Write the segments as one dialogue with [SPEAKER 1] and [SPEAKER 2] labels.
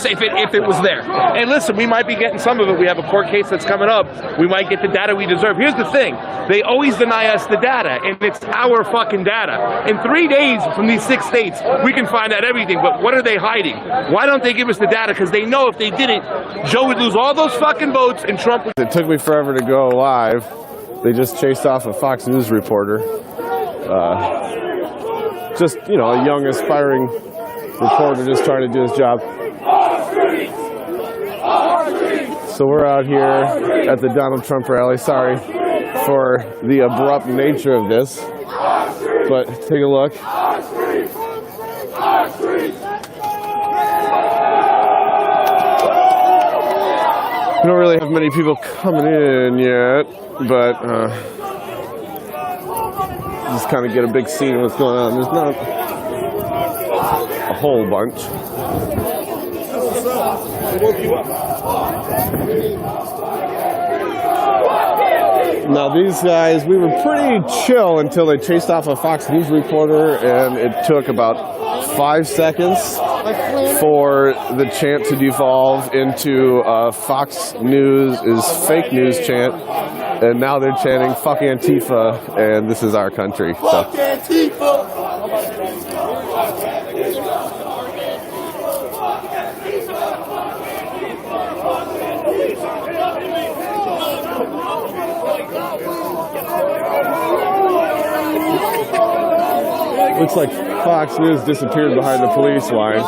[SPEAKER 1] if it was there. And listen, we might be getting some of it. We have a court case that's coming up. We might get the data we deserve. Here's the thing. They always deny us the data, and it's our fucking data. In 3 days from these 6 states, we can find out everything. But what are they hiding? Why don't they give us the data? Because they know if they didn't, Joe would lose all those fucking votes, and Trump would...
[SPEAKER 2] It took me forever to go live. They just chased off a Fox News reporter. Just, you know, a young, aspiring reporter just trying to do his job. So we're out here at the Donald Trump rally. Sorry for the abrupt nature of this, but take a look. We don't really have many people coming in yet, but just kind of get a big scene of what's going on. There's not a whole bunch. Now these guys, we were pretty chill until they chased off a Fox News reporter, and it took about 5 seconds for the chant to devolve into Fox News is fake news chant, and now they're chanting "fuck Antifa" and "this is our country."
[SPEAKER 3] Fuck Antifa!
[SPEAKER 2] Looks like Fox News disappeared behind the police line.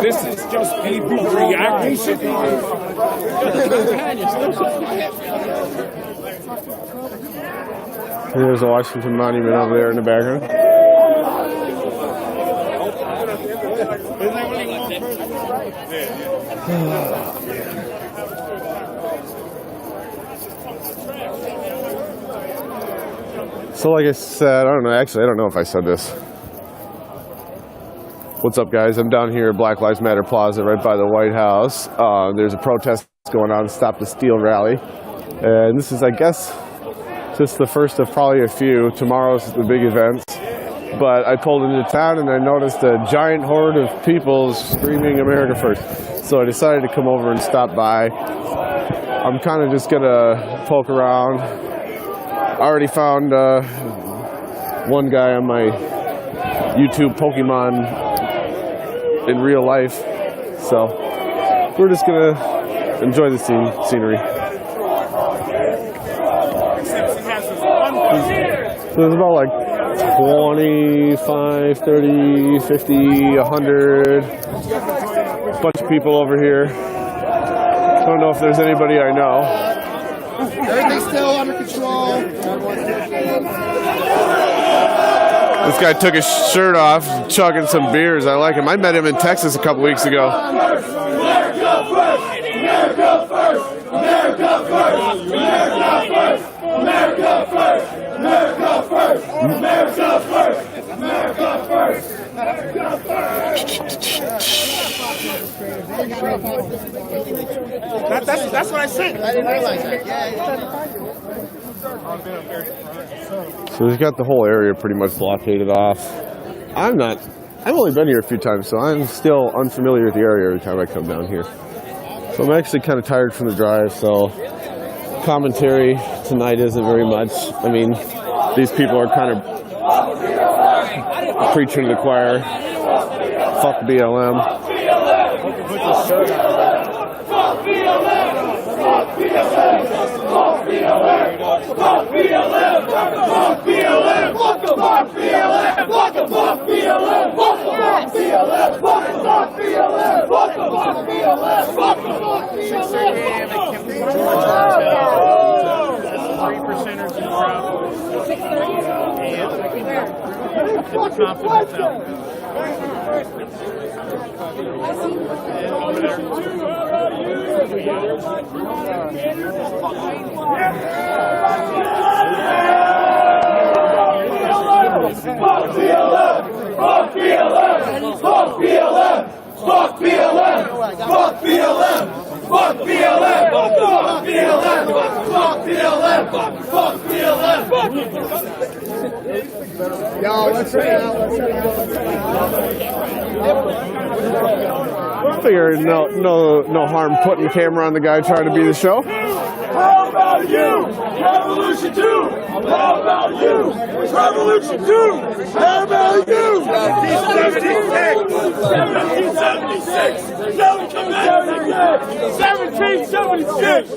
[SPEAKER 4] This is just people reacting.
[SPEAKER 2] There's a Washington Monument over there in the background. So like I said, I don't know if I said this. What's up, guys? I'm down here at Black Lives Matter Plaza right by the White House. There's a protest going on, Stop the Steal rally. And this is, I guess, just the first of probably a few. Tomorrow's the big event. But I pulled into town and I noticed a giant horde of people screaming America First. So I decided to come over and stop by. I'm kind of just going to poke around. I already found one guy on my YouTube Pokemon in real life, so we're just gonna enjoy the scenery. So there's about like 25, 30, 50, 100, bunch of people over here. Don't know if there's anybody I know.
[SPEAKER 3] Everything's still under control.
[SPEAKER 2] This guy took his shirt off, chugging some beers. I like him. I met him in Texas a couple weeks ago.
[SPEAKER 3] America first! America first! America first! America first! America first! America first! America first! America first! That's what I said. I didn't realize that.
[SPEAKER 2] So he's got the whole area pretty much blockaded off. I've only been here a few times, so I'm still unfamiliar with the area every time I come down here. So I'm actually kind of tired from the drive, so commentary tonight isn't very much. I mean, these people are kind of preaching to the choir. Fuck BLM.
[SPEAKER 3] Fuck BLM! Fuck BLM! Fuck BLM! Fuck BLM! Fuck BLM! Fuck the fuck BLM! Fuck the fuck BLM! Fuck the fuck BLM! Fuck the fuck BLM! Fuck the fuck BLM! Fuck the fuck Fuck BLM! Fuck BLM! Fuck BLM! Fuck BLM! Fuck BLM! Fuck BLM! Fuck BLM! Fuck BLM! Fuck BLM!
[SPEAKER 2] Yo, let's hang out. I figure no harm putting the camera on the guy trying to be the show.
[SPEAKER 3] How about you? Revolution 2! How about you? Revolution 2! How about you? 1776! 1776! 1776!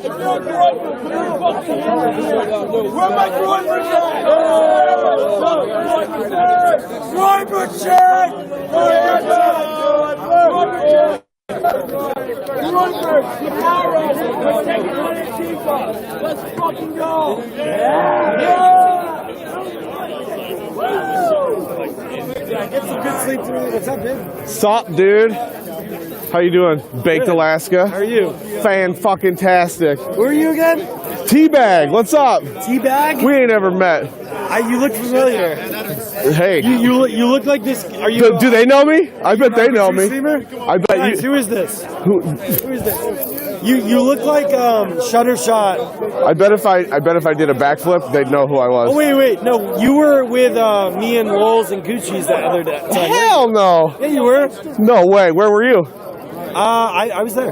[SPEAKER 3] Where my Groyberg at? Groyberg check! Groyberg, tomorrow, we're taking on Antifa. Let's fucking go! Get some good sleep tonight. What's up, dude?
[SPEAKER 2] Sup, dude? How you doing? Baked Alaska.
[SPEAKER 3] How are you?
[SPEAKER 2] Fan-fucking-tastic.
[SPEAKER 3] Who are you again?
[SPEAKER 2] Teabag, what's up?
[SPEAKER 3] Teabag?
[SPEAKER 2] We ain't ever met.
[SPEAKER 3] You look familiar.
[SPEAKER 2] Hey.
[SPEAKER 3] You look like this. Are you?
[SPEAKER 2] Do they know me? I bet they know me.
[SPEAKER 3] Streamer?
[SPEAKER 2] I bet
[SPEAKER 3] Nice.
[SPEAKER 2] you.
[SPEAKER 3] Who is this?
[SPEAKER 2] Who,
[SPEAKER 3] Who is this? You look like Shuttershot.
[SPEAKER 2] I bet if I did a backflip, they'd know who I was.
[SPEAKER 3] Oh wait, no, you were with me and Lowell's and Gucci's that other day.
[SPEAKER 2] Hell no.
[SPEAKER 3] Yeah, you were.
[SPEAKER 2] No way. Where were you?
[SPEAKER 3] I was there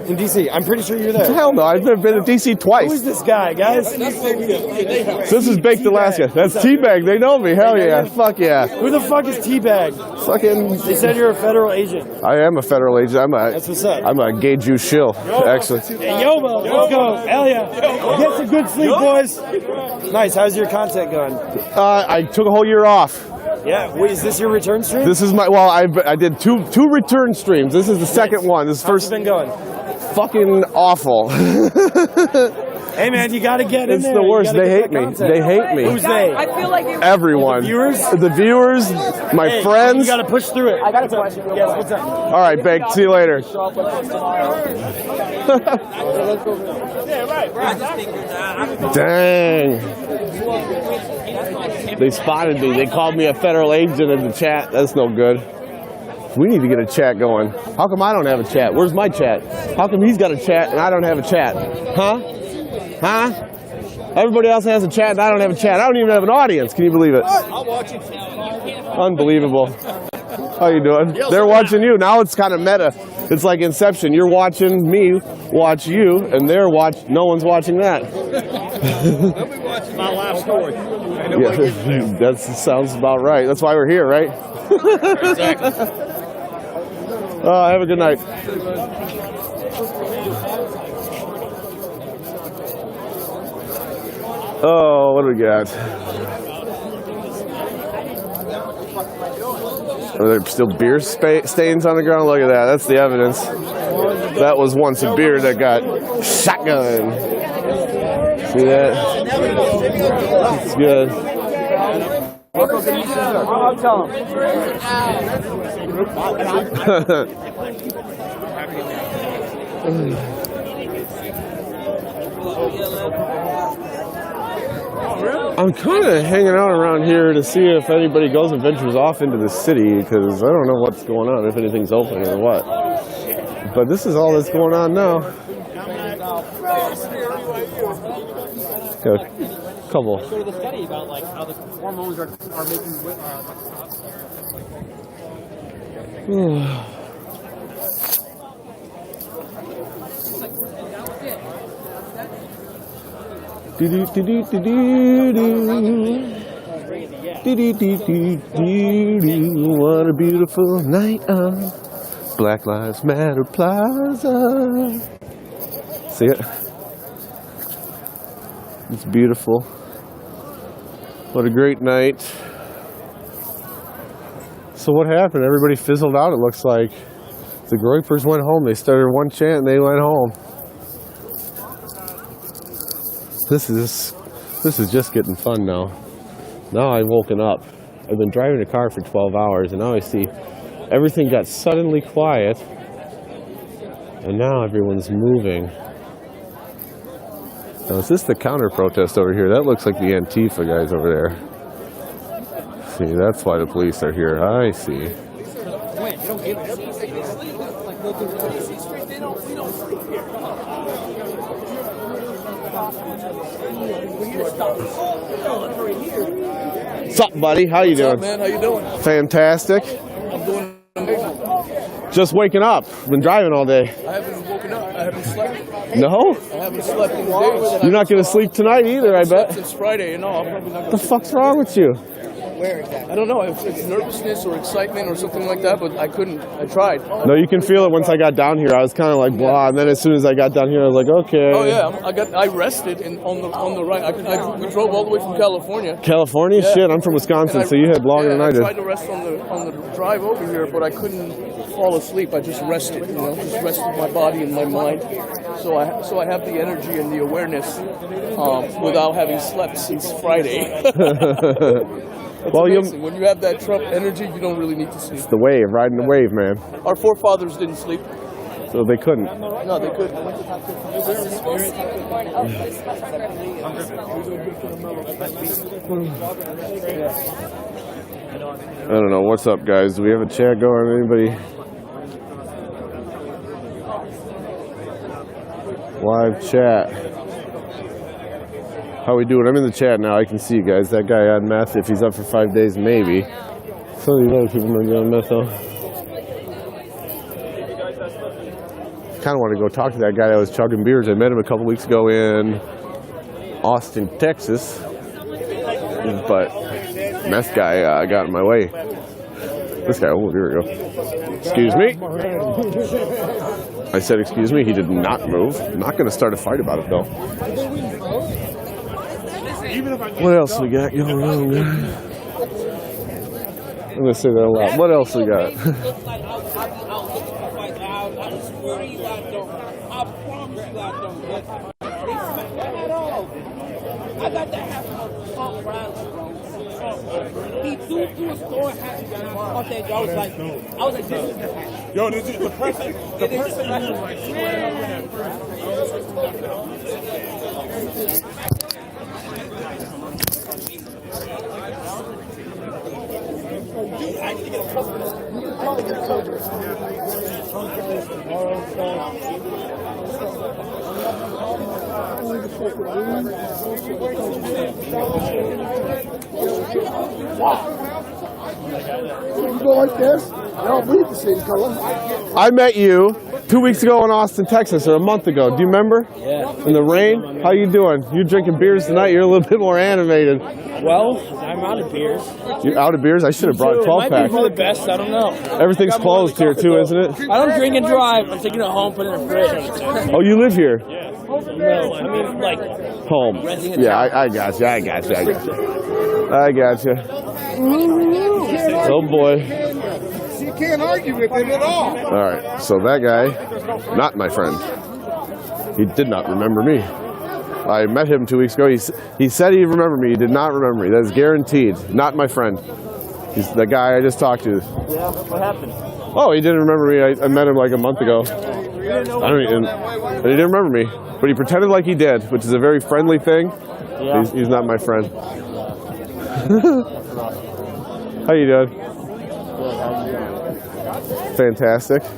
[SPEAKER 3] in DC. I'm pretty sure you were there.
[SPEAKER 2] Hell no. I've been to DC
[SPEAKER 3] Who
[SPEAKER 2] twice.
[SPEAKER 3] is this guy, guys?
[SPEAKER 2] This is Baked Alaska. That's Teabag. They know me. Hell yeah. Fuck yeah.
[SPEAKER 3] Who the fuck is Teabag?
[SPEAKER 2] Fucking.
[SPEAKER 3] They said you're a federal agent.
[SPEAKER 2] I am a federal agent.
[SPEAKER 3] That's what's up.
[SPEAKER 2] I'm a gay Jew shill, actually.
[SPEAKER 3] Hey, Yobo, let's go. Hell yeah. Get some good sleep, boys. Nice. How's your content going?
[SPEAKER 2] I took a whole year off.
[SPEAKER 3] Yeah. Wait, is this your return stream?
[SPEAKER 2] This is I did two return streams. This is the second one. This is
[SPEAKER 3] How's
[SPEAKER 2] first
[SPEAKER 3] it been going?
[SPEAKER 2] fucking awful.
[SPEAKER 3] Hey man, you gotta get in
[SPEAKER 2] It's
[SPEAKER 3] there.
[SPEAKER 2] the
[SPEAKER 3] You
[SPEAKER 2] worst.
[SPEAKER 3] gotta
[SPEAKER 2] They
[SPEAKER 3] get
[SPEAKER 2] hate
[SPEAKER 3] that
[SPEAKER 2] me.
[SPEAKER 3] content.
[SPEAKER 2] They hate me.
[SPEAKER 3] Who's they?
[SPEAKER 5] I feel like
[SPEAKER 2] Everyone.
[SPEAKER 3] The viewers?
[SPEAKER 2] The viewers, my
[SPEAKER 3] Hey,
[SPEAKER 2] friends.
[SPEAKER 3] You gotta push through it. I got a question. Yes, what's up?
[SPEAKER 2] All right, Baked. See you later. Dang. They spotted me. They called me a federal agent in the chat. That's no good. We need to get a chat going. How come I don't have a chat? Where's my chat? How come he's got a chat and I don't have a chat? Huh? Huh? Everybody else has a chat and I don't have a chat. I don't even have an audience. Can you believe it? Unbelievable. How you doing? They're watching you. Now it's kind of meta. It's like Inception. You're watching me watch you, and no one's watching that.
[SPEAKER 4] My last story.
[SPEAKER 2] Yeah, that sounds about right. That's why we're here, right?
[SPEAKER 4] Exactly.
[SPEAKER 2] Have a good night. Oh, what do we got? Are there still beer stains on the ground? Look at that. That's the evidence. That was once a beer that got shotgun. See that? It's good. I'm kind of hanging out around here to see if anybody goes and ventures off into the city, because I don't know what's going on, if anything's open or what. But this is all that's going on now. Got a couple.
[SPEAKER 5] Go to the study about like how the hormones are making.
[SPEAKER 2] What a beautiful night on Black Lives Matter Plaza. See it? It's beautiful. What a great night. So what happened? Everybody fizzled out, it looks like. The Groypers went home. They started one chant and they went home. This is just getting fun now. Now I've woken up. I've been driving a car for 12 hours and now I see everything got suddenly quiet and now everyone's moving. Now is this the counter protest over here? That looks like the Antifa guys over there. See, that's why the police are here. I see.
[SPEAKER 5] Wait, you don't give a shit. Like, local police street, they don't
[SPEAKER 2] What's up, buddy? How you doing?
[SPEAKER 4] Man, how you doing?
[SPEAKER 2] Fantastic.
[SPEAKER 4] I'm doing amazing.
[SPEAKER 2] Just waking up. Been driving all day.
[SPEAKER 4] I haven't woken up. I haven't slept.
[SPEAKER 2] No?
[SPEAKER 4] I haven't slept in days.
[SPEAKER 2] You're not going to sleep tonight either, I bet.
[SPEAKER 4] Since Friday, I'm probably not
[SPEAKER 2] The fuck's wrong with you?
[SPEAKER 4] I don't know. It's nervousness or excitement or something like that, but I couldn't. I tried.
[SPEAKER 2] No, you can feel it once I got down here. I was kind of like blah, and then as soon as I got down here, I was like, okay.
[SPEAKER 4] Oh yeah, I rested on the right. We drove all the way from California.
[SPEAKER 2] California?
[SPEAKER 4] Yeah.
[SPEAKER 2] Shit, I'm from Wisconsin, so you had longer than I
[SPEAKER 4] I tried
[SPEAKER 2] did.
[SPEAKER 4] to rest on the drive over here, but I couldn't fall asleep. I just rested, just rested my body and my mind. So I have the energy and the awareness without having slept since Friday. It's
[SPEAKER 2] Well,
[SPEAKER 4] amazing. When you have that Trump energy, you don't really need to sleep.
[SPEAKER 2] The wave, riding the wave, man.
[SPEAKER 4] Our forefathers didn't sleep.
[SPEAKER 2] So they couldn't.
[SPEAKER 4] No, they couldn't.
[SPEAKER 2] I don't know. What's up, guys? Do we have a chat going? Anybody? Live chat. How we doing? I'm in the chat now. I can see you guys. That guy on meth, if he's up for 5 days, maybe. Some of these other people might be on meth, though. Kind of want to go talk to that guy that was chugging beers. I met him a couple weeks ago in Austin, Texas. But meth guy got in my way. This guy, oh, here we go. Excuse me. I said, excuse me. He did not move. I'm not going to start a fight about it, though. What else we got going on? I'm going to say that a lot. What else we got?
[SPEAKER 3] I got that half of he threw through a store hat off that job. I was like, this is the hat. Yo, this is the person. The person that was like,
[SPEAKER 6] You go like this, I don't believe the same color.
[SPEAKER 2] I met you 2 weeks ago in Austin, Texas, or a month ago. Do you remember?
[SPEAKER 5] Yeah.
[SPEAKER 2] In the rain? How you doing? You drinking beers tonight? You're a little bit more animated.
[SPEAKER 5] Well, I'm out of beers.
[SPEAKER 2] You out of beers? I should have brought a
[SPEAKER 5] It
[SPEAKER 2] 12
[SPEAKER 5] might be
[SPEAKER 2] pack.
[SPEAKER 5] for the best. I don't know.
[SPEAKER 2] Everything's closed here too, isn't it?
[SPEAKER 5] I don't drink and drive. I'm taking it home, put it in the fridge.
[SPEAKER 2] Oh, you live here?
[SPEAKER 5] No, I mean like
[SPEAKER 2] Home.
[SPEAKER 5] renting a
[SPEAKER 2] Yeah, I got you. I got you. I got you. I got you. Oh boy.
[SPEAKER 6] You can't argue with it at all.
[SPEAKER 2] All right. So that guy, not my friend. He did not remember me. I met him 2 weeks ago. He said he'd remember me. He did not remember me. That is guaranteed. Not my friend. He's the guy I just talked to.
[SPEAKER 5] Yeah, what happened?
[SPEAKER 2] Oh, he didn't remember me. I met him like a month ago. But he didn't remember me. But he pretended like he did, which is a very friendly thing.
[SPEAKER 5] Yeah.
[SPEAKER 2] He's not my friend. How you doing? Fantastic.
[SPEAKER 5] So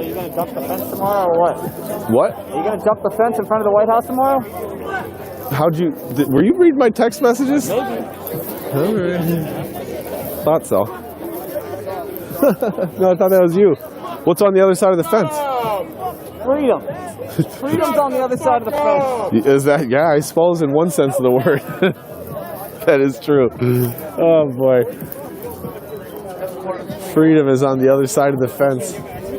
[SPEAKER 5] you're gonna jump the fence tomorrow or what?
[SPEAKER 2] What?
[SPEAKER 5] Are you gonna jump the fence in front of the White House tomorrow?
[SPEAKER 2] Were you reading my text messages?
[SPEAKER 5] Maybe.
[SPEAKER 2] Thought so. No, I thought that was you. What's on the other side of the fence?
[SPEAKER 5] Freedom. Freedom's on the other side of the fence.
[SPEAKER 2] Is that? Yeah, I suppose in one sense of the word. That is true. Oh boy. Freedom is on the other side of the fence.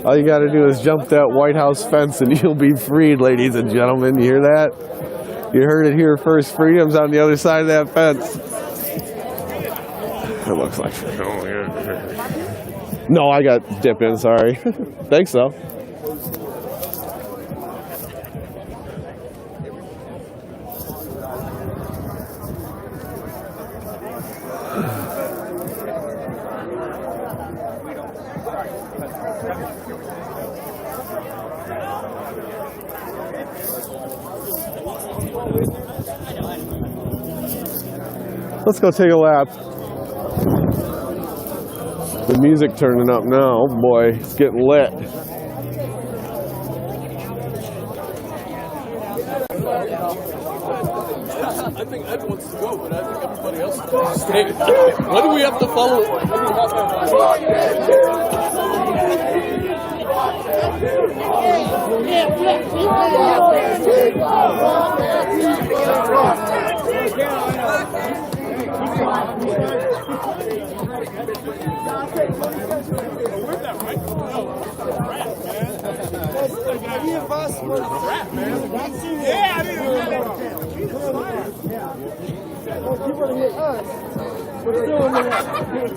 [SPEAKER 2] All you got to do is jump that White House fence and you'll be freed, ladies and gentlemen. You hear that? You heard it here first. Freedom's on the other side of that fence. It looks like. Oh, yeah. No, I got dip in, sorry. Thanks, though. Let's go take a lap. The music turning up now. Oh boy, it's getting lit.
[SPEAKER 4] I think Ed wants to go, but I think everybody else wants to stay. Why do we have to follow?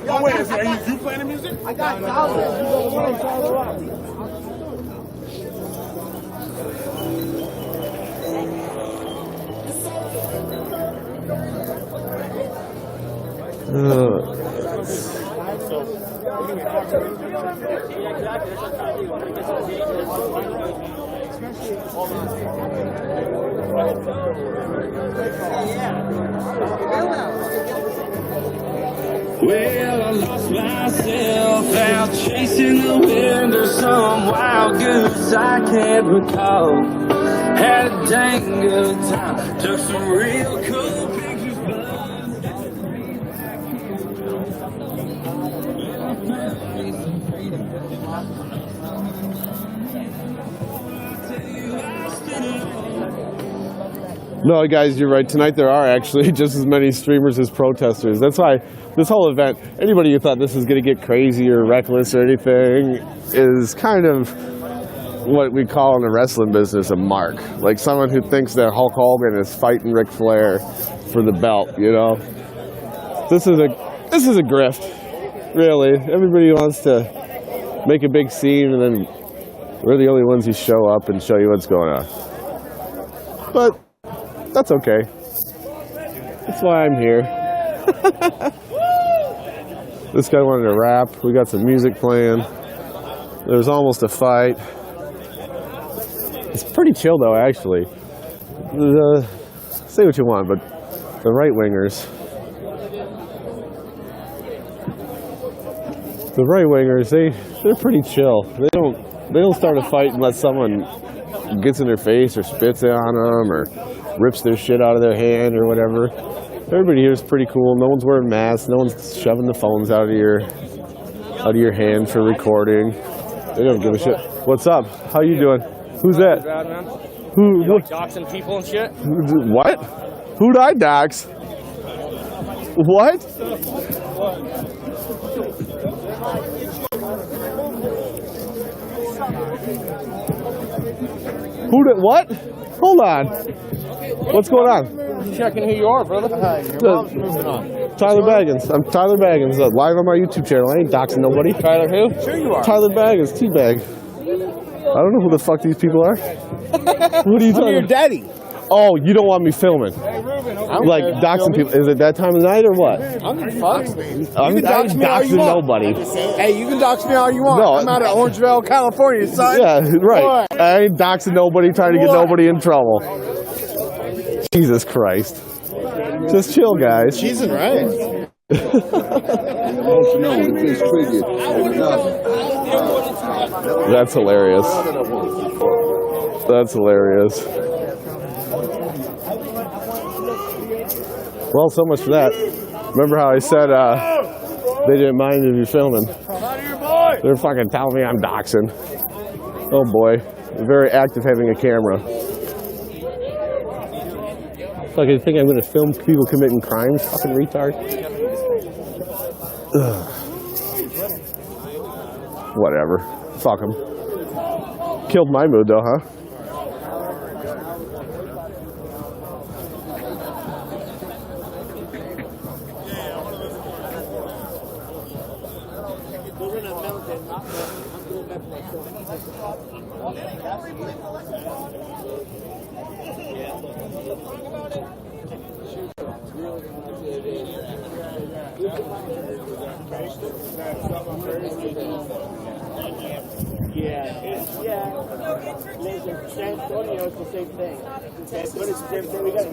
[SPEAKER 3] Oh, wait, are you playing the music? I got
[SPEAKER 7] Well, I lost myself out chasing the wind or some wild goose I can't recall. Had a dang good time, took some real cool pictures.
[SPEAKER 2] No, guys, you're right. Tonight there are actually just as many streamers as protesters. That's why this whole event, anybody who thought this was going to get crazy or reckless or anything, is kind of what we call in the wrestling business a mark. Like someone who thinks that Hulk Hogan is fighting Ric Flair for the belt, you know? This is a grift, really. Everybody wants to make a big scene, and then we're the only ones who show up and show you what's going on. But that's okay. That's why I'm here. This guy wanted to rap. We got some music playing. There's almost a fight. It's pretty chill though, actually. Say what you want, but the right-wingers, they're pretty chill. They don't start a fight unless someone gets in their face or spits on them or rips their shit out of their hand or whatever. Everybody here is pretty cool. No one's wearing masks. No one's shoving the phones out of your hand for recording. They don't give a shit. What's up? How you doing? Who's that?
[SPEAKER 5] Bad, man.
[SPEAKER 2] Who?
[SPEAKER 5] You like doxing people and shit?
[SPEAKER 2] What? Who'd I dox? What? Who did what? Hold on. What's going on?
[SPEAKER 5] Checking who you are, brother.
[SPEAKER 2] Tyler Baggins. I'm Tyler Baggins. Live on my YouTube channel. I ain't doxing nobody.
[SPEAKER 5] Tyler who? Sure you are.
[SPEAKER 2] Tyler Baggins, Teabag. I don't know who the fuck these people are. What are you talking about?
[SPEAKER 6] Your daddy.
[SPEAKER 2] Oh, you don't want me filming? Like doxing people? Is it that time of night or what?
[SPEAKER 6] I'm
[SPEAKER 2] I'm doxing nobody.
[SPEAKER 6] Hey, you can dox me all you want.
[SPEAKER 2] No,
[SPEAKER 6] I'm out of Orangeville, California, son.
[SPEAKER 2] Yeah, right.
[SPEAKER 6] What?
[SPEAKER 2] I ain't doxing nobody, trying to get nobody in trouble. Jesus Christ. Just chill, guys.
[SPEAKER 6] She's in right.
[SPEAKER 2] That's hilarious. That's hilarious. Well, so much for that. Remember how I said they didn't mind if you're filming? They're fucking telling me I'm doxing. Oh boy. Very active having a camera. Fucking think I'm gonna film people committing crimes? Fucking retard. Ugh. Whatever. Fuck them. Killed my mood though, huh?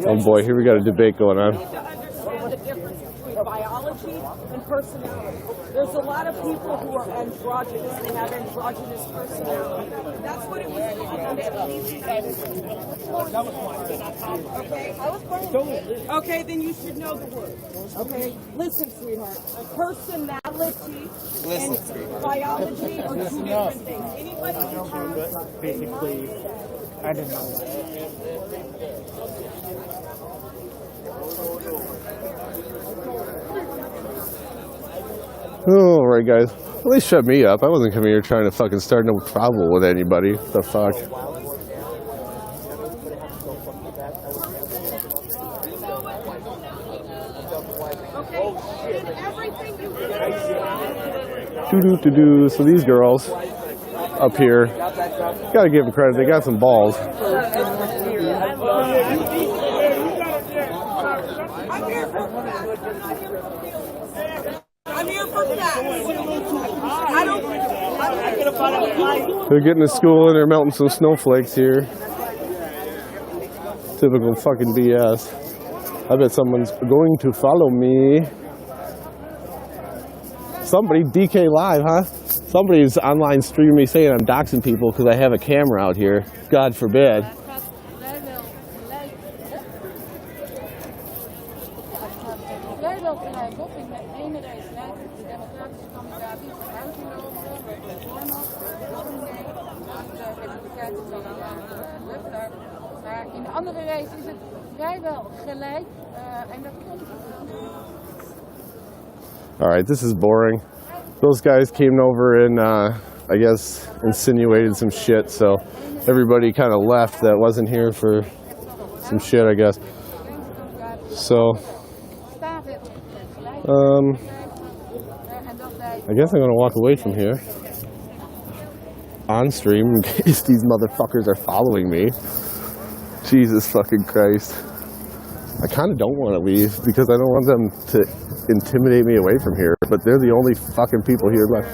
[SPEAKER 2] Oh boy, here we got a debate going on.
[SPEAKER 8] biology and personality. There's a lot of people who are androgynous. They have androgynous personality. That's what it was called. Okay, then you should know the word. Okay, listen, sweetheart. Personality and biology are two different things. Anybody who has
[SPEAKER 5] Basically, I didn't know that.
[SPEAKER 2] All right, guys. Well, they shut me up. I wasn't coming here trying to fucking start no trouble with anybody. What the fuck? Do. So these girls up here, gotta give them credit. They got some balls.
[SPEAKER 8] I'm here for facts.
[SPEAKER 2] They're getting to school and they're melting some snowflakes here. Typical fucking BS. I bet someone's going to follow me. Somebody, DK Live, huh? Somebody's online streaming me saying I'm doxing people because I have a camera out here. God forbid.
[SPEAKER 9] Wij wil gelijk op in de ene race lijken de democratische kandidaat die vooruit wil lopen, maar in de andere race is het vrijwel gelijk en dat komt.
[SPEAKER 2] All right, this is boring. Those guys came over and I guess insinuated some shit, so everybody kind of left that wasn't here for some shit, I guess. So, I guess I'm gonna walk away from here on stream in case these motherfuckers are following me. Jesus fucking Christ. I kind of don't want to leave because I don't want them to intimidate me away from here, but they're the only fucking people here left.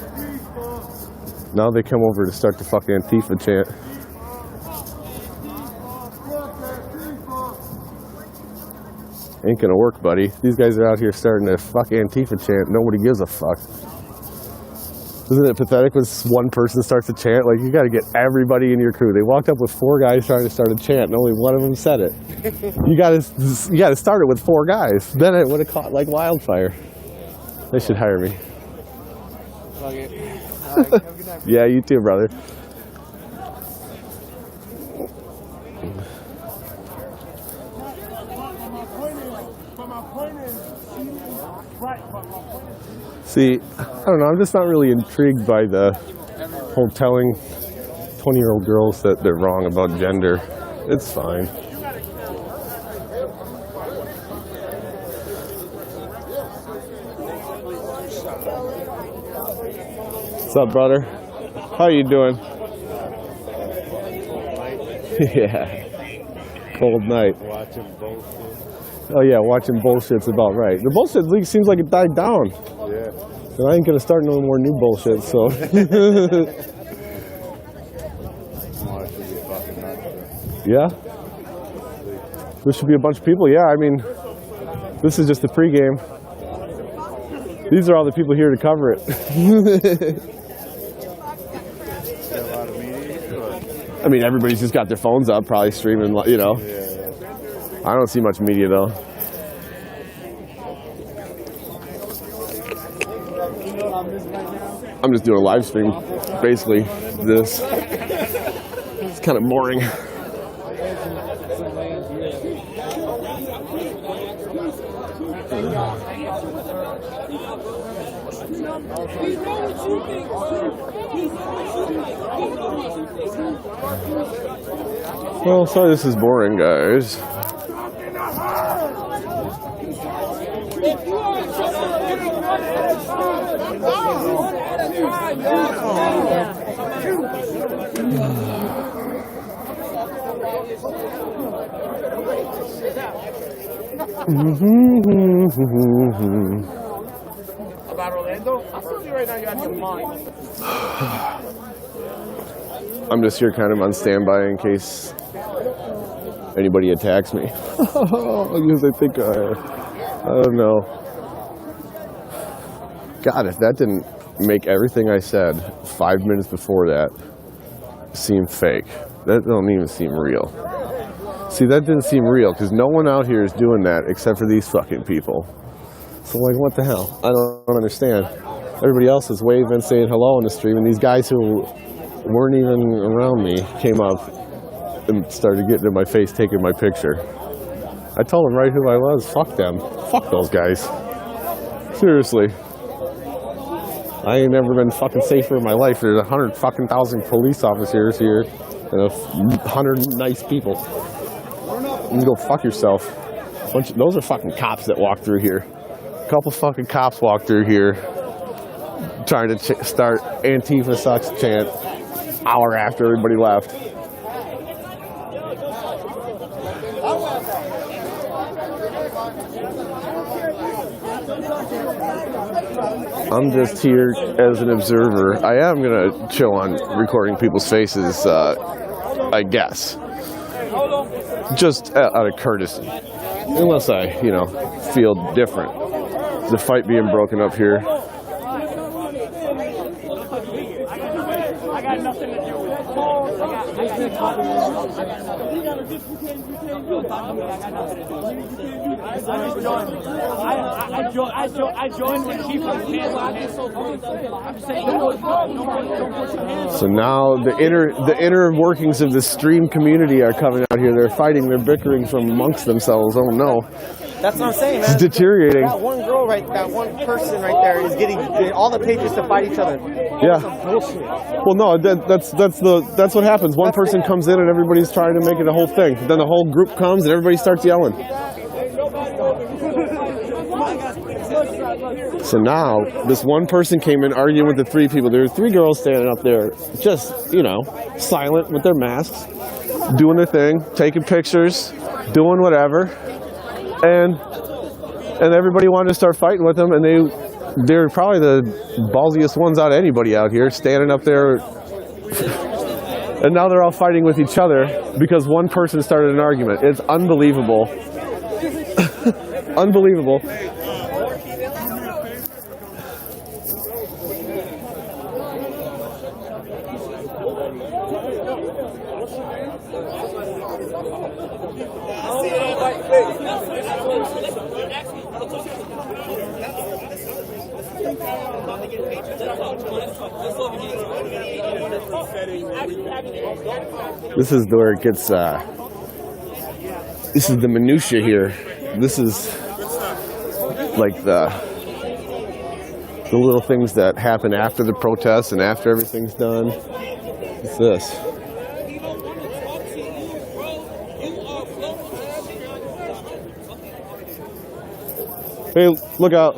[SPEAKER 2] Now they come over to start the fucking Antifa chant. Ain't gonna work, buddy. These guys are out here starting to fuck Antifa chant. Nobody gives a fuck. Isn't it pathetic when one person starts to chant? Like, you gotta get everybody in your crew. They walked up with 4 guys trying to start a chant, and only one of them said it. You gotta start it with 4 guys. Then it would have caught like wildfire. They should hire me. Yeah, you too, brother. See, I don't know, I'm just not really intrigued by the whole telling 20-year-old girls that they're wrong about gender. It's fine. What's up, brother? How you doing? Yeah. Cold night.
[SPEAKER 10] Watching bullshit.
[SPEAKER 2] Oh yeah, watching bullshit's about right. The bullshit league seems like it died down.
[SPEAKER 10] Yeah.
[SPEAKER 2] And I ain't gonna start no more new bullshit, so. Yeah? There should be a bunch of people. Yeah, I mean, this is just the pregame. These are all the people here to cover it. I mean, everybody's just got their phones up, probably streaming, you know. I don't see much media, though. I'm just doing a live stream, basically, this. It's kind of boring. Well, sorry this is boring, guys.
[SPEAKER 5] About Orlando? I feel you right now, you're on your mind.
[SPEAKER 2] I'm just here kind of on standby in case anybody attacks me. Because I think, I don't know. God, if that didn't make everything I said 5 minutes before that seem fake, that don't even seem real. See, that didn't seem real because no one out here is doing that except for these fucking people. So, like, what the hell? I don't understand. Everybody else is waving, saying hello in the stream, and these guys who weren't even around me came up and started getting in my face, taking my picture. I told them right who I was. Fuck them. Fuck those guys. Seriously. I ain't never been fucking safer in my life. There's 100,000 police officers here and 100 nice people. You can go fuck yourself. Those are fucking cops that walk through here. A couple fucking cops walked through here trying to start Antifa sucks chant hour after everybody left. I'm just here as an observer. I am going to chill on recording people's faces, I guess. Just out of courtesy. Unless I, feel different. The fight being broken up here.
[SPEAKER 5] I got nothing to do with it. I joined when Chief was
[SPEAKER 2] So now the inner workings of the stream community are coming out here. They're fighting, they're bickering from amongst themselves. Oh no.
[SPEAKER 5] That's what I'm saying, man.
[SPEAKER 2] It's deteriorating.
[SPEAKER 5] That one girl that one person right there is getting all the pages to fight each other.
[SPEAKER 2] Yeah.
[SPEAKER 5] Bullshit.
[SPEAKER 2] Well, no, that's what happens. One person comes in and everybody's trying to make it a whole thing. Then the whole group comes and everybody starts yelling. So now this one person came in arguing with the three people. There were three girls standing up there, just silent with their masks, doing their thing, taking pictures, doing whatever. And everybody wanted to start fighting with them, and they're probably the ballsiest ones out of anybody out here, standing up there. And now they're all fighting with each other because one person started an argument. It's unbelievable. Unbelievable. This is where it gets, this is the minutia here. This is like the little things that happen after the protests and after everything's done. What's this? Hey, look out.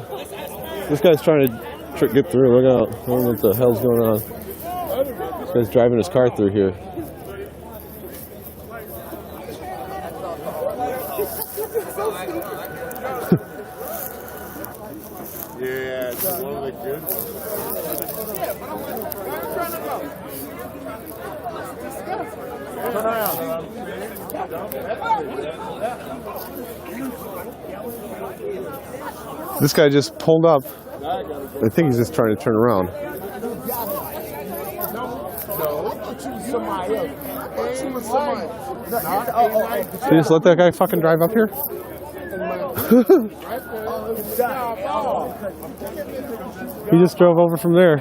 [SPEAKER 2] This guy's trying to get through. Look out. I don't know what the hell's going on. This guy's driving his car through here.
[SPEAKER 6] Yeah, it's one of the good Turn around.
[SPEAKER 2] This guy just pulled up. I think he's just trying to turn around. Did you just let that guy fucking drive up here? He just drove over from there.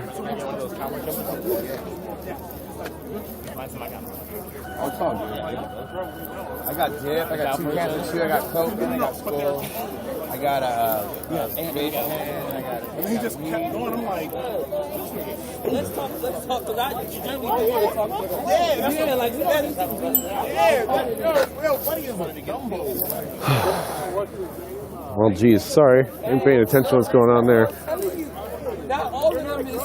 [SPEAKER 5] I got dip, I got 2 cans of shit, I got Coke, and I got Skull. I got vape pen, I got.
[SPEAKER 6] And he just kept going. I'm like,
[SPEAKER 5] Let's talk, because I generally want to talk to them. Yeah, like, we don't need to do.
[SPEAKER 2] Well, geez, sorry. Ain't paying attention to what's going on there.
[SPEAKER 5] Not all of them is.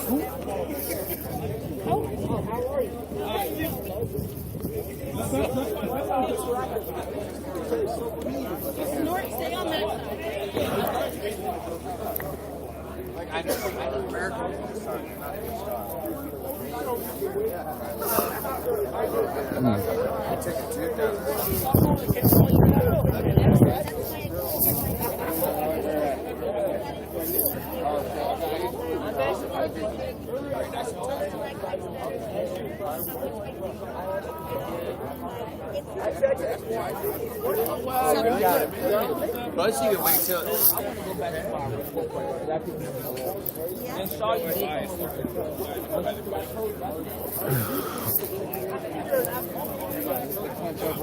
[SPEAKER 5] Plus, you can wait till.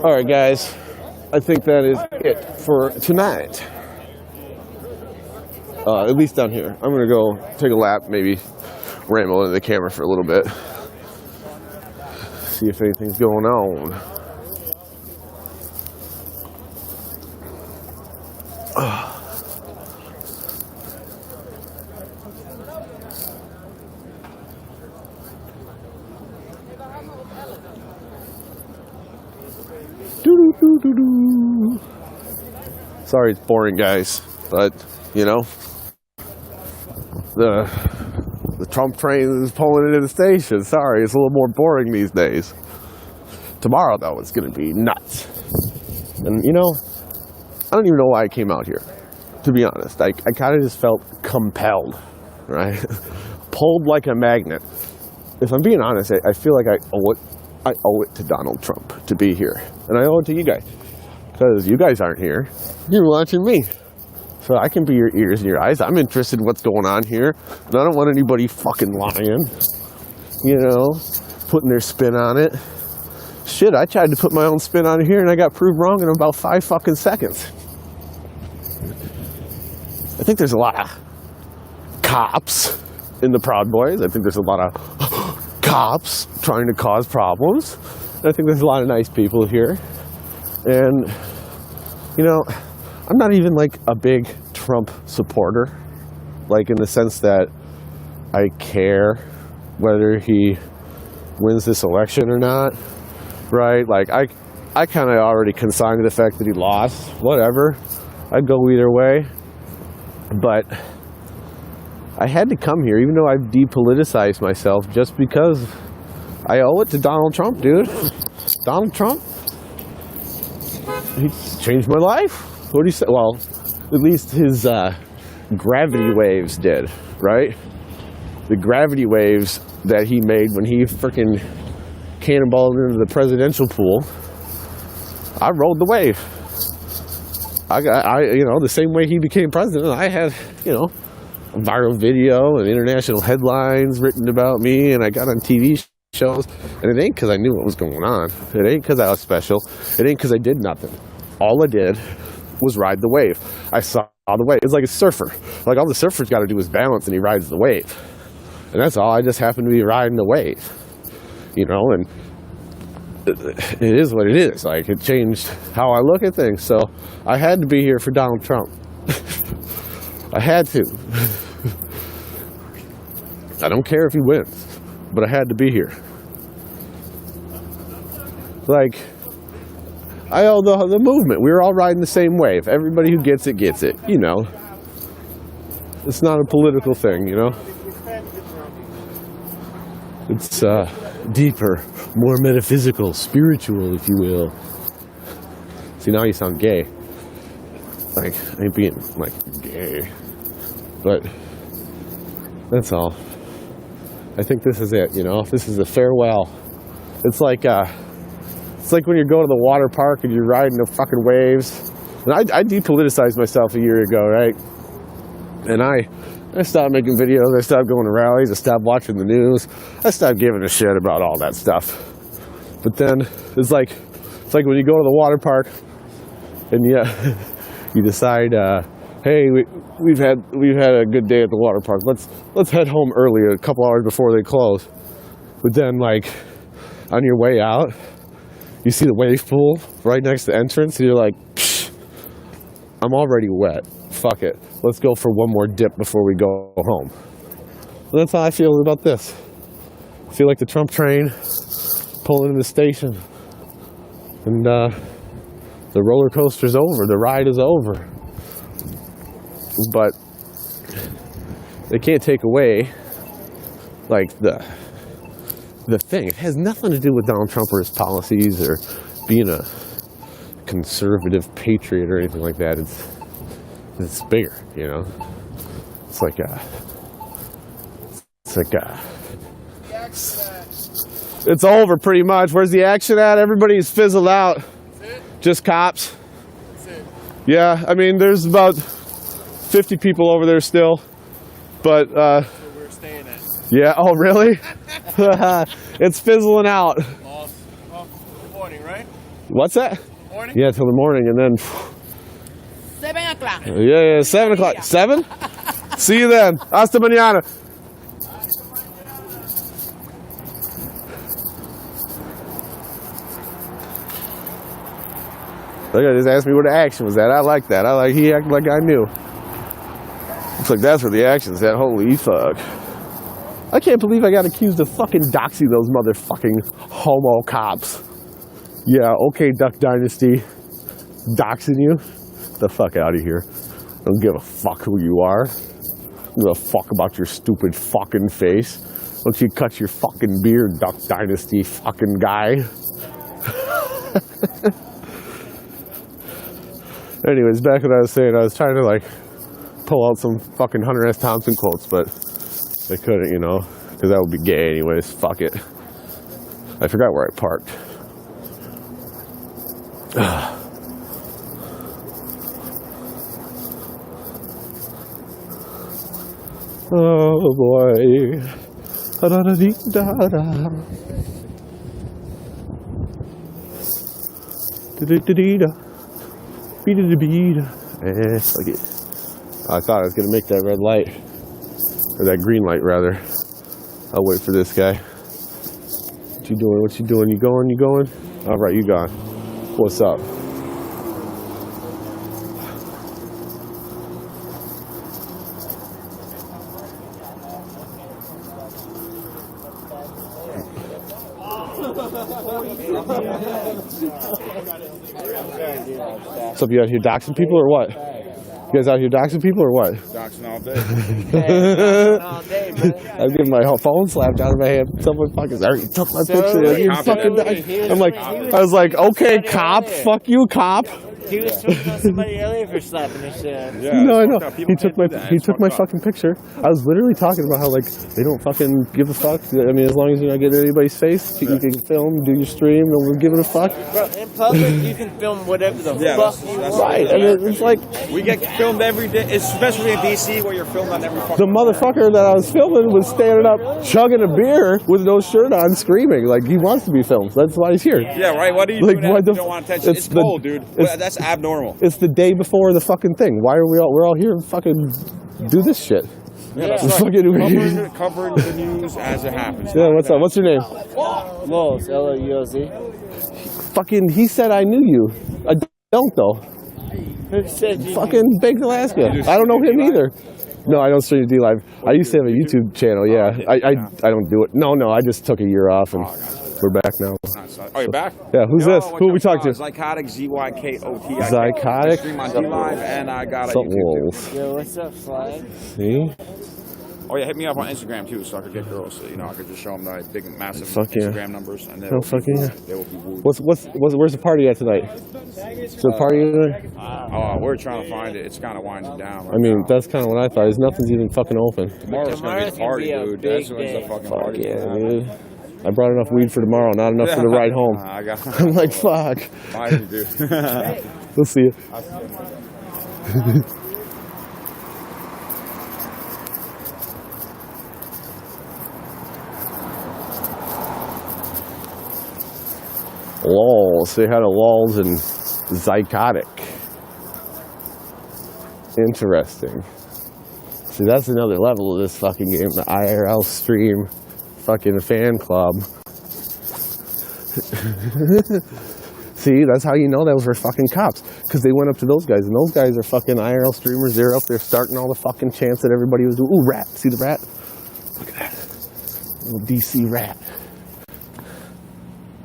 [SPEAKER 2] All right, guys. I think that is it for tonight. At least down here. I'm gonna go take a lap, maybe ramble into the camera for a little bit. See if anything's going on. Doo-doo-doo-doo-doo. Sorry it's boring, guys, but you know, the Trump train is pulling into the station. Sorry, it's a little more boring these days. Tomorrow, though, it's going to be nuts. And you know, I don't even know why I came out here, to be honest. I kind of just felt compelled, right? Pulled like a magnet. If I'm being honest, I feel like I owe it to Donald Trump to be here. And I owe it to you guys. Because you guys aren't here. You're watching me. So I can be your ears and your eyes. I'm interested in what's going on here. And I don't want anybody fucking lying. You know, putting their spin on it. Shit, I tried to put my own spin on it here and I got proved wrong in about 5 fucking seconds. I think there's a lot of cops in the Proud Boys. I think there's a lot of cops trying to cause problems. And I think there's a lot of nice people here. And, you know, I'm not even like a big Trump supporter. Like in the sense that I care whether he wins this election or not. Right? Like I kind of already consigned to the fact that he lost. Whatever. I'd go either way. But I had to come here, even though I've depoliticized myself, just because I owe it to Donald Trump, dude. Donald Trump, he changed my life. What do you say? Well, at least his gravity waves did, right? The gravity waves that he made when he freaking cannonballed into the presidential pool, I rode the wave. You know, the same way he became president, I had, you know, a viral video and international headlines written about me, and I got on TV shows, and it ain't because I knew what was going on. It ain't because I was special. It ain't because I did nothing. All I did was ride the wave. I saw the wave. It's like a surfer. Like all the surfer's got to do is balance, and he rides the wave. And that's all. I just happened to be riding the wave. You know, and it is what it is. Like, it changed how I look at things. So I had to be here for Donald Trump. I had to. I don't care if he wins, but I had to be here. Like, I owe the movement. We were all riding the same wave. Everybody who gets it, you know. It's not a political thing, you know. It's deeper, more metaphysical, spiritual, if you will. See, now you sound gay. Like, I ain't being, like, gay. But that's all. I think this is it, you know? This is a farewell. It's like when you're going to the water park and you're riding the fucking waves. And I depoliticized myself a year ago, right? And I stopped making videos, I stopped going to rallies, I stopped watching the news, I stopped giving a shit about all that stuff. But then it's like when you go to the water park and you decide, hey, we've had a good day at the water park. Let's head home early, a couple hours before they close. But then, like, on your way out, you see the wave pool right next to the entrance, and you're like, psh, I'm already wet. Fuck it. Let's go for one more dip before we go home. And that's how I feel about this. I feel like the Trump train pulling in the station. And the roller coaster's over. The ride is over. But they can't take away, like, the thing. It has nothing to do with Donald Trump or his policies or being a conservative patriot or anything like that. It's bigger, you know. It's like It's like, it's over pretty much. Where's the action at? Everybody's fizzled out. Just cops. Yeah, I mean, there's about 50 people over there still, but
[SPEAKER 3] We're staying at.
[SPEAKER 2] yeah. Oh, really? It's fizzling out.
[SPEAKER 3] Well, good morning, right?
[SPEAKER 2] What's that?
[SPEAKER 3] Morning?
[SPEAKER 2] Yeah, till the morning, and then
[SPEAKER 8] 7 o'clock.
[SPEAKER 2] yeah, 7 o'clock. 7? See you then. Hasta mañana. Look at, just asked me where the action was at. I like that. I like he acted like I knew. Looks like that's where the action's at. Holy fuck. I can't believe I got accused of fucking doxing those motherfucking homo cops. Yeah, okay, Duck Dynasty. Doxing you? Get the fuck out of here. Don't give a fuck who you are. Don't give a fuck about your stupid fucking face. Don't you cut your fucking beard, Duck Dynasty fucking guy. Anyways, back to what I was saying, I was trying to like pull out some fucking Hunter S. Thompson quotes, but I couldn't, you know, because that would be gay anyways. Fuck it. I forgot where I parked. Oh boy. Da-da-da-dee-da-da. Da-da-da-dee-da. Beat-a-da-beat-a. Fuck it. I thought I was going to make that red light. Or that green light, rather. I'll wait for this guy. What you doing? What you doing? You going? You going? All right, you gone. What's up? What's up, you out here doxing people or what? You guys out here doxing people or what?
[SPEAKER 3] Doxing all day.
[SPEAKER 2] I'm getting my phone slapped out of my hand. Someone fucking already took my picture. You fucking I'm like, I was like, okay, cop, fuck you, cop.
[SPEAKER 5] He was tweeting on somebody earlier for slapping his shit.
[SPEAKER 3] Yeah,
[SPEAKER 2] No, I know.
[SPEAKER 3] fucked up. People
[SPEAKER 2] He took
[SPEAKER 3] can't
[SPEAKER 2] my
[SPEAKER 3] do that.
[SPEAKER 2] he
[SPEAKER 3] It's
[SPEAKER 2] took my
[SPEAKER 3] fucked up.
[SPEAKER 2] fucking picture. I was literally talking about how like they don't fucking give a fuck. I mean, as long as you're not getting anybody's face, you can film, do your stream, no one's giving a fuck.
[SPEAKER 5] Bro, in public, you can film whatever the
[SPEAKER 3] Yeah,
[SPEAKER 5] fuck
[SPEAKER 3] that's-
[SPEAKER 5] you
[SPEAKER 3] that's
[SPEAKER 5] want.
[SPEAKER 2] Right, and it's like
[SPEAKER 3] We get filmed every day, especially in DC where you're filmed on every fucking.
[SPEAKER 2] the motherfucker that I was filming was standing up, chugging a beer with no shirt on, screaming like he wants to be filmed. That's why he's here.
[SPEAKER 3] Yeah, right. What do you
[SPEAKER 2] Like,
[SPEAKER 3] do?
[SPEAKER 2] why
[SPEAKER 3] If
[SPEAKER 2] the
[SPEAKER 3] you don't
[SPEAKER 2] f-
[SPEAKER 3] want attention. It's
[SPEAKER 2] the-
[SPEAKER 3] cold, dude.
[SPEAKER 2] it's-
[SPEAKER 3] That's abnormal.
[SPEAKER 2] It's the day before the fucking thing. Why are we're all here to fucking do this shit?
[SPEAKER 3] Yeah, that's
[SPEAKER 2] It's
[SPEAKER 3] right.
[SPEAKER 2] fucking-
[SPEAKER 3] Covering the news as it happens.
[SPEAKER 2] Yeah, what's up? What's your name?
[SPEAKER 5] Lowe's, L-O-U-O-Z.
[SPEAKER 2] Fucking, he said I knew you. I don't though.
[SPEAKER 5] Who said you?
[SPEAKER 2] Fucking Big Alaska. I don't know him either. No, I don't stream D Live. I used to have a YouTube channel. Yeah, I don't do it. No, I just took a year off and we're back now.
[SPEAKER 3] Oh, you're back?
[SPEAKER 2] Yeah, who's this? Who are we talking to?
[SPEAKER 3] Zycotic, Z-Y-K-O-T.
[SPEAKER 2] Zycotic?
[SPEAKER 3] I stream on D-Live and I got a
[SPEAKER 2] Something
[SPEAKER 3] YouTube.
[SPEAKER 2] wolf.
[SPEAKER 5] Yo, what's up, Flag?
[SPEAKER 2] See?
[SPEAKER 3] Oh yeah, hit me up on Instagram too, so I could get girls. So, you know, I could just show them the big, massive
[SPEAKER 2] Fuck yeah.
[SPEAKER 3] Instagram numbers, and they
[SPEAKER 2] Oh,
[SPEAKER 3] will
[SPEAKER 2] fuck
[SPEAKER 3] be,
[SPEAKER 2] yeah.
[SPEAKER 3] they will be wooed.
[SPEAKER 2] Where's the party at tonight? Is there a party tonight?
[SPEAKER 3] We're trying to find it. It's kind of winding down.
[SPEAKER 2] I mean, that's kind of what I thought. Is nothing's even fucking open.
[SPEAKER 3] Tomorrow's gonna be the party,
[SPEAKER 5] Tomorrow's
[SPEAKER 3] dude.
[SPEAKER 5] gonna be a
[SPEAKER 3] That's
[SPEAKER 5] big
[SPEAKER 3] when's the
[SPEAKER 5] day.
[SPEAKER 3] fucking
[SPEAKER 2] Fuck
[SPEAKER 3] party.
[SPEAKER 2] yeah, dude. I brought enough weed for tomorrow, not enough for the ride home.
[SPEAKER 3] I got.
[SPEAKER 2] I'm like, fuck.
[SPEAKER 3] Fine, dude.
[SPEAKER 2] We'll see you. LOL. Say hi to LOLs and Zycotic. Interesting. See, that's another level of this fucking game. The IRL stream fucking fan club. See, that's how you know those were fucking cops. Because they went up to those guys, and those guys are fucking IRL streamers. They're up there starting all the fucking chants that everybody was doing. Ooh, rat. See the rat? Look at that. Little DC rat.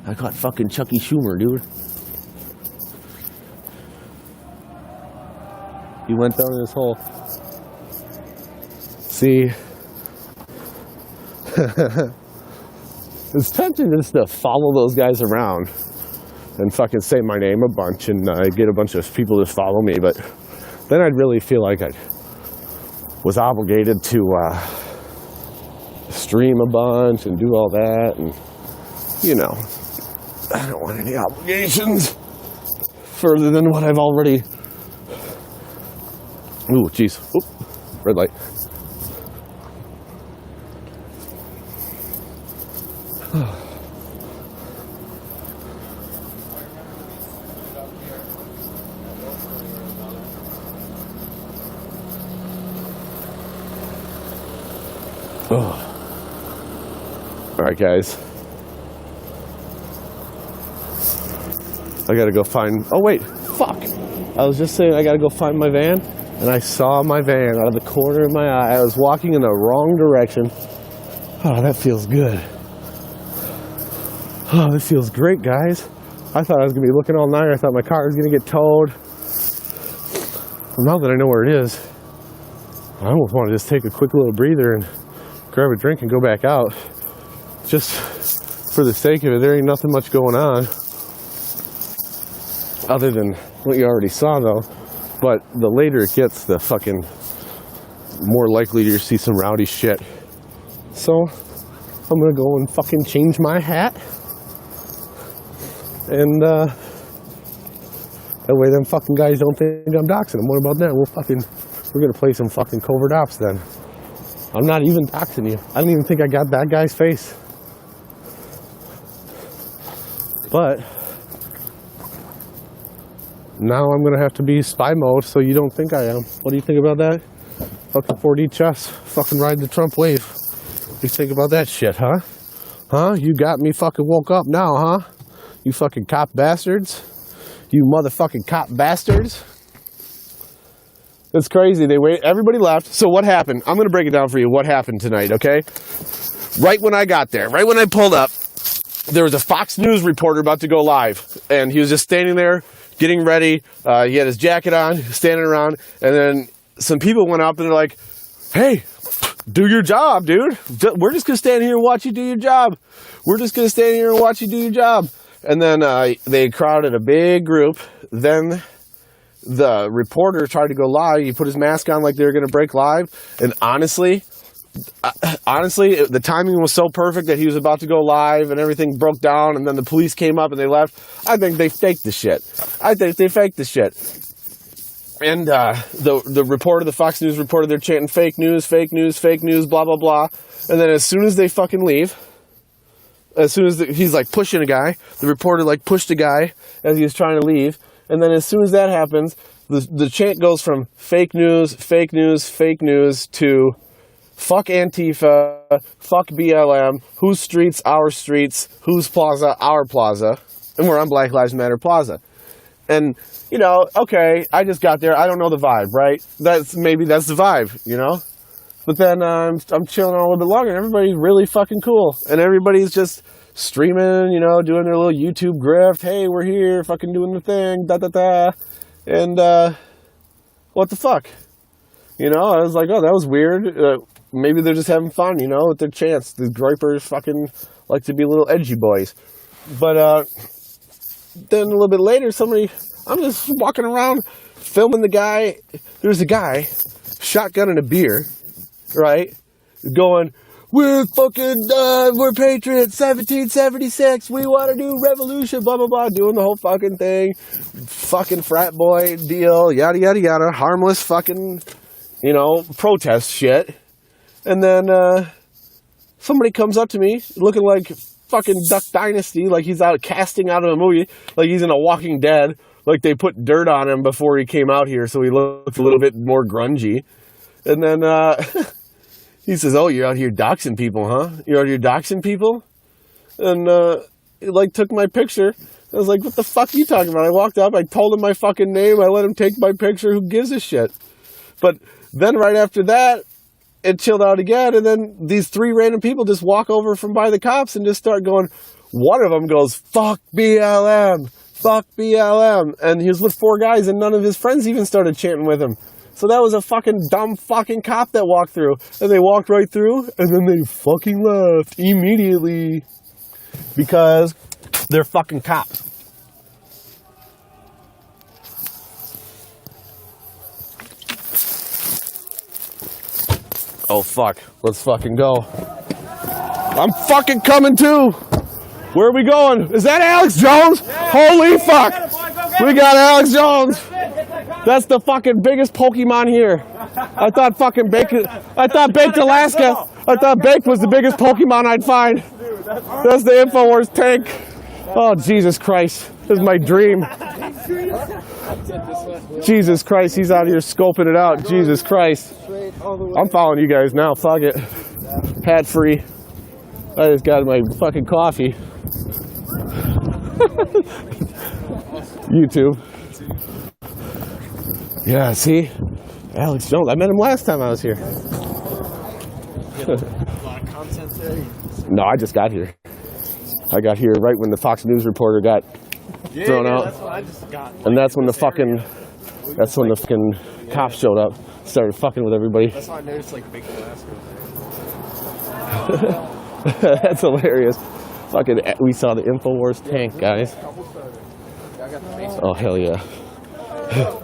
[SPEAKER 2] I caught fucking Chucky Schumer, dude. He went down in his hole. See? It's tempting just to follow those guys around and fucking say my name a bunch and get a bunch of people to follow me, but then I'd really feel like I was obligated to stream a bunch and do all that, and you know, I don't want any obligations further than what I've already. Ooh, jeez. Oop, red light. Oh. All right, guys. I gotta go find. Oh wait, fuck! I was just saying I gotta go find my van, and I saw my van out of the corner of my eye. I was walking in the wrong direction. Oh, that feels good. Oh, this feels great, guys. I thought I was gonna be looking all night. I thought my car was gonna get towed. Well, now that I know where it is, I almost want to just take a quick little breather and grab a drink and go back out. Just for the sake of it, there ain't nothing much going on. Other than what you already saw, though. But the later it gets, the fucking more likely to see some rowdy shit. So, I'm gonna go and fucking change my hat. And, that way them fucking guys don't think I'm doxing them. What about that? We're gonna play some fucking covert ops then. I'm not even doxing you. I don't even think I got that guy's face. But now I'm gonna have to be spy mode so you don't think I am. What do you think about that? Fucking 4D chess. Fucking ride the Trump wave. What do you think about that shit, huh? Huh? You got me fucking woke up now, huh? You fucking cop bastards. You motherfucking cop bastards. It's crazy. Everybody left. So what happened? I'm going to break it down for you. What happened tonight, okay? Right when I got there, right when I pulled up, there was a Fox News reporter about to go live. And he was just standing there, getting ready. He had his jacket on, standing around. And then some people went up and they're like, hey, do your job, dude. We're just going to stand here and watch you do your job. We're just going to stand here and watch you do your job. And then they crowded a big group. Then the reporter tried to go live. He put his mask on like they were going to break live. And honestly, the timing was so perfect that he was about to go live and everything broke down. And then the police came up and they left. I think they faked the shit. And the reporter, the Fox News reporter, they're chanting fake news, blah, blah, blah. And then as soon as they fucking leave, as soon as he's like pushing a guy, the reporter like pushed a guy as he was trying to leave. And then as soon as that happens, the chant goes from fake news to fuck Antifa, fuck BLM, whose streets, our streets, whose plaza, our plaza. And we're on Black Lives Matter Plaza. And, you know, okay, I just got there. I don't know the vibe, right? Maybe that's the vibe, you know? But then I'm chilling on a little bit longer, and everybody's really fucking cool. And everybody's just streaming, you know, doing their little YouTube grift. Hey, we're here, fucking doing the thing, da-da-da. And, what the fuck? You know, I was like, oh, that was weird. Maybe they're just having fun, you know, with their chants. The gripers fucking like to be little edgy boys. But, then a little bit later, I'm just walking around filming the guy. There's a guy shotgunning a beer, right? Going, we're patriots, 1776, we want to do revolution, blah, blah, blah, doing the whole fucking thing. Fucking frat boy deal, yada, yada, yada. Harmless fucking, you know, protest shit. And then somebody comes up to me looking like fucking Duck Dynasty, like he's out casting out of a movie, like he's in a Walking Dead, like they put dirt on him before he came out here, so he looked a little bit more grungy. And then he says, oh, you're out here doxing people, huh? You're out here doxing people? And he like took my picture. I was like, what the fuck are you talking about? I walked up, I told him my fucking name, I let him take my picture, who gives a shit? But then right after that, it chilled out again, and then these three random people just walk over from by the cops and just start going. One of them goes, fuck BLM, and he was with four guys, and none of his friends even started chanting with him. So that was a fucking dumb fucking cop that walked through, and they walked right through, and then they fucking left immediately because they're fucking cops. Oh fuck, let's fucking go. I'm fucking coming too. Where are we going? Is that Alex Jones? Holy fuck. We got Alex Jones. That's the fucking biggest Pokemon here. I thought Baked Alaska. I thought Baked was the biggest Pokemon I'd find. That's the InfoWars tank. Oh, Jesus Christ. This is my dream. Jesus Christ, he's out here scoping it out. Jesus Christ. I'm following you guys now. Fuck it. Hat free. I just got my fucking coffee. YouTube. Yeah, see? Alex Jones. I met him last time I was here. No, I just got here. I got here right when the Fox News reporter got thrown out.
[SPEAKER 5] That's what I just got.
[SPEAKER 2] And that's when the fucking cops showed up, started fucking with everybody.
[SPEAKER 5] That's why I noticed like Big Alaska.
[SPEAKER 2] That's hilarious. Fucking, we saw the InfoWars tank, guys. Oh, hell yeah.
[SPEAKER 5] Hell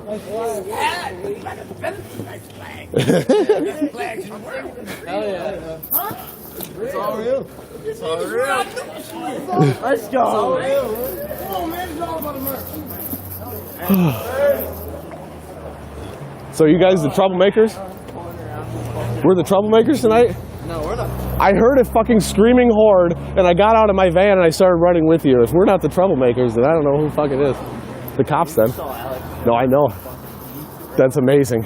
[SPEAKER 5] yeah. It's all real. It's all real. Let's go.
[SPEAKER 2] So you guys the troublemakers? We're the troublemakers tonight?
[SPEAKER 5] No, we're not.
[SPEAKER 2] I heard a fucking screaming horde, and I got out of my van and I started running with you. If we're not the troublemakers, then I don't know who the fuck it is. The cops then. No, I know. That's amazing.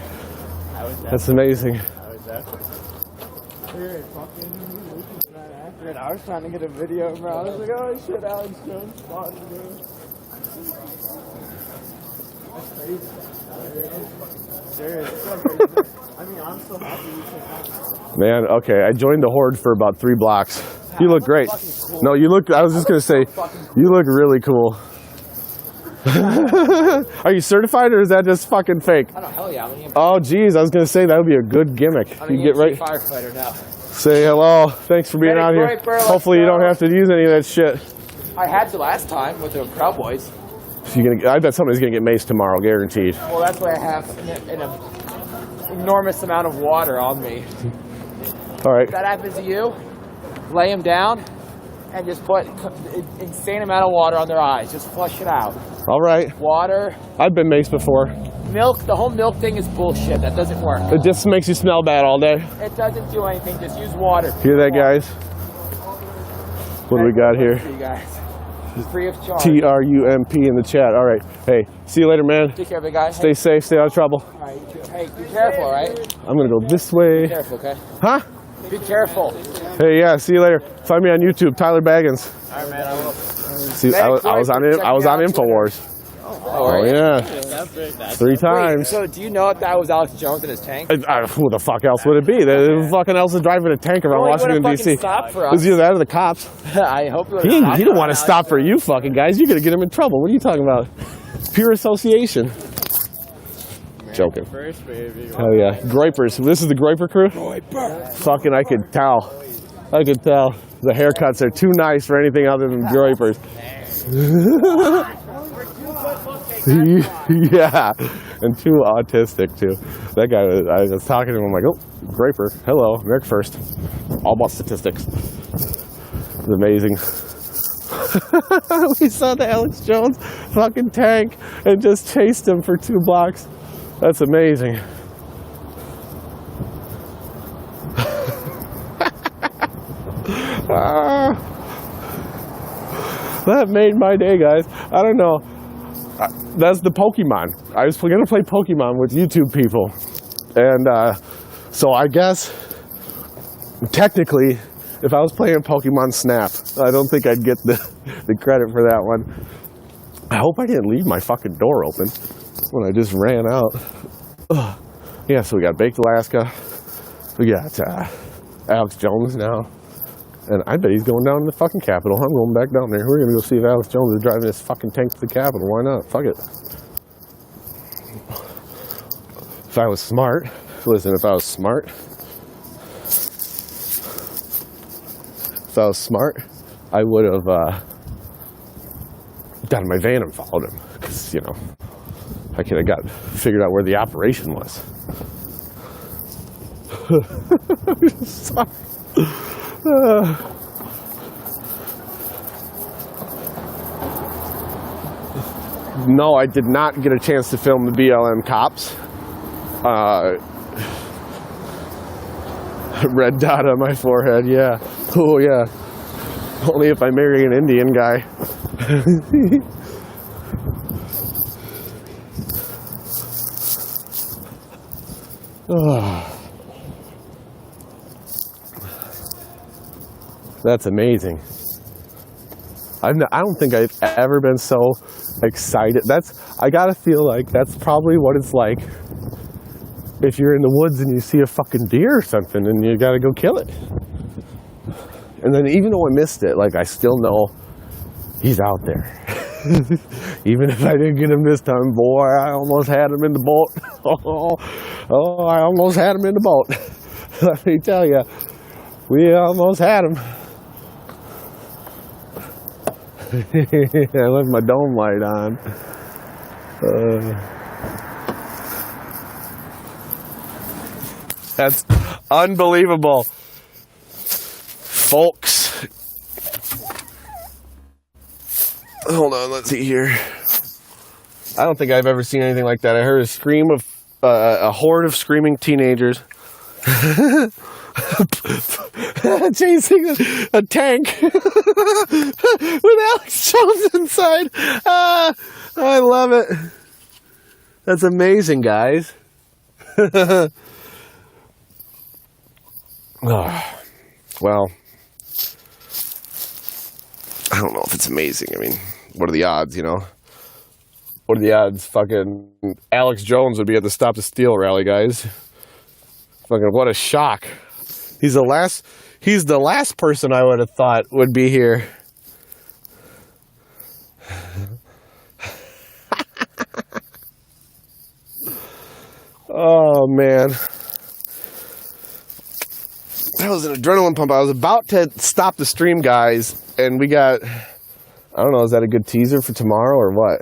[SPEAKER 2] That's amazing.
[SPEAKER 5] I was trying to get a video, bro. I was like, oh shit, Alex Jones spotted me. That's crazy. Serious. I mean, I'm so happy you said that.
[SPEAKER 2] Man, okay, I joined the horde for about 3 blocks. You look great. No, you look, I was just going to say, you look really cool. Are you certified or is that just fucking fake?
[SPEAKER 5] I don't know, hell yeah.
[SPEAKER 2] Oh, geez, I was going to say that would be a good gimmick. You get right.
[SPEAKER 5] Firefighter now.
[SPEAKER 2] Say hello. Thanks for being out here. Hopefully you don't have to use any of that shit.
[SPEAKER 5] I had to last time with the Proud Boys.
[SPEAKER 2] I bet somebody's going to get maced tomorrow, guaranteed.
[SPEAKER 5] Well, that's why I have an enormous amount of water on me.
[SPEAKER 2] All right.
[SPEAKER 5] If that happens to you, lay them down and just put an insane amount of water on their eyes. Just flush it out.
[SPEAKER 2] All right.
[SPEAKER 5] Water.
[SPEAKER 2] I've been maced before.
[SPEAKER 5] Milk, the whole milk thing is bullshit. That doesn't work.
[SPEAKER 2] It just makes you smell bad all day.
[SPEAKER 5] It doesn't do anything. Just use water.
[SPEAKER 2] Hear that, guys? What do we got here?
[SPEAKER 5] For you guys. Free of charge.
[SPEAKER 2] TRUMP in the chat. All right. Hey, see you later, man.
[SPEAKER 5] Take care, big guy.
[SPEAKER 2] Stay safe. Stay out of trouble.
[SPEAKER 5] All right. Hey, be careful, all right?
[SPEAKER 2] I'm going to go this way.
[SPEAKER 5] Be careful, okay?
[SPEAKER 2] Huh?
[SPEAKER 5] Be careful.
[SPEAKER 2] Hey, yeah. See you later. Find me on YouTube, Tyler Baggins.
[SPEAKER 5] All right, man. I will.
[SPEAKER 2] See, I was on InfoWars. Oh, yeah. 3 times.
[SPEAKER 5] So, do you know if that was Alex Jones in his tank?
[SPEAKER 2] Who the fuck else would it be? The fucking else is driving a tank around Washington, D.C. It was either that or the cops.
[SPEAKER 5] I hope
[SPEAKER 2] he didn't want to stop for you fucking guys. You're going to get him in trouble. What are you talking about? Pure association. Joking. Hell yeah. Groypers. This is the Groyper crew? Fucking, I could tell. I could tell. The haircuts are too nice for anything other than Groypers. Yeah, and too autistic too. That guy, I was talking to him, I'm like, oh, Groyper, hello, America First. All about statistics. It's amazing. We saw the Alex Jones fucking tank and just chased him for 2 blocks. That's amazing. That made my day, guys. I don't know. That's the Pokemon. I was going to play Pokemon with YouTube people. And so I guess, technically, if I was playing Pokemon Snap, I don't think I'd get the credit for that one. I hope I didn't leave my fucking door open when I just ran out. Ugh. Yeah, so we got Baked Alaska. We got Alex Jones now. And I bet he's going down to the fucking Capitol. I'm going back down there. We're going to go see if Alex Jones is driving his fucking tank to the Capitol. Why not? Fuck it. If I was smart, listen, if I was smart, I would have got in my van and followed him. Because, you know, I could have figured out where the operation was. I'm sorry. No, I did not get a chance to film the BLM cops. Red dot on my forehead, yeah. Oh, yeah. Only if I marry an Indian guy. Oh. That's amazing. I don't think I've ever been so excited. I gotta feel like that's probably what it's like if you're in the woods and you see a fucking deer or something and you gotta go kill it. And then even though I missed it, like I still know he's out there. Even if I didn't get him this time, boy, I almost had him in the boat. Oh, I almost had him in the boat. Let me tell you, we almost had him. I left my dome light on. That's unbelievable, folks. Hold on, let's see here. I don't think I've ever seen anything like that. I heard a scream of a horde of screaming teenagers chasing a tank with Alex Jones inside. I love it. That's amazing, guys. Well, I don't know if it's amazing. I mean, what are the odds, you know? What are the odds? Fucking Alex Jones would be at the Stop the Steal rally, guys. Fucking what a shock. He's the last person I would have thought would be here. Oh, man. That was an adrenaline pump. I was about to stop the stream, guys, and we got, I don't know, is that a good teaser for tomorrow or what?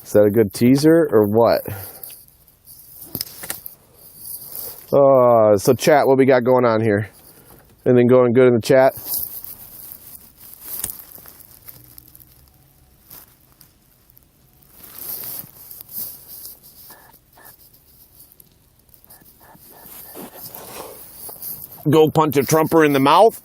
[SPEAKER 2] Is that a good teaser or what? So chat, what we got going on here? Anything going good in the chat? Go punch a Trumper in the mouth?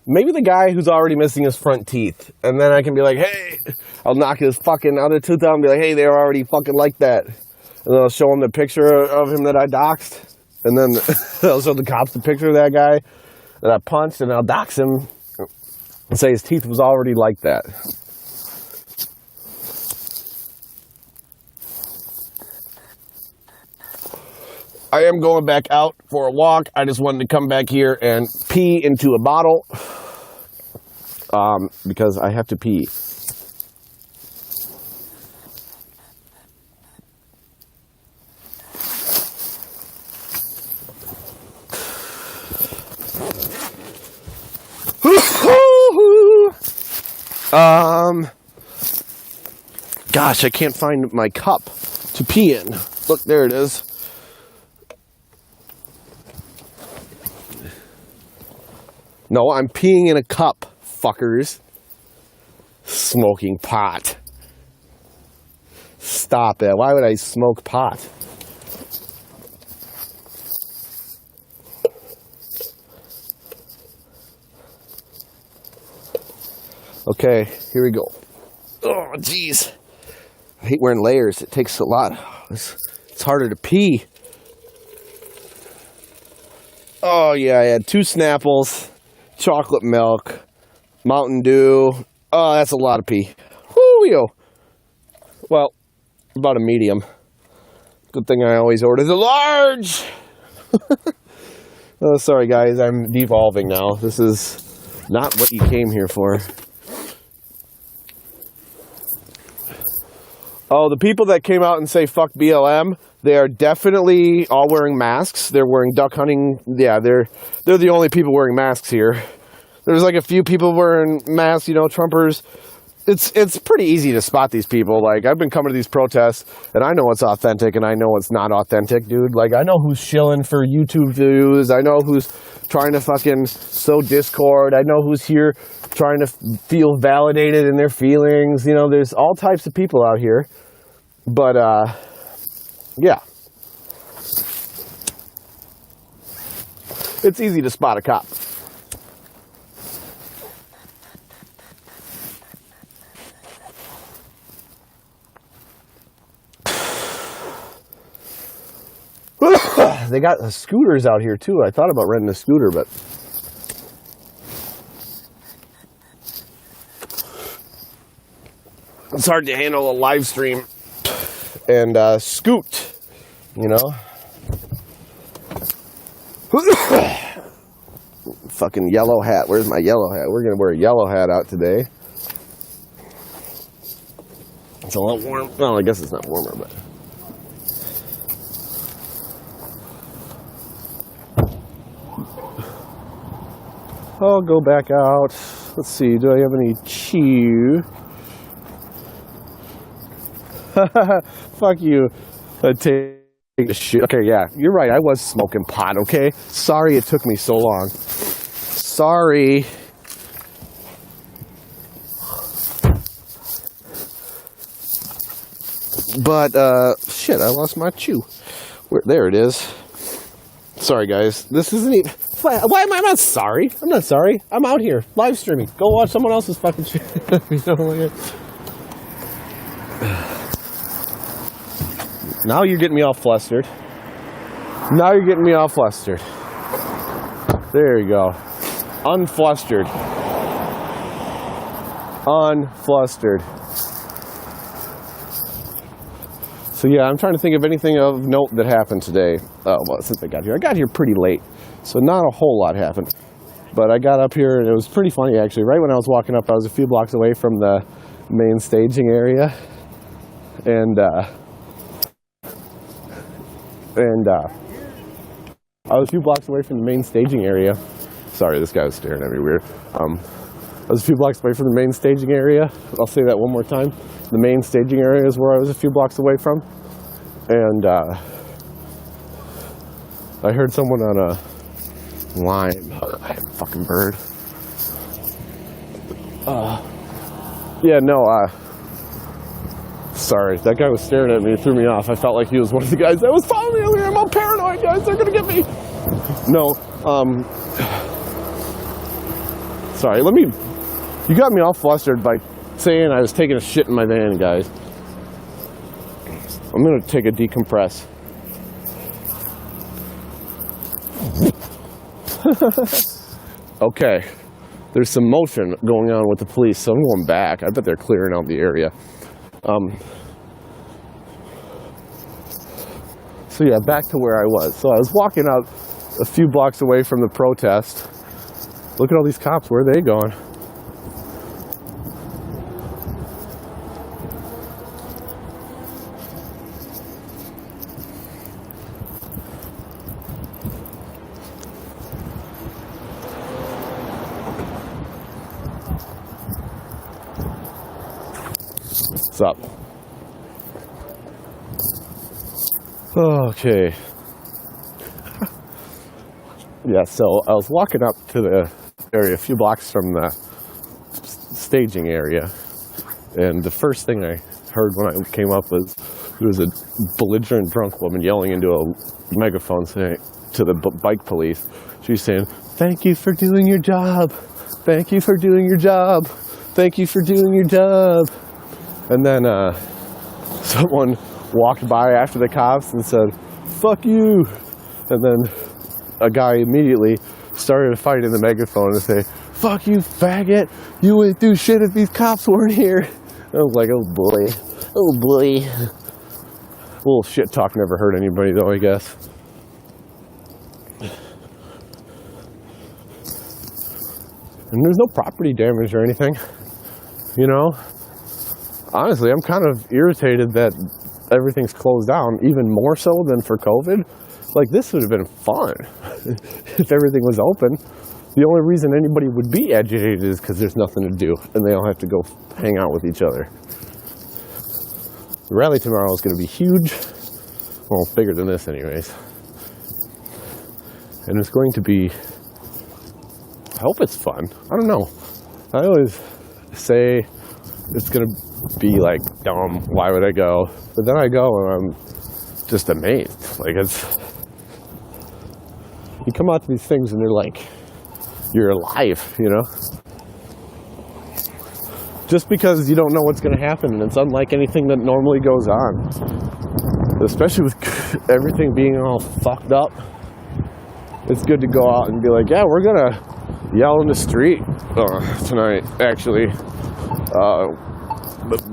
[SPEAKER 2] Maybe the guy who's already missing his front teeth. And then I can be like, hey, I'll knock his fucking other tooth out and be like, hey, they were already fucking like that. And then I'll show him the picture of him that I doxed. And then I'll show the cops the picture of that guy that I punched, and I'll dox him and say his teeth was already like that. I am going back out for a walk. I just wanted to come back here and pee into a bottle because I have to pee. Gosh, I can't find my cup to pee in. Look, there it is. No, I'm peeing in a cup, fuckers. Smoking pot. Stop it. Why would I smoke pot? Okay, here we go. Oh, jeez. I hate wearing layers. It takes a lot. It's harder to pee. Oh, yeah, I had 2 Snapples. Chocolate milk, Mountain Dew. Oh, that's a lot of pee. Whoo-yo. Well, about a medium. Good thing I always order the large. Oh, sorry, guys. I'm devolving now. This is not what you came here for. Oh, the people that came out and say fuck BLM, they are definitely all wearing masks. They're wearing duck hunting. Yeah, they're the only people wearing masks here. There's like a few people wearing masks, you know, Trumpers. It's pretty easy to spot these people. Like, I've been coming to these protests, and I know what's authentic, and I know what's not authentic, dude. Like, I know who's shilling for YouTube views. I know who's trying to fucking sow discord. I know who's here trying to feel validated in their feelings. You know, there's all types of people out here. But, yeah. It's easy to spot a cop. They got scooters out here too. I thought about renting a scooter, but it's hard to handle a live stream and scoot, you know. Fucking yellow hat. Where's my yellow hat? We're gonna wear a yellow hat out today. It's a lot warm. Well, I guess it's not warmer, but. I'll go back out. Let's see, do I have any chew? Fuck you. Take the shit. Okay, yeah, you're right. I was smoking pot, okay? Sorry it took me so long. Sorry. But, shit, I lost my chew. There it is. Sorry, guys. This isn't even... Why am I not sorry? I'm not sorry. I'm out here live streaming. Go watch someone else's fucking shit. You know, like now you're getting me all flustered. Now you're getting me all flustered. There you go. Unflustered. Unflustered. So yeah, I'm trying to think of anything of note that happened today. Oh, well, since I got here pretty late. So not a whole lot happened, but I got up here and it was pretty funny actually. Right when I was walking up, I was a few blocks away from the main staging area, and I was a few blocks away from the main staging area. Sorry, this guy was staring at me weird. I was a few blocks away from the main staging area. I'll say that one more time. The main staging area is where I was a few blocks away from, and I heard someone on a line. Fucking bird. Yeah, no, sorry. That guy was staring at me. It threw me off. I felt like he was one of the guys that was following me over here. I'm all paranoid, guys. They're gonna get me. No, sorry, you got me all flustered by saying I was taking a shit in my van, guys. I'm gonna take a decompress. Okay, there's some motion going on with the police, so I'm going back. I bet they're clearing out the area. So yeah, back to where I was. So I was walking out a few blocks away from the protest. Look at all these cops. Where are they going? What's up? Okay. Yeah, so I was walking up to the area a few blocks from the staging area, and the first thing I heard when I came up was a belligerent drunk woman yelling into a megaphone saying to the bike police. She was saying, "Thank you for doing your job. Thank you for doing your job. Thank you for doing your job." And then someone walked by after the cops and said, "Fuck you." And then a guy immediately started a fight in the megaphone and say, "Fuck you, faggot. You wouldn't do shit if these cops weren't here." I was like, oh boy. Oh boy. A little shit talk never hurt anybody though, I guess. And there's no property damage or anything, you know? Honestly, I'm kind of irritated that everything's closed down, even more so than for COVID. Like, this would have been fun if everything was open. The only reason anybody would be agitated is because there's nothing to do, and they all have to go hang out with each other. The rally tomorrow is going to be huge. Well, bigger than this anyways. And it's going to be, I hope it's fun. I don't know. I always say it's gonna be like dumb. Why would I go? But then I go and I'm just amazed. Like you come out to these things and they're like, you're alive, you know? Just because you don't know what's gonna happen, and it's unlike anything that normally goes on. Especially with everything being all fucked up. It's good to go out and be like, yeah, we're gonna yell in the street tonight, actually,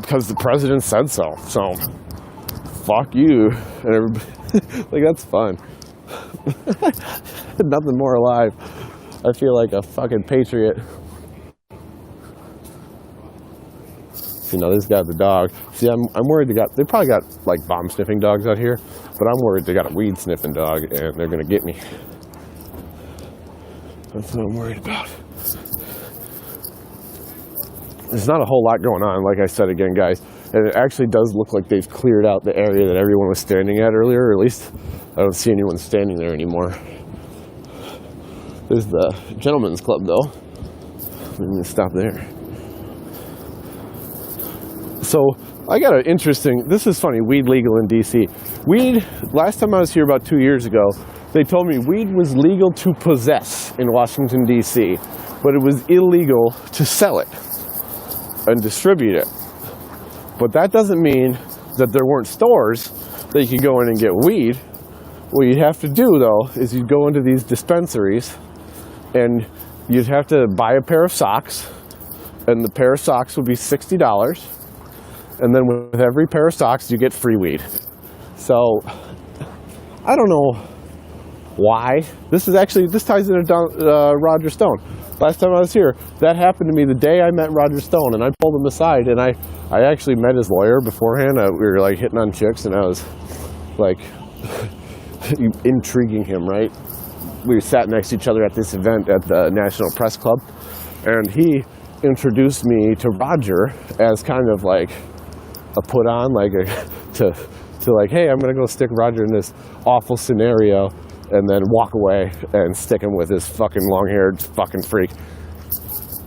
[SPEAKER 2] because the president said so. So, fuck you, and everybody. Like, that's fun. Nothing more alive. I feel like a fucking patriot. You know, this got the dog. See, I'm worried they probably got like bomb sniffing dogs out here, but I'm worried they got a weed sniffing dog and they're gonna get me. That's what I'm worried about. There's not a whole lot going on, like I said again, guys. And it actually does look like they've cleared out the area that everyone was standing at earlier, or at least I don't see anyone standing there anymore. There's the gentleman's club, though. I'm gonna stop there. So, I got an interesting, this is funny, weed legal in DC. Weed, last time I was here about 2 years ago, they told me weed was legal to possess in Washington, D.C., but it was illegal to sell it and distribute it. But that doesn't mean that there weren't stores that you could go in and get weed. What you'd have to do, though, is you'd go into these dispensaries and you'd have to buy a pair of socks, and the pair of socks would be $60, and then with every pair of socks you get free weed. So, I don't know why. This ties into Roger Stone. Last time I was here, that happened to me the day I met Roger Stone, and I pulled him aside, and I actually met his lawyer beforehand. We were like hitting on chicks, and I was like intriguing him, right? We sat next to each other at this event at the National Press Club, and he introduced me to Roger as kind of like a put on, like to like, hey, I'm gonna go stick Roger in this awful scenario, and then walk away and stick him with this fucking long-haired fucking freak.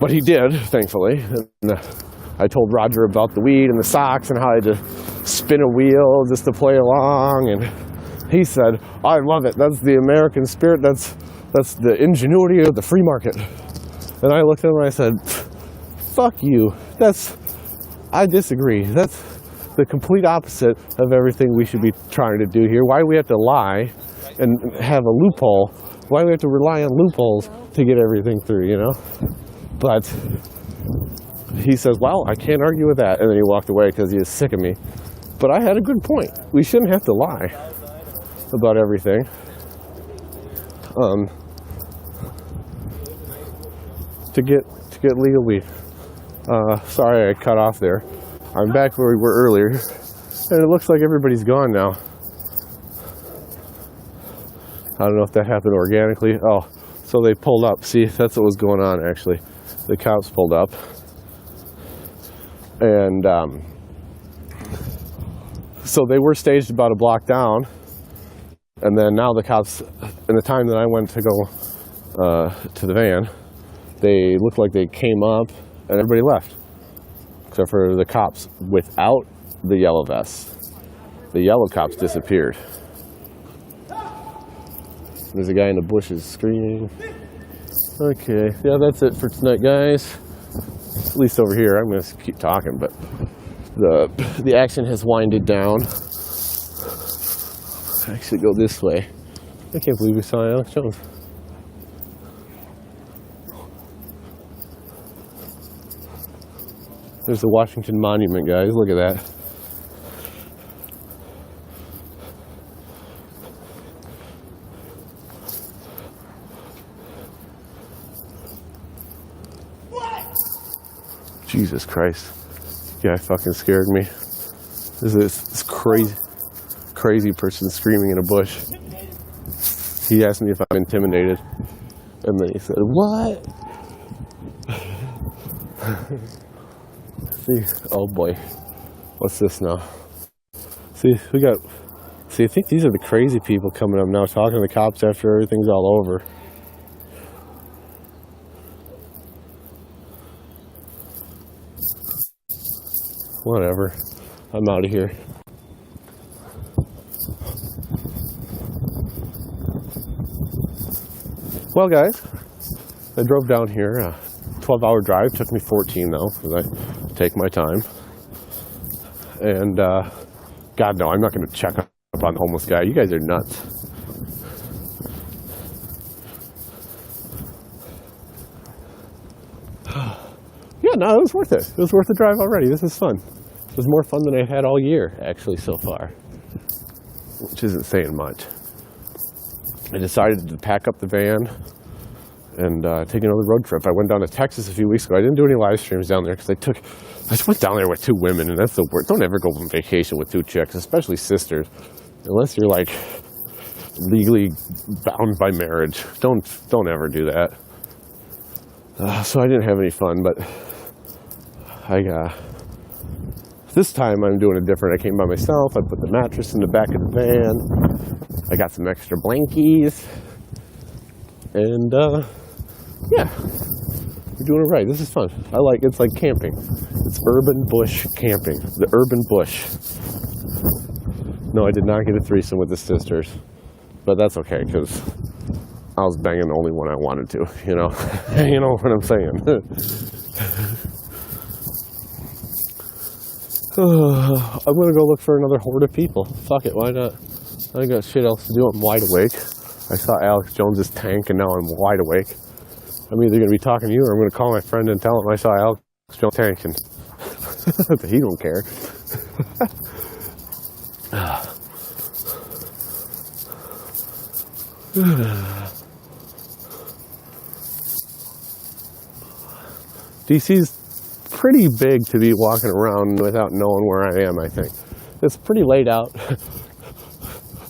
[SPEAKER 2] But he did, thankfully. And I told Roger about the weed and the socks and how I had to spin a wheel just to play along, and he said, I love it. That's the American spirit. That's the ingenuity of the free market. And I looked at him and I said, fuck you. I disagree. That's the complete opposite of everything we should be trying to do here. Why do we have to lie and have a loophole? Why do we have to rely on loopholes to get everything through, you know? But he says, well, I can't argue with that. And then he walked away because he was sick of me. But I had a good point. We shouldn't have to lie about everything. To get legal weed. Sorry I cut off there. I'm back where we were earlier, and it looks like everybody's gone now. I don't know if that happened organically. Oh, so they pulled up. See, that's what was going on, actually. The cops pulled up. And so they were staged about a block down. And then now the cops, in the time that I went to go to the van, they looked like they came up and everybody left. Except for the cops without the yellow vests. The yellow cops disappeared. There's a guy in the bushes screaming. Okay, yeah, that's it for tonight, guys. At least over here. I'm going to keep talking, but the action has winded down. Actually, go this way. I can't believe we saw Alex Jones. There's the Washington Monument, guys. Look at that. Jesus Christ. This guy fucking scared me. There's this crazy person screaming in a bush. He asked me if I'm intimidated. And then he said, what? See, oh boy, what's this now? See, I think these are the crazy people coming up now, talking to the cops after everything's all over. whatever. I'm out of here. Well, guys, I drove down here. 12-hour drive. Took me 14 though, because I take my time. And God, no, I'm not going to check up on the homeless guy. You guys are nuts. Yeah, no, it was worth it. It was worth the drive already. This is fun. It was more fun than I've had all year, actually, so far. Which isn't saying much. I decided to pack up the van and take another road trip. I went down to Texas a few weeks ago. I didn't do any live streams down there because I just went down there with 2 women, and that's the worst. Don't ever go on vacation with 2 chicks, especially sisters, unless you're like legally bound by marriage. Don't ever do that. So I didn't have any fun, but this time I'm doing it different. I came by myself. I put the mattress in the back of the van. I got some extra blankies, and yeah, we're doing it right. This is fun. It's like camping. It's urban bush camping. The urban bush. No, I did not get a threesome with the sisters, but that's okay because I was banging the only one I wanted to. You know, you know what I'm saying. I'm gonna go look for another horde of people. Fuck it, why not? I got shit else to do. I'm wide awake. I saw Alex Jones's tank, and now I'm wide awake. I'm either gonna be talking to you, or I'm gonna call my friend and tell him I saw Alex Jones' tank, and he don't care. DC's pretty big to be walking around without knowing where I am, I think. It's pretty laid out.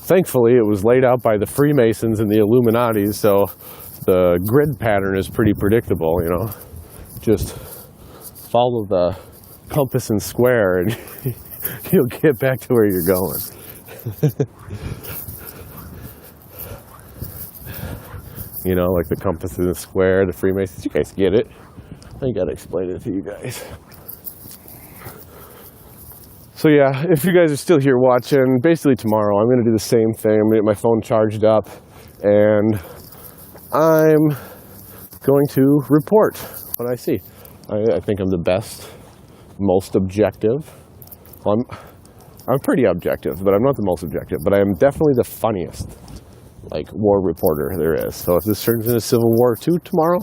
[SPEAKER 2] Thankfully, it was laid out by the Freemasons and the Illuminati, so the grid pattern is pretty predictable, you know. Just follow the compass and square and you'll get back to where you're going. You know, like the compass and the square, the Freemasons, you guys get it. I ain't gotta explain it to you guys. So yeah, if you guys are still here watching, basically tomorrow I'm gonna do the same thing. I'm gonna get my phone charged up and I'm going to report what I see. I think I'm the best, most objective. Well, I'm pretty objective, but I'm not the most objective, but I am definitely the funniest, like, war reporter there is. So if this turns into Civil War II tomorrow,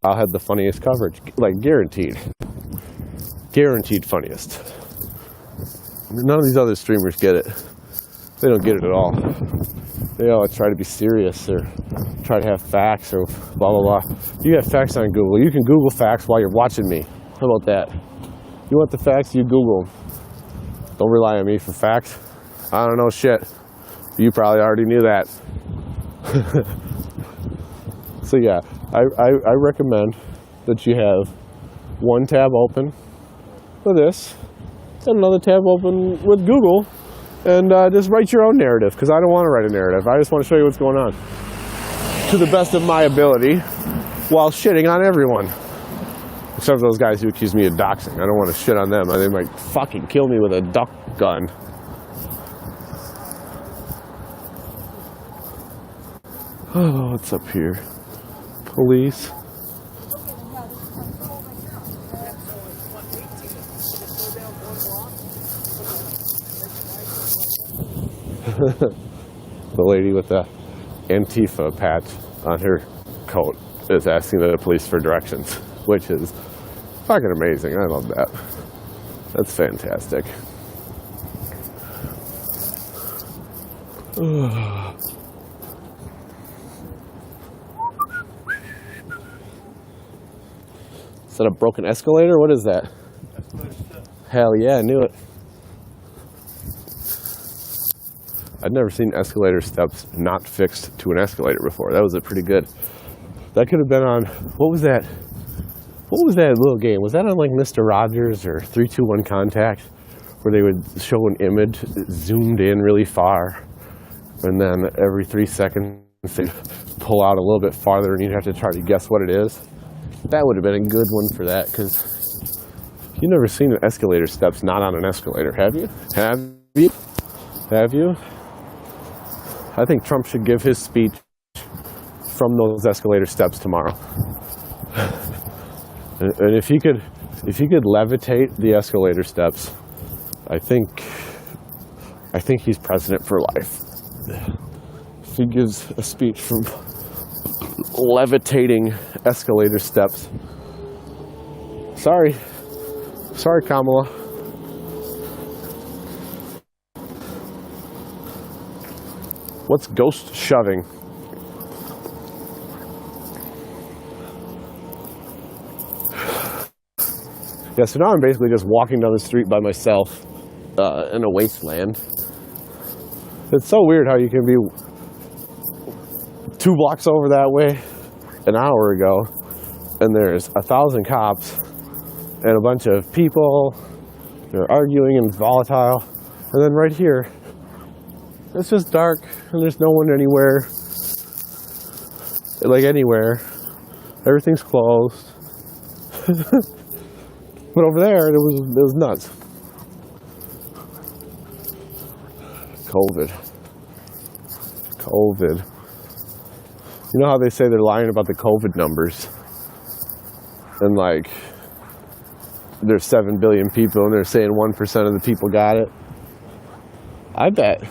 [SPEAKER 2] I'll have the funniest coverage, like guaranteed. Guaranteed funniest. None of these other streamers get it. They don't get it at all. They all try to be serious or try to have facts or blah, blah, blah. You got facts on Google. You can Google facts while you're watching me. How about that? You want the facts, you Google them. Don't rely on me for facts. I don't know shit. You probably already knew that. So yeah, I recommend that you have one tab open for this and another tab open with Google and just write your own narrative, because I don't want to write a narrative. I just want to show you what's going on to the best of my ability while shitting on everyone. Except for those guys who accuse me of doxing. I don't want to shit on them. They might fucking kill me with a duck gun. Oh, what's up here? Police. The lady with the Antifa patch on her coat is asking the police for directions, which is fucking amazing. I love that. That's fantastic. Is that a broken escalator? What is that? Hell yeah, I knew it. I'd never seen escalator steps not fixed to an escalator before. That was pretty good. That could have been on, what was that? What was that little game? Was that on like Mr. Rogers or 3-2-1 Contact? Where they would show an image zoomed in really far, and then every 3 seconds they'd pull out a little bit farther and you'd have to try to guess what it is. That would have been a good one for that, because You've never seen an escalator steps not on an escalator, have you? Have you? Have you? I think Trump should give his speech from those escalator steps tomorrow. And if he could levitate the escalator steps, I think he's president for life. If he gives a speech from levitating escalator steps. Sorry, Kamala. What's ghost shoving? Yeah, so now I'm basically just walking down the street by myself in a wasteland. It's so weird how you can be 2 blocks over that way an hour ago, and there's 1,000 cops and a bunch of people, they're arguing and it's volatile, and then right here, it's just dark and there's no one anywhere, like anywhere. Everything's closed. But over there, it was nuts. COVID. You know how they say they're lying about the COVID numbers? And like, there's 7 billion people and they're saying 1% of the people got it. I bet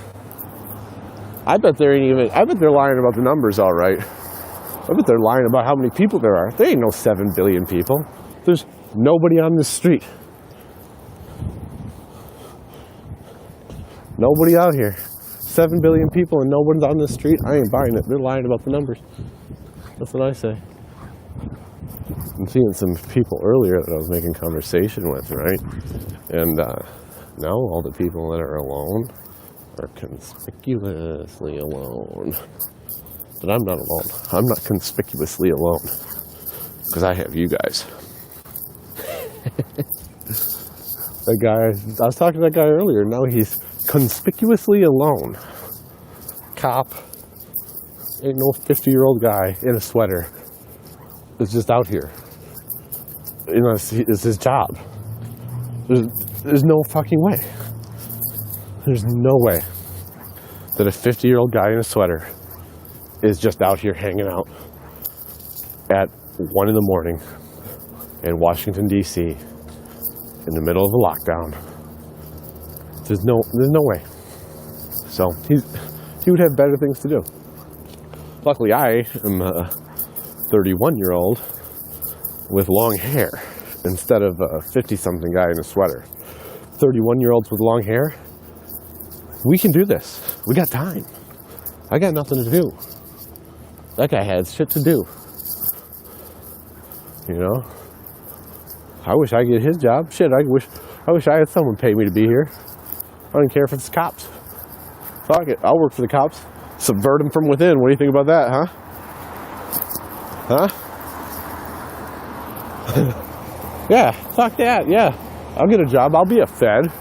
[SPEAKER 2] they're lying about the numbers, all right. I bet they're lying about how many people there are. There ain't no 7 billion people. There's nobody on the street. Nobody out here. 7 billion people and nobody's on the street. I ain't buying it. They're lying about the numbers. That's what I say. I'm seeing some people earlier that I was making conversation with, right? And now all the people that are alone are conspicuously alone. But I'm not alone. I'm not conspicuously alone. Because I have you guys. That guy, I was talking to that guy earlier, now he's conspicuously alone. Cop, ain't no 50-year-old guy in a sweater is just out here. You know, it's his job. There's no fucking way. There's no way that a 50-year-old guy in a sweater is just out here hanging out at 1 in the morning in Washington, D.C. in the middle of a lockdown. There's no way. So he would have better things to do. Luckily, I am a 31-year-old with long hair instead of a 50-something guy in a sweater. 31-year-olds with long hair, we can do this. We got time. I got nothing to do. That guy has shit to do. You know? I wish I could get his job. Shit, I wish I had someone pay me to be here. I don't care if it's cops. Fuck it, I'll work for the cops. Subvert them from within. What do you think about that, huh? Yeah, fuck that, yeah. I'll get a job, I'll be a Fed.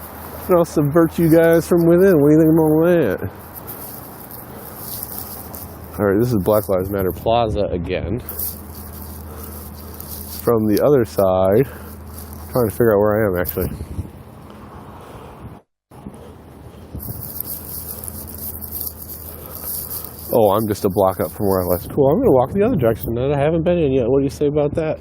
[SPEAKER 2] And I'll subvert you guys from within. What do you think about that? Alright, this is Black Lives Matter Plaza again. From the other side. I'm trying to figure out where I am actually. Oh, I'm just a block up from where I left. Cool, I'm going to walk the other direction that I haven't been in yet. What do you say about that?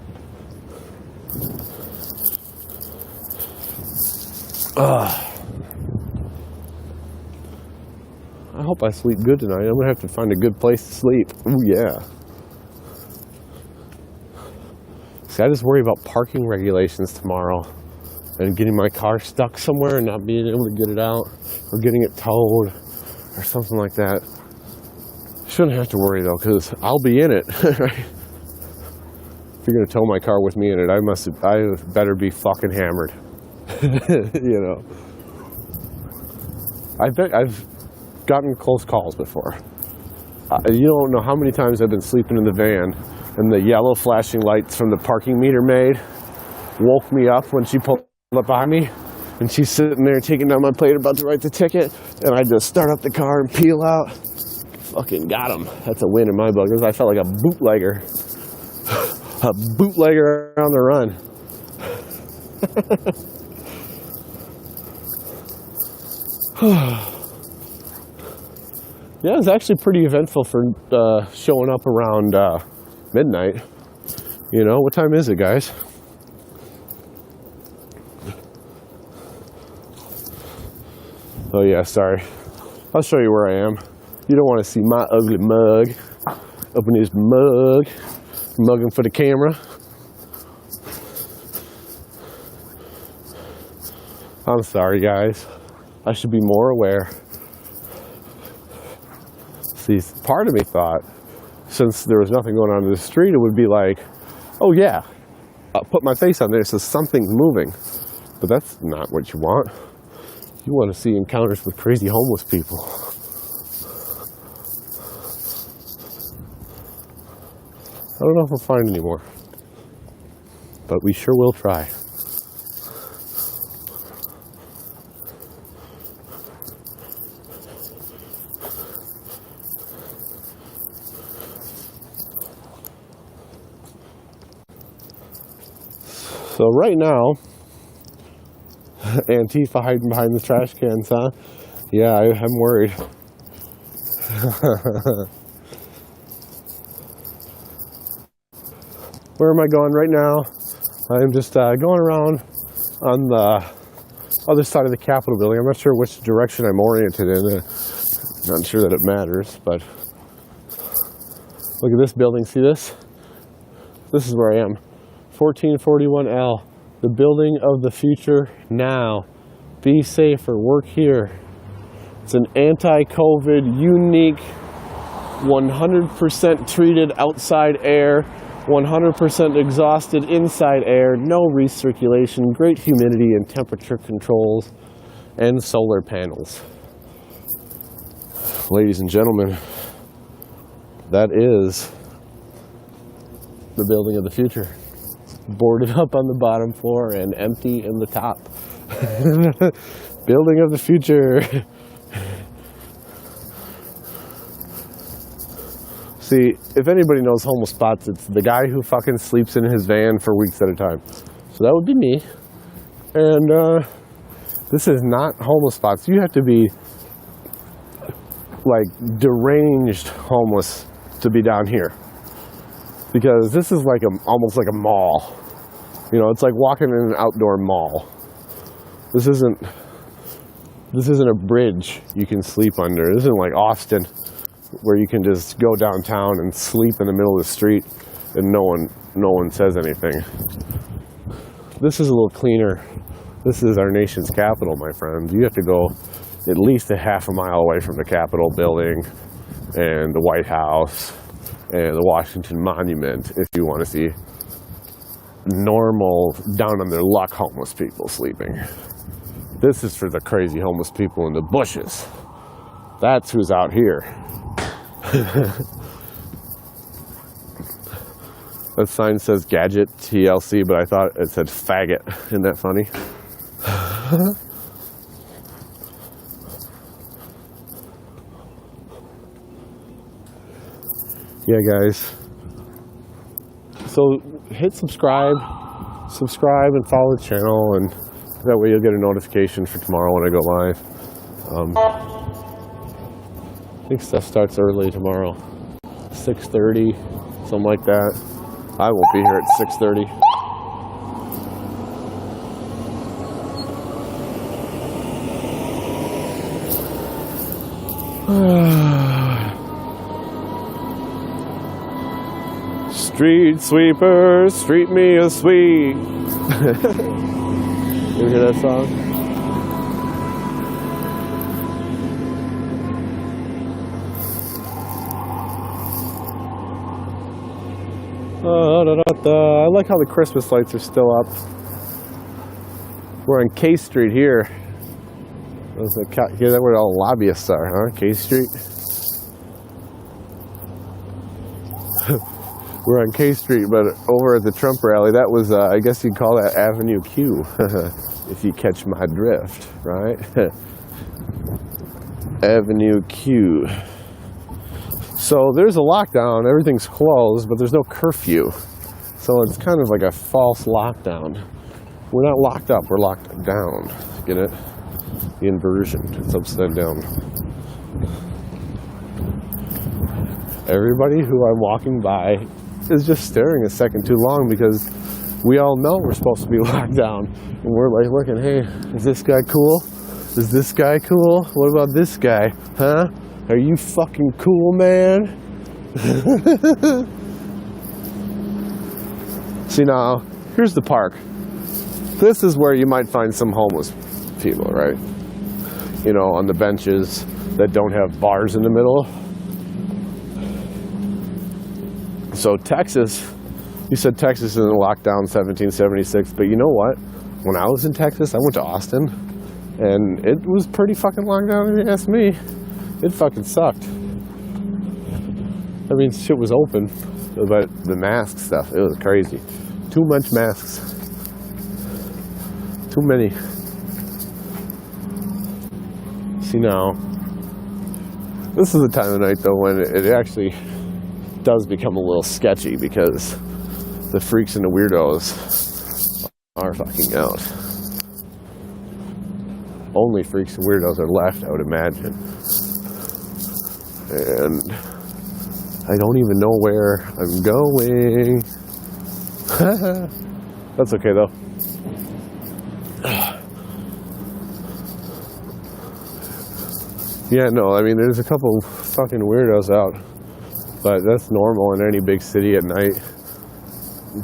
[SPEAKER 2] I hope I sleep good tonight. I'm going to have to find a good place to sleep. Ooh, yeah. See, I just worry about parking regulations tomorrow and getting my car stuck somewhere and not being able to get it out or getting it towed or something like that. Shouldn't have to worry though, because I'll be in it. Right? If you're gonna tow my car with me in it, I better be fucking hammered. You know. I bet I've gotten close calls before. You don't know how many times I've been sleeping in the van and the yellow flashing lights from the parking meter maid woke me up when she pulled up on me, and she's sitting there taking down my plate about to write the ticket, and I just start up the car and peel out. Fucking got him. That's a win in my book. I felt like a bootlegger. A bootlegger on the run. Yeah, it's actually pretty eventful for showing up around midnight. You know, what time is it, guys? Oh yeah, sorry. I'll show you where I am. You don't want to see my ugly mug. Open his mug. Mugging for the camera. I'm sorry, guys. I should be more aware. See, part of me thought, since there was nothing going on in the street, it would be like, oh yeah, I'll put my face on there so something's moving. But that's not what you want. You want to see encounters with crazy homeless people. I don't know if we'll find any more, but we sure will try. So right now, Antifa hiding behind the trash cans, huh? Yeah, I'm worried. Where am I going right now? I'm just going around on the other side of the Capitol building. I'm not sure which direction I'm oriented in. Not sure that it matters, but look at this building. See this? This is where I am. 1441L, the building of the future now. Be safer, work here. It's an anti-COVID, unique, 100% treated outside air, 100% exhausted inside air, no recirculation, great humidity and temperature controls, and solar panels. Ladies and gentlemen, that is the building of the future. Boarded up on the bottom floor and empty in the top. Building of the future. See, if anybody knows homeless spots, it's the guy who fucking sleeps in his van for weeks at a time. So that would be me. And this is not homeless spots. You have to be like deranged homeless to be down here. Because this is like almost like a mall. You know, it's like walking in an outdoor mall. This isn't a bridge you can sleep under. This isn't like Austin, where you can just go downtown and sleep in the middle of the street and no one says anything. This is a little cleaner. This is our nation's capital, my friends. You have to go at least a half a mile away from the Capitol building and the White House and the Washington Monument if you want to see normal, down on their luck homeless people sleeping. This is for the crazy homeless people in the bushes. That's who's out here. That sign says Gadget TLC, but I thought it said faggot. Isn't that funny? Yeah, guys. So hit subscribe and follow the channel, and that way you'll get a notification for tomorrow when I go live. I think stuff starts early tomorrow, 6:30, something like that. I won't be here at 6:30. Street sweepers, treat me a sweet. You hear that song? I like how the Christmas lights are still up. We're on K Street here. Hear that where all the lobbyists are, huh? K Street. We're on K Street, but over at the Trump rally, that was, I guess you'd call that Avenue Q, if you catch my drift, right? Avenue Q. So there's a lockdown, everything's closed, but there's no curfew. So it's kind of like a false lockdown. We're not locked up, we're locked down. Get it? The inversion. It's upside down. Everybody who I'm walking by is just staring a second too long because we all know we're supposed to be locked down. And we're like looking, hey, is this guy cool? Is this guy cool? What about this guy? Huh? Are you fucking cool, man? See now, here's the park. This is where you might find some homeless people, right? You know, on the benches that don't have bars in the middle. So Texas, you said Texas isn't locked down 1776, but you know what? When I was in Texas, I went to Austin, and it was pretty fucking locked down if you ask me. It fucking sucked. I mean, shit was open, but the mask stuff, it was crazy. Too much masks. Too many. See now, this is the time of night though when it actually does become a little sketchy because the freaks and the weirdos are fucking out. Only freaks and weirdos are left, I would imagine. And I don't even know where I'm going. That's okay though. Yeah, no, I mean, there's a couple fucking weirdos out, but that's normal in any big city at night.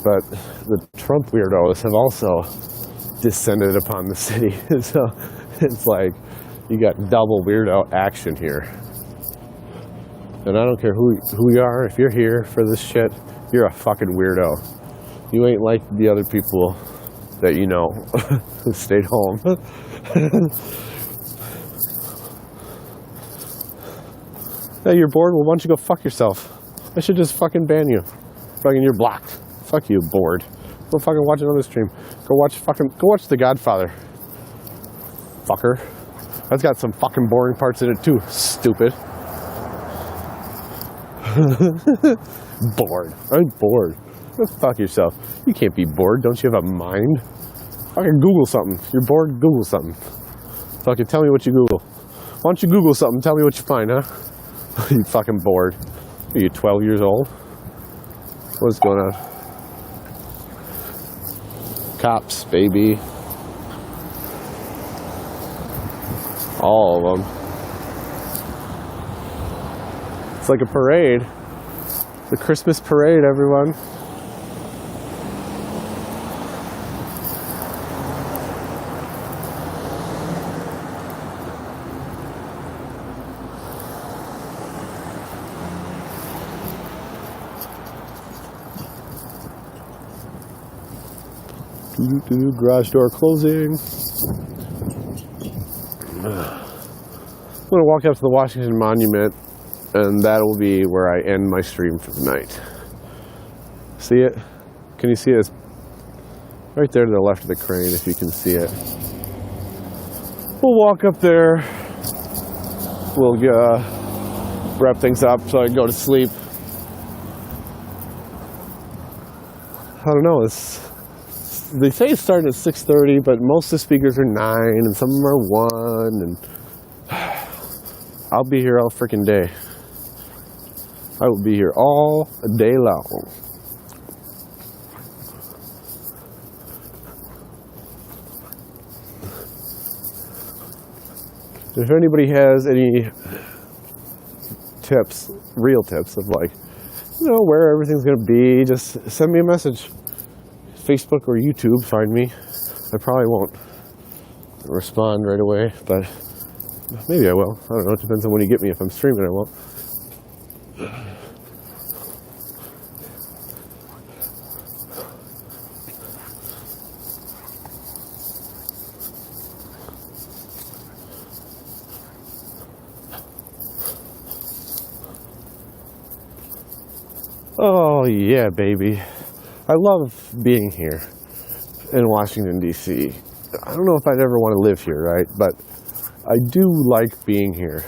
[SPEAKER 2] But the Trump weirdos have also descended upon the city, so it's like you got double weirdo action here. And I don't care who you are, if you're here for this shit, you're a fucking weirdo. You ain't like the other people that you know who stayed home. Hey, you're bored? Well, why don't you go fuck yourself? I should just fucking ban you. Fucking, you're blocked. Fuck you, bored. Go fucking watch another stream. Go watch The Godfather. Fucker. That's got some fucking boring parts in it too, stupid. Bored. I'm bored. Go fuck yourself. You can't be bored. Don't you have a mind? Fucking Google something. If you're bored, Google something. Fucking tell me what you Google. Why don't you Google something? Tell me what you find, huh? You fucking bored. Are you 12 years old? What's going on? Cops, baby. All of them. It's like a parade. The Christmas parade, everyone. Garage door closing. I'm going to walk up to the Washington Monument, and that will be where I end my stream for the night. See it? Can you see it? It's right there to the left of the crane, if you can see it. We'll walk up there. We'll wrap things up so I can go to sleep. I don't know. They say it's starting at 6:30, but most of the speakers are 9, and some of them are 1, and I'll be here all freaking day. I will be here all day long. If anybody has any tips, real tips of like, you know, where everything's going to be, just send me a message. Facebook or YouTube, find me. I probably won't respond right away, but maybe I will. I don't know. It depends on when you get me. If I'm streaming, I won't. Oh, yeah, baby. I love being here in Washington, D.C. I don't know if I'd ever want to live here, right? But I do like being here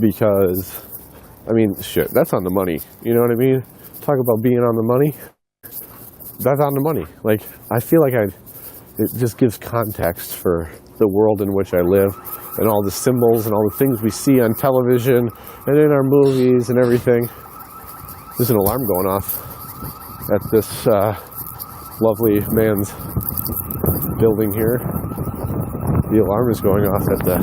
[SPEAKER 2] because, I mean, shit, that's on the money. You know what I mean? Talk about being on the money. That's on the money. Like, I feel like it just gives context for the world in which I live and all the symbols and all the things we see on television and in our movies and everything. There's an alarm going off at this lovely man's building here. The alarm is going off at the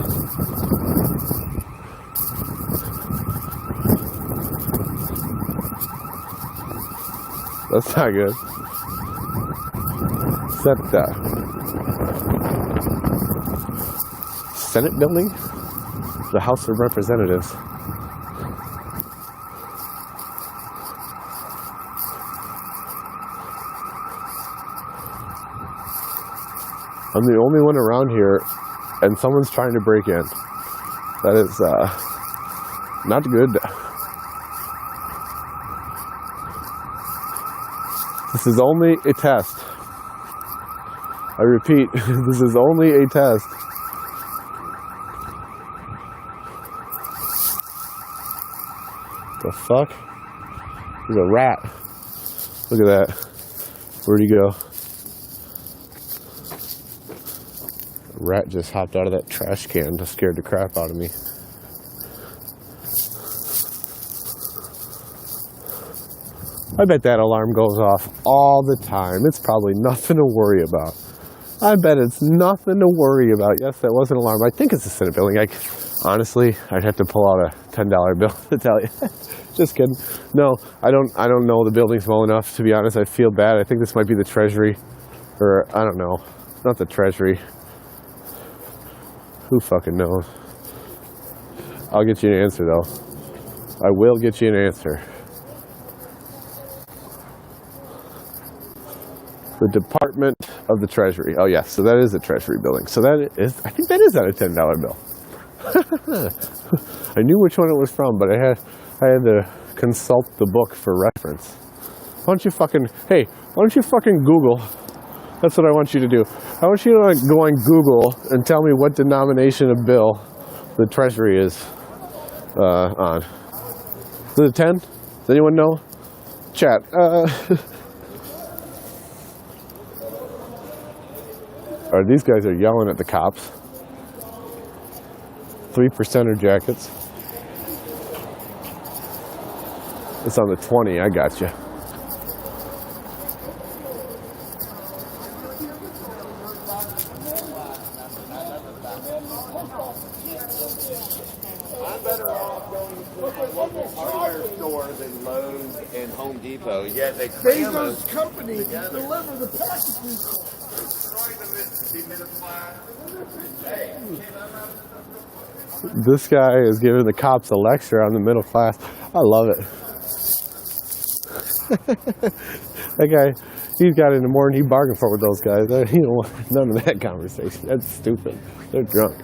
[SPEAKER 2] That's not good. Is that the Senate building? The House of Representatives. I'm the only one around here, and someone's trying to break in. That is not good. This is only a test. I repeat, this is only a test. The fuck? There's a rat. Look at that. Where'd he go? A rat just hopped out of that trash can. Just scared the crap out of me. I bet that alarm goes off all the time. It's probably nothing to worry about. I bet it's nothing to worry about. Yes, that was an alarm. I think it's a Senate building. Honestly, I'd have to pull out a $10 bill to tell you. Just kidding. No, I don't know the buildings well enough, to be honest. I feel bad. I think this might be the Treasury. Or, I don't know. Not the Treasury. Who fucking knows? I'll get you an answer, though. I will get you an answer. The Department of the Treasury. Oh, yes. So that is a Treasury building. So that is, I think that is on a $10 bill. I knew which one it was from, but I had to consult the book for reference. Why don't you fucking Google? That's what I want you to do. I want you to go on Google and tell me what denomination of bill the Treasury is on. Is it a 10? Does anyone know? Chat. These guys are yelling at the cops. 3%er jackets. It's on the 20, I got you.
[SPEAKER 3] I'm better off going to a local hardware store than Lowe's and Home Depot. Yet they cram us
[SPEAKER 6] company deliver the packages.
[SPEAKER 2] This guy is giving the cops a lecture on the middle class. I love it. That guy, he's got in the morning, he bargained for it with those guys. He don't want none of that conversation. That's stupid. They're drunk.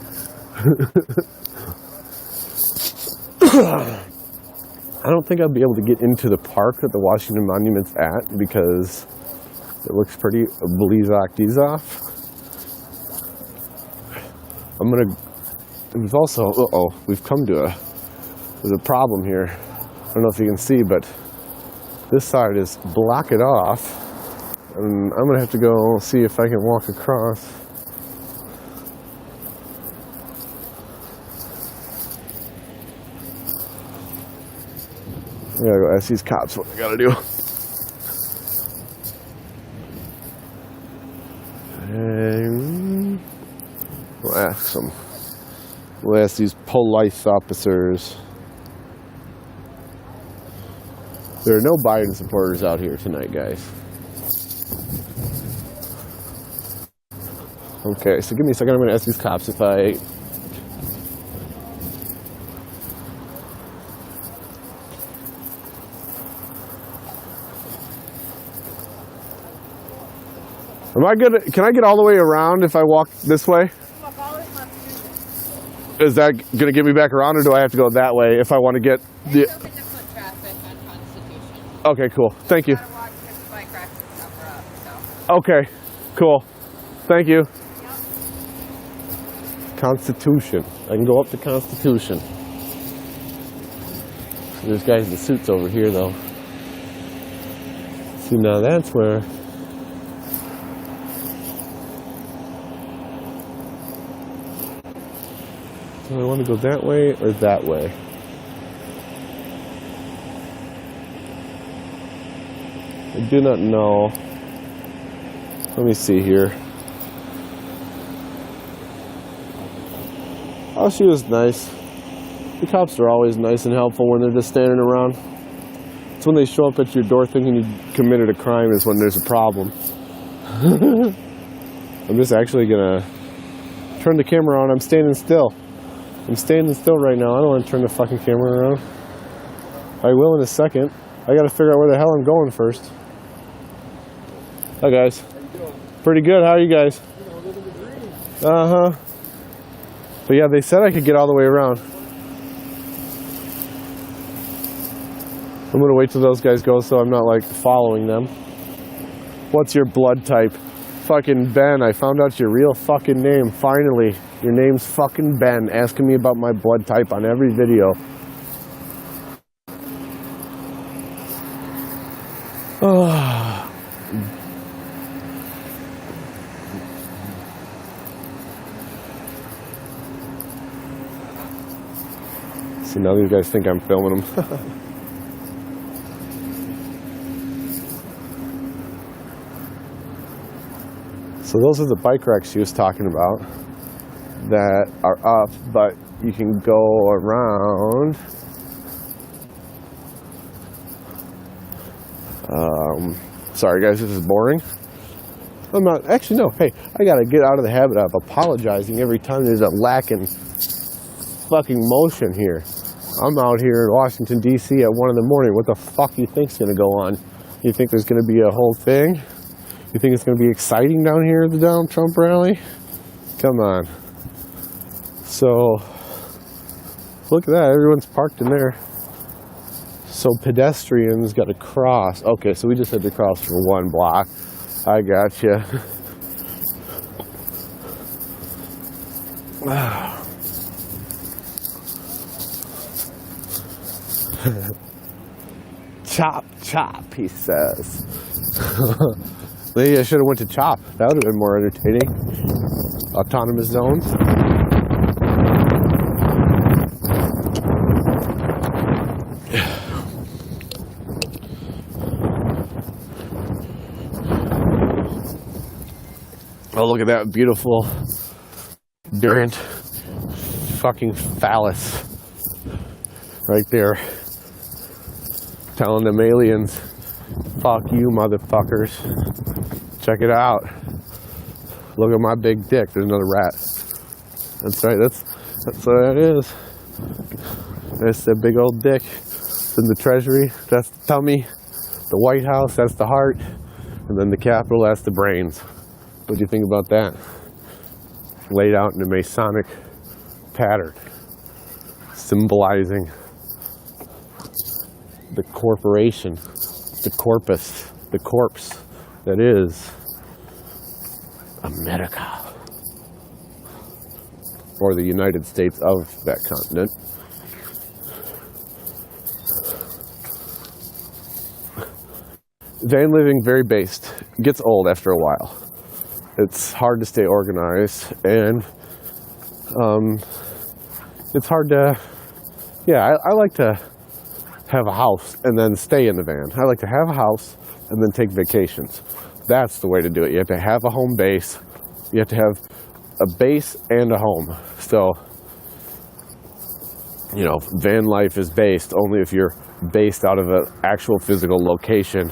[SPEAKER 2] I don't think I'll be able to get into the park that the Washington Monument's at because it looks pretty blizak-dizak. We've also, we've come to there's a problem here. I don't know if you can see, but this side is blocked off. And I'm gonna have to go see if I can walk across. I gotta go ask these cops what they gotta do. And we'll ask them. We'll ask these police officers. There are no Biden supporters out here tonight, guys. Okay, so give me a second. I'm going to ask these cops if I... Am I good? Can I get all the way around if I walk this way? Is that going to get me back around, or do I have to go that way if I want to get the... Okay, cool. Thank you. Okay, cool. Thank you. Constitution. I can go up to Constitution. There's guys in suits over here, though. See, now that's where... Do I want to go that way or that way? I do not know. Let me see here. Oh, she was nice. The cops are always nice and helpful when they're just standing around. It's when they show up at your door thinking you committed a crime is when there's a problem. I'm just actually gonna turn the camera on. I'm standing still. I'm standing still right now. I don't want to turn the fucking camera around. I will in a second. I gotta figure out where the hell I'm going first. Hi guys. Pretty good. How are you guys? Uh-huh. But yeah, they said I could get all the way around. I'm gonna wait till those guys go so I'm not like following them. What's your blood type? Fucking Ben, I found out your real fucking name. Finally. Your name's fucking Ben, asking me about my blood type on every video. See, now these guys think I'm filming them. So those are the bike racks she was talking about that are up, but you can go around. Sorry guys, this is boring. I'm not, actually no, hey, I gotta get out of the habit of apologizing every time there's a lack in fucking motion here. I'm out here in Washington, D.C. at 1 in the morning. What the fuck do you think's gonna go on? You think there's gonna be a whole thing? You think it's gonna be exciting down here at the Donald Trump rally? Come on. So, look at that, everyone's parked in there. So pedestrians got to cross. Okay, so we just had to cross for 1 block. I gotcha. Chop, chop, he says. Maybe I should have went to Chop. That would have been more entertaining. Autonomous zones. Oh, look at that beautiful Durant fucking phallus right there. Telling them aliens, fuck you motherfuckers. Check it out. Look at my big dick. There's another rat. That's right, that's what that is. That's the big old dick. It's in the Treasury, that's the tummy. The White House, that's the heart. And then the Capitol, that's the brains. What do you think about that? Laid out in a Masonic pattern, symbolizing the corporation, the corpus, the corpse that is America, or the United States of that continent. Van living, very based. Gets old after a while. It's hard to stay organized, and it's hard to, yeah, I like to have a house and then stay in the van. I like to have a house and then take vacations. That's the way to do it. You have to have a home base. You have to have a base and a home. So, you know, van life is based only if you're based out of an actual physical location.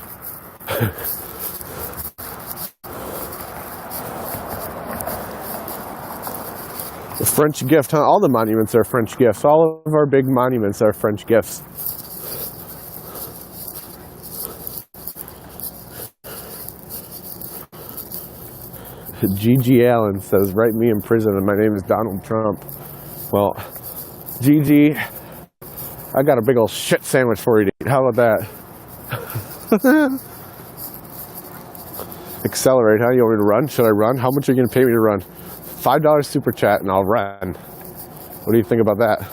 [SPEAKER 2] The French gift, huh? All the monuments are French gifts. All of our big monuments are French gifts. Gigi Allen says, write me in prison and my name is Donald Trump. Well, Gigi, I got a big old shit sandwich for you to eat. How about that? Accelerate, huh? You want me to run? Should I run? How much are you going to pay me to run? $5 super chat and I'll run. What do you think about that?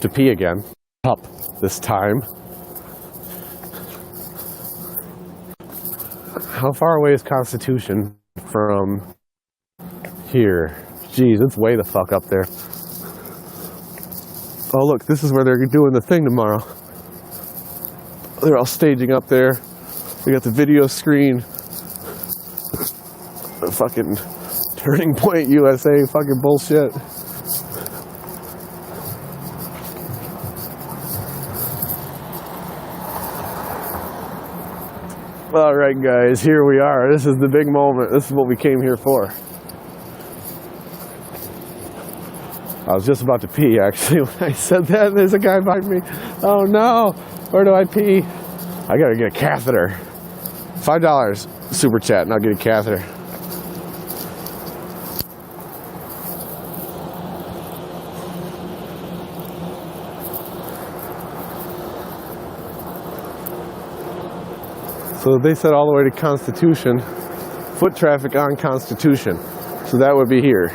[SPEAKER 2] To pee again. Up this time. How far away is Constitution from here? Jeez, it's way the fuck up there. Oh look, this is where they're doing the thing tomorrow. They're all staging up there. We got the video screen. The fucking Turning Point USA fucking bullshit. All right, guys, here we are. This is the big moment. This is what we came here for. I was just about to pee, actually, when I said that. There's a guy behind me. Oh, no. Where do I pee? I got to get a catheter. $5 super chat, and I'll get a catheter. So they said all the way to Constitution, foot traffic on Constitution. So that would be here.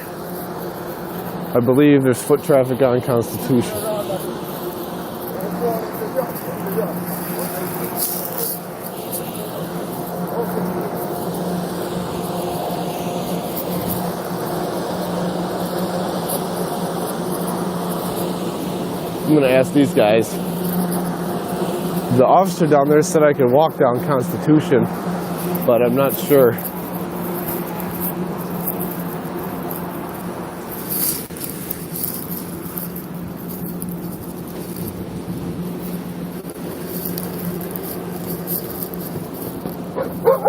[SPEAKER 2] I believe there's foot traffic on Constitution. I'm going to ask these guys. The officer down there said I could walk down Constitution, but I'm not sure.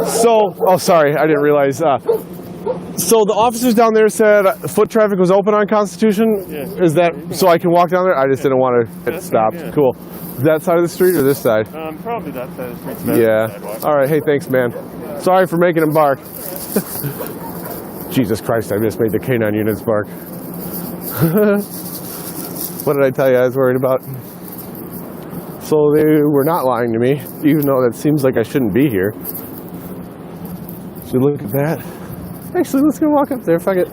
[SPEAKER 2] So, oh sorry, I didn't realize. So the officers down there said foot traffic was open on Constitution? Yeah. Is that so I can walk down there? I just didn't want to get stopped. Yeah. Cool. That side of the street or this side?
[SPEAKER 10] Probably that side of the street.
[SPEAKER 2] Yeah. All right. Hey, thanks, man. Sorry for making them bark. Jesus Christ, I just made the K9 units bark. What did I tell you I was worried about? So they were not lying to me, even though that seems like I shouldn't be here. So look at that. Actually, let's go walk up there. Fuck it.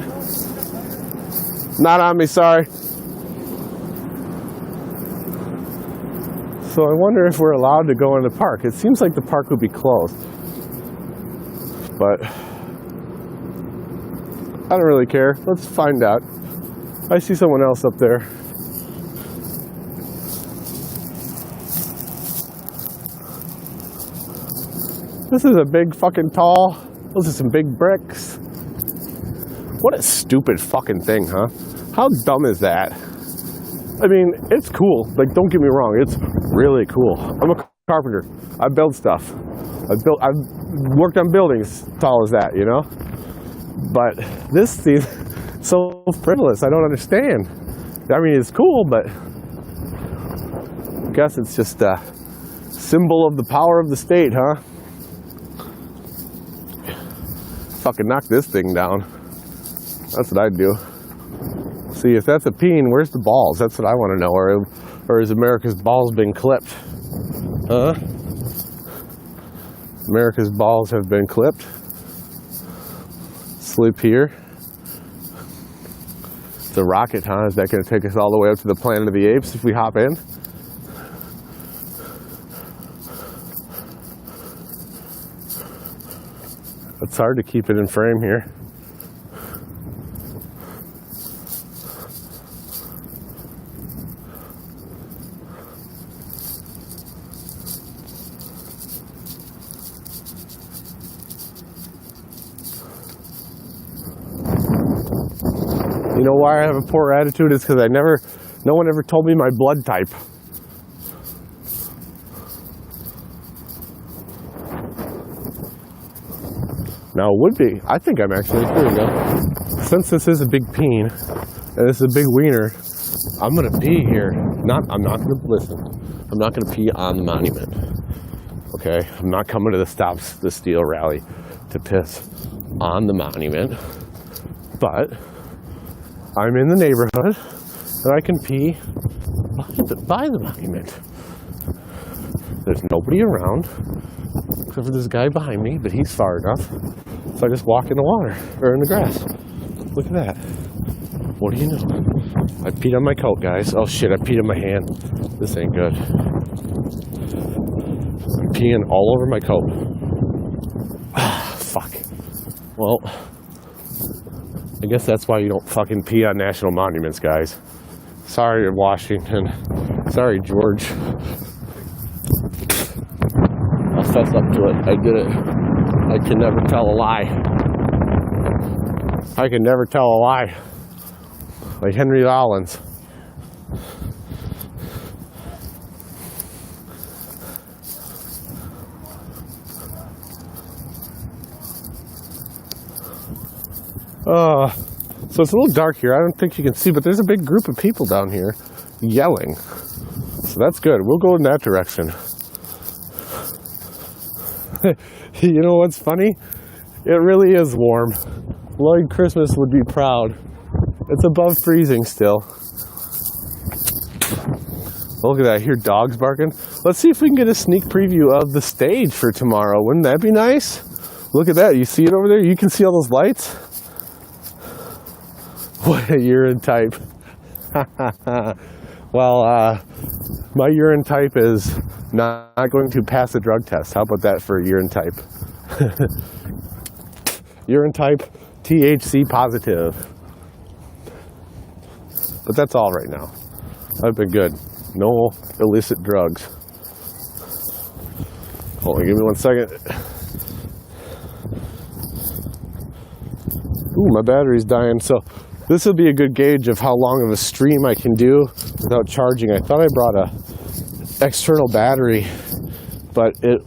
[SPEAKER 2] Not on me, sorry. So I wonder if we're allowed to go in the park. It seems like the park would be closed. But I don't really care. Let's find out. I see someone else up there. This is a big fucking tall. Those are some big bricks. What a stupid fucking thing, huh? How dumb is that? I mean, it's cool. Like, don't get me wrong. It's really cool. I'm a carpenter. I build stuff. I've worked on buildings tall as that, you know? But this seems so frivolous. I don't understand. I mean, it's cool, but I guess it's just a symbol of the power of the state, huh? Fucking knock this thing down. That's what I'd do. See, if that's a peen, where's the balls? That's what I want to know. Or is America's balls been clipped? Huh? America's balls have been clipped. Sleep here. It's a rocket, huh? Is that going to take us all the way up to the Planet of the Apes if we hop in? It's hard to keep it in frame here. You know why I have a poor attitude? It's because no one ever told me my blood type. Now it would be. I think I'm actually, here we go. Since this is a big peen, and this is a big wiener, I'm gonna pee here. I'm not gonna, listen, I'm not gonna pee on the monument. Okay? I'm not coming to the Stop the Steal rally to piss on the monument. But I'm in the neighborhood, and I can pee by the monument. There's nobody around, except for this guy behind me, but he's far enough. So I just walk in the water, or in the grass. Look at that. What do you know? I peed on my coat, guys. Oh shit, I peed on my hand. This ain't good. I'm peeing all over my coat. Well, I guess that's why you don't fucking pee on national monuments, guys. Sorry, Washington. Sorry, George. I'll fess up to it. I did it. I can never tell a lie. I can never tell a lie. Like Henry Rollins. So it's a little dark here. I don't think you can see, but there's a big group of people down here yelling. So that's good. We'll go in that direction. You know what's funny? It really is warm. Lloyd Christmas would be proud. It's above freezing still. Look at that. I hear dogs barking. Let's see if we can get a sneak preview of the stage for tomorrow. Wouldn't that be nice? Look at that. You see it over there? You can see all those lights? What a urine type. Well, my urine type is not going to pass a drug test. How about that for a urine type? Urine type THC positive. But that's all right now. I've been good. No illicit drugs. Hold on, give me 1 second. Ooh, my battery's dying. So this will be a good gauge of how long of a stream I can do without charging. I thought I brought a external battery, but it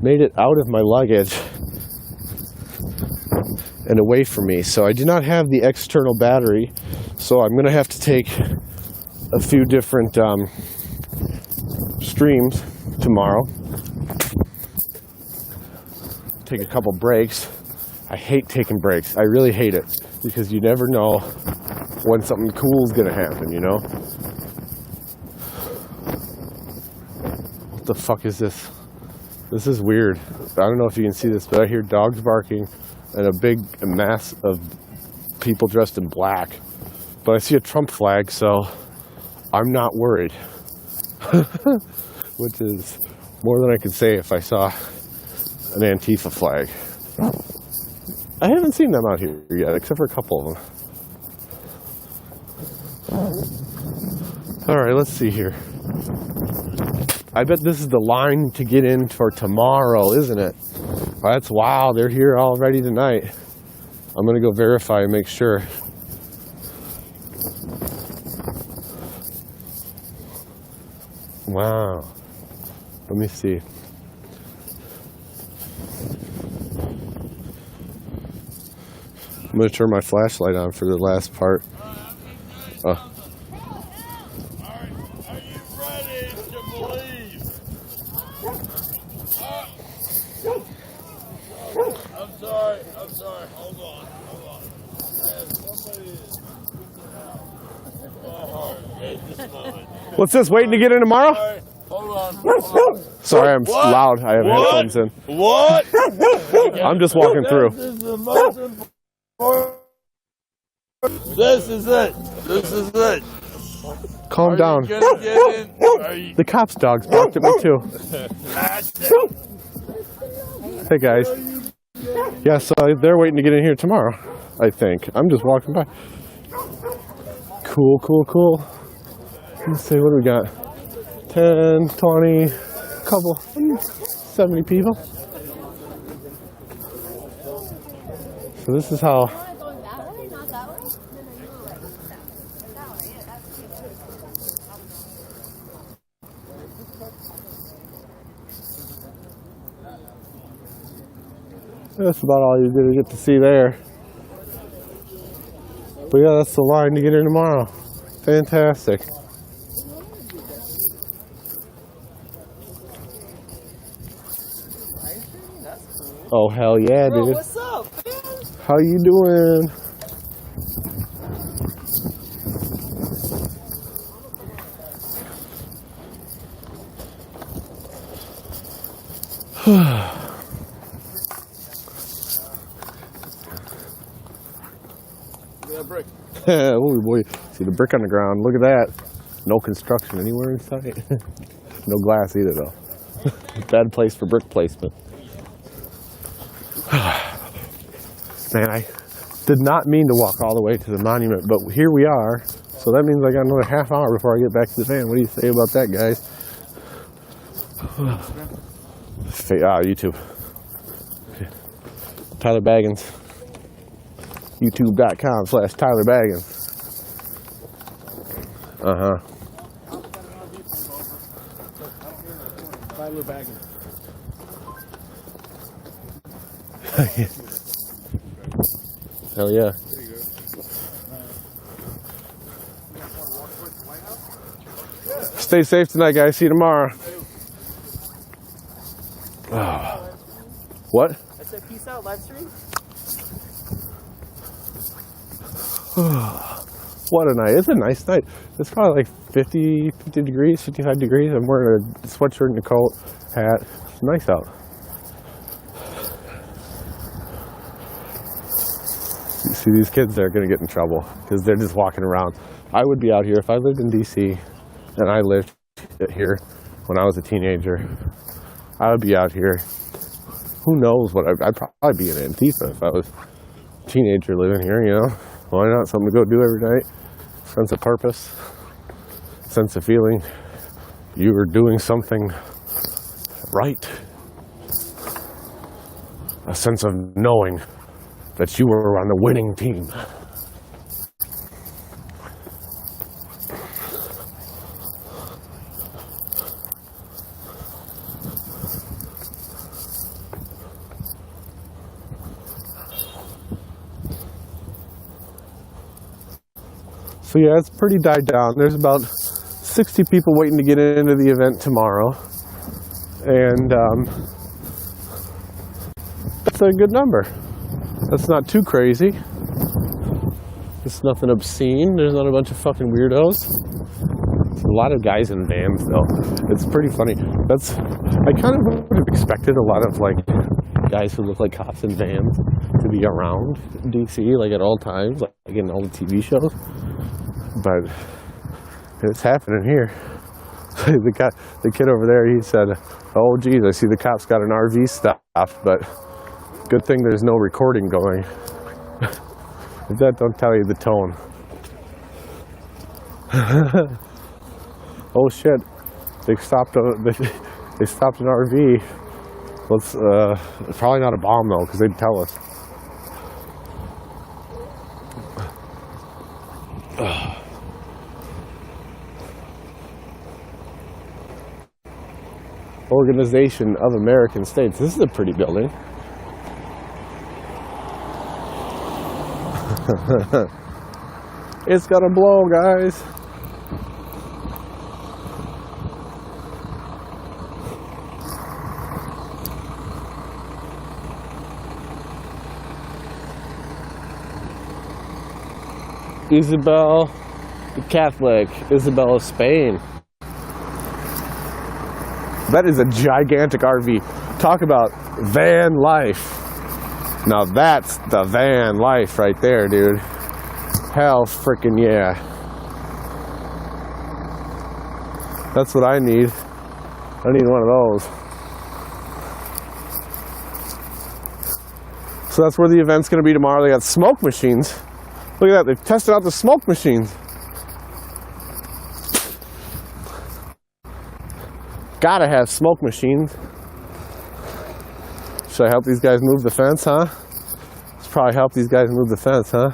[SPEAKER 2] made it out of my luggage and away from me. So I do not have the external battery. So I'm going to have to take a few different streams tomorrow. Take a couple breaks. I hate taking breaks. I really hate it because you never know when something cool is going to happen, you know? What the fuck is this? This is weird. I don't know if you can see this, but I hear dogs barking and a big mass of people dressed in black. But I see a Trump flag, so I'm not worried. Which is more than I could say if I saw an Antifa flag. I haven't seen them out here yet, except for a couple of them. All right, let's see here. I bet this is the line to get in for tomorrow, isn't it? That's wow, they're here already tonight. I'm gonna go verify and make sure. Wow. Let me see. I'm going to turn my flashlight on for the last part.
[SPEAKER 3] Are you ready to believe? I'm sorry. Hold on. Somebody is my heart at this moment.
[SPEAKER 2] What's this, waiting to get in tomorrow?
[SPEAKER 3] Hold on.
[SPEAKER 2] Sorry, I'm loud. I have headphones in.
[SPEAKER 3] What?
[SPEAKER 2] I'm just walking through.
[SPEAKER 3] This is the most important. This is it.
[SPEAKER 2] Calm down.
[SPEAKER 3] Get in?
[SPEAKER 2] The cops' dogs barked at me too. Hey guys. Yeah, so they're waiting to get in here tomorrow, I think. I'm just walking by. Cool. Let's see, what do we got? 10, 20, couple, 70 people. So this is how that's about all you're going to get to see there. But yeah, that's the line to get in tomorrow. Fantastic. Oh, hell yeah, dude.
[SPEAKER 8] Bro, what's up, man?
[SPEAKER 2] How you doing?
[SPEAKER 3] Brick.
[SPEAKER 2] Oh boy, see the brick on the ground. Look at that. No construction anywhere in sight. No glass either though. Bad place for brick placement. Man, I did not mean to walk all the way to the monument, but here we are. So that means I got another half hour before I get back to the van. What do you say about that, guys? YouTube. Tyler Baggins. YouTube.com/Tyler Baggins.
[SPEAKER 4] Tyler Baggins.
[SPEAKER 2] Hell yeah. Stay safe tonight, guys. See you tomorrow. Oh. What?
[SPEAKER 5] I said peace out, live stream.
[SPEAKER 2] What a night. It's a nice night. It's probably like 50 degrees, 55 degrees. I'm wearing a sweatshirt and a coat, hat. It's nice out. You see, these kids are going to get in trouble because they're just walking around. I would be out here if I lived in D.C. and I lived here when I was a teenager. I would be out here. Who knows what I'd probably be in Antifa if I was a teenager living here, you know? Why not? Something to go do every night. Sense of purpose. Sense of feeling you were doing something right. A sense of knowing that you were on the winning team. So yeah, it's pretty died down. There's about 60 people waiting to get into the event tomorrow. And that's a good number. That's not too crazy. It's nothing obscene. There's not a bunch of fucking weirdos. It's a lot of guys in vans though. It's pretty funny. I kind of would have expected a lot of like guys who look like cops in vans to be around DC like at all times, like in all the TV shows. But it's happening here. The kid over there, he said, "Oh geez, I see the cops got an RV stopped, but good thing there's no recording going." If that don't tell you the tone. Oh shit! They stopped an RV. It's probably not a bomb though, because they'd tell us. Organization of American States. This is a pretty building. It's gonna blow, guys. Isabel the Catholic, Isabel of Spain. That is a gigantic RV. Talk about van life. Now that's the van life right there, dude. Hell freaking yeah. That's what I need. I need one of those. So that's where the event's gonna be tomorrow. They got smoke machines. Look at that, they've tested out the smoke machines. Gotta have smoke machines. Should I help these guys move the fence, huh? Let's probably help these guys move the fence, huh?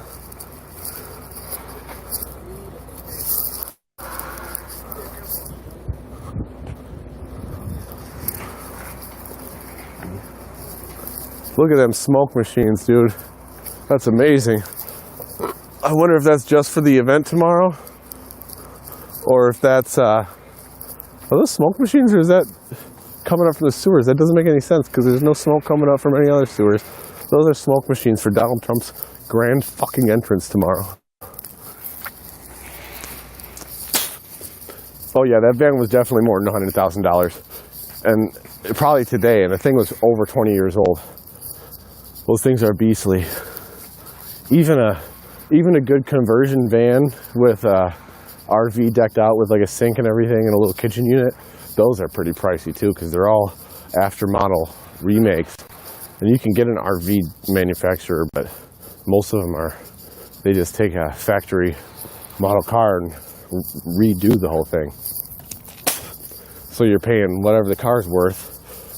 [SPEAKER 2] Look at them smoke machines, dude. That's amazing. I wonder if that's just for the event tomorrow, or if that's, are those smoke machines, or is that coming up from the sewers? That doesn't make any sense, because there's no smoke coming up from any other sewers. Those are smoke machines for Donald Trump's grand fucking entrance tomorrow. Oh yeah, that van was definitely more than $100,000. And probably today, and the thing was over 20 years old. Those things are beastly. Even a good conversion van with RV decked out with like a sink and everything and a little kitchen unit, those are pretty pricey too, because they're all after model remakes. And you can get an RV manufacturer, but most of them are, they just take a factory model car and redo the whole thing. So you're paying whatever the car's worth,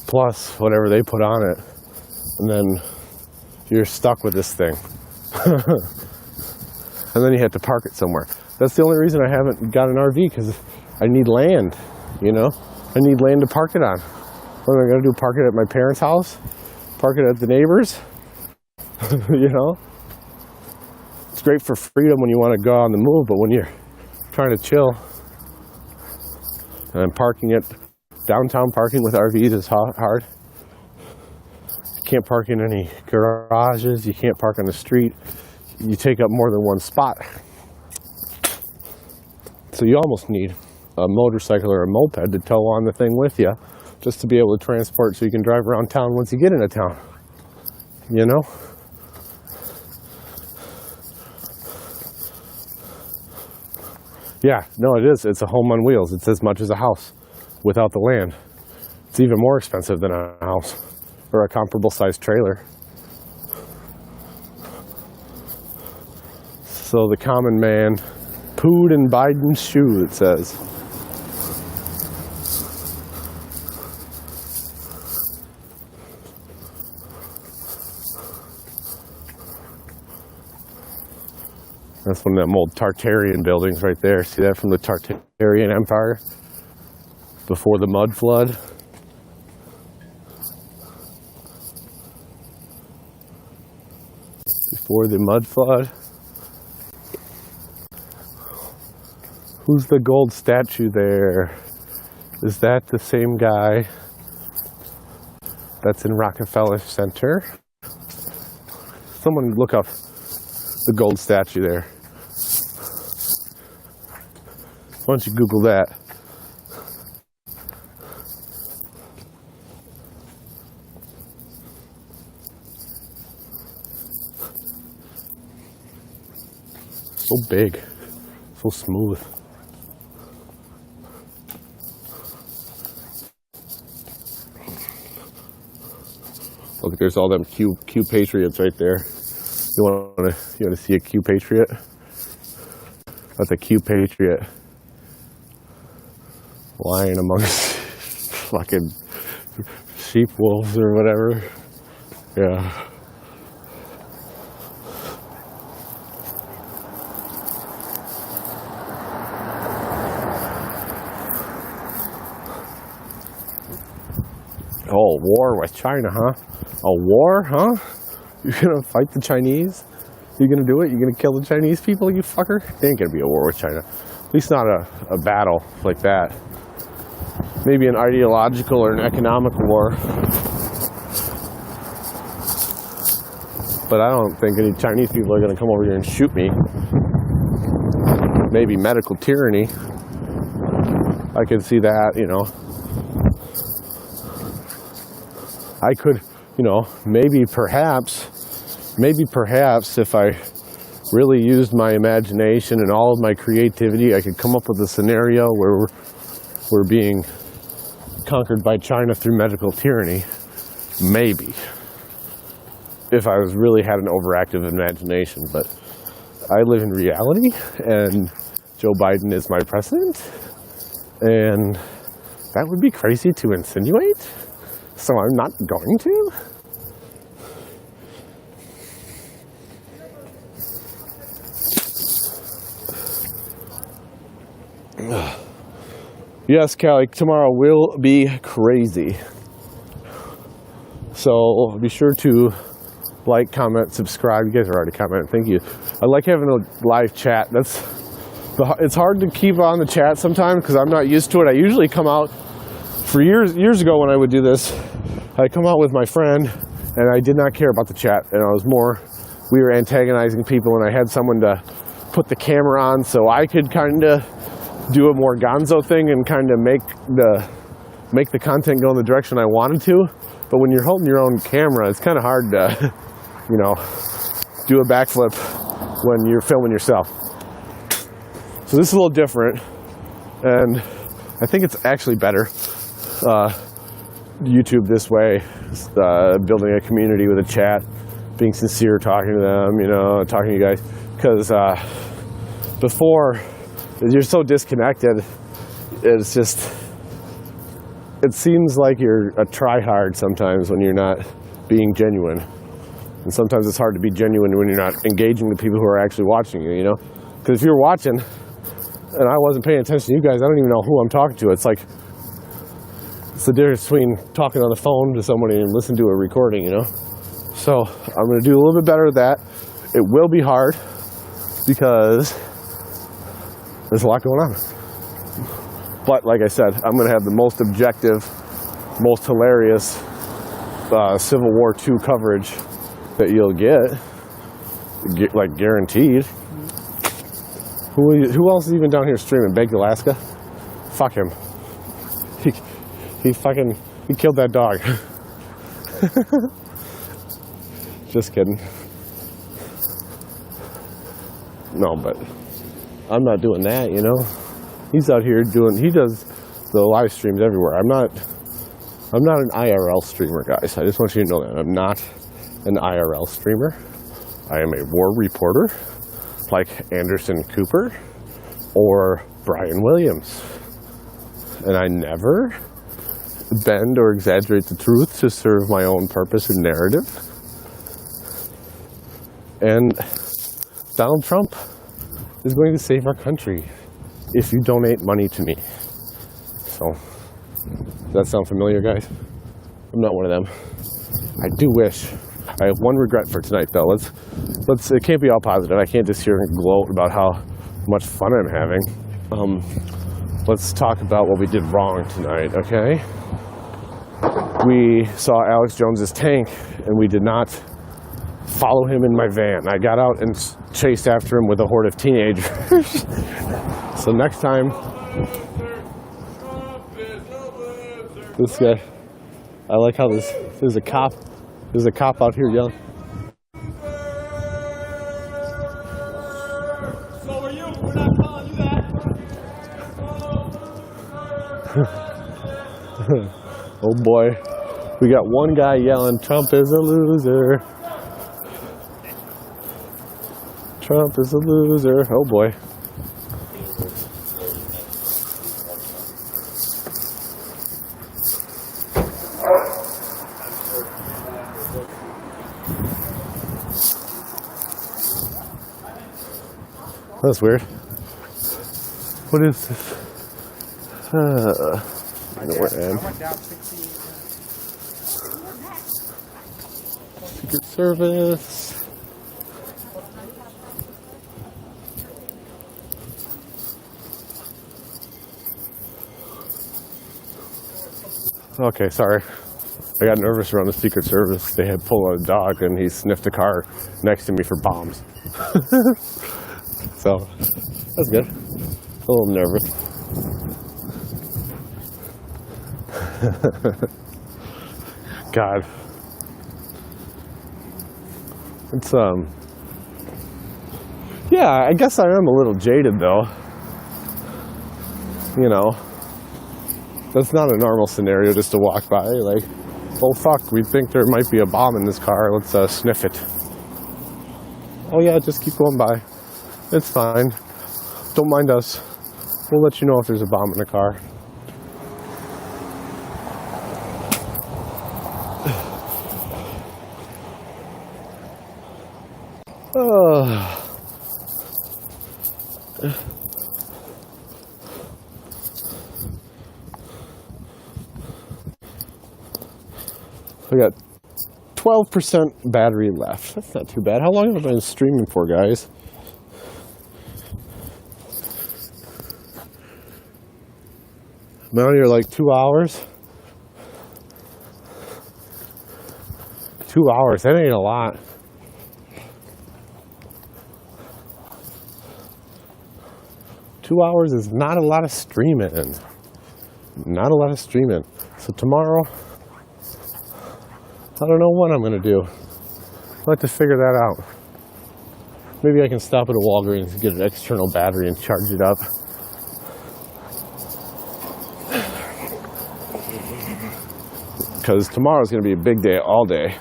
[SPEAKER 2] plus whatever they put on it, and then you're stuck with this thing. And then you have to park it somewhere. That's the only reason I haven't got an RV, because I need land, you know? I need land to park it on. What am I gonna do, park it at my parents' house? Park it at the neighbors? You know? It's great for freedom when you want to go on the move, but when you're trying to chill, and parking it, downtown parking with RVs is hard. You can't park in any garages, you can't park on the street. You take up more than one spot. So you almost need a motorcycle or a moped to tow on the thing with you, just to be able to transport so you can drive around town once you get into town. You know? Yeah, no, it is. It's a home on wheels. It's as much as a house without the land. It's even more expensive than a house or a comparable sized trailer. So the common man pooed in Biden's shoe, it says. That's one of them old Tartarian buildings right there. See that from the Tartarian Empire? Before the mud flood. Before the mud flood. Who's the gold statue there? Is that the same guy that's in Rockefeller Center? Someone look up the gold statue there. Why don't you Google that? So big, so smooth. Look, there's all them Q Patriots right there. You want to see a Q Patriot? That's a Q Patriot lying amongst fucking sheep wolves or whatever. Yeah. Oh, war with China, huh? A war, huh? You're gonna fight the Chinese? You gonna do it? You gonna kill the Chinese people, you fucker? There ain't gonna be a war with China. At least not a battle like that. Maybe an ideological or an economic war. But I don't think any Chinese people are gonna come over here and shoot me. Maybe medical tyranny. I could see that, you know. I could, you know, maybe perhaps if I really used my imagination and all of my creativity, I could come up with a scenario where we're being conquered by China through medical tyranny. Maybe. If I really had an overactive imagination. But I live in reality, and Joe Biden is my president, and that would be crazy to insinuate. So I'm not going to. Yes, Callie, tomorrow will be crazy. So be sure to like, comment, subscribe. You guys are already commenting. Thank you. I like having a live chat. It's hard to keep on the chat sometimes because I'm not used to it. I usually come out for years ago when I would do this. I'd come out with my friend and I did not care about the chat. And we were antagonizing people, and I had someone to put the camera on so I could kind of do a more gonzo thing and kind of make the content go in the direction I wanted to. But when you're holding your own camera, it's kind of hard to, you know, do a backflip when you're filming yourself. So this is a little different, and I think it's actually better. YouTube this way, building a community with a chat, being sincere, talking to them, you know, talking to you guys. Because before, you're so disconnected, it's just, it seems like you're a try-hard sometimes when you're not being genuine. And sometimes it's hard to be genuine when you're not engaging the people who are actually watching you, you know? Because if you're watching and I wasn't paying attention to you guys, I don't even know who I'm talking to. It's like, it's the difference between talking on the phone to somebody and listening to a recording, you know? So I'm going to do a little bit better at that. It will be hard because there's a lot going on. But like I said, I'm going to have the most objective, most hilarious Civil War II coverage that you'll get, like guaranteed. Who else is even down here streaming? Baked Alaska? Fuck him. He killed that dog. Just kidding. No, but I'm not doing that, you know? He's out here he does the live streams everywhere. I'm not an IRL streamer, guys. I just want you to know that. I'm not an IRL streamer. I am a war reporter like Anderson Cooper or Brian Williams. And I never bend or exaggerate the truth to serve my own purpose and narrative. And Donald Trump is going to save our country if you donate money to me. So, does that sound familiar, guys? I'm not one of them. I do wish. I have one regret for tonight, though. Let's. It can't be all positive. I can't just hear and gloat about how much fun I'm having. Let's talk about what we did wrong tonight, okay? We saw Alex Jones's tank, and we did not follow him in my van. I got out and chased after him with a horde of teenagers. So next time, this guy, I like how there's a cop out here yelling.
[SPEAKER 3] So are you? We're not calling you that.
[SPEAKER 2] Oh boy, we got one guy yelling, "Trump is a loser. Trump is a loser." Oh boy. That's weird. What is this? I know where I am. Secret Service. Okay, sorry. I got nervous around the Secret Service. They had pulled out a dog and he sniffed a car next to me for bombs. So, that's good. A little nervous. God. It's, yeah, I guess I am a little jaded though. You know, that's not a normal scenario just to walk by, like, oh fuck, we think there might be a bomb in this car, let's sniff it. Oh yeah, just keep going by. It's fine. Don't mind us. We'll let you know if there's a bomb in the car. I got 12% battery left. That's not too bad. How long have I been streaming for, guys? I'm out here like 2 hours. 2 hours, that ain't a lot. Two hours is not a lot of streaming. Not a lot of streaming. So tomorrow, I don't know what I'm going to do. I'll have to figure that out. Maybe I can stop at a Walgreens and get an external battery and charge it up. Because tomorrow's going to be a big day all day.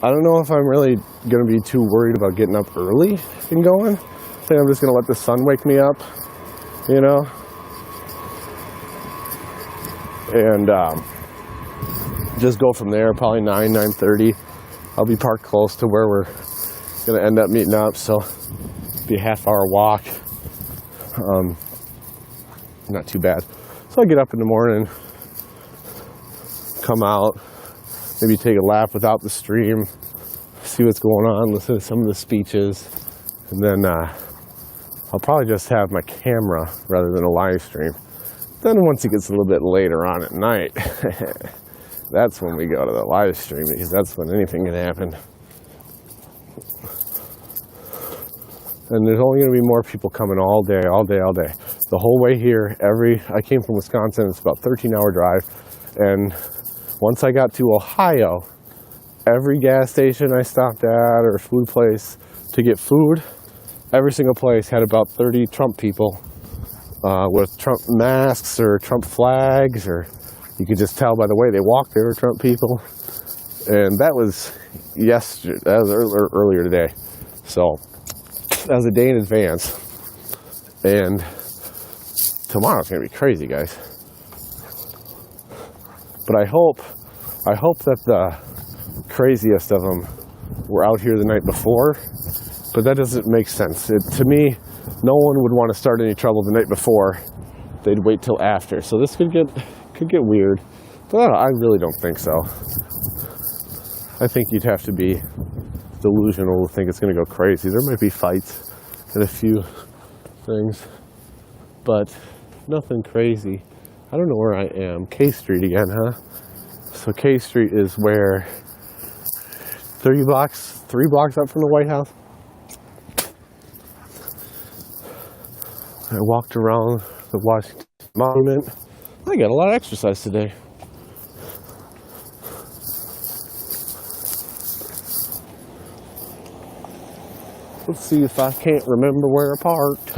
[SPEAKER 2] I don't know if I'm really going to be too worried about getting up early and going. I think I'm just going to let the sun wake me up, you know, and just go from there. Probably 9:30. I'll be parked close to where we're going to end up meeting up, so it'll be a half-hour walk. Not too bad. So I get up in the morning, come out, maybe take a lap without the stream, see what's going on, listen to some of the speeches, and then I'll probably just have my camera rather than a live stream. Then once it gets a little bit later on at night, that's when we go to the live stream, because that's when anything can happen. And there's only going to be more people coming all day. The whole way here, I came from Wisconsin, it's about a 13-hour drive, and once I got to Ohio, every gas station I stopped at or food place to get food, every single place had about 30 Trump people with Trump masks or Trump flags, or you could just tell by the way they walked, they were Trump people. And that was yesterday, that was earlier today. So that was a day in advance. And tomorrow's gonna be crazy, guys. But I hope that the craziest of them were out here the night before, but that doesn't make sense. To me, no one would want to start any trouble the night before. They'd wait till after. So this could get weird, but I really don't think so. I think you'd have to be delusional to think it's going to go crazy. There might be fights and a few things, but nothing crazy. I don't know where I am. K Street again, huh? So K Street is where 3 blocks up from the White House. I walked around the Washington Monument. I got a lot of exercise today. Let's see if I can't remember where I parked.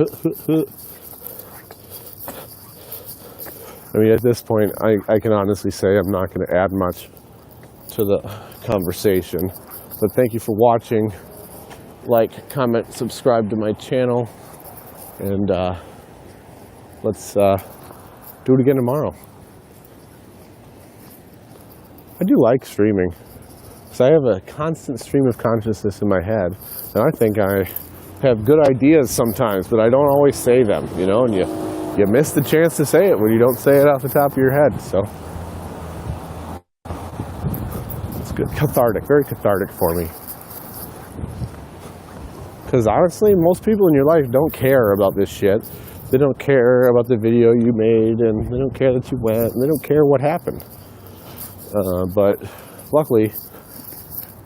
[SPEAKER 2] I mean, at this point, I can honestly say I'm not going to add much to the conversation. But thank you for watching. Like, comment, subscribe to my channel. And let's do it again tomorrow. I do like streaming. So I have a constant stream of consciousness in my head. And I think I have good ideas sometimes, but I don't always say them, you know, and you miss the chance to say it when you don't say it off the top of your head. So it's good, cathartic, very cathartic for me. Because honestly, most people in your life don't care about this shit. They don't care about the video you made, and they don't care that you went, and they don't care what happened. But luckily,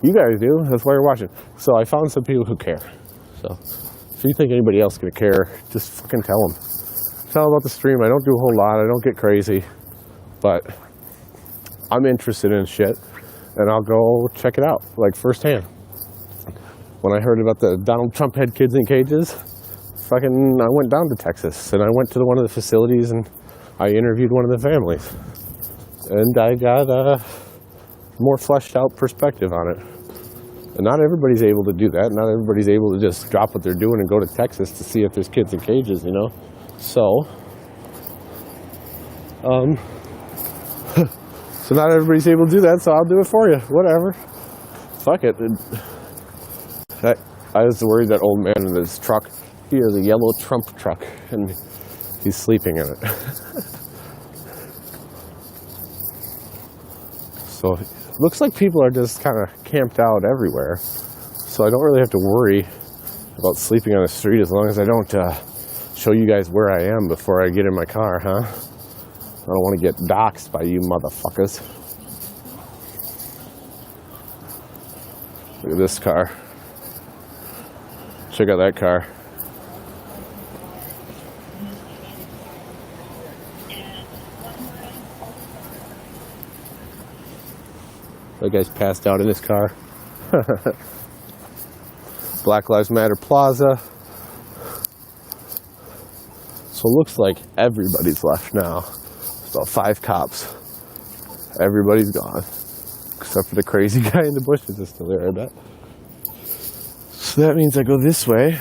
[SPEAKER 2] you guys do. That's why you're watching. So I found some people who care. So if you think anybody else is going to care, just fucking tell them. Tell them about the stream. I don't do a whole lot. I don't get crazy. But I'm interested in shit, and I'll go check it out, like firsthand. When I heard about the Donald Trump had kids in cages, I went down to Texas, and I went to one of the facilities, and I interviewed one of the families. And I got a more fleshed out perspective on it. And not everybody's able to do that. Not everybody's able to just drop what they're doing and go to Texas to see if there's kids in cages, you know? So not everybody's able to do that, so I'll do it for you. Whatever. Fuck it. I was worried that old man in his truck. He has a yellow Trump truck, and he's sleeping in it. So it looks like people are just kind of camped out everywhere. So I don't really have to worry about sleeping on the street as long as I don't show you guys where I am before I get in my car, huh? I don't want to get doxxed by you motherfuckers. Look at this car. Check out that car. That guy's passed out in his car. Black Lives Matter Plaza. So it looks like everybody's left now. There's about 5 cops. Everybody's gone. Except for the crazy guy in the bushes is still there, I bet. So that means I go this way.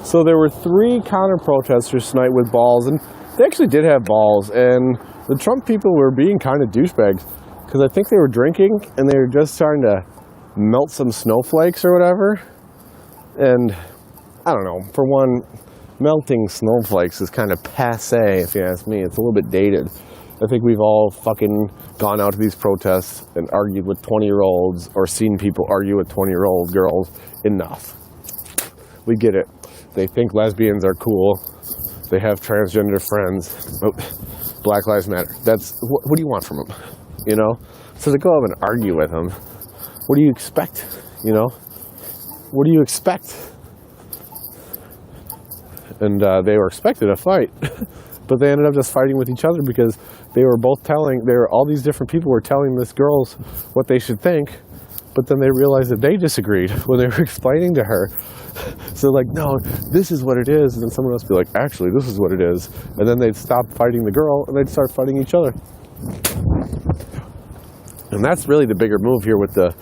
[SPEAKER 2] So there were 3 counter-protesters tonight with balls, and they actually did have balls, and the Trump people were being kind of douchebags, because I think they were drinking, and they were just starting to melt some snowflakes or whatever, and I don't know, for one, melting snowflakes is kind of passé, if you ask me. It's a little bit dated. I think we've all fucking gone out to these protests and argued with 20-year-olds or seen people argue with 20-year-old girls. Enough. We get it. They think lesbians are cool. They have transgender friends. Oh, Black Lives Matter. That's what do you want from them? You know? So to go up and argue with them, what do you expect? You know? What do you expect? And they were expected to fight, but they ended up just fighting with each other because they were both all these different people were telling this girls what they should think, but then they realized that they disagreed when they were explaining to her. So like, no, this is what it is, and then someone else would be like, actually, this is what it is, and then they'd stop fighting the girl and they'd start fighting each other. And that's really the bigger move here with the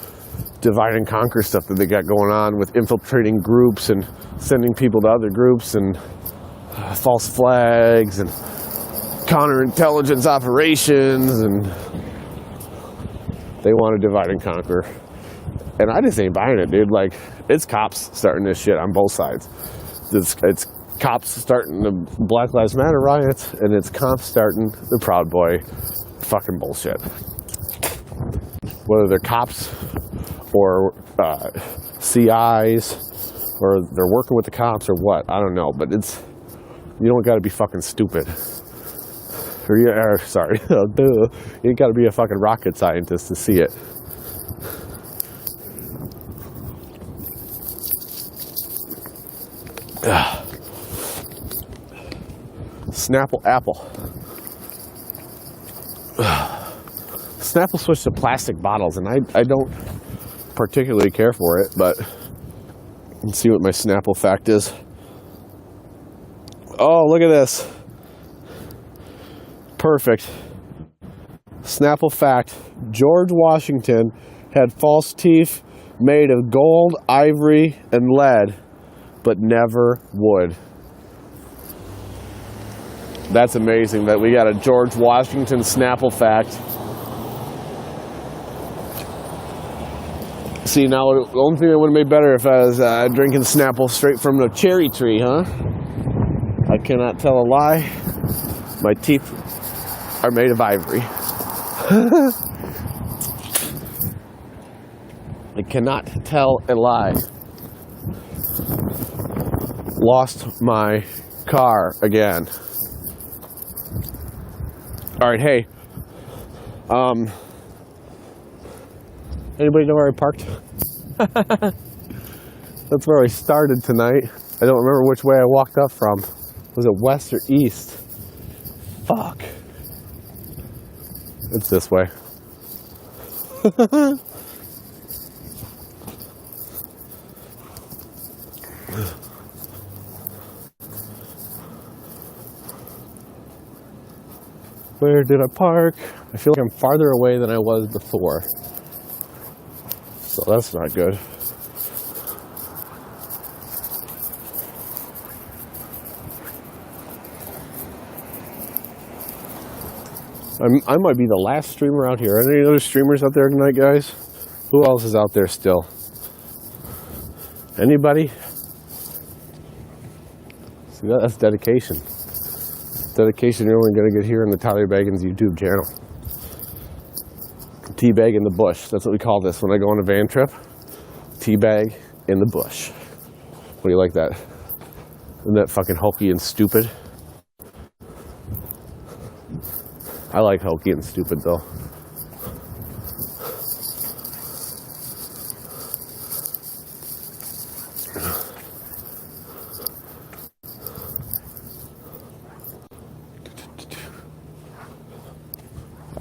[SPEAKER 2] divide and conquer stuff that they got going on with infiltrating groups and sending people to other groups and false flags and counterintelligence operations, and they want to divide and conquer. And I just ain't buying it, dude. Like, it's cops starting this shit on both sides. It's cops starting the Black Lives Matter riots, and it's cops starting the Proud Boy fucking bullshit. Whether they're cops or CIs, or they're working with the cops or what, I don't know. But you don't got to be fucking stupid. Sorry, you ain't got to be a fucking rocket scientist to see it. Snapple Apple. Snapple switched to plastic bottles, and I don't particularly care for it, but let's see what my Snapple fact is. Oh, look at this. Perfect. Snapple fact. George Washington had false teeth made of gold, ivory, and lead, but never wood. That's amazing that we got a George Washington Snapple fact. See, now the only thing that would have made better if I was drinking Snapple straight from the cherry tree, huh? I cannot tell a lie. My teeth are made of ivory. I cannot tell a lie. Lost my car again. All right, hey. Anybody know where I parked? That's where I started tonight. I don't remember which way I walked up from. Was it west or east? Fuck. It's this way. Where did I park? I feel like I'm farther away than I was before. So that's not good. I might be the last streamer out here. Are there any other streamers out there tonight, guys? Who else is out there still? Anybody? See, that's dedication. Dedication you're only going to get here on the Tyler Baggins YouTube channel. Teabag in the bush. That's what we call this when I go on a van trip. Teabag in the bush. What do you like that? Isn't that fucking hokey and stupid? I like hokey and stupid though.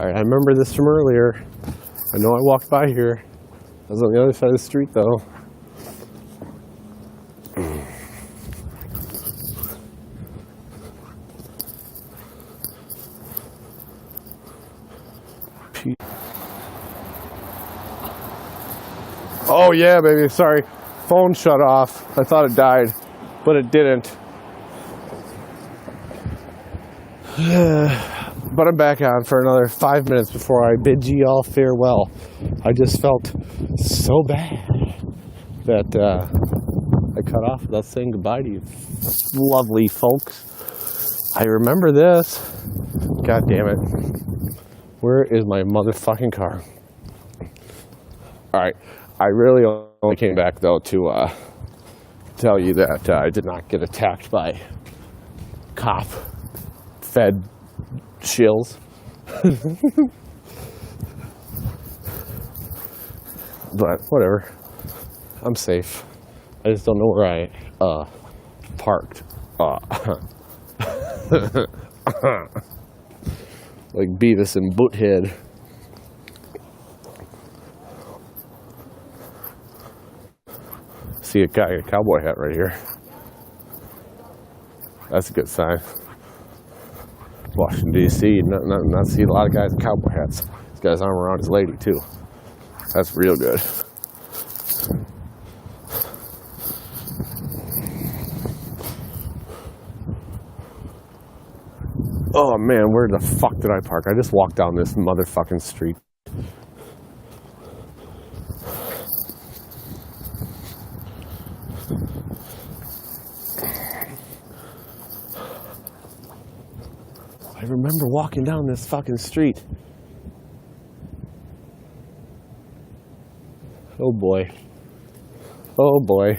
[SPEAKER 2] Alright, I remember this from earlier. I know I walked by here. I was on the other side of the street though. Oh yeah, baby. Sorry, phone shut off. I thought it died, but it didn't. But I'm back on for another 5 minutes before I bid ye all farewell. I just felt so bad that I cut off without saying goodbye to you lovely folks. I remember this. God damn it. Where is my motherfucking car? Alright, I really only came back though to tell you that I did not get attacked by cop-fed shills. But whatever. I'm safe. I just don't know where I parked. Like Beavis and Butthead. See a guy in a cowboy hat right here. That's a good sign. Washington, D.C., not see a lot of guys in cowboy hats. This guy's arm around his lady, too. That's real good. Oh, man, where the fuck did I park? I just walked down this motherfucking street. I remember walking down this fucking street. Oh boy. Oh boy.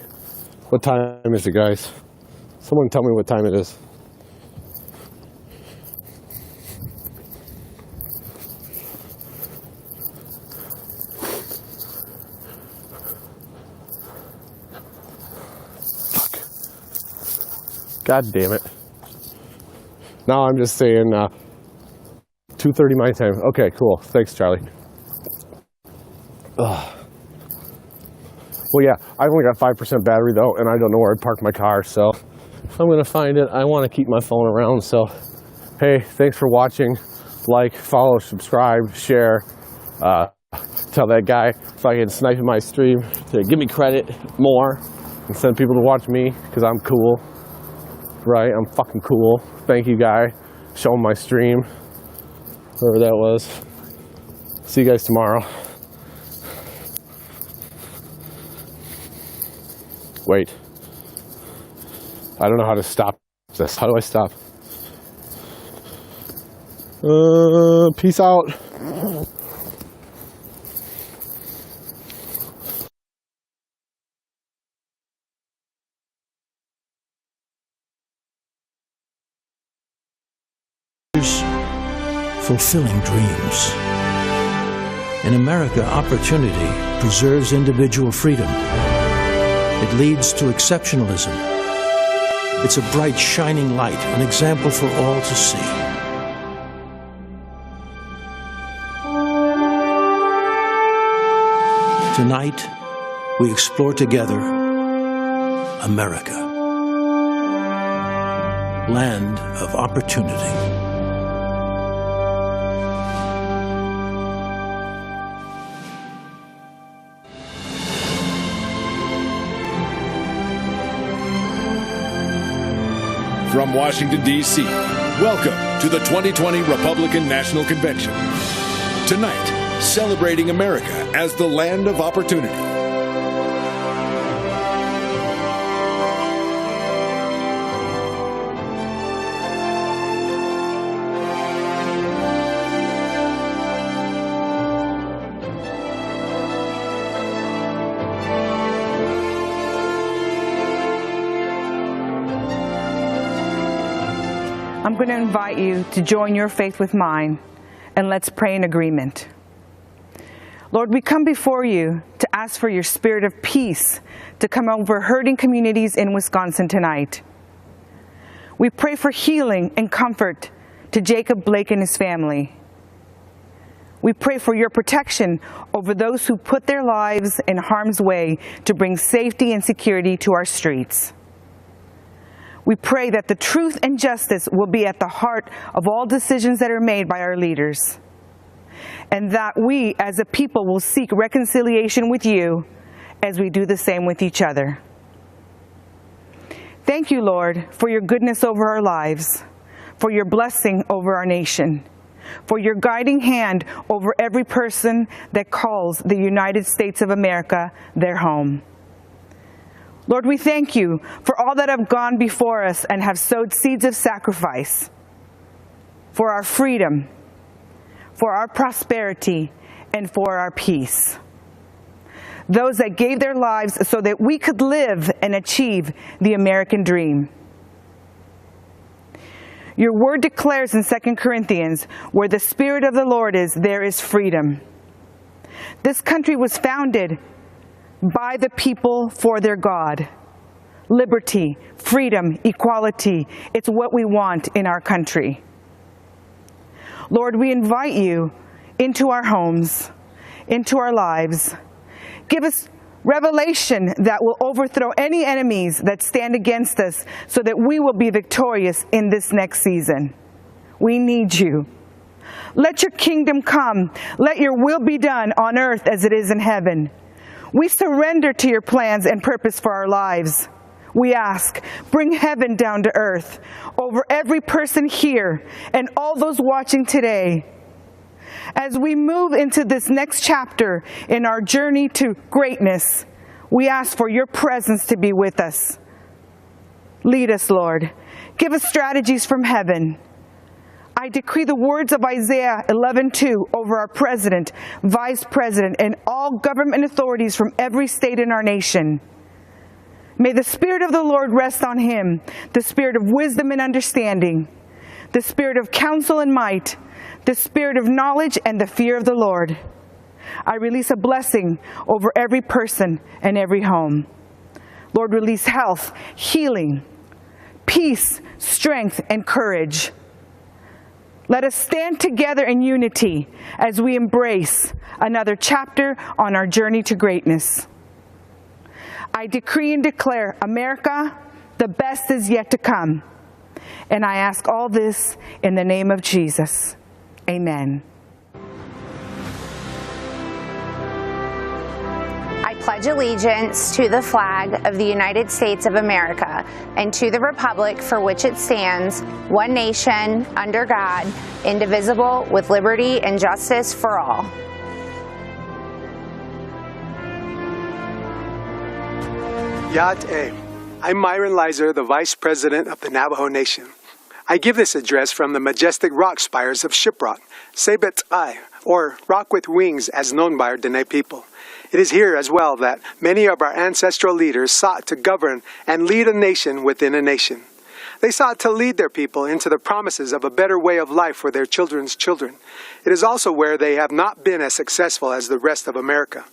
[SPEAKER 2] What time is it, guys? Someone tell me what time it is. Fuck. God damn it. Now I'm just saying 2:30 my time. Okay, cool. Thanks, Charlie. Ugh. Well, yeah, I've only got 5% battery, though, and I don't know where I'd park my car, so if I'm going to find it, I want to keep my phone around. So, hey, thanks for watching. Like, follow, subscribe, share. Tell that guy fucking sniping my stream to give me credit more and send people to watch me because I'm cool. Right? I'm fucking cool. Thank you, guy. Show him my stream. Whoever that was. See you guys tomorrow. Wait. I don't know how to stop this. How do I stop? Peace out.
[SPEAKER 11] Fulfilling dreams. In America, opportunity preserves individual freedom. It leads to exceptionalism. It's a bright, shining light, an example for all to see. Tonight, we explore together America, land of opportunity.
[SPEAKER 12] From Washington, D.C., welcome to the 2020 Republican National Convention. Tonight, celebrating America as the land of opportunity.
[SPEAKER 8] I'm going to invite you to join your faith with mine, and let's pray in agreement. Lord, we come before you to ask for your spirit of peace to come over hurting communities in Wisconsin tonight. We pray for healing and comfort to Jacob Blake and his family. We pray for your protection over those who put their lives in harm's way to bring safety and security to our streets. We pray that the truth and justice will be at the heart of all decisions that are made by our leaders, and that we as a people will seek reconciliation with you as we do the same with each other. Thank you, Lord, for your goodness over our lives, for your blessing over our nation, for your guiding hand over every person that calls the United States of America their home. Lord, we thank you for all that have gone before us and have sowed seeds of sacrifice for our freedom, for our prosperity, and for our peace. Those that gave their lives so that we could live and achieve the American dream. Your word declares in 2 Corinthians, where the Spirit of the Lord is, there is freedom. This country was founded by the people for their God. Liberty, freedom, equality, it's what we want in our country. Lord, we invite you into our homes, into our lives. Give us revelation that will overthrow any enemies that stand against us so that we will be victorious in this next season. We need you. Let your kingdom come. Let your will be done on earth as it is in heaven. We surrender to your plans and purpose for our lives. We ask, bring heaven down to earth over every person here and all those watching today. As we move into this next chapter in our journey to greatness, we ask for your presence to be with us. Lead us, Lord. Give us strategies from heaven. I decree the words of Isaiah 11:2 over our president, vice president, and all government authorities from every state in our nation. May the Spirit of the Lord rest on him, the spirit of wisdom and understanding, the spirit of counsel and might, the spirit of knowledge and the fear of the Lord. I release a blessing over every person and every home. Lord, release health, healing, peace, strength, and courage. Let us stand together in unity as we embrace another chapter on our journey to greatness. I decree and declare, America, the best is yet to come. And I ask all this in the name of Jesus. Amen.
[SPEAKER 13] I pledge allegiance to the flag of the United States of America and to the republic for which it stands, one nation, under God, indivisible, with liberty and justice for all.
[SPEAKER 14] Yat-e. I'm Myron Lizer, the Vice President of the Navajo Nation. I give this address from the majestic rock spires of Shiprock, Sebet-ai, or Rock with Wings as known by our Dene people. It is here as well that many of our ancestral leaders sought to govern and lead a nation within a nation. They sought to lead their people into the promises of a better way of life for their children's children. It is also where they have not been as successful as the rest of America.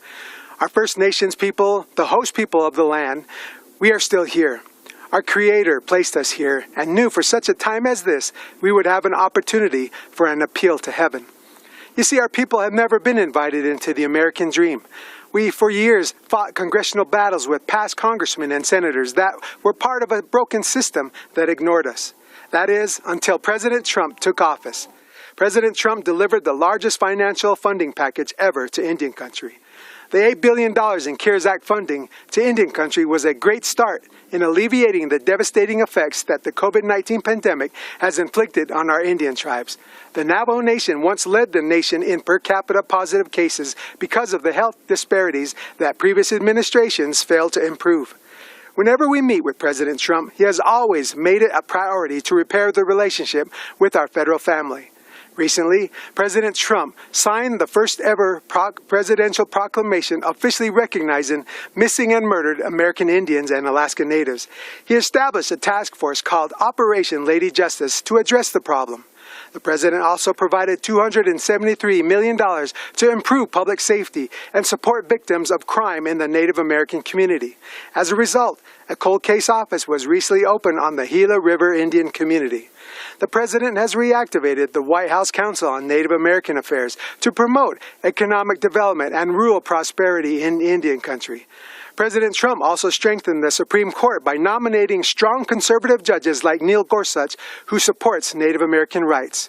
[SPEAKER 14] Our First Nations people, the host people of the land, we are still here. Our Creator placed us here and knew for such a time as this, we would have an opportunity for an appeal to heaven. You see, our people have never been invited into the American dream. We, for years, fought congressional battles with past congressmen and senators that were part of a broken system that ignored us. That is, until President Trump took office. President Trump delivered the largest financial funding package ever to Indian country. The $8 billion in CARES Act funding to Indian country was a great start in alleviating the devastating effects that the COVID-19 pandemic has inflicted on our Indian tribes. The Navajo Nation once led the nation in per capita positive cases because of the health disparities that previous administrations failed to improve. Whenever we meet with President Trump, he has always made it a priority to repair the relationship with our federal family. Recently, President Trump signed the first ever presidential proclamation officially recognizing missing and murdered American Indians and Alaska Natives. He established a task force called Operation Lady Justice to address the problem. The president also provided $273 million to improve public safety and support victims of crime in the Native American community. As a result, a cold case office was recently opened on the Gila River Indian community. The president has reactivated the White House Council on Native American Affairs to promote economic development and rural prosperity in Indian country. President Trump also strengthened the Supreme Court by nominating strong conservative judges like Neil Gorsuch, who supports Native American rights.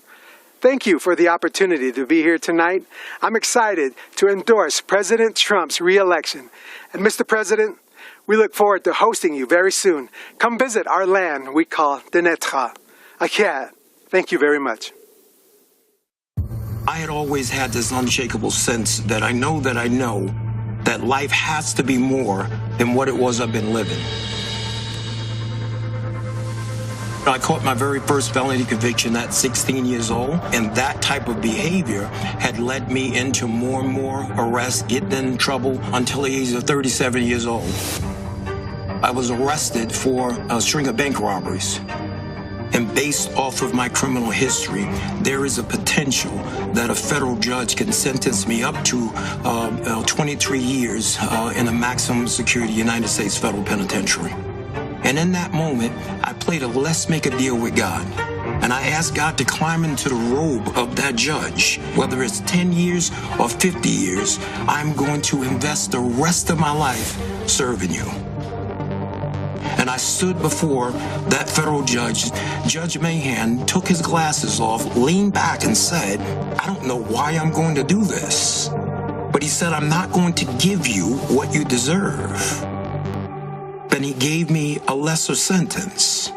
[SPEAKER 14] Thank you for the opportunity to be here tonight. I'm excited to endorse President Trump's re-election. And Mr. President, we look forward to hosting you very soon. Come visit our land we call Denetra. Akia, thank you very much.
[SPEAKER 15] I had always had this unshakable sense that I know that life has to be more than what it was I've been living. I caught my very first felony conviction at 16 years old, and that type of behavior had led me into more and more arrests, getting in trouble until the age of 37 years old. I was arrested for a string of bank robberies. And based off of my criminal history, there is a potential that a federal judge can sentence me up to 23 years in a maximum security United States federal penitentiary. And in that moment, I played a let's make a deal with God. And I asked God to climb into the robe of that judge. Whether it's 10 years or 50 years, I'm going to invest the rest of my life serving you. And I stood before that federal judge. Judge Mahan took his glasses off, leaned back and said, I don't know why I'm going to do this. But he said, I'm not going to give you what you deserve. Then he gave me a lesser sentence.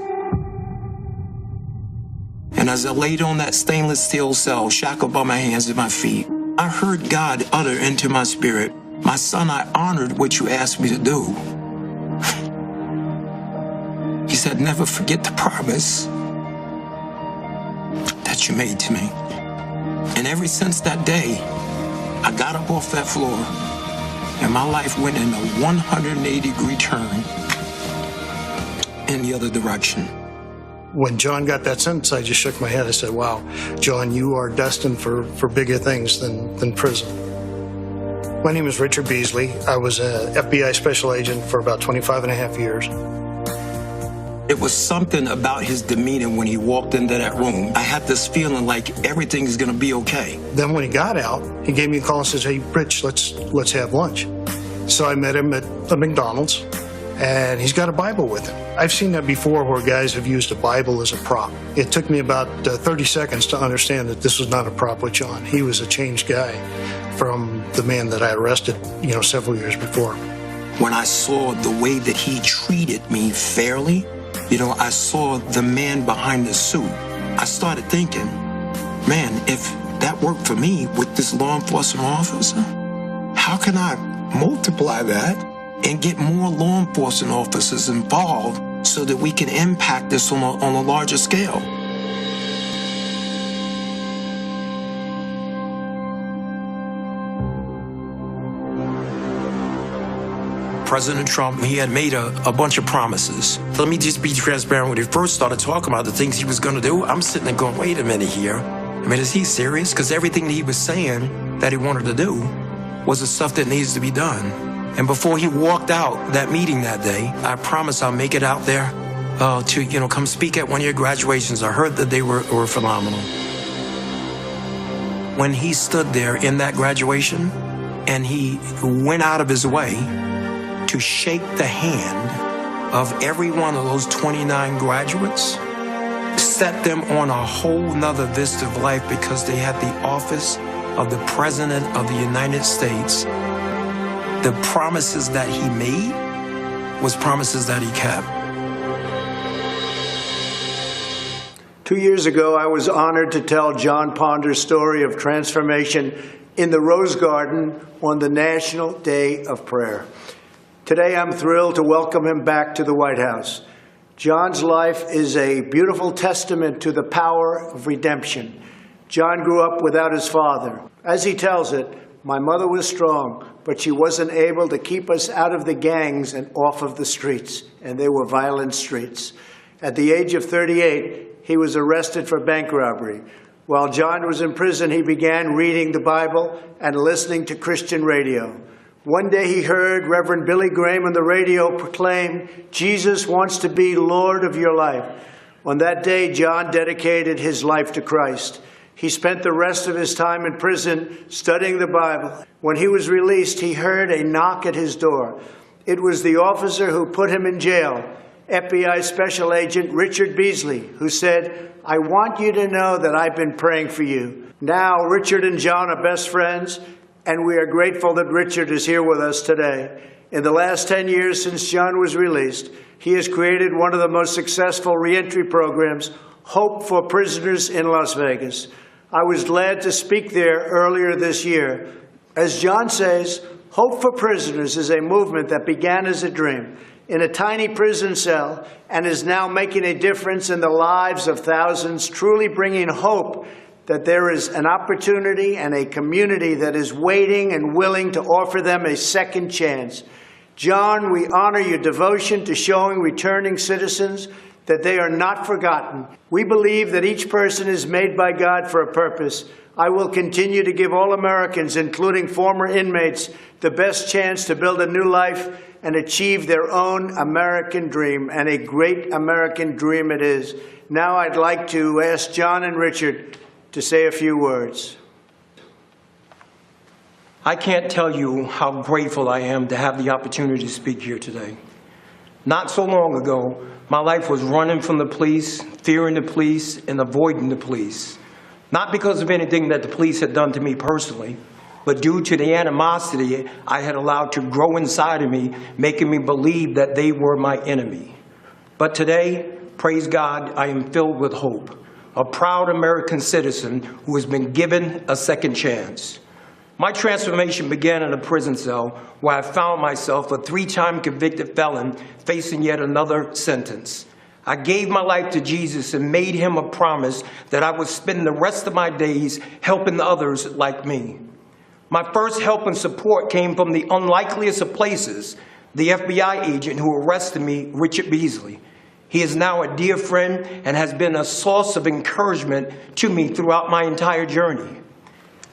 [SPEAKER 15] And as I laid on that stainless steel cell, shackled by my hands and my feet, I heard God utter into my spirit, my son, I honored what you asked me to do. He said, never forget the promise that you made to me. And ever since that day, I got up off that floor and my life went in a 180-degree turn in the other direction.
[SPEAKER 16] When John got that sentence, I just shook my head. I said, wow, John, you are destined for bigger things than prison. My name is Richard Beasley. I was an FBI special agent for about 25 and a half years.
[SPEAKER 15] It was something about his demeanor when he walked into that room. I had this feeling like everything is going to be okay.
[SPEAKER 16] Then when he got out, he gave me a call and says, hey, Rich, let's have lunch. So I met him at a McDonald's, and he's got a Bible with him. I've seen that before where guys have used a Bible as a prop. It took me about 30 seconds to understand that this was not a prop with John. He was a changed guy from the man that I arrested, several years before.
[SPEAKER 15] When I saw the way that he treated me fairly, I saw the man behind the suit. I started thinking, man, if that worked for me with this law enforcement officer, how can I multiply that and get more law enforcement officers involved so that we can impact this on a larger scale? President Trump, he had made a bunch of promises. Let me just be transparent. When he first started talking about the things he was going to do, I'm sitting there going, wait a minute here. I mean, is he serious? Because everything that he was saying that he wanted to do was the stuff that needs to be done. And before he walked out that meeting that day, I promised I'll make it out there to, come speak at one of your graduations. I heard that they were phenomenal. When he stood there in that graduation and he went out of his way to shake the hand of every one of those 29 graduates, set them on a whole nother vista of life because they had the office of the President of the United States. The promises that he made was promises that he kept.
[SPEAKER 17] 2 years ago, I was honored to tell John Ponder's story of transformation in the Rose Garden on the National Day of Prayer. Today, I'm thrilled to welcome him back to the White House. John's life is a beautiful testament to the power of redemption. John grew up without his father. As he tells it, my mother was strong, but she wasn't able to keep us out of the gangs and off of the streets, and they were violent streets. At the age of 38, he was arrested for bank robbery. While John was in prison, he began reading the Bible and listening to Christian radio. One day he heard Reverend Billy Graham on the radio proclaim, Jesus wants to be Lord of your life. On that day, John dedicated his life to Christ. He spent the rest of his time in prison studying the Bible. When he was released, he heard a knock at his door. It was the officer who put him in jail, FBI Special Agent Richard Beasley, who said, "I want you to know that I've been praying for you." Now, Richard and John are best friends, and we are grateful that Richard is here with us today. In the last 10 years since John was released, he has created one of the most successful reentry programs, Hope for Prisoners in Las Vegas. I was glad to speak there earlier this year. As John says, Hope for Prisoners is a movement that began as a dream in a tiny prison cell and is now making a difference in the lives of thousands, truly bringing hope that there is an opportunity and a community that is waiting and willing to offer them a second chance. John, we honor your devotion to showing returning citizens that they are not forgotten. We believe that each person is made by God for a purpose. I will continue to give all Americans, including former inmates, the best chance to build a new life and achieve their own American dream, and a great American dream it is. Now I'd like to ask John and Richard to say a few words.
[SPEAKER 15] I can't tell you how grateful I am to have the opportunity to speak here today. Not so long ago, my life was running from the police, fearing the police, and avoiding the police. Not because of anything that the police had done to me personally, but due to the animosity I had allowed to grow inside of me, making me believe that they were my enemy. But today, praise God, I am filled with hope. A proud American citizen who has been given a second chance. My transformation began in a prison cell where I found myself a 3-time convicted felon facing yet another sentence. I gave my life to Jesus and made him a promise that I would spend the rest of my days helping others like me. My first help and support came from the unlikeliest of places, the FBI agent who arrested me, Richard Beasley. He is now a dear friend and has been a source of encouragement to me throughout my entire journey.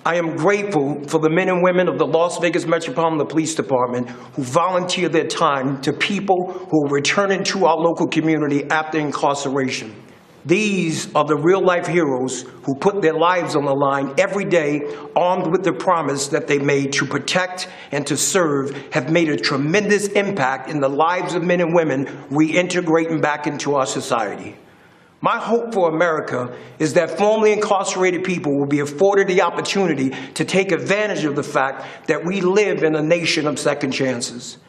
[SPEAKER 15] I am grateful for the men and women of the Las Vegas Metropolitan Police Department who volunteer their time to people who are returning to our local community after incarceration. These are the real-life heroes who put their lives on the line every day, armed with the promise that they made to protect and to serve, have made a tremendous impact in the lives of men and women reintegrating back into our society. My hope for America is that formerly incarcerated people will be afforded the opportunity to take advantage of the fact that we live in a nation of second chances.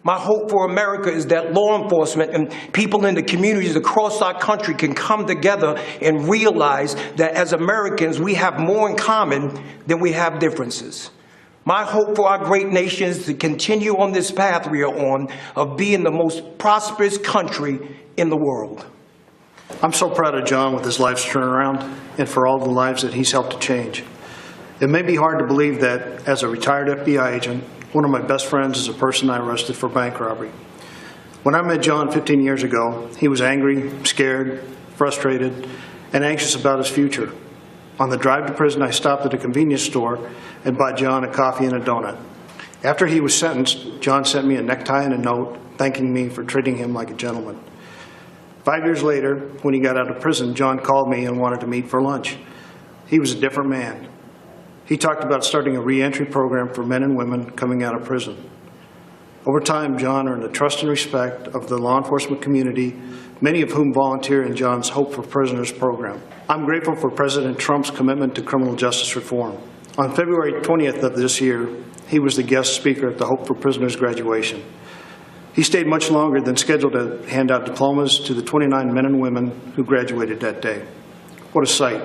[SPEAKER 15] My hope for America is that law enforcement and people in the communities across our country can come together and realize that as Americans, we have more in common than we have differences. My hope for our great nation is to continue on this path we are on of being the most prosperous country in the world.
[SPEAKER 16] I'm so proud of John with his life's turnaround and for all the lives that he's helped to change. It may be hard to believe that as a retired FBI agent, one of my best friends is a person I arrested for bank robbery. When I met John 15 years ago, he was angry, scared, frustrated, and anxious about his future. On the drive to prison, I stopped at a convenience store and bought John a coffee and a donut. After he was sentenced, John sent me a necktie and a note thanking me for treating him like a gentleman. 5 years later, when he got out of prison, John called me and wanted to meet for lunch. He was a different man. He talked about starting a reentry program for men and women coming out of prison. Over time, John earned the trust and respect of the law enforcement community, many of whom volunteer in John's Hope for Prisoners program. I'm grateful for President Trump's commitment to criminal justice reform. On February 20th of this year, he was the guest speaker at the Hope for Prisoners graduation. He stayed much longer than scheduled to hand out diplomas to the 29 men and women who graduated that day. What a sight.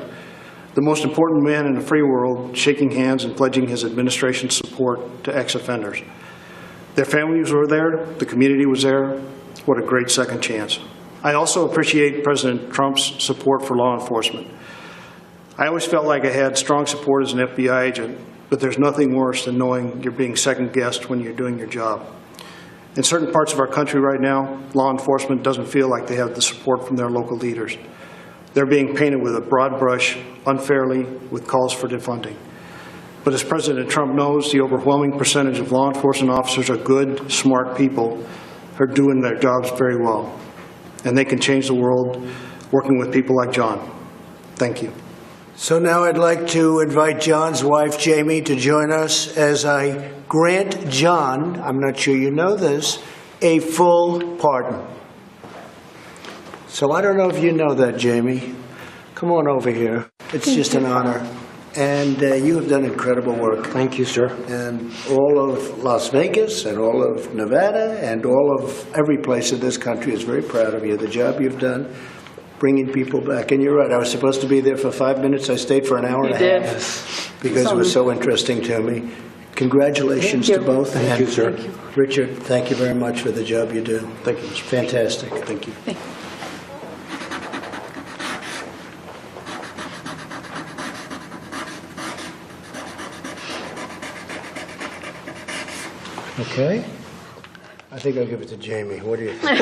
[SPEAKER 16] The most important man in the free world shaking hands and pledging his administration's support to ex-offenders. Their families were there, the community was there. What a great second chance. I also appreciate President Trump's support for law enforcement. I always felt like I had strong support as an FBI agent, but there's nothing worse than knowing you're being second-guessed when you're doing your job. In certain parts of our country right now, law enforcement doesn't feel like they have the support from their local leaders. They're being painted with a broad brush, unfairly, with calls for defunding. But as President Trump knows, the overwhelming percentage of law enforcement officers are good, smart people who are doing their jobs very well. And they can change the world working with people like John. Thank you.
[SPEAKER 17] So now I'd like to invite John's wife, Jamie, to join us as I grant John, I'm not sure you know this, a full pardon. So I don't know if you know that, Jamie. Come on over here. It's just an honor. And you have done incredible work.
[SPEAKER 15] Thank you, sir.
[SPEAKER 17] And all of Las Vegas and all of Nevada and all of every place in this country is very proud of you. The job you've done, bringing people back. And you're right, I was supposed to be there for 5 minutes. I stayed for an hour and a half because it was so interesting to me. Congratulations to both.
[SPEAKER 15] Thank you, sir.
[SPEAKER 17] Richard, thank you very much for the job you do.
[SPEAKER 15] Thank you.
[SPEAKER 17] Fantastic. Thank you. Okay. I think I'll give it to Jamie. What do you think?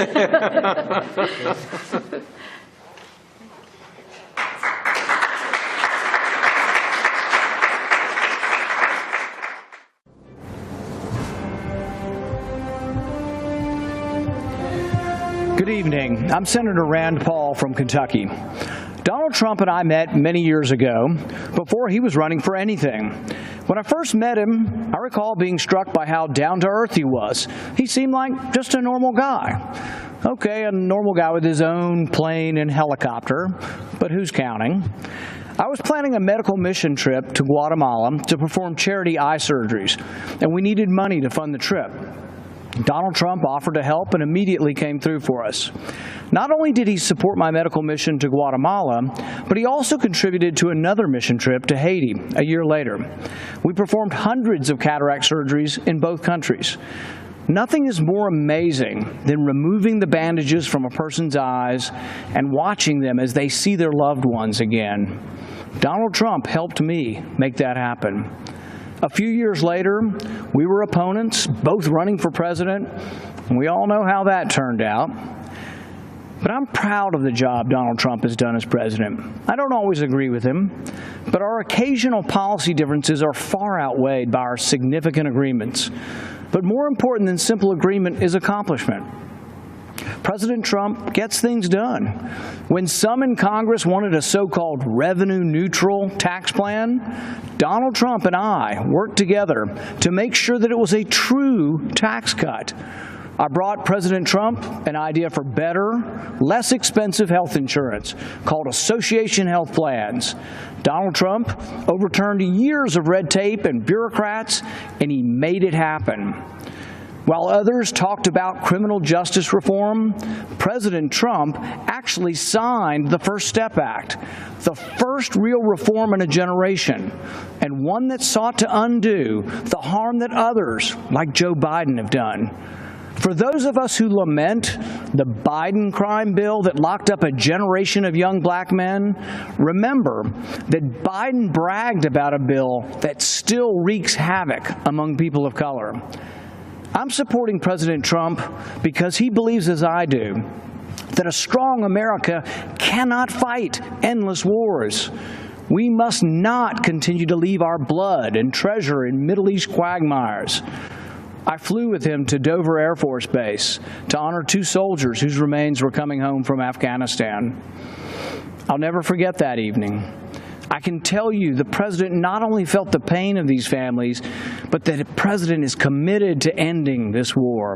[SPEAKER 18] Good evening. I'm Senator Rand Paul from Kentucky. Donald Trump and I met many years ago, before he was running for anything. When I first met him, I recall being struck by how down-to-earth he was. He seemed like just a normal guy. Okay, a normal guy with his own plane and helicopter, but who's counting? I was planning a medical mission trip to Guatemala to perform charity eye surgeries, and we needed money to fund the trip. Donald Trump offered to help and immediately came through for us. Not only did he support my medical mission to Guatemala, but he also contributed to another mission trip to Haiti a year later. We performed hundreds of cataract surgeries in both countries. Nothing is more amazing than removing the bandages from a person's eyes and watching them as they see their loved ones again. Donald Trump helped me make that happen. A few years later, we were opponents, both running for president, and we all know how that turned out. But I'm proud of the job Donald Trump has done as president. I don't always agree with him, but our occasional policy differences are far outweighed by our significant agreements. But more important than simple agreement is accomplishment. President Trump gets things done. When some in Congress wanted a so-called revenue-neutral tax plan, Donald Trump and I worked together to make sure that it was a true tax cut. I brought President Trump an idea for better, less expensive health insurance called Association Health Plans. Donald Trump overturned years of red tape and bureaucrats, and he made it happen. While others talked about criminal justice reform, President Trump actually signed the First Step Act, the first real reform in a generation, and one that sought to undo the harm that others, like Joe Biden, have done. For those of us who lament the Biden crime bill that locked up a generation of young black men, remember that Biden bragged about a bill that still wreaks havoc among people of color. I'm supporting President Trump because he believes, as I do, that a strong America cannot fight endless wars. We must not continue to leave our blood and treasure in Middle East quagmires. I flew with him to Dover Air Force Base to honor 2 soldiers whose remains were coming home from Afghanistan. I'll never forget that evening. I can tell you the president not only felt the pain of these families, but that the president is committed to ending this war.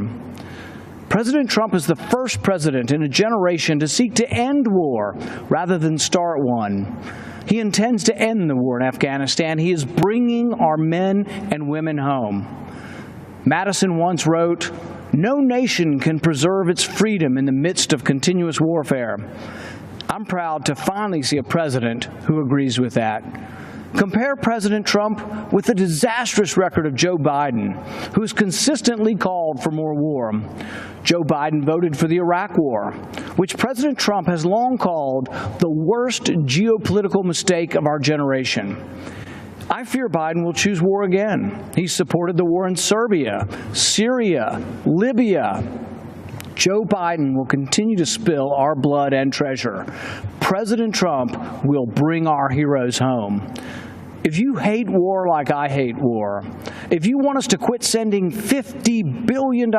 [SPEAKER 18] President Trump is the first president in a generation to seek to end war rather than start one. He intends to end the war in Afghanistan. He is bringing our men and women home. Madison once wrote, "No nation can preserve its freedom in the midst of continuous warfare." I'm proud to finally see a president who agrees with that. Compare President Trump with the disastrous record of Joe Biden, who has consistently called for more war. Joe Biden voted for the Iraq War, which President Trump has long called the worst geopolitical mistake of our generation. I fear Biden will choose war again. He supported the war in Serbia, Syria, Libya. Joe Biden will continue to spill our blood and treasure. President Trump will bring our heroes home. If you hate war like I hate war, if you want us to quit sending $50 billion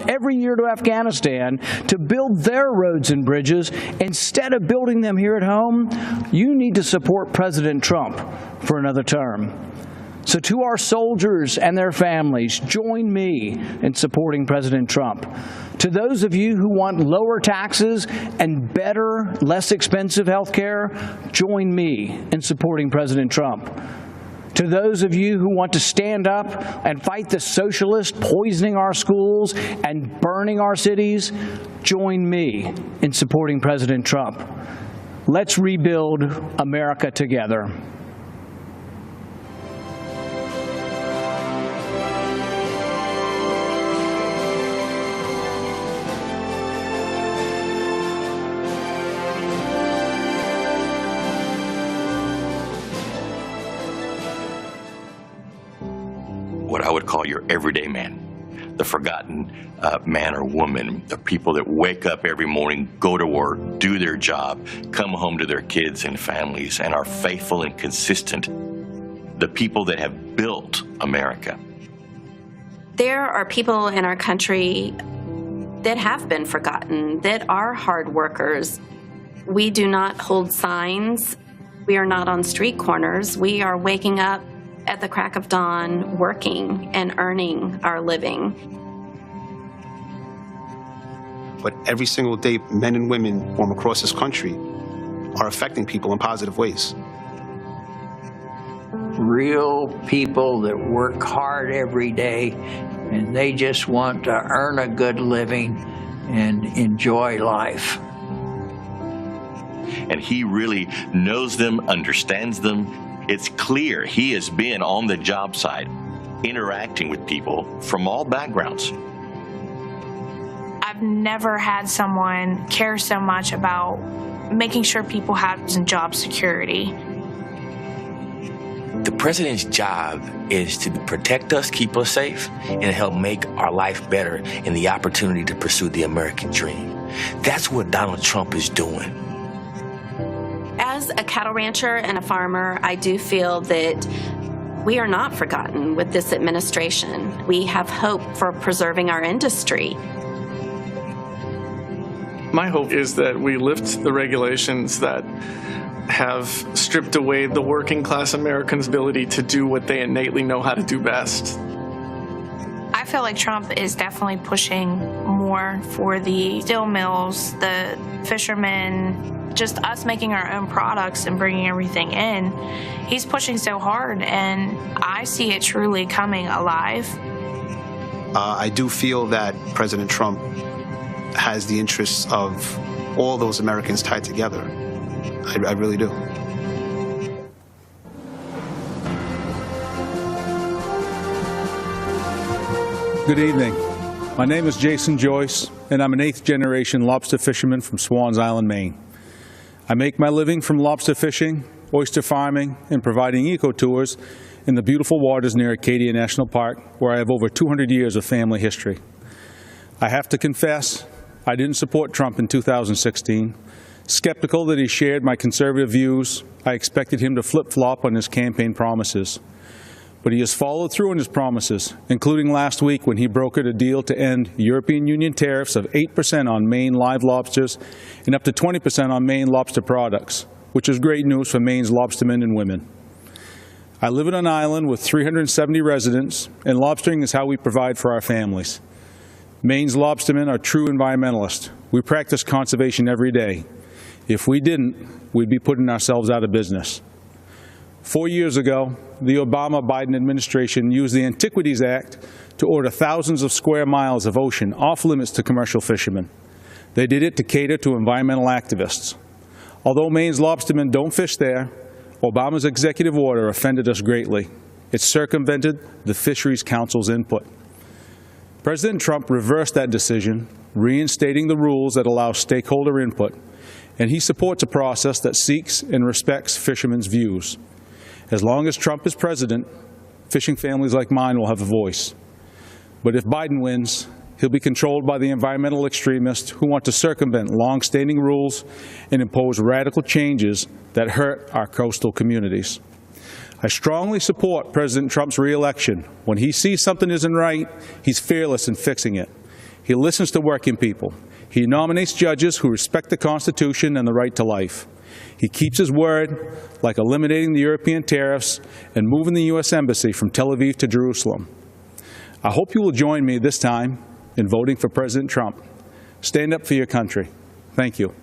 [SPEAKER 18] every year to Afghanistan to build their roads and bridges instead of building them here at home, you need to support President Trump for another term. So to our soldiers and their families, join me in supporting President Trump. To those of you who want lower taxes and better, less expensive health care, join me in supporting President Trump. To those of you who want to stand up and fight the socialists poisoning our schools and burning our cities, join me in supporting President Trump. Let's rebuild America together.
[SPEAKER 19] What I would call your everyday man, the forgotten man or woman, the people that wake up every morning, go to work, do their job, come home to their kids and families, and are faithful and consistent, the people that have built America.
[SPEAKER 20] There are people in our country that have been forgotten, that are hard workers. We do not hold signs. We are not on street corners. We are waking up at the crack of dawn, working and earning our living.
[SPEAKER 21] But every single day, men and women from across this country are affecting people in positive ways.
[SPEAKER 22] Real people that work hard every day, and they just want to earn a good living and enjoy life.
[SPEAKER 19] And he really knows them, understands them. It's clear he has been on the job site, interacting with people from all backgrounds.
[SPEAKER 23] I've never had someone care so much about making sure people have job security.
[SPEAKER 24] The president's job is to protect us, keep us safe, and help make our life better and the opportunity to pursue the American dream. That's what Donald Trump is doing.
[SPEAKER 20] As a cattle rancher and a farmer, I do feel that we are not forgotten with this administration. We have hope for preserving our industry.
[SPEAKER 10] My hope is that we lift the regulations that have stripped away the working class Americans' ability to do what they innately know how to do best.
[SPEAKER 23] I feel like Trump is definitely pushing more for the steel mills, the fishermen, just us making our own products and bringing everything in. He's pushing so hard, and I see it truly coming alive.
[SPEAKER 21] I do feel that President Trump has the interests of all those Americans tied together. I really do.
[SPEAKER 25] Good evening. My name is Jason Joyce, and I'm an 8th-generation lobster fisherman from Swans Island, Maine. I make my living from lobster fishing, oyster farming, and providing eco-tours in the beautiful waters near Acadia National Park, where I have over 200 years of family history. I have to confess, I didn't support Trump in 2016. Skeptical that he shared my conservative views, I expected him to flip-flop on his campaign promises. But he has followed through on his promises, including last week when he brokered a deal to end European Union tariffs of 8% on Maine live lobsters and up to 20% on Maine lobster products, which is great news for Maine's lobstermen and women. I live on an island with 370 residents, and lobstering is how we provide for our families. Maine's lobstermen are true environmentalists. We practice conservation every day. If we didn't, we'd be putting ourselves out of business. 4 years ago, the Obama-Biden administration used the Antiquities Act to order thousands of square miles of ocean off limits to commercial fishermen. They did it to cater to environmental activists. Although Maine's lobstermen don't fish there, Obama's executive order offended us greatly. It circumvented the Fisheries Council's input. President Trump reversed that decision, reinstating the rules that allow stakeholder input, and he supports a process that seeks and respects fishermen's views. As long as Trump is president, fishing families like mine will have a voice. But if Biden wins, he'll be controlled by the environmental extremists who want to circumvent long-standing rules and impose radical changes that hurt our coastal communities. I strongly support President Trump's re-election. When he sees something isn't right, he's fearless in fixing it. He listens to working people. He nominates judges who respect the Constitution and the right to life. He keeps his word, like eliminating the European tariffs and moving the U.S. Embassy from Tel Aviv to Jerusalem. I hope you will join me this time in voting for President Trump. Stand up for your country. Thank you.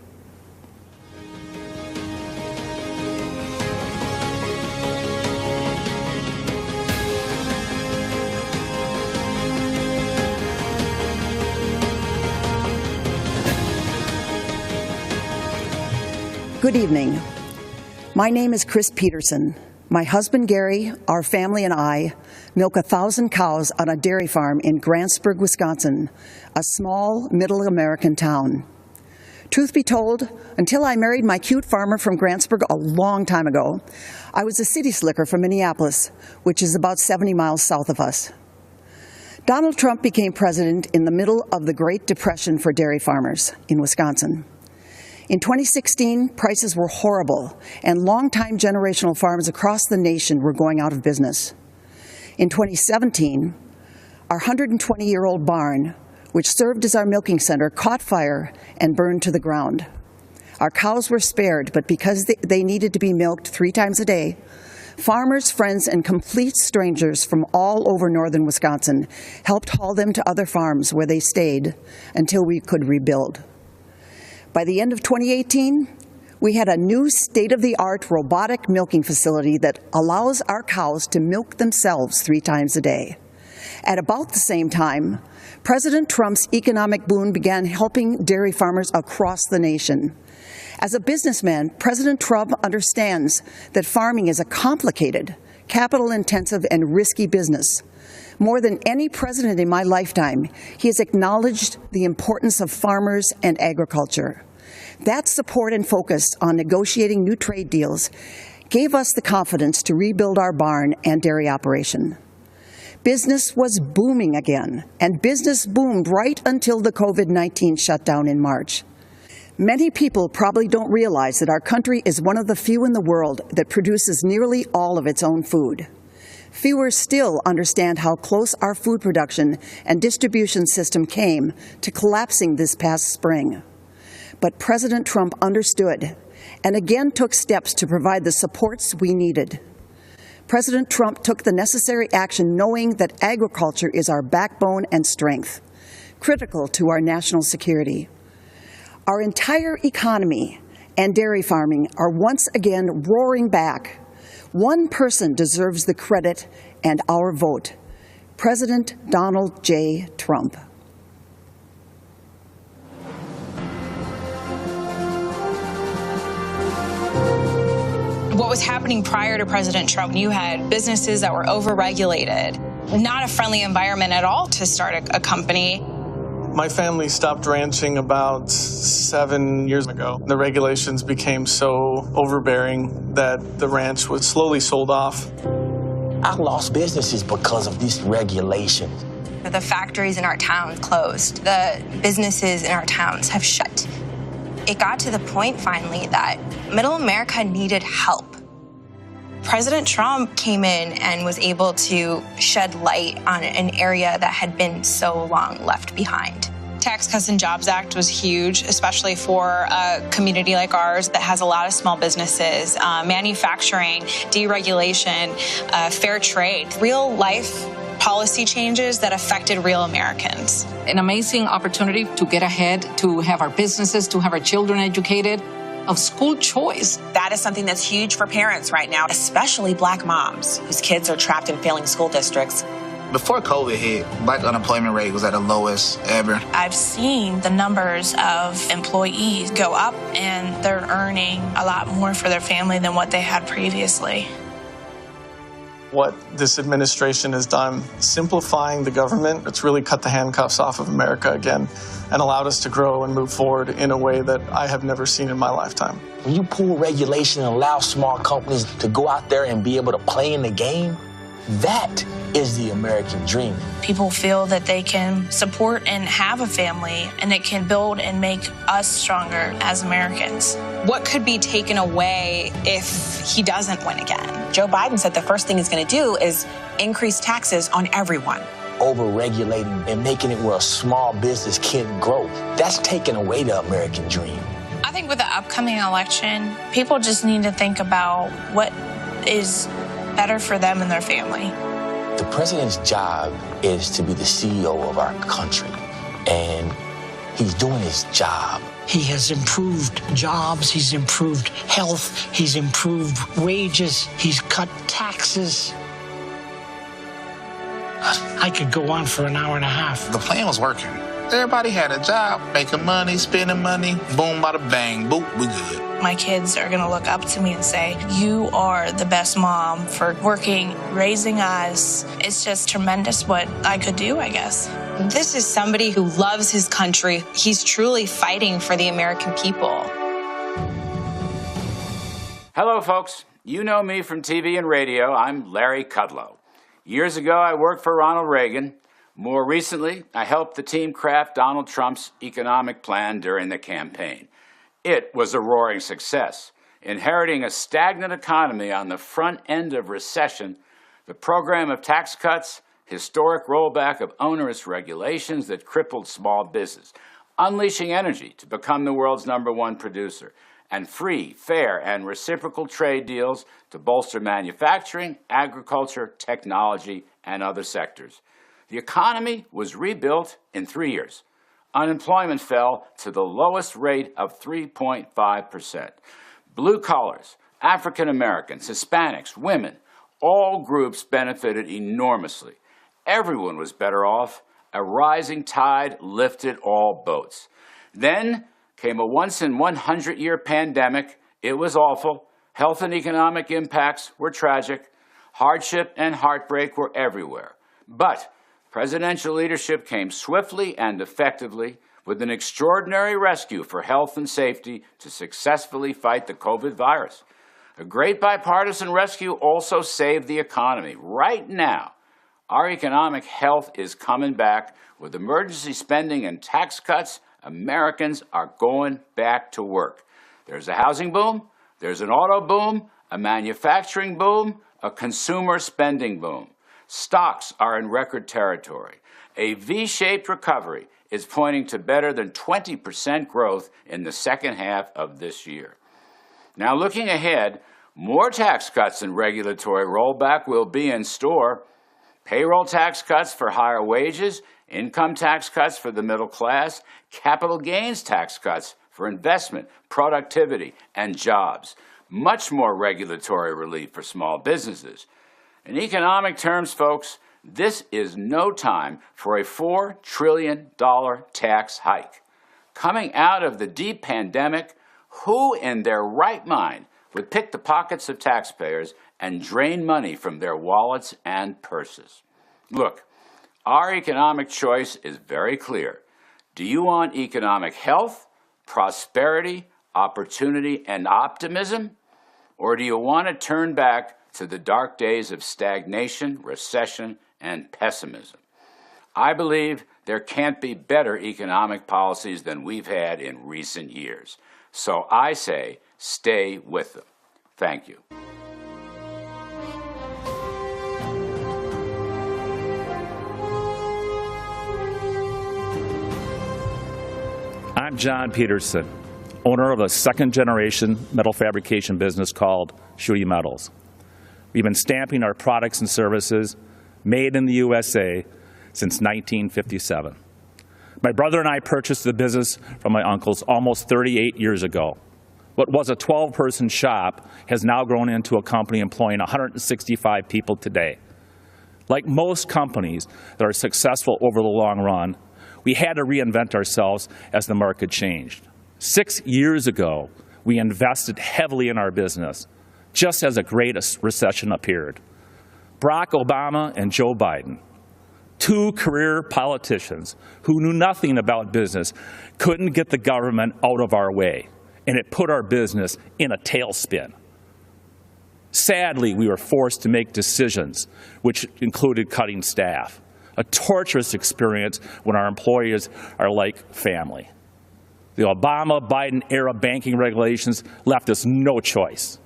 [SPEAKER 1] Good evening. My name is Chris Peterson. My husband Gary, our family, and I milk 1,000 cows on a dairy farm in Grantsburg, Wisconsin, a small middle American town. Truth be told, until I married my cute farmer from Grantsburg a long time ago, I was a city slicker from Minneapolis, which is about 70 miles south of us. Donald Trump became president in the middle of the Great Depression for dairy farmers in Wisconsin. In 2016, prices were horrible, and longtime generational farms across the nation were going out of business. In 2017, our 120-year-old barn, which served as our milking center, caught fire and burned to the ground. Our cows were spared, but because they needed to be milked 3 times a day, farmers, friends, and complete strangers from all over northern Wisconsin helped haul them to other farms where they stayed until we could rebuild. By the end of 2018, we had a new state-of-the-art robotic milking facility that allows our cows to milk themselves 3 times a day. At about the same time, President Trump's economic boom began helping dairy farmers across the nation. As a businessman, President Trump understands that farming is a complicated, capital-intensive, and risky business. More than any president in my lifetime, he has acknowledged the importance of farmers and agriculture. That support and focus on negotiating new trade deals gave us the confidence to rebuild our barn and dairy operation. Business was booming again, and business boomed right until the COVID-19 shutdown in March. Many people probably don't realize that our country is one of the few in the world that produces nearly all of its own food. Fewer still understand how close our food production and distribution system came to collapsing this past spring. But President Trump understood and again took steps to provide the supports we needed. President Trump took the necessary action knowing that agriculture is our backbone and strength, critical to our national security. Our entire economy and dairy farming are once again roaring back. One person deserves the credit and our vote, President Donald J. Trump.
[SPEAKER 4] What was happening prior to President Trump, you had businesses that were overregulated, not a friendly environment at all to start a company.
[SPEAKER 10] My family stopped ranching about 7 years ago. The regulations became so overbearing that the ranch was slowly sold off.
[SPEAKER 24] I lost businesses because of these regulations.
[SPEAKER 4] The factories in our town closed. The businesses in our towns have shut. It got to the point finally that middle America needed help. President Trump came in and was able to shed light on an area that had been so long left behind. Tax Cuts and Jobs Act was huge, especially for a community like ours that has a lot of small businesses, manufacturing, deregulation, fair trade, real life policy changes that affected real Americans.
[SPEAKER 6] An amazing opportunity to get ahead, to have our businesses, to have our children educated, of school choice.
[SPEAKER 7] That is something that's huge for parents right now, especially Black moms whose kids are trapped in failing school districts.
[SPEAKER 9] Before COVID hit, Black unemployment rate was at the lowest ever.
[SPEAKER 23] I've seen the numbers of employees go up, and they're earning a lot more for their family than what they had previously.
[SPEAKER 10] What this administration has done, simplifying the government, it's really cut the handcuffs off of America again and allowed us to grow and move forward in a way that I have never seen in my lifetime.
[SPEAKER 24] When you pull regulation and allow small companies to go out there and be able to play in the game, that is the American dream.
[SPEAKER 23] People feel that they can support and have a family, and it can build and make us stronger as Americans.
[SPEAKER 4] What could be taken away if he doesn't win again?
[SPEAKER 7] Joe Biden said the first thing he's going to do is increase taxes on everyone.
[SPEAKER 24] Over-regulating and making it where a small business can't grow, that's taking away the American dream.
[SPEAKER 4] I think
[SPEAKER 23] think with the upcoming election, people just need to think about what is better for them and their family.
[SPEAKER 24] The president's job is to be the CEO of our country, and he's doing his job.
[SPEAKER 2] He has improved jobs, he's improved health, he's improved wages, he's cut taxes. I could go on for an hour and a half.
[SPEAKER 9] The plan was working. Everybody had a job, making money, spending money, boom, bada bang, boop, we good.
[SPEAKER 23] My kids are going to look up to me and say, you are the best mom for working, raising us. It's just tremendous what I could do, I guess.
[SPEAKER 4] This is somebody who loves his country. He's truly fighting for the American people.
[SPEAKER 3] Hello, folks. You know me from TV and radio. I'm Larry Kudlow. Years ago, I worked for Ronald Reagan. More recently, I helped the team craft Donald Trump's economic plan during the campaign. It was a roaring success. Inheriting a stagnant economy on the front end of recession, the program of tax cuts, historic rollback of onerous regulations that crippled small business, unleashing energy to become the world's #1 producer, and free, fair, and reciprocal trade deals to bolster manufacturing, agriculture, technology, and other sectors. The economy was rebuilt in 3 years. Unemployment fell to the lowest rate of 3.5%. Blue collars, African Americans, Hispanics, women, all groups benefited enormously. Everyone was better off. A rising tide lifted all boats. Then came a once-in-100-year pandemic. It was awful. Health and economic impacts were tragic. Hardship and heartbreak were everywhere. But presidential leadership came swiftly and effectively with an extraordinary rescue for health and safety to successfully fight the COVID virus. A great bipartisan rescue also saved the economy. Right now, our economic health is coming back. With emergency spending and tax cuts, Americans are going back to work. There's a housing boom, there's an auto boom, a manufacturing boom, a consumer spending boom. Stocks are in record territory. A V-shaped recovery is pointing to better than 20% growth in the second half of this year. Now, looking ahead, more tax cuts and regulatory rollback will be in store. Payroll tax cuts for higher wages, income tax cuts for the middle class, capital gains tax cuts for investment, productivity, and jobs. Much more regulatory relief for small businesses. In economic terms, folks, this is no time for a $4 trillion tax hike. Coming out of the deep pandemic, who in their right mind would pick the pockets of taxpayers and drain money from their wallets and purses? Look, our economic choice is very clear. Do you want economic health, prosperity, opportunity, and optimism? Or do you want to turn back to the dark days of stagnation, recession, and pessimism? I believe there can't be better economic policies than we've had in recent years. So I say, stay with them. Thank you.
[SPEAKER 5] I'm John Peterson, owner of a second-generation metal fabrication business called Schutte Metals. We've been stamping our products and services made in the USA since 1957. My brother and I purchased the business from my uncles almost 38 years ago. What was a 12-person shop has now grown into a company employing 165 people today. Like most companies that are successful over the long run, we had to reinvent ourselves as the market changed. 6 years ago, we invested heavily in our business, just as a great recession appeared. Barack Obama and Joe Biden, two career politicians who knew nothing about business, couldn't get the government out of our way, and it put our business in a tailspin. Sadly, we were forced to make decisions which included cutting staff, a torturous experience when our employees are like family. The Obama-Biden era banking regulations left us no choice.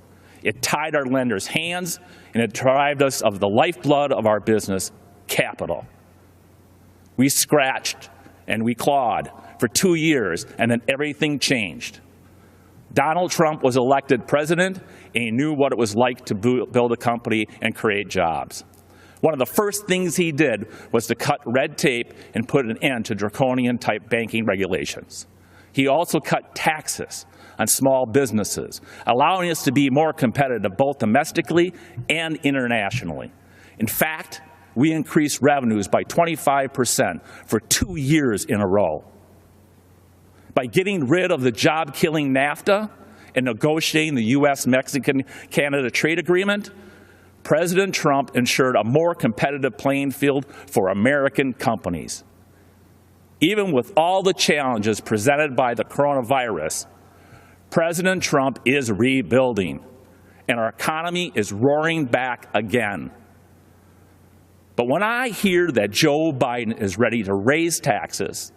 [SPEAKER 5] It tied our lenders' hands, and it deprived us of the lifeblood of our business, capital. We scratched and we clawed for 2 years, and then everything changed. Donald Trump was elected president, and he knew what it was like to build a company and create jobs. One of the first things he did was to cut red tape and put an end to draconian-type banking regulations. He also cut taxes on small businesses, allowing us to be more competitive both domestically and internationally. In fact, we increased revenues by 25% for 2 years in a row. By getting rid of the job-killing NAFTA and negotiating the U.S.-Mexican-Canada trade agreement, President Trump ensured a more competitive playing field for American companies. Even with all the challenges presented by the coronavirus, President Trump is rebuilding, and our economy is roaring back again. But when I hear that Joe Biden is ready to raise taxes,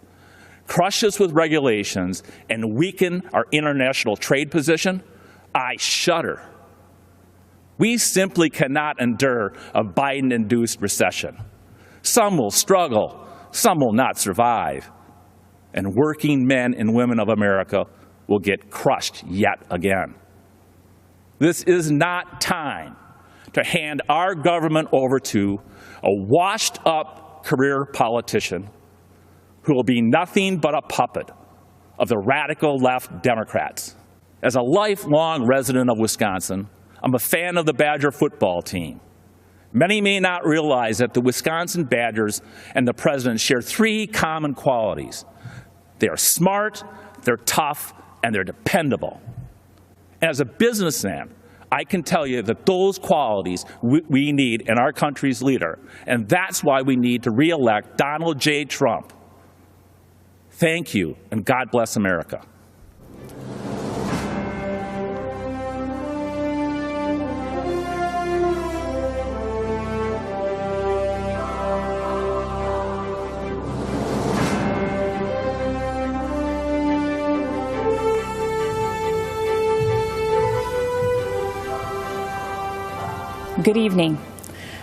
[SPEAKER 5] crush us with regulations, and weaken our international trade position, I shudder. We simply cannot endure a Biden-induced recession. Some will struggle, some will not survive, and working men and women of America will get crushed yet again. This is not time to hand our government over to a washed-up career politician who will be nothing but a puppet of the radical left Democrats. As a lifelong resident of Wisconsin, I'm a fan of the Badger football team. Many may not realize that the Wisconsin Badgers and the president share 3 common qualities. They are smart, they're tough, and they're dependable. And as a businessman, I can tell you that those qualities we need in our country's leader, and that's why we need to re-elect Donald J. Trump. Thank you, and God bless America.
[SPEAKER 8] Good evening.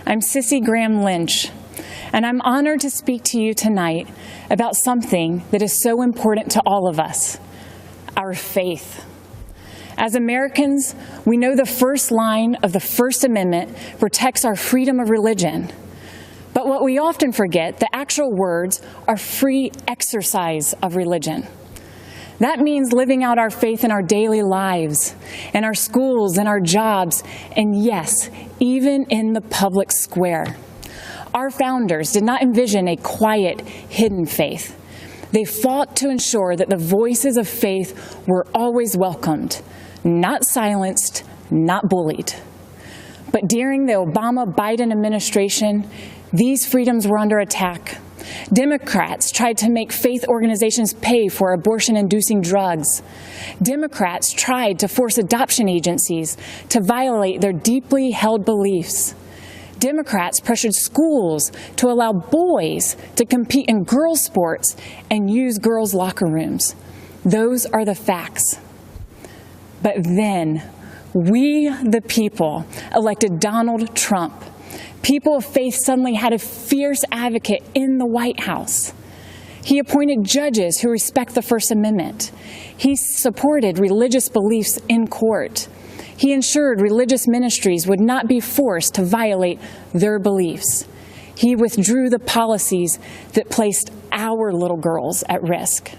[SPEAKER 8] I'm Sissy Graham Lynch, and I'm honored to speak to you tonight about something that is so important to all of us, our faith. As Americans, we know the first line of the First Amendment protects our freedom of religion. But what we often forget, the actual words are free exercise of religion. That means living out our faith in our daily lives, in our schools, in our jobs, and yes, even in the public square. Our founders did not envision a quiet, hidden faith. They fought to ensure that the voices of faith were always welcomed, not silenced, not bullied. But during the Obama-Biden administration, these freedoms were under attack. Democrats tried to make faith organizations pay for abortion-inducing drugs. Democrats tried to force adoption agencies to violate their deeply held beliefs. Democrats pressured schools to allow boys to compete in girls' sports and use girls' locker rooms. Those are the facts. But then, we, the people, elected Donald Trump. People of faith suddenly had a fierce advocate in the White House. He appointed judges who respect the First Amendment. He supported religious beliefs in court. He ensured religious ministries would not be forced to violate their beliefs. He withdrew the policies that placed our little girls at risk.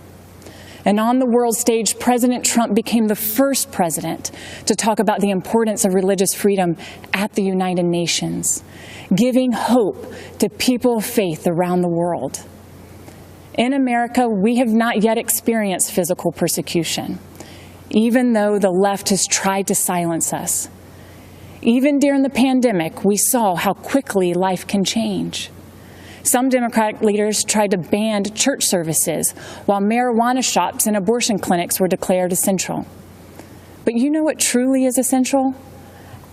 [SPEAKER 8] And on the world stage, President Trump became the first president to talk about the importance of religious freedom at the United Nations, giving hope to people of faith around the world. In America, we have not yet experienced physical persecution, even though the left has tried to silence us. Even during the pandemic, we saw how quickly life can change. Some Democratic leaders tried to ban church services, while marijuana shops and abortion clinics were declared essential. But you know what truly is essential?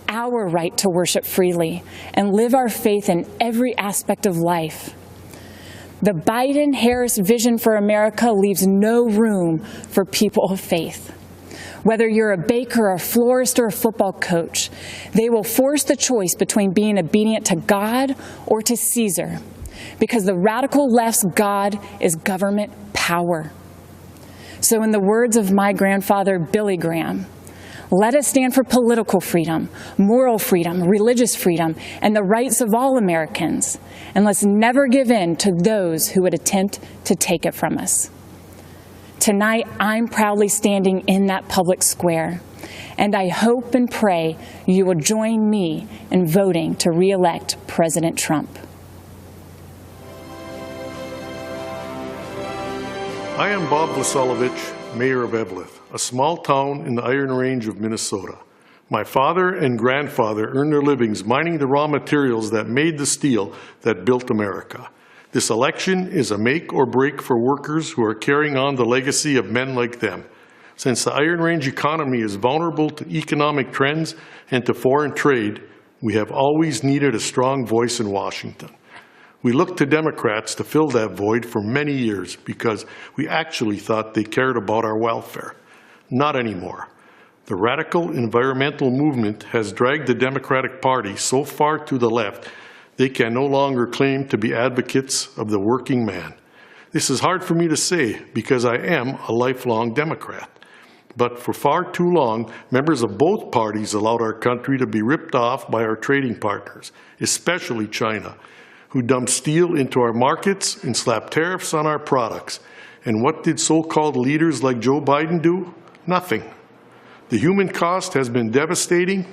[SPEAKER 8] Our right to worship freely and live our faith in every aspect of life. The Biden-Harris vision for America leaves no room for people of faith. Whether you're a baker, a florist, or a football coach, they will force the choice between being obedient to God or to Caesar, because the radical left's God is government power. So in the words of my grandfather, Billy Graham, let us stand for political freedom, moral freedom, religious freedom, and the rights of all Americans. And let's never give in to those who would attempt to take it from us. Tonight, I'm proudly standing in that public square, and I hope and pray you will join me in voting to re-elect President Trump.
[SPEAKER 11] I am Bob Vlasolovich, Mayor of Eveleth, a small town in the Iron Range of Minnesota. My father and grandfather earned their livings mining the raw materials that made the steel that built America. This election is a make or break for workers who are carrying on the legacy of men like them. Since the Iron Range economy is vulnerable to economic trends and to foreign trade, we have always needed a strong voice in Washington. We looked to Democrats to fill that void for many years because we actually thought they cared about our welfare. Not anymore. The radical environmental movement has dragged the Democratic Party so far to the left they can no longer claim to be advocates of the working man. This is hard for me to say because I am a lifelong Democrat. But for far too long, members of both parties allowed our country to be ripped off by our trading partners, especially China, who dumped steel into our markets and slapped tariffs on our products. And what did so-called leaders like Joe Biden do? Nothing. The human cost has been devastating.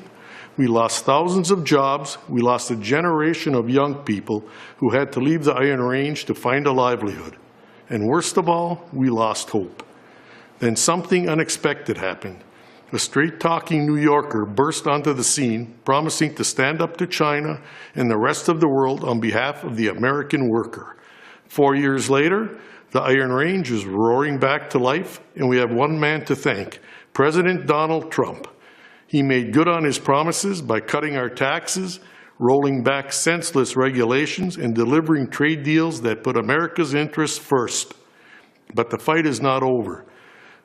[SPEAKER 11] We lost thousands of jobs. We lost a generation of young people who had to leave the Iron Range to find a livelihood. And worst of all, we lost hope. Then something unexpected happened. A straight-talking New Yorker burst onto the scene, promising to stand up to China and the rest of the world on behalf of the American worker. 4 years later, the Iron Range is roaring back to life, and we have one man to thank, President Donald Trump. He made good on his promises by cutting our taxes, rolling back senseless regulations, and delivering trade deals that put America's interests first. But the fight is not over.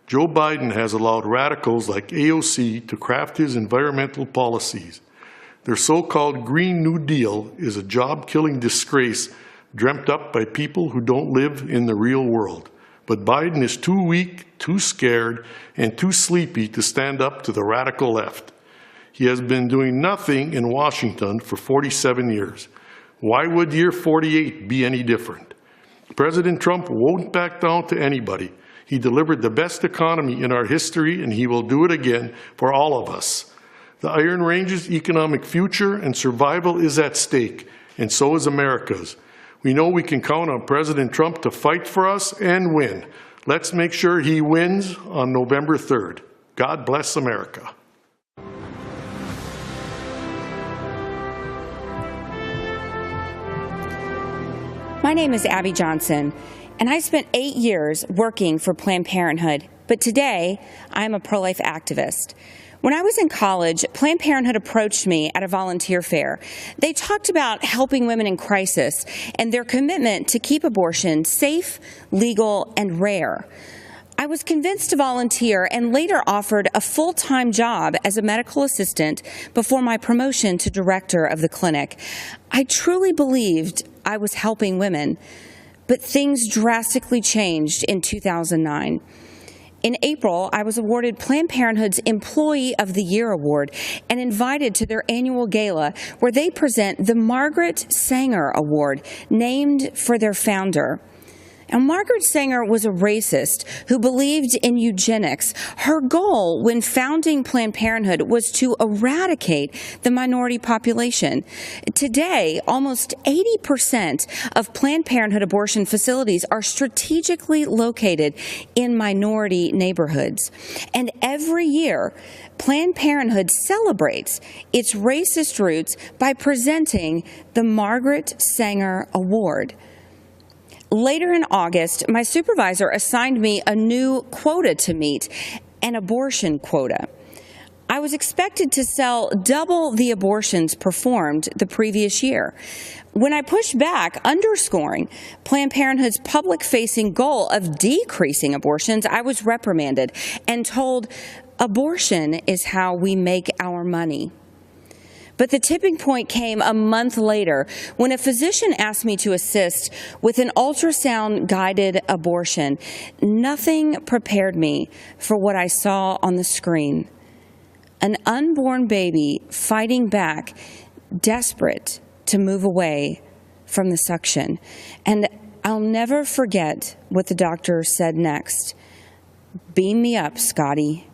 [SPEAKER 11] Joe Biden has allowed radicals like AOC to craft his environmental policies. Their so-called Green New Deal is a job-killing disgrace dreamt up by people who don't live in the real world. But Biden is too weak, too scared, and too sleepy to stand up to the radical left. He has been doing nothing in Washington for 47 years. Why would year 48 be any different? President Trump won't back down to anybody. He delivered the best economy in our history, and he will do it again for all of us. The Iron Range's economic future and survival is at stake, and so is America's. We know we can count on President Trump to fight for us and win. Let's make sure he wins on November 3rd. God bless America.
[SPEAKER 12] My name is Abby Johnson, and I spent 8 years working for Planned Parenthood, but today I'm a pro-life activist. When I was in college, Planned Parenthood approached me at a volunteer fair. They talked about helping women in crisis and their commitment to keep abortion safe, legal, and rare. I was convinced to volunteer and later offered a full-time job as a medical assistant before my promotion to director of the clinic. I truly believed I was helping women, but things drastically changed in 2009. In April, I was awarded Planned Parenthood's Employee of the Year Award and invited to their annual gala where they present the Margaret Sanger Award, named for their founder. And Margaret Sanger was a racist who believed in eugenics. Her goal when founding Planned Parenthood was to eradicate the minority population. Today, almost 80% of Planned Parenthood abortion facilities are strategically located in minority neighborhoods. And every year, Planned Parenthood celebrates its racist roots by presenting the Margaret Sanger Award. Later in August, my supervisor assigned me a new quota to meet, an abortion quota. I was expected to sell double the abortions performed the previous year. When I pushed back, underscoring Planned Parenthood's public-facing goal of decreasing abortions, I was reprimanded and told, "Abortion is how we make our money." But the tipping point came a month later when a physician asked me to assist with an ultrasound-guided abortion. Nothing prepared me for what I saw on the screen. An unborn baby fighting back, desperate to move away from the suction. And I'll never forget what the doctor said next. "Beam me up, Scotty."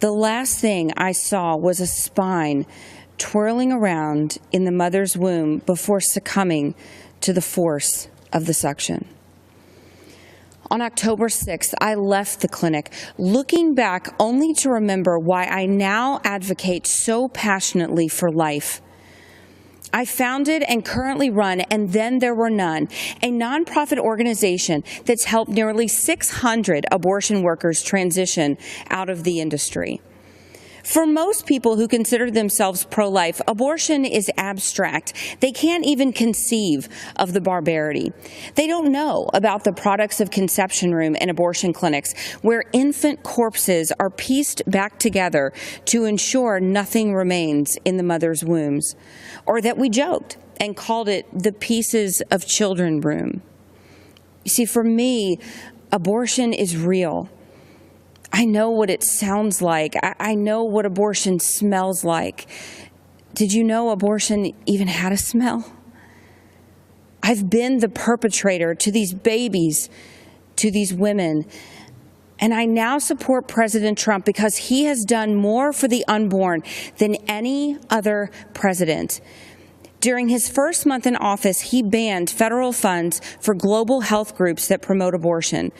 [SPEAKER 12] The last thing I saw was a spine twirling around in the mother's womb before succumbing to the force of the suction. On October 6th, I left the clinic, looking back only to remember why I now advocate so passionately for life. I founded and currently run And Then There Were None, a nonprofit organization that's helped nearly 600 abortion workers transition out of the industry. For most people who consider themselves pro-life, abortion is abstract. They can't even conceive of the barbarity. They don't know about the products of conception room and abortion clinics, where infant corpses are pieced back together to ensure nothing remains in the mother's wombs, or that we joked and called it the pieces of children room. You see, for me, abortion is real. I know what it sounds like. I know what abortion smells like. Did you know abortion even had a smell? I've been the perpetrator to these babies, to these women. And I now support President Trump because he has done more for the unborn than any other president. During his first month in office, he banned federal funds for global health groups that promote abortion.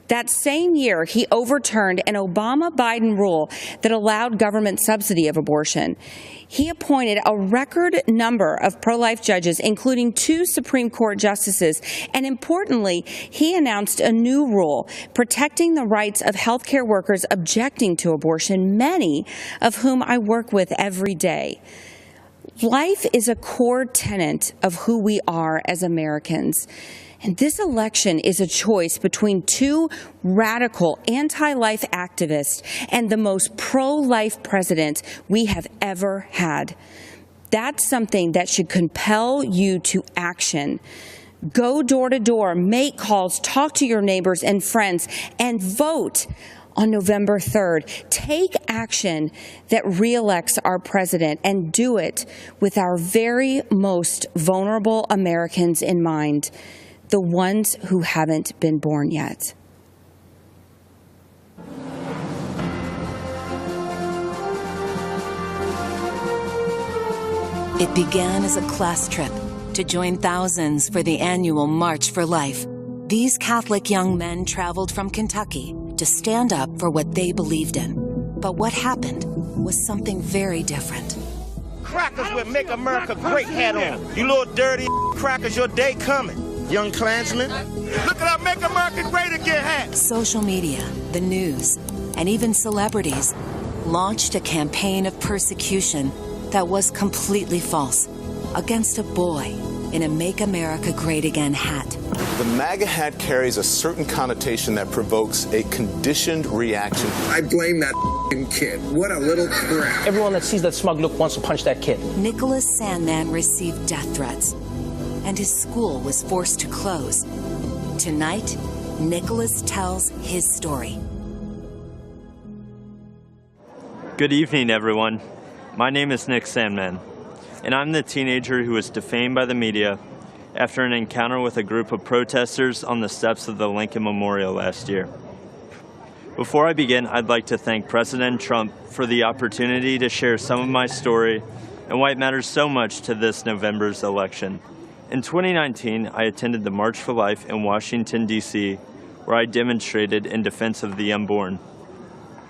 [SPEAKER 12] That same year, he overturned an Obama-Biden rule that allowed government subsidy of abortion. He appointed a record number of pro-life judges, including 2 Supreme Court justices, and importantly, he announced a new rule protecting the rights of healthcare workers objecting to abortion, many of whom I work with every day. Life is a core tenet of who we are as Americans. And this election is a choice between 2 radical anti-life activists and the most pro-life president we have ever had. That's something that should compel you to action. Go door to door, make calls, talk to your neighbors and friends, and vote on November 3rd. Take action that reelects our president, and do it with our very most vulnerable Americans in mind, the ones who haven't been born yet.
[SPEAKER 13] It began as a class trip to join thousands for the annual March for Life. These Catholic young men traveled from Kentucky to stand up for what they believed in. But what happened was something very different.
[SPEAKER 14] Crackers with Make America Great hat on. You little dirty crackers, your day coming. Young Klansmen, look at our Make America Great Again hat.
[SPEAKER 13] Social media, the news, and even celebrities launched a campaign of persecution that was completely false against a boy in a Make America Great Again hat.
[SPEAKER 15] The MAGA hat carries a certain connotation that provokes a conditioned reaction.
[SPEAKER 16] I blame that kid. What a little crap.
[SPEAKER 17] Everyone that sees that smug look wants to punch that kid.
[SPEAKER 13] Nicholas Sandmann received death threats, and his school was forced to close. Tonight, Nicholas tells his story.
[SPEAKER 26] Good evening, everyone. My name is Nick Sandmann, and I'm the teenager who was defamed by the media after an encounter with a group of protesters on the steps of the Lincoln Memorial last year. Before I begin, I'd like to thank President Trump for the opportunity to share some of my story and why it matters so much to this November's election. In 2019, I attended the March for Life in Washington, D.C., where I demonstrated in defense of the unborn.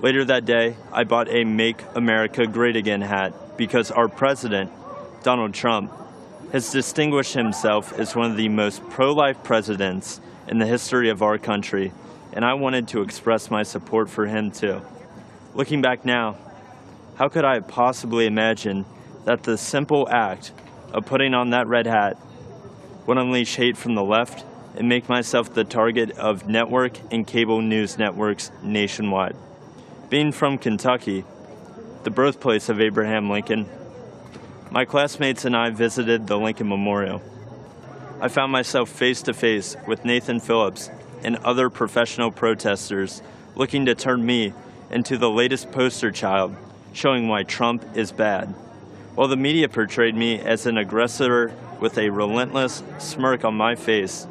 [SPEAKER 26] Later that day, I bought a Make America Great Again hat because our president, Donald Trump, has distinguished himself as one of the most pro-life presidents in the history of our country, and I wanted to express my support for him too. Looking back now, how could I have possibly imagined that the simple act of putting on that red hat would unleash hate from the left and make myself the target of network and cable news networks nationwide? Being from Kentucky, the birthplace of Abraham Lincoln, My classmates and I visited the Lincoln Memorial. I found myself face to face with Nathan Phillips and other professional protesters looking to turn me into the latest poster child showing why Trump is bad, while the media portrayed me as an aggressor with a relentless smirk on my face.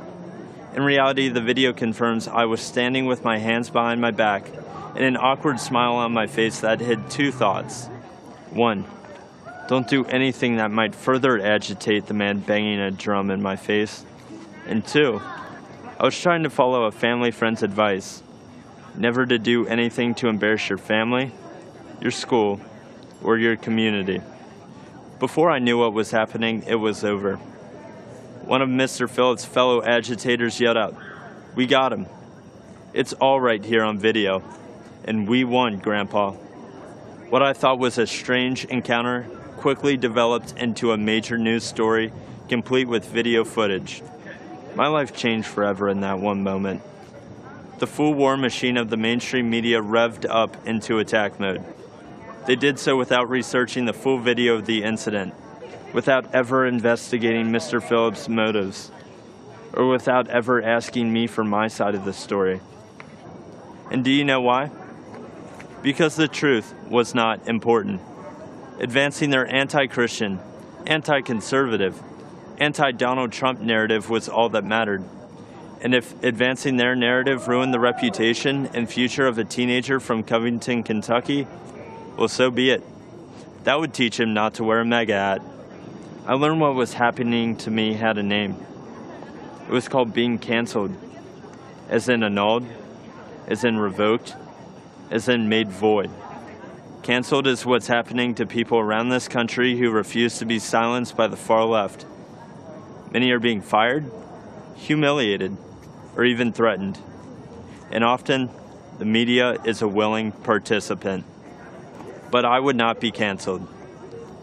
[SPEAKER 26] In reality, the video confirms I was standing with my hands behind my back and an awkward smile on my face that hid two thoughts. One, don't do anything that might further agitate the man banging a drum in my face. And two, I was trying to follow a family friend's advice, never to do anything to embarrass your family, your school, or your community. Before I knew what was happening, it was over. One of Mr. Phillips' fellow agitators yelled out, "We got him. It's all right here on video. And we won, Grandpa." What I thought was a strange encounter quickly developed into a major news story, complete with video footage. My life changed forever in that one moment. The full war machine of the mainstream media revved up into attack mode. They did so without researching the full video of the incident, without ever investigating Mr. Phillips' motives, or without ever asking me for my side of the story. And do you know why? Because the truth was not important. Advancing their anti-Christian, anti-conservative, anti-Donald Trump narrative was all that mattered. And if advancing their narrative ruined the reputation and future of a teenager from Covington, Kentucky, well, so be it. That would teach him not to wear a MAGA hat. I learned what was happening to me had a name. It was called being canceled, as in annulled, as in revoked, as in made void. Canceled is what's happening to people around this country who refuse to be silenced by the far left. Many are being fired, humiliated, or even threatened. And often, the media is a willing participant. But I would not be canceled.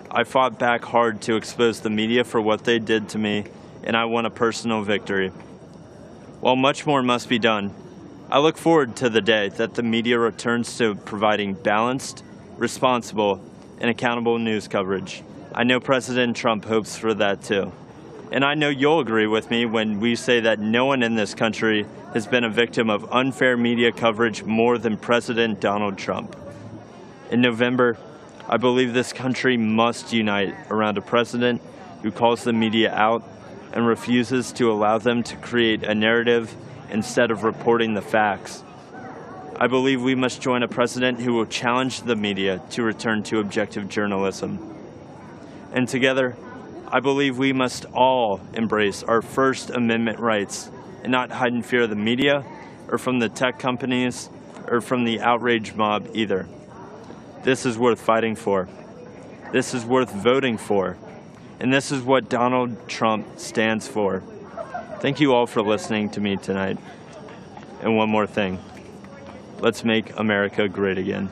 [SPEAKER 26] I fought back hard to expose the media for what they did to me, and I won a personal victory. While much more must be done, I look forward to the day that the media returns to providing balanced, responsible, and accountable news coverage. I know President Trump hopes for that too. And I know you'll agree with me when we say that no one in this country has been a victim of unfair media coverage more than President Donald Trump. In November, I believe this country must unite around a president who calls the media out and refuses to allow them to create a narrative instead of reporting the facts. I believe we must join a president who will challenge the media to return to objective journalism. And together, I believe we must all embrace our First Amendment rights and not hide in fear of the media or from the tech companies or from the outrage mob either. This is worth fighting for. This is worth voting for. And this is what Donald Trump stands for. Thank you all for listening to me tonight. And one more thing. Let's make America great again.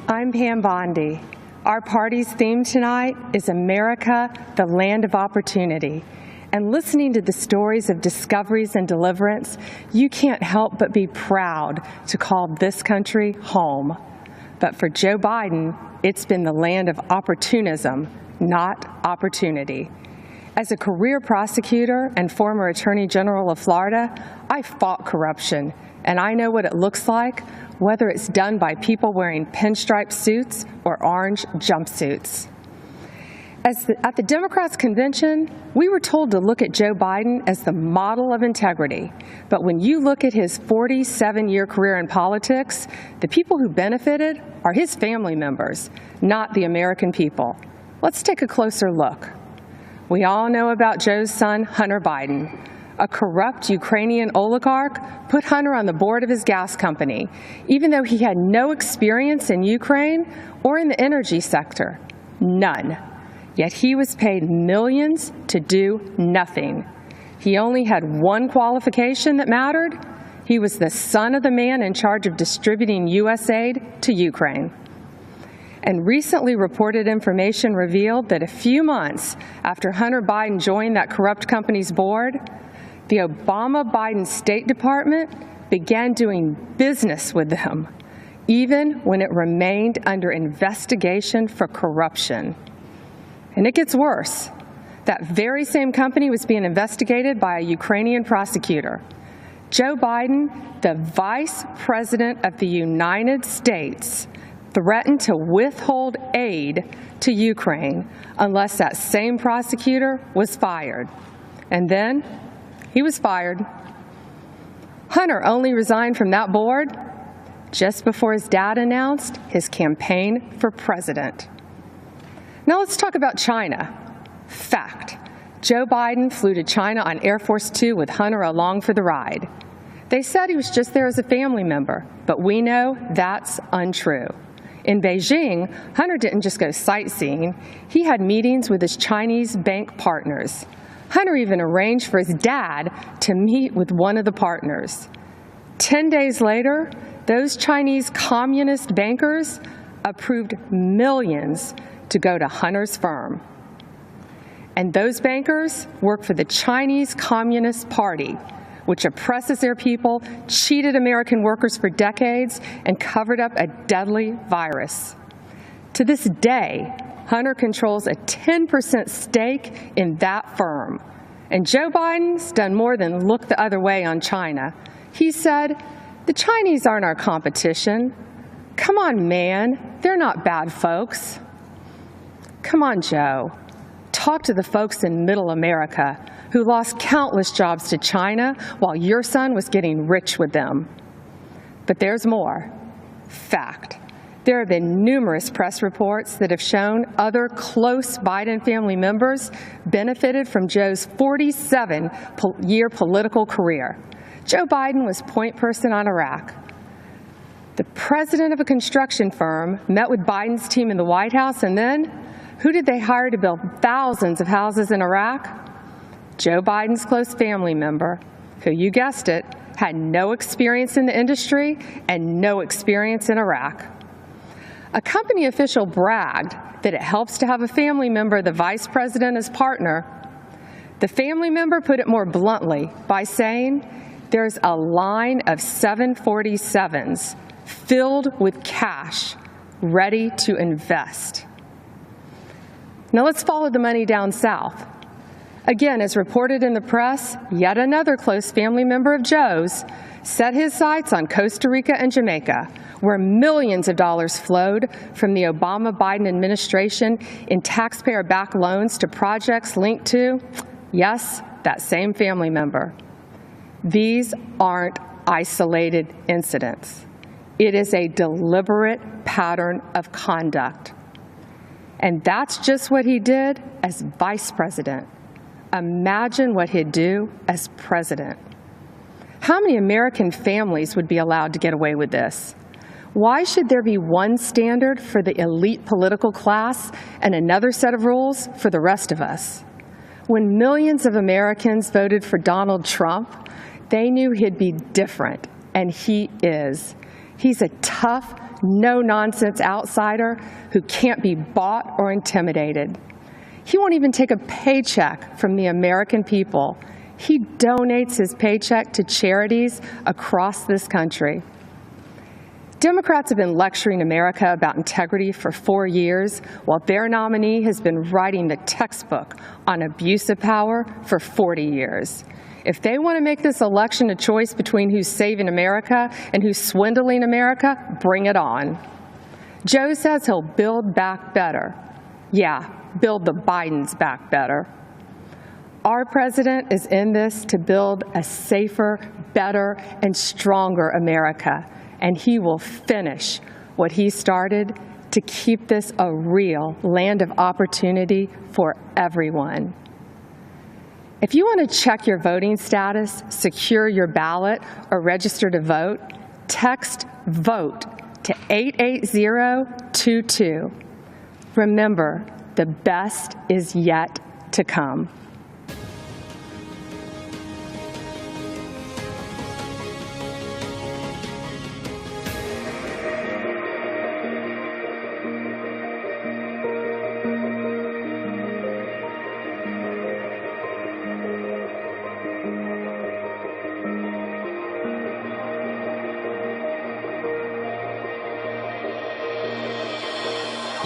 [SPEAKER 18] I'm Pam Bondi. Our party's theme tonight is America, the Land of Opportunity. And listening to the stories of discoveries and deliverance, you can't help but be proud to call this country home. But for Joe Biden, it's been the land of opportunism, not opportunity. As a career prosecutor and former Attorney General of Florida, I fought corruption, and I know what it looks like, whether it's done by people wearing pinstripe suits or orange jumpsuits. At the Democrats' convention, we were told to look at Joe Biden as the model of integrity. But when you look at his 47-year career in politics, the people who benefited are his family members, not the American people. Let's take a closer look. We all know about Joe's son, Hunter Biden. A corrupt Ukrainian oligarch put Hunter on the board of his gas company, even though he had no experience in Ukraine or in the energy sector. None. Yet he was paid millions to do nothing. He only had one qualification that mattered. He was the son of the man in charge of distributing U.S. aid to Ukraine. And recently reported information revealed that a few months after Hunter Biden joined that corrupt company's board, the Obama-Biden State Department began doing business with them, even when it remained under investigation for corruption. And it gets worse. That very same company was being investigated by a Ukrainian prosecutor. Joe Biden, the Vice President of the United States, threatened to withhold aid to Ukraine unless that same prosecutor was fired. And then he was fired. Hunter only resigned from that board just before his dad announced his campaign for president. Now let's talk about China. Fact: Joe Biden flew to China on Air Force Two with Hunter along for the ride. They said he was just there as a family member, but we know that's untrue. In Beijing, Hunter didn't just go sightseeing. He had meetings with his Chinese bank partners. Hunter even arranged for his dad to meet with one of the partners. 10 days later, those Chinese communist bankers approved millions to go to Hunter's firm. And those bankers work for the Chinese Communist Party, which oppresses their people, cheated American workers for decades, and covered up a deadly virus. To this day, Hunter controls a 10% stake in that firm. And Joe Biden's done more than look the other way on China. He said, "The Chinese aren't our competition. Come on, man, they're not bad folks." Come on, Joe. Talk to the folks in Middle America who lost countless jobs to China while your son was getting rich with them. But there's more. Fact: there have been numerous press reports that have shown other close Biden family members benefited from Joe's 47-year political career. Joe Biden was point person on Iraq. The president of a construction firm met with Biden's team in the White House, and then who did they hire to build thousands of houses in Iraq? Joe Biden's close family member, who, you guessed it, had no experience in the industry and no experience in Iraq. A company official bragged that it helps to have a family member, the vice president, as partner. The family member put it more bluntly by saying, "There's a line of 747s filled with cash, ready to invest." Now let's follow the money down south. Again, as reported in the press, yet another close family member of Joe's set his sights on Costa Rica and Jamaica, where millions of dollars flowed from the Obama-Biden administration in taxpayer-backed loans to projects linked to, yes, that same family member. These aren't isolated incidents. It is a deliberate pattern of conduct. And that's just what he did as vice president. Imagine what he'd do as president. How many American families would be allowed to get away with this? Why should there be one standard for the elite political class and another set of rules for the rest of us? When millions of Americans voted for Donald Trump, they knew he'd be different, and he is. He's a tough, no-nonsense outsider who can't be bought or intimidated. He won't even take a paycheck from the American people. He donates his paycheck to charities across this country. Democrats have been lecturing America about integrity for 4 years, while their nominee has been writing the textbook on abuse of power for 40 years. If they want to make this election a choice between who's saving America and who's swindling America, bring it on. Joe says he'll build back better. Yeah, build the Bidens back better. Our president is in this to build a safer, better, and stronger America, and he will finish what he started to keep this a real land of opportunity for everyone. If you want to check your voting status, secure your ballot, or register to vote, text VOTE to 88022. Remember, the best is yet to come.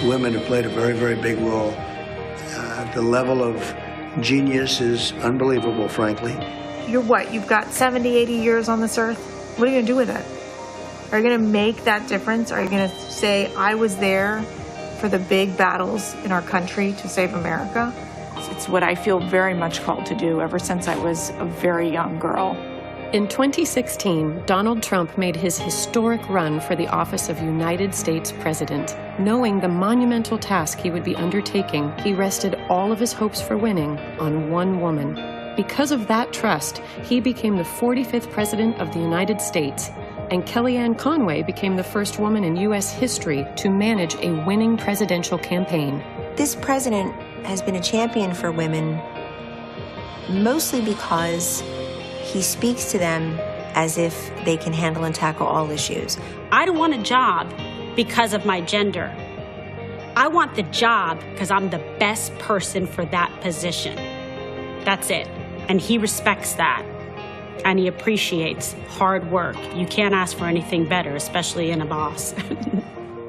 [SPEAKER 1] women have played a very, very big role. The level of genius is unbelievable, frankly.
[SPEAKER 19] You're what? You've got 70, 80 years on this earth? What are you going to do with it? Are you going to make that difference? Are you going to say, I was there for the big battles in our country to save America?
[SPEAKER 20] It's what I feel very much called to do ever since I was a very young girl.
[SPEAKER 21] In 2016, Donald Trump made his historic run for the office of United States President. Knowing the monumental task he would be undertaking, he rested all of his hopes for winning on one woman. Because of that trust, he became the 45th President of the United States, and Kellyanne Conway became the first woman in U.S. history to manage a winning presidential campaign.
[SPEAKER 22] This president has been a champion for women mostly because he speaks to them as if they can handle and tackle all issues.
[SPEAKER 25] I don't want a job because of my gender. I want the job because I'm the best person for that position. That's it. And he respects that. And he appreciates hard work. You can't ask for anything better, especially in a boss.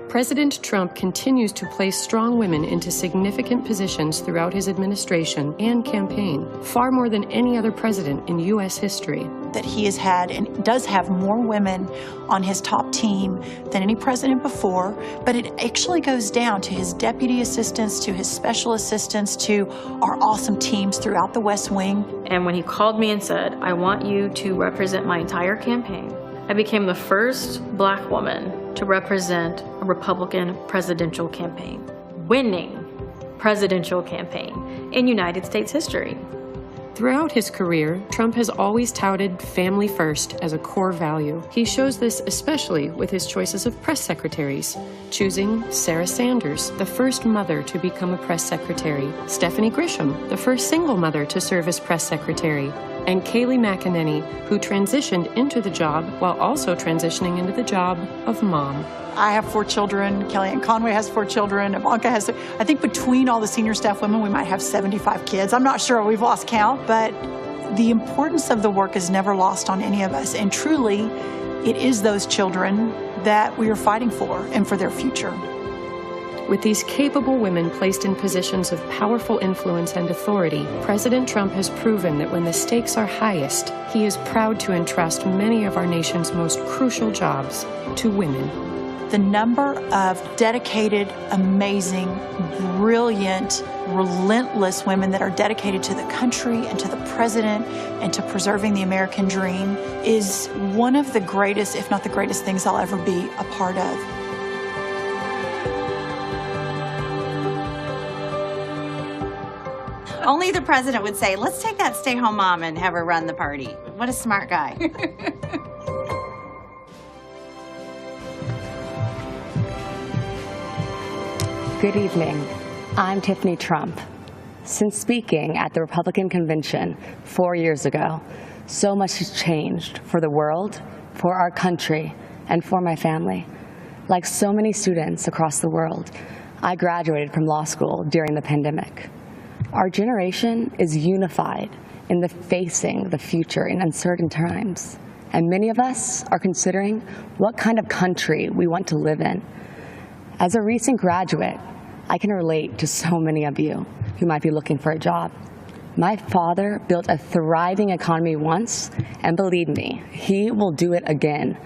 [SPEAKER 21] President Trump continues to place strong women into significant positions throughout his administration and campaign, far more than any other president in U.S. history.
[SPEAKER 27] That he has had and does have more women on his top team than any president before, but it actually goes down to his deputy assistants, to his special assistants, to our awesome teams throughout the West Wing.
[SPEAKER 28] And when he called me and said, I want you to represent my entire campaign, I became the first Black woman to represent a Republican presidential campaign, winning presidential campaign in United States history.
[SPEAKER 21] Throughout his career, Trump has always touted family first as a core value. He shows this especially with his choices of press secretaries, choosing Sarah Sanders, the first mother to become a press secretary, Stephanie Grisham, the first single mother to serve as press secretary, and Kayleigh McEnany, who transitioned into the job while also transitioning into the job of mom.
[SPEAKER 27] I have 4 children. Kellyanne Conway has 4 children. Ivanka has, I think between all the senior staff women, we might have 75 kids. I'm not sure, we've lost count, but the importance of the work is never lost on any of us. And truly, it is those children that we are fighting for and for their future.
[SPEAKER 21] With these capable women placed in positions of powerful influence and authority, President Trump has proven that when the stakes are highest, he is proud to entrust many of our nation's most crucial jobs to women.
[SPEAKER 27] The number of dedicated, amazing, brilliant, relentless women that are dedicated to the country and to the president and to preserving the American dream is one of the greatest, if not the greatest things I'll ever be a part of.
[SPEAKER 29] Only the president would say, let's take that stay-home mom and have her run the party. What a smart guy.
[SPEAKER 30] Good evening. I'm Tiffany Trump. Since speaking at the Republican convention 4 years ago, so much has changed for the world, for our country, and for my family. Like so many students across the world, I graduated from law school during the pandemic. Our generation is unified in the facing the future in uncertain times, and many of us are considering what kind of country we want to live in. As a recent graduate, I can relate to so many of you who might be looking for a job. My father built a thriving economy once, and believe me, he will do it again.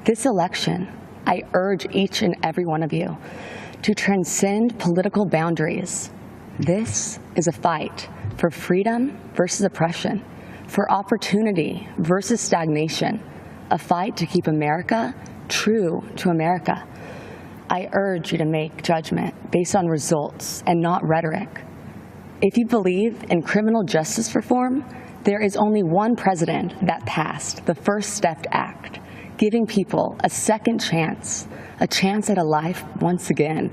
[SPEAKER 30] This election, I urge each and every one of you to transcend political boundaries. This is a fight for freedom versus oppression, for opportunity versus stagnation, a fight to keep America true to America. I urge you to make judgment based on results and not rhetoric. If you believe in criminal justice reform, there is only one president that passed the First Step Act, giving people a second chance, a chance at a life once again.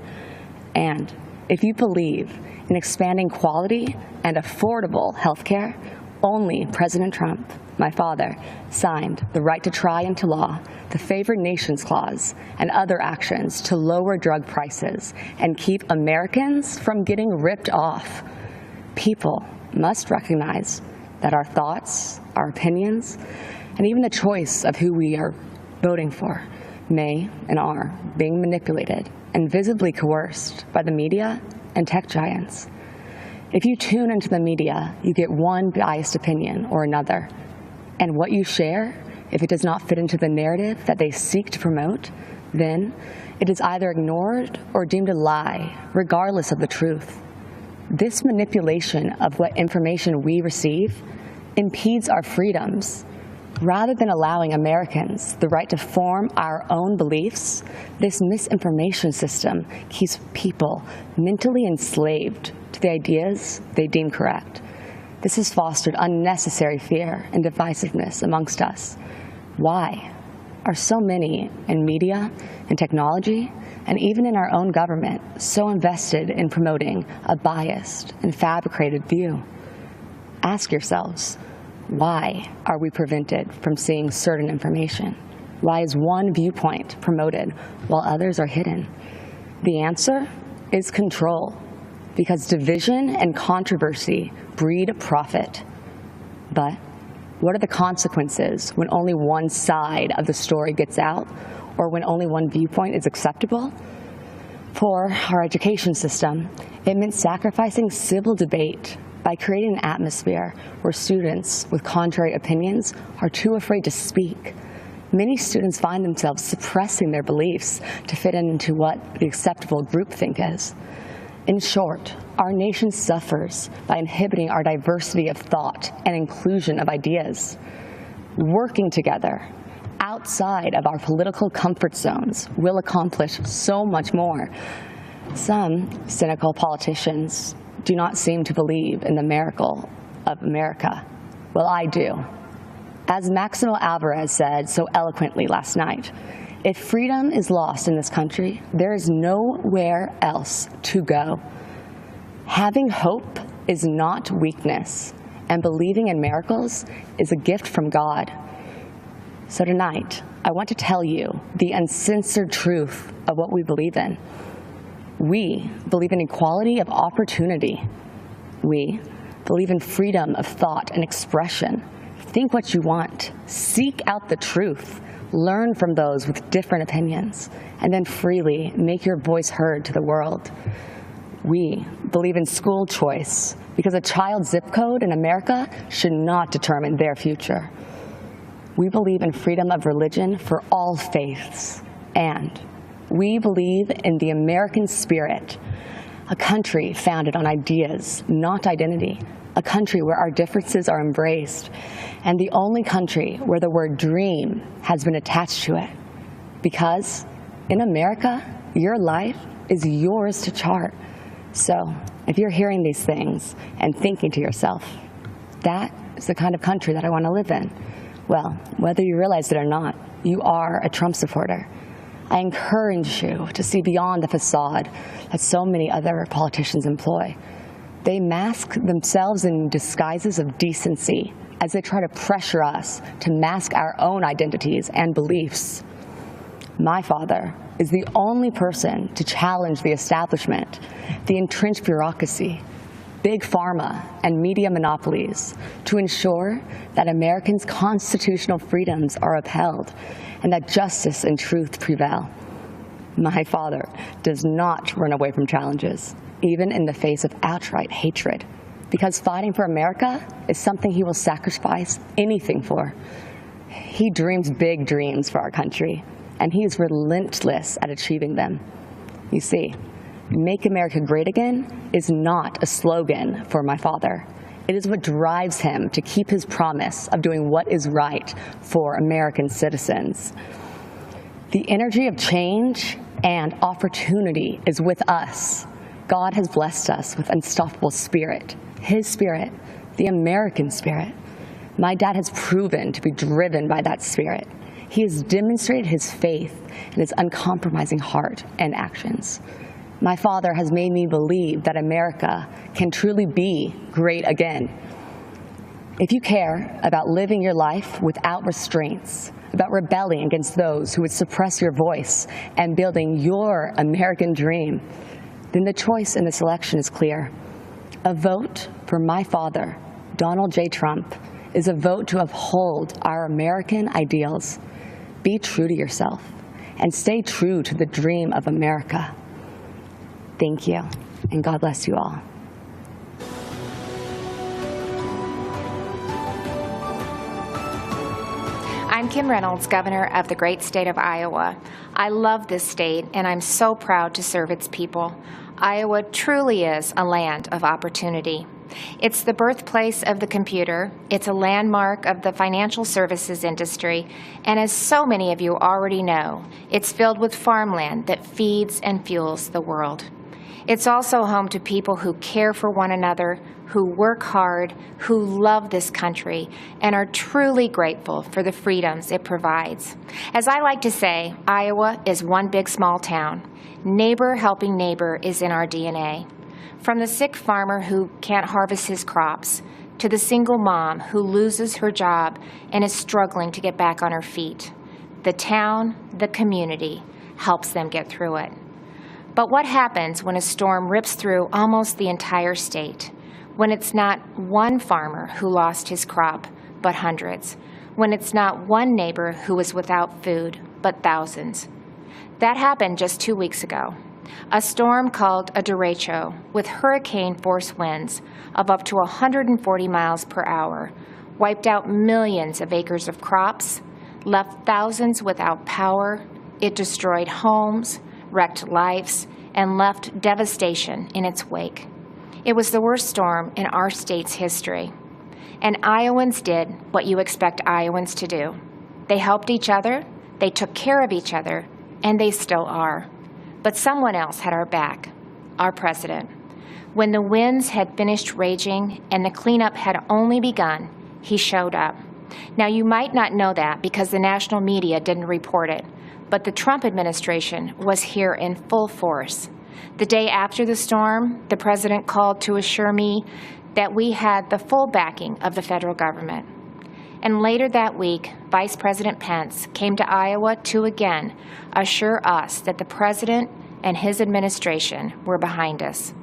[SPEAKER 30] And if you believe in expanding quality and affordable health care, only President Trump, my father, signed the right to try into law the Favored Nations Clause and other actions to lower drug prices and keep Americans from getting ripped off. People must recognize that our thoughts, our opinions, and even the choice of who we are voting for may and are being manipulated and visibly coerced by the media and tech giants. If you tune into the media, you get one biased opinion or another. And what you share, if it does not fit into the narrative that they seek to promote, then it is either ignored or deemed a lie, regardless of the truth. This manipulation of what information we receive impedes our freedoms. Rather than allowing Americans the right to form our own beliefs, this misinformation system keeps people mentally enslaved to the ideas they deem correct. This has fostered unnecessary fear and divisiveness amongst us. Why are so many in media and technology, and even in our own government, so invested in promoting a biased and fabricated view? Ask yourselves, why are we prevented from seeing certain information? Why is one viewpoint promoted while others are hidden? The answer is control, because division and controversy breed profit. But what are the consequences when only one side of the story gets out, or when only one viewpoint is acceptable? For our education system, it meant sacrificing civil debate by creating an atmosphere where students with contrary opinions are too afraid to speak. Many students find themselves suppressing their beliefs to fit into what the acceptable groupthink is. In short, our nation suffers by inhibiting our diversity of thought and inclusion of ideas. Working together outside of our political comfort zones will accomplish so much more. Some cynical politicians do not seem to believe in the miracle of America. Well, I do. As Maximo Alvarez said so eloquently last night, if freedom is lost in this country, there is nowhere else to go. Having hope is not weakness, and believing in miracles is a gift from God. So tonight, I want to tell you the uncensored truth of what we believe in. We believe in equality of opportunity. We believe in freedom of thought and expression. Think what you want. Seek out the truth. Learn from those with different opinions, and then freely make your voice heard to the world. We believe in school choice because a child's zip code in America should not determine their future. We believe in freedom of religion for all faiths, and we believe in the American spirit, a country founded on ideas, not identity, a country where our differences are embraced, and the only country where the word dream has been attached to it. Because in America, your life is yours to chart. So if you're hearing these things and thinking to yourself, that is the kind of country that I want to live in, well, whether you realize it or not, you are a Trump supporter. I encourage you to see beyond the facade that so many other politicians employ. They mask themselves in disguises of decency as they try to pressure us to mask our own identities and beliefs. My father is the only person to challenge the establishment, the entrenched bureaucracy, big pharma, and media monopolies to ensure that Americans' constitutional freedoms are upheld and that justice and truth prevail. My father does not run away from challenges, even in the face of outright hatred, because fighting for America is something he will sacrifice anything for. He dreams big dreams for our country, and he is relentless at achieving them. You see, Make America Great Again is not a slogan for my father. It is what drives him to keep his promise of doing what is right for American citizens. The energy of change and opportunity is with us. God has blessed us with unstoppable spirit, his spirit, the American spirit. My dad has proven to be driven by that spirit. He has demonstrated his faith and his uncompromising heart and actions. My father has made me believe that America can truly be great again. If you care about living your life without restraints, about rebelling against those who would suppress your voice and building your American dream, then the choice in this election is clear. A vote for my father, Donald J. Trump, is a vote to uphold our American ideals. Be true to yourself and stay true to the dream of America. Thank you, and God bless you all.
[SPEAKER 2] I'm Kim Reynolds, Governor of the great state of Iowa. I love this state, and I'm so proud to serve its people. Iowa truly is a land of opportunity. It's the birthplace of the computer, it's a landmark of the financial services industry, and as so many of you already know, it's filled with farmland that feeds and fuels the world. It's also home to people who care for one another, who work hard, who love this country, and are truly grateful for the freedoms it provides. As I like to say, Iowa is one big small town. Neighbor helping neighbor is in our DNA. From the sick farmer who can't harvest his crops, to the single mom who loses her job and is struggling to get back on her feet, the town, the community, helps them get through it. But what happens when a storm rips through almost the entire state? When it's not one farmer who lost his crop, but hundreds. When it's not one neighbor who was without food, but thousands. That happened just 2 weeks ago. A storm called a derecho with hurricane-force winds of up to 140 miles per hour wiped out millions of acres of crops, left thousands without power. It destroyed homes, wrecked lives, and left devastation in its wake. It was the worst storm in our state's history. And Iowans did what you expect Iowans to do. They helped each other, they took care of each other, and they still are. But someone else had our back, our president. When the winds had finished raging and the cleanup had only begun, he showed up. Now, you might not know that because the national media didn't report it, but the Trump administration was here in full force. The day after the storm, the president called to assure me that we had the full backing of the federal government. And later that week, Vice President Pence came to Iowa to again assure us that the president and his administration were behind us.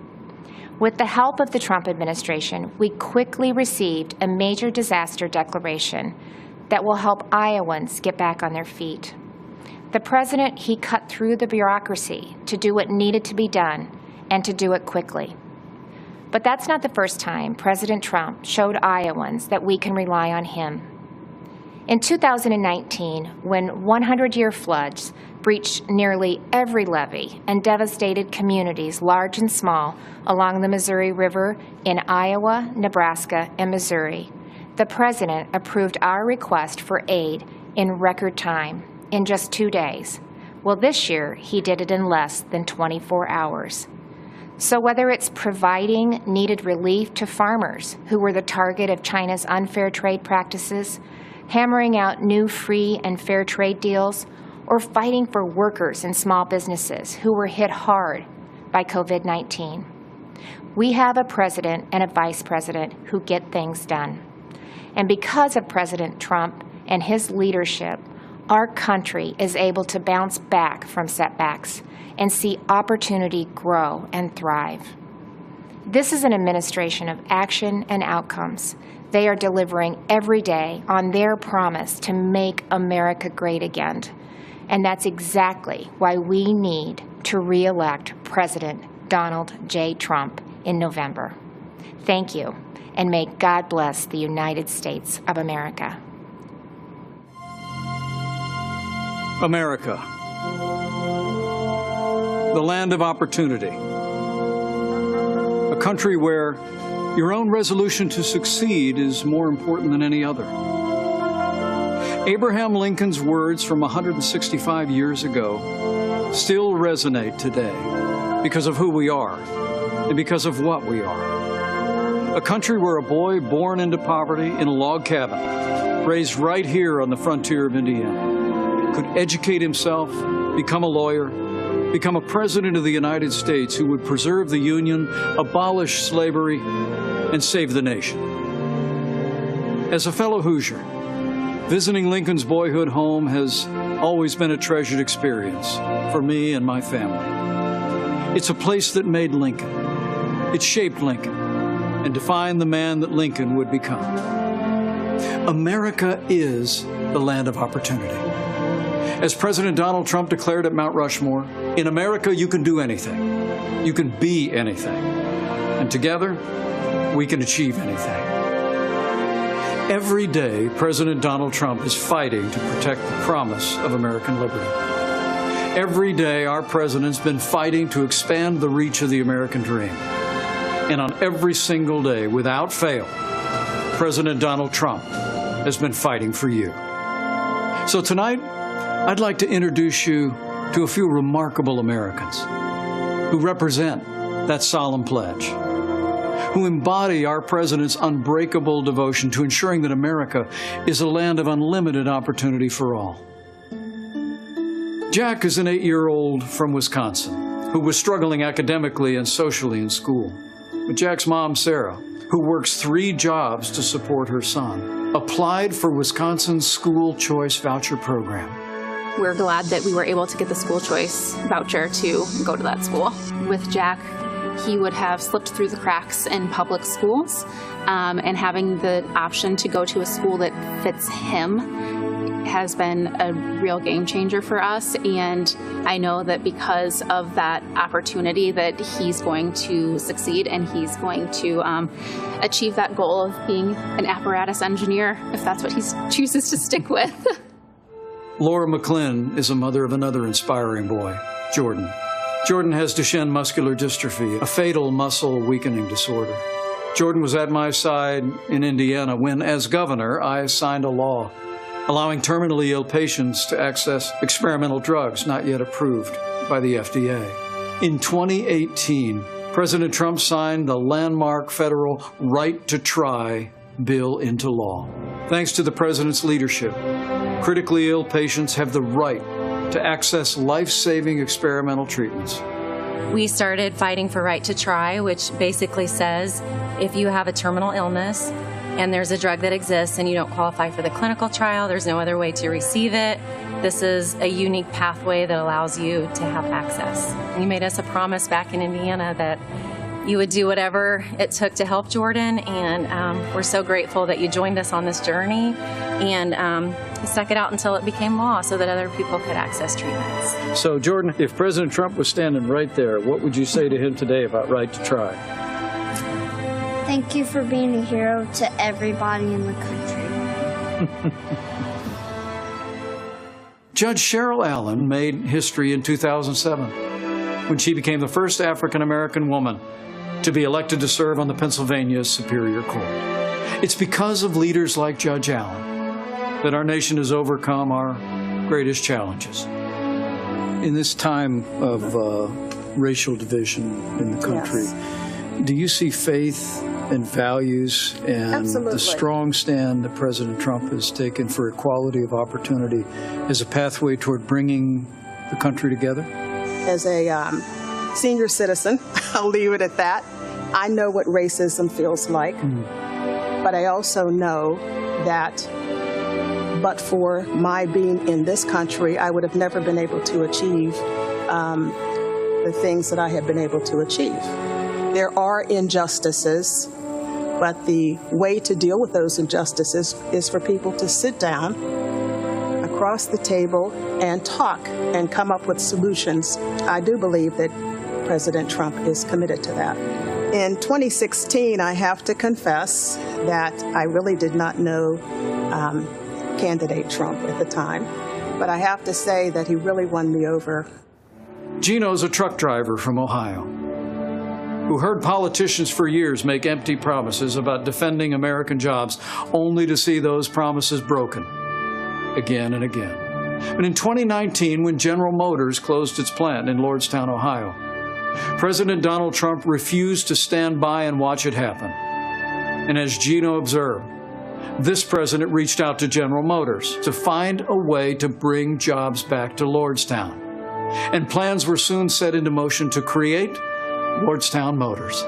[SPEAKER 2] With the help of the Trump administration, we quickly received a major disaster declaration that will help Iowans get back on their feet. The president, he cut through the bureaucracy to do what needed to be done and to do it quickly. But that's not the first time President Trump showed Iowans that we can rely on him. In 2019, when 100-year floods breached nearly every levee and devastated communities large and small along the Missouri River in Iowa, Nebraska, and Missouri, the president approved our request for aid in record time, in just 2 days. Well, this year, he did it in less than 24 hours. So whether it's providing needed relief to farmers who were the target of China's unfair trade practices, hammering out new free and fair trade deals, or fighting for workers and small businesses who were hit hard by COVID-19, we have a president and a vice president who get things done. And because of President Trump and his leadership, our country is able to bounce back from setbacks and see opportunity grow and thrive. This is an administration of action and outcomes. They are delivering every day on their promise to make America great again. And that's exactly why we need to re-elect President Donald J. Trump in November. Thank you, and may God bless the United States of America.
[SPEAKER 3] America, the land of opportunity, a country where your own resolution to succeed is more important than any other. Abraham Lincoln's words from 165 years ago still resonate today because of who we are and because of what we are. A country where a boy born into poverty in a log cabin, raised right here on the frontier of Indiana, could educate himself, become a lawyer, become a president of the United States who would preserve the Union, abolish slavery, and save the nation. As a fellow Hoosier, visiting Lincoln's boyhood home has always been a treasured experience for me and my family. It's a place that made Lincoln. It shaped Lincoln and defined the man that Lincoln would become. America is the land of opportunity. As President Donald Trump declared at Mount Rushmore, in America you can do anything. You can be anything. And together, we can achieve anything. Every day, President Donald Trump is fighting to protect the promise of American liberty. Every day, our president's been fighting to expand the reach of the American dream. And on every single day, without fail, President Donald Trump has been fighting for you. So tonight, I'd like to introduce you to a few remarkable Americans who represent that solemn pledge, who embody our president's unbreakable devotion to ensuring that America is a land of unlimited opportunity for all. Jack is an 8-year-old from Wisconsin who was struggling academically and socially in school. But Jack's mom, Sarah, who works 3 jobs to support her son, applied for Wisconsin's school choice voucher program.
[SPEAKER 4] We're glad that we were able to get the school choice voucher to go to that school. With Jack, he would have slipped through the cracks in public schools, and having the option to go to a school that fits him has been a real game changer for us. And I know that because of that opportunity that he's going to succeed and he's going to achieve that goal of being an apparatus engineer, if that's what he chooses to stick with.
[SPEAKER 3] Laura McClin is a mother of another inspiring boy, Jordan. Jordan has Duchenne muscular dystrophy, a fatal muscle weakening disorder. Jordan was at my side in Indiana when, as governor, I signed a law allowing terminally ill patients to access experimental drugs not yet approved by the FDA. In 2018, President Trump signed the landmark federal Right to Try bill into law. Thanks to the president's leadership, critically ill patients have the right to access life-saving experimental treatments.
[SPEAKER 5] We started fighting for Right to Try, which basically says if you have a terminal illness and there's a drug that exists and you don't qualify for the clinical trial, there's no other way to receive it. This is a unique pathway that allows you to have access. You made us a promise back in Indiana that you would do whatever it took to help Jordan, and we're so grateful that you joined us on this journey and stuck it out until it became law so that other people could access treatments.
[SPEAKER 3] So, Jordan, if President Trump was standing right there, what would you say to him today about Right to Try?
[SPEAKER 6] Thank you for being a hero to everybody in the country.
[SPEAKER 3] Judge Cheryl Allen made history in 2007 when she became the first African-American woman to be elected to serve on the Pennsylvania Superior Court. It's because of leaders like Judge Allen that our nation has overcome our greatest challenges. In this time of racial division in the country, do you see faith and values and the strong stand that President Trump has taken for equality of opportunity as a pathway toward bringing the country together?
[SPEAKER 7] As a senior citizen, I'll leave it at that. I know what racism feels like, but I also know that but for my being in this country, I would have never been able to achieve the things that I have been able to achieve. There are injustices, but the way to deal with those injustices is for people to sit down across the table and talk and come up with solutions. I do believe that President Trump is committed to that. In 2016, I have to confess that I really did not know candidate Trump at the time, but I have to say that he really won me over.
[SPEAKER 3] Gino's a truck driver from Ohio who heard politicians for years make empty promises about defending American jobs, only to see those promises broken again and again. And in 2019, when General Motors closed its plant in Lordstown, Ohio, President Donald Trump refused to stand by and watch it happen. And as Gino observed, this president reached out to General Motors to find a way to bring jobs back to Lordstown. And plans were soon set into motion to create Lordstown Motors.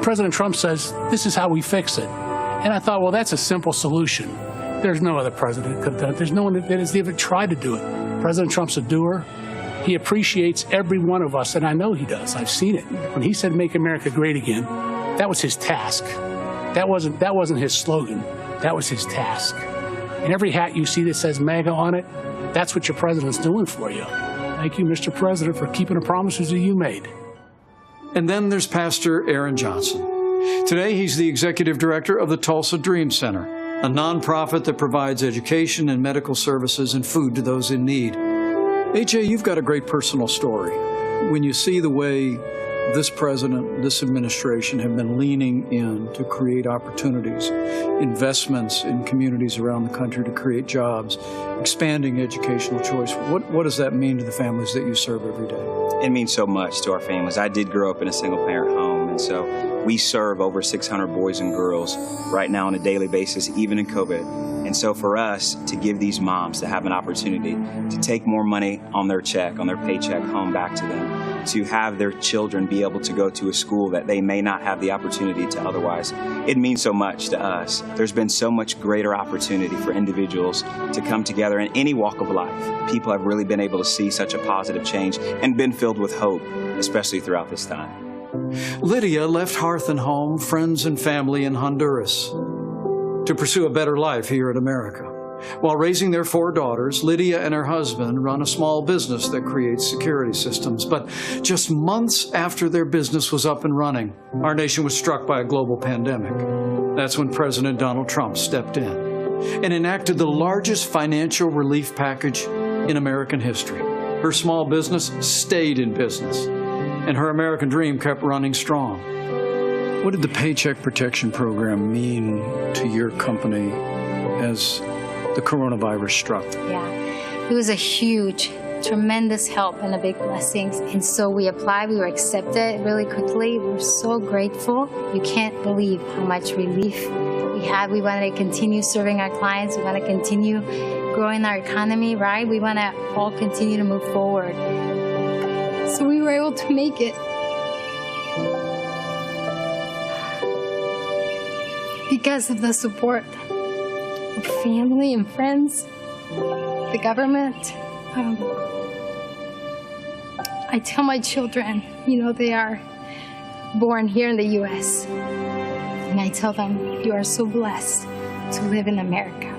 [SPEAKER 8] President Trump says, this is how we fix it. And I thought, well, that's a simple solution. There's no other president that could have done it. There's no one that has even tried to do it. President Trump's a doer. He appreciates every one of us, and I know he does. I've seen it. When he said, make America great again, that was his task. That wasn't his slogan. That was his task. And every hat you see that says MAGA on it, That's what your president's doing for you. Thank you, Mr. President, for keeping the promises that you made.
[SPEAKER 3] And then there's Pastor Aaron Johnson. Today, he's the executive director of the Tulsa Dream Center, a nonprofit that provides education and medical services and food to those in need. AJ, you've got a great personal story. When you see the way this president, this administration have been leaning in to create opportunities, investments in communities around the country to create jobs, expanding educational choice, what does that mean to the families that you serve every day?
[SPEAKER 9] It means so much to our families. I did grow up in a single-parent home, and so we serve over 600 boys and girls right now on a daily basis, even in COVID. And so for us to give these moms to have an opportunity to take more money on their check, on their paycheck home back to them, to have their children be able to go to a school that they may not have the opportunity to otherwise, it means so much to us. There's been so much greater opportunity for individuals to come together in any walk of life. People have really been able to see such a positive change and been filled with hope, especially throughout this time.
[SPEAKER 3] Lydia left hearth and home, friends and family in Honduras to pursue a better life here in America. While raising their 4 daughters, Lydia and her husband run a small business that creates security systems. But just months after their business was up and running, our nation was struck by a global pandemic. That's when President Donald Trump stepped in and enacted the largest financial relief package in American history. Her small business stayed in business, and her American dream kept running strong. What did the Paycheck Protection Program mean to your company as the coronavirus struck?
[SPEAKER 10] Yeah, it was a huge, tremendous help and a big blessing. And so we applied, we were accepted really quickly. We're so grateful. You can't believe how much relief we had. We wanted to continue serving our clients. We want to continue growing our economy, right? We want to all continue to move forward. So we were able to make it. Because of the support of family and friends, the government. I tell my children, they are born here in the U.S. And I tell them, you are so blessed to live in America.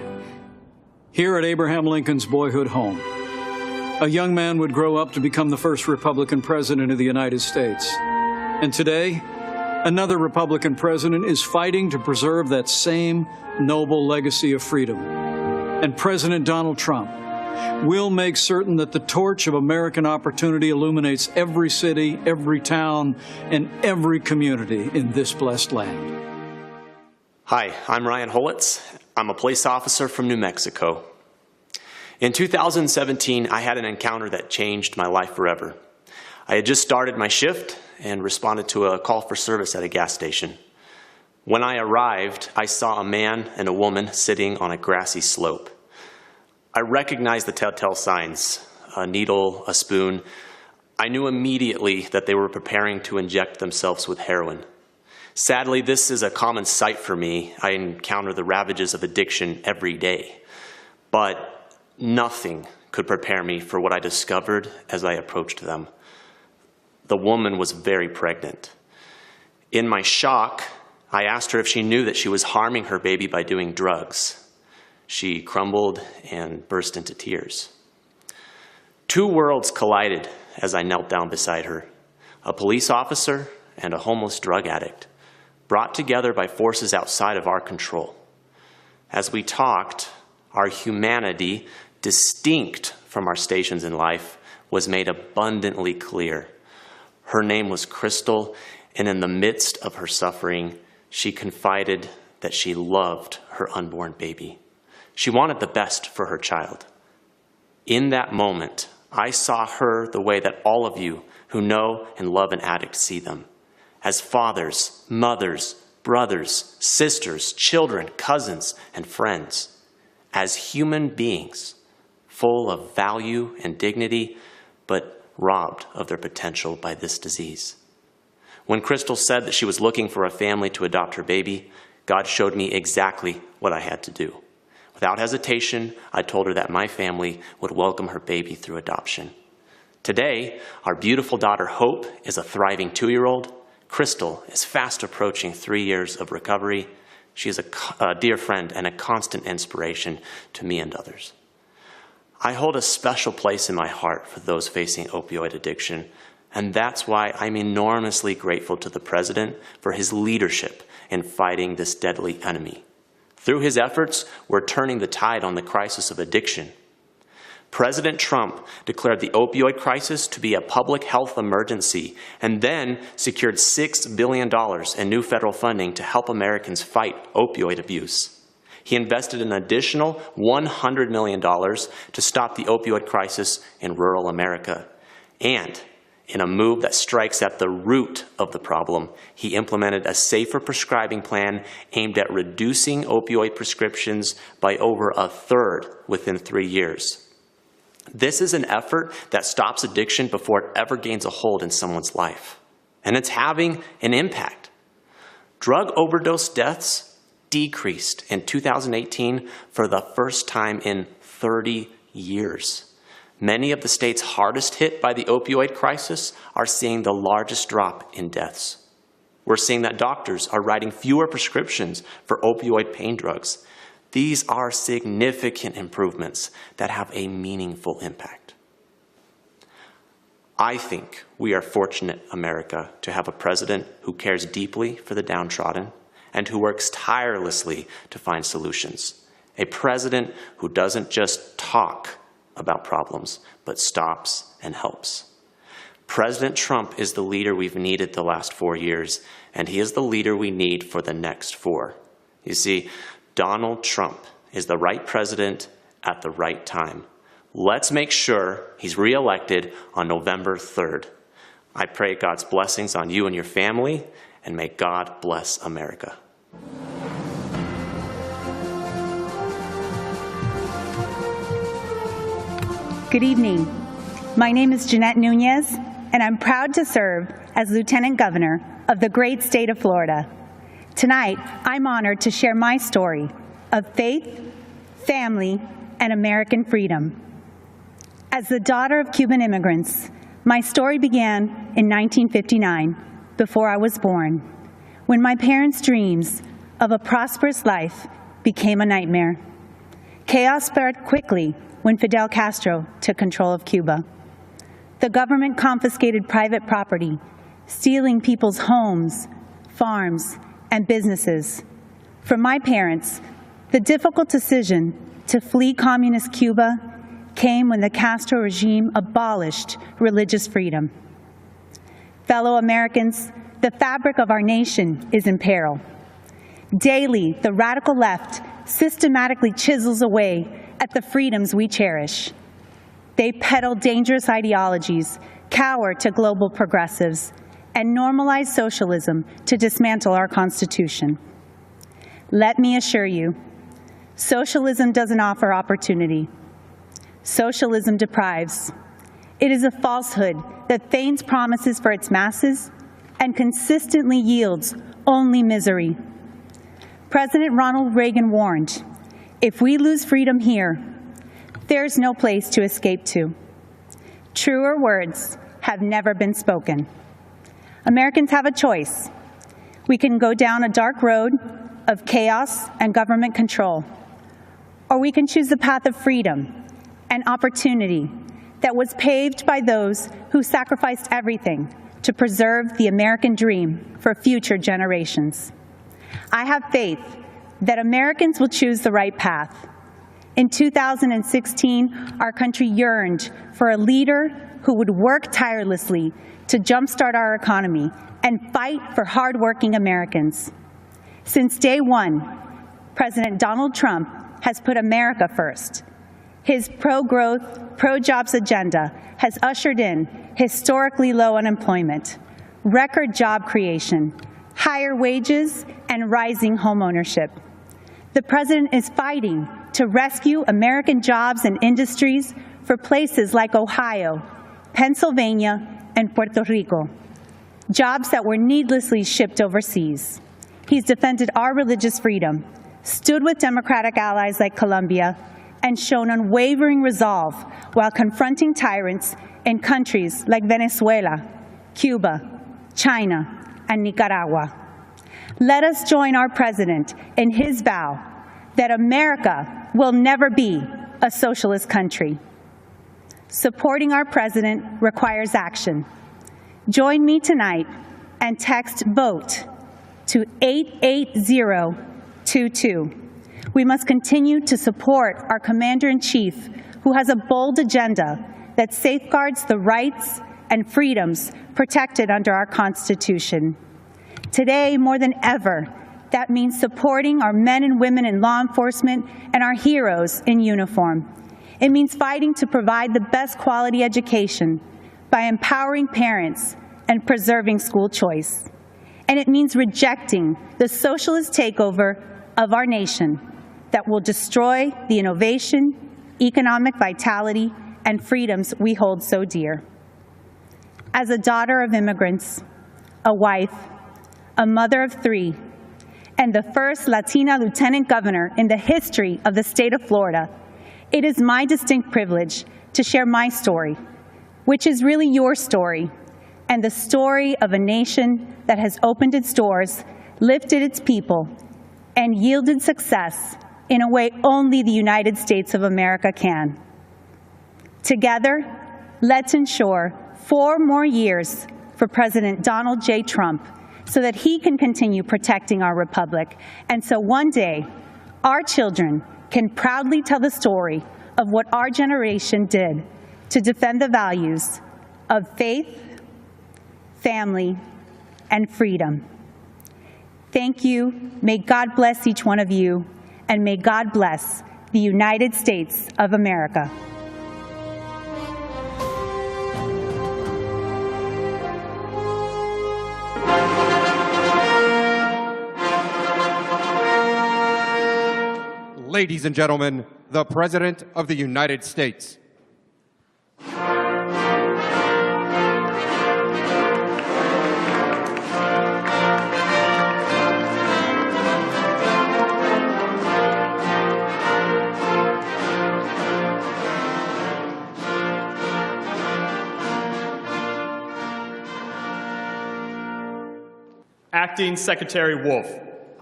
[SPEAKER 3] Here at Abraham Lincoln's boyhood home, a young man would grow up to become the first Republican president of the United States. And today, another Republican president is fighting to preserve that same noble legacy of freedom. And President Donald Trump will make certain that the torch of American opportunity illuminates every city, every town, and every community in this blessed land.
[SPEAKER 11] Hi, I'm Ryan Holitz. I'm a police officer from New Mexico. In 2017, I had an encounter that changed my life forever. I had just started my shift and responded to a call for service at a gas station. When I arrived, I saw a man and a woman sitting on a grassy slope. I recognized the telltale signs, a needle, a spoon. I knew immediately that they were preparing to inject themselves with heroin. Sadly, this is a common sight for me. I encounter the ravages of addiction every day. But nothing could prepare me for what I discovered as I approached them. The woman was very pregnant. In my shock, I asked her if she knew that she was harming her baby by doing drugs. She crumbled and burst into tears. 2 worlds collided as I knelt down beside her. A police officer and a homeless drug addict, brought together by forces outside of our control. As we talked, our humanity, distinct from our stations in life, was made abundantly clear. Her name was Crystal, and in the midst of her suffering, she confided that she loved her unborn baby. She wanted the best for her child. In that moment, I saw her the way that all of you who know and love an addict see them, as fathers, mothers, brothers, sisters, children, cousins, and friends, as human beings, full of value and dignity, but robbed of their potential by this disease. When Crystal said that she was looking for a family to adopt her baby, God showed me exactly what I had to do. Without hesitation, I told her that my family would welcome her baby through adoption. Today, our beautiful daughter Hope is a thriving 2-year-old. Crystal is fast approaching 3 years of recovery. She is a dear friend and a constant inspiration to me and others. I hold a special place in my heart for those facing opioid addiction, and that's why I'm enormously grateful to the President for his leadership in fighting this deadly enemy. Through his efforts, we're turning the tide on the crisis of addiction. President Trump declared the opioid crisis to be a public health emergency and then secured $6 billion in new federal funding to help Americans fight opioid abuse. He invested an additional $100 million to stop the opioid crisis in rural America. And in a move that strikes at the root of the problem, he implemented a safer prescribing plan aimed at reducing opioid prescriptions by over a third within 3 years. This is an effort that stops addiction before it ever gains a hold in someone's life. And it's having an impact. Drug overdose deaths decreased in 2018 for the first time in 30 years. Many of the states hardest hit by the opioid crisis are seeing the largest drop in deaths. We're seeing that doctors are writing fewer prescriptions for opioid pain drugs. These are significant improvements that have a meaningful impact. I think we are fortunate, America, to have a president who cares deeply for the downtrodden and who works tirelessly to find solutions. A president who doesn't just talk about problems, but stops and helps. President Trump is the leader we've needed the last 4 years, and he is the leader we need for the next 4. You see, Donald Trump is the right president at the right time. Let's make sure he's reelected on November 3rd. I pray God's blessings on you and your family, and may God bless America.
[SPEAKER 12] Good evening. My name is Jeanette Nunez, and I'm proud to serve as Lieutenant Governor of the great state of Florida. Tonight, I'm honored to share my story of faith, family, and American freedom. As the daughter of Cuban immigrants, my story began in 1959, before I was born, when my parents' dreams of a prosperous life became a nightmare. Chaos spread quickly when Fidel Castro took control of Cuba. The government confiscated private property, stealing people's homes, farms, and businesses. For my parents, the difficult decision to flee communist Cuba came when the Castro regime abolished religious freedom. Fellow Americans, the fabric of our nation is in peril. Daily, the radical left systematically chisels away at the freedoms we cherish. They peddle dangerous ideologies, cower to global progressives, and normalize socialism to dismantle our Constitution. Let me assure you, socialism doesn't offer opportunity. Socialism deprives. It is a falsehood that feigns promises for its masses and consistently yields only misery. President Ronald Reagan warned, if we lose freedom here, there's no place to escape to. Truer words have never been spoken. Americans have a choice. We can go down a dark road of chaos and government control, or we can choose the path of freedom and opportunity that was paved by those who sacrificed everything to preserve the American dream for future generations. I have faith that Americans will choose the right path. In 2016, our country yearned for a leader who would work tirelessly to jumpstart our economy and fight for hardworking Americans. Since day one, President Donald Trump has put America first. His pro-growth, pro-jobs agenda has ushered in historically low unemployment, record job creation, higher wages, and rising homeownership. The President is fighting to rescue American jobs and industries for places like Ohio, Pennsylvania, and Puerto Rico, jobs that were needlessly shipped overseas. He's defended our religious freedom, stood with democratic allies like Colombia, and shown unwavering resolve while confronting tyrants in countries like Venezuela, Cuba, China, and Nicaragua. Let us join our President in his vow that America will never be a socialist country. Supporting our president requires action. Join me tonight and text VOTE to 88022. We must continue to support our Commander-in-Chief, who has a bold agenda that safeguards the rights and freedoms protected under our Constitution. Today, more than ever, that means supporting our men and women in law enforcement and our heroes in uniform. It means fighting to provide the best quality education by empowering parents and preserving school choice. And it means rejecting the socialist takeover of our nation that will destroy the innovation, economic vitality, and freedoms we hold so dear. As a daughter of immigrants, a wife, a mother of 3, and the first Latina lieutenant governor in the history of the state of Florida, it is my distinct privilege to share my story, which is really your story, and the story of a nation that has opened its doors, lifted its people, and yielded success in a way only the United States of America can. Together, let's ensure 4 more years for President Donald J. Trump so that he can continue protecting our republic, and so one day, our children can proudly tell the story of what our generation did to defend the values of faith, family, and freedom. Thank you. May God bless each one of you, and may God bless the United States of America.
[SPEAKER 1] Ladies and gentlemen, the President of the United States.
[SPEAKER 13] Acting Secretary Wolf,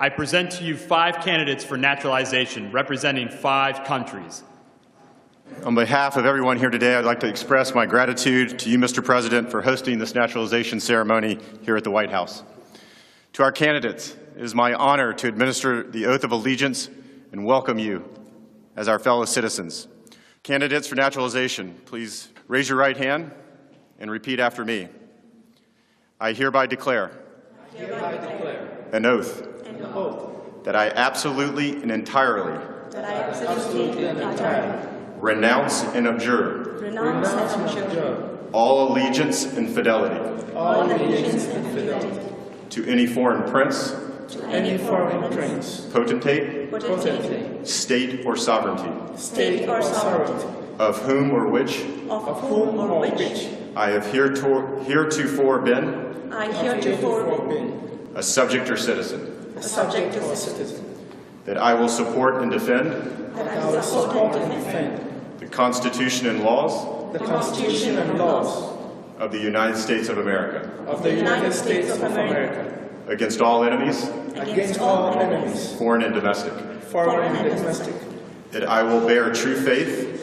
[SPEAKER 13] I present to you 5 candidates for naturalization representing 5 countries.
[SPEAKER 14] On behalf of everyone here today, I'd like to express my gratitude to you, Mr. President, for hosting this naturalization ceremony here at the White House. To our candidates, it is my honor to administer the oath of allegiance and welcome you as our fellow citizens. Candidates for naturalization, please raise your right hand and repeat after me. I hereby declare an oath that I absolutely and entirely renounce and abjure all allegiance and fidelity to any foreign prince, potentate, state or sovereignty, of whom or which I have heretofore been a subject or citizen. That I will support and defend the Constitution and laws of the United States of America. Against all enemies, foreign and domestic. That I will bear true faith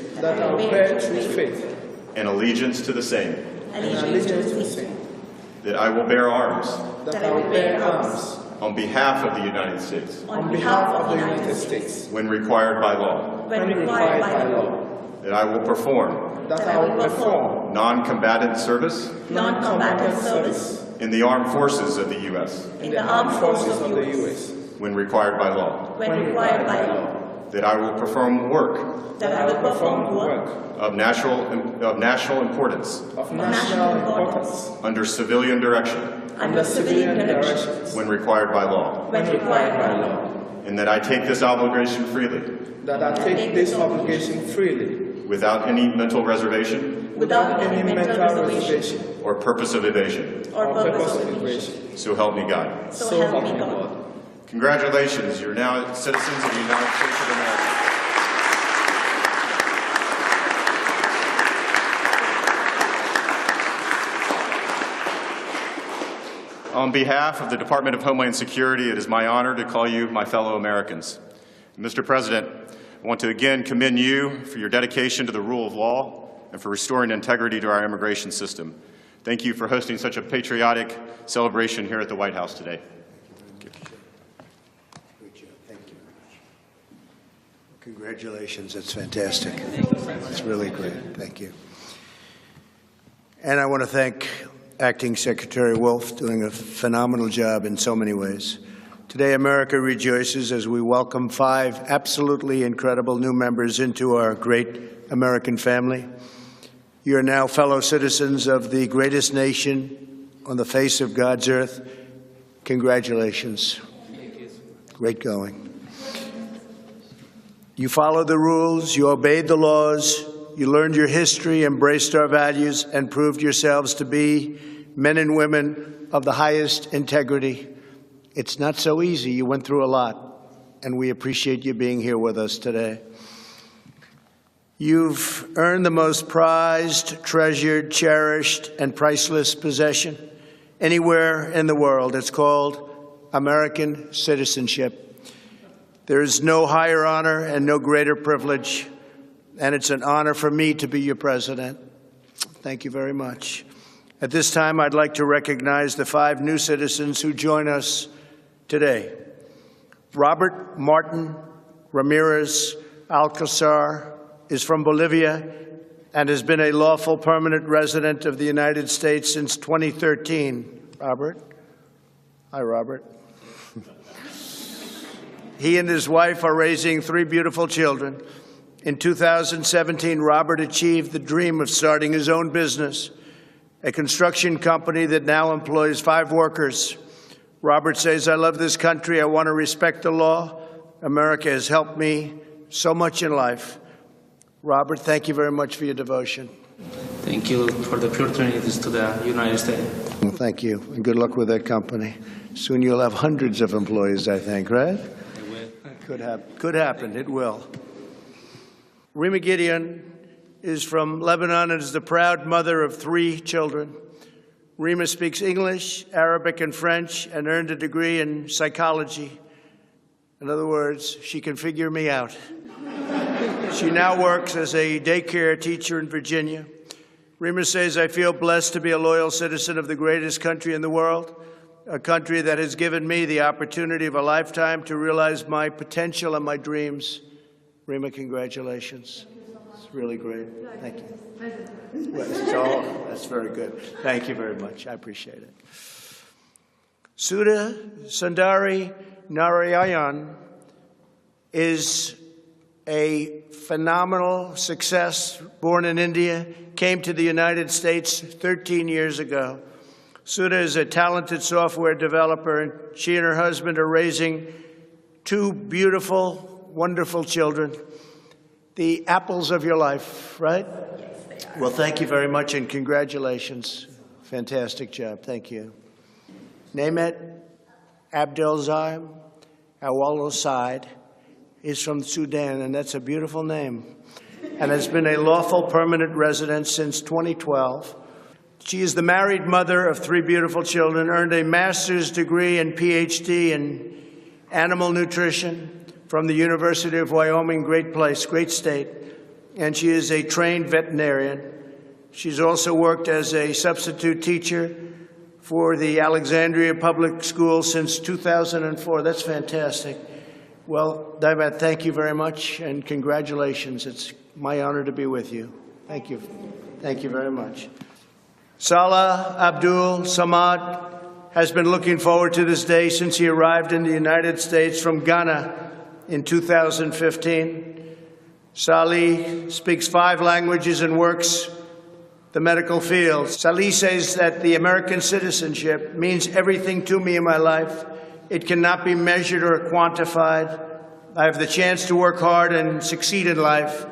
[SPEAKER 14] and allegiance to the same. That I will bear arms on behalf of the United States. When required by law. That I will perform. Non-combatant service. In the armed forces of the U.S. When required by law. That I will perform work. Of national importance. Under civilian direction. When required by law. And that I take this obligation freely. Without any mental reservation. Or purpose of evasion. So help me God. Congratulations, you're now citizens of the United States of America. On behalf of the Department of Homeland Security, it is my honor to call you my fellow Americans. Mr. President, I want to again commend you for your dedication to the rule of law and for restoring integrity to our immigration system. Thank you for hosting such a patriotic celebration here at the White House today.
[SPEAKER 15] Congratulations, that's fantastic. It's really great, thank you. And I want to thank Acting Secretary Wolf, doing a phenomenal job in so many ways. Today, America rejoices as we welcome 5 absolutely incredible new members into our great American family. You are now fellow citizens of the greatest nation on the face of God's earth. Congratulations. Great going. You followed the rules, you obeyed the laws, you learned your history, embraced our values, and proved yourselves to be men and women of the highest integrity. It's not so easy. You went through a lot, and we appreciate you being here with us today. You've earned the most prized, treasured, cherished, and priceless possession anywhere in the world. It's called American citizenship. There is no higher honor and no greater privilege, and it's an honor for me to be your president. Thank you very much. At this time, I'd like to recognize the 5 new citizens who join us today. Robert Martin Ramirez Alcazar is from Bolivia and has been a lawful permanent resident of the United States since 2013. Robert? Hi, Robert. He and his wife are raising 3 beautiful children. In 2017, Robert achieved the dream of starting his own business, a construction company that now employs 5 workers. Robert says, "I love this country. I want to respect the law. America has helped me so much in life." Robert, thank you very much for your devotion.
[SPEAKER 16] Thank you for the opportunities to the United States.
[SPEAKER 15] Well, thank you, and good luck with that company. Soon you'll have hundreds of employees, I think, right? Could happen. It will. Rima Gideon is from Lebanon and is the proud mother of 3 children. Rima speaks English, Arabic, and French, and earned a degree in psychology. In other words, she can figure me out. She now works as a daycare teacher in Virginia. Rima says, "I feel blessed to be a loyal citizen of the greatest country in the world, a country that has given me the opportunity of a lifetime to realize my potential and my dreams." Rima, congratulations. It's really great. Thank you. That's very good. Thank you very much. I appreciate it. Sudha Sundari Narayan is a phenomenal success, born in India, came to the United States 13 years ago. Sudha is a talented software developer, and she and her husband are raising 2 beautiful, wonderful children, the apples of your life, right? Yes, they are. Well, thank you very much, and congratulations. Fantastic job. Thank you. Nehmet Abdelzim Awaloside is from Sudan, and that's a beautiful name, and has been a lawful permanent resident since 2012. She is the married mother of 3 beautiful children, earned a master's degree and PhD in animal nutrition from the University of Wyoming, great place, great state, and she is a trained veterinarian. She's also worked as a substitute teacher for the Alexandria Public Schools since 2004. That's fantastic. Well, Daibat, thank you very much, and congratulations. It's my honor to be with you. Thank you. Thank you very much. Salah Abdul Samad has been looking forward to this day since he arrived in the United States from Ghana in 2015. Salih speaks 5 languages and works the medical field. Salih says that the American citizenship means everything to me in my life. It cannot be measured or quantified. I have the chance to work hard and succeed in life,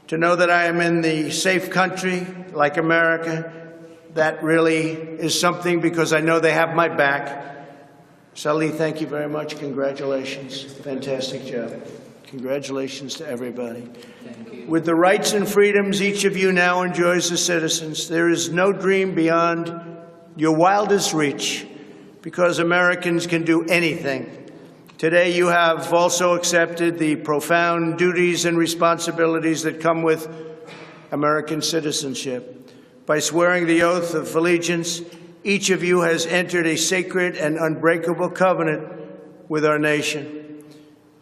[SPEAKER 15] to know that I am in the safe country like America. That really is something, because I know they have my back. Salih, thank you very much. Congratulations. Fantastic job. Congratulations to everybody. With the rights and freedoms each of you now enjoys as citizens, there is no dream beyond your wildest reach, because Americans can do anything. Today you have also accepted the profound duties and responsibilities that come with American citizenship. By swearing the oath of allegiance, each of you has entered a sacred and unbreakable covenant with our nation.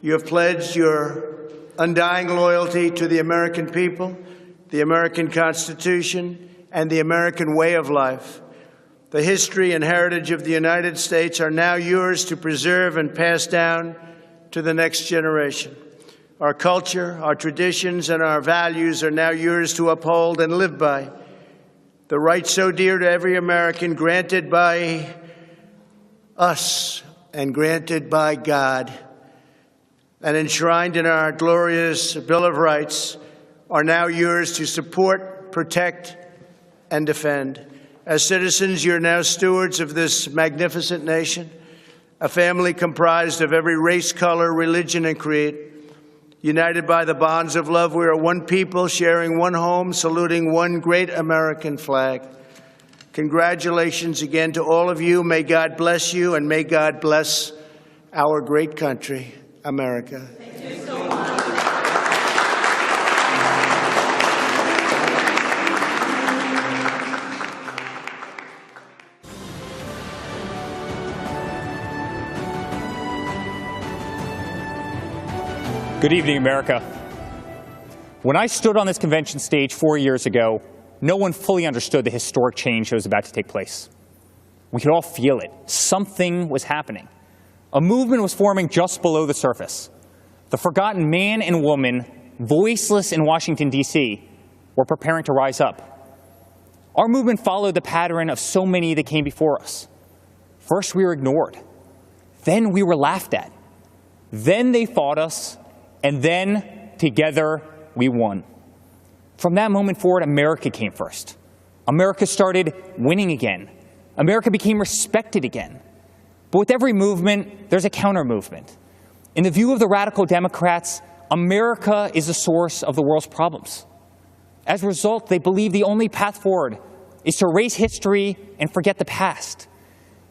[SPEAKER 15] You have pledged your undying loyalty to the American people, the American Constitution, and the American way of life. The history and heritage of the United States are now yours to preserve and pass down to the next generation. Our culture, our traditions, and our values are now yours to uphold and live by. The rights so dear to every American, granted by us and granted by God, and enshrined in our glorious Bill of Rights, are now yours to support, protect, and defend. As citizens, you're now stewards of this magnificent nation, a family comprised of every race, color, religion, and creed. United by the bonds of love, we are one people, sharing one home, saluting one great American flag. Congratulations again to all of you. May God bless you, and may God bless our great country, America.
[SPEAKER 29] Thank you so much.
[SPEAKER 17] Good evening, America. When I stood on this convention stage 4 years ago, no one fully understood the historic change that was about to take place. We could all feel it. Something was happening. A movement was forming just below the surface. The forgotten man and woman, voiceless in Washington, D.C., were preparing to rise up. Our movement followed the pattern of so many that came before us. First, we were ignored. Then we were laughed at. Then they fought us. And then, together, we won. From that moment forward, America came first. America started winning again. America became respected again. But with every movement, there's a counter-movement. In the view of the radical Democrats, America is the source of the world's problems. As a result, they believe the only path forward is to erase history and forget the past.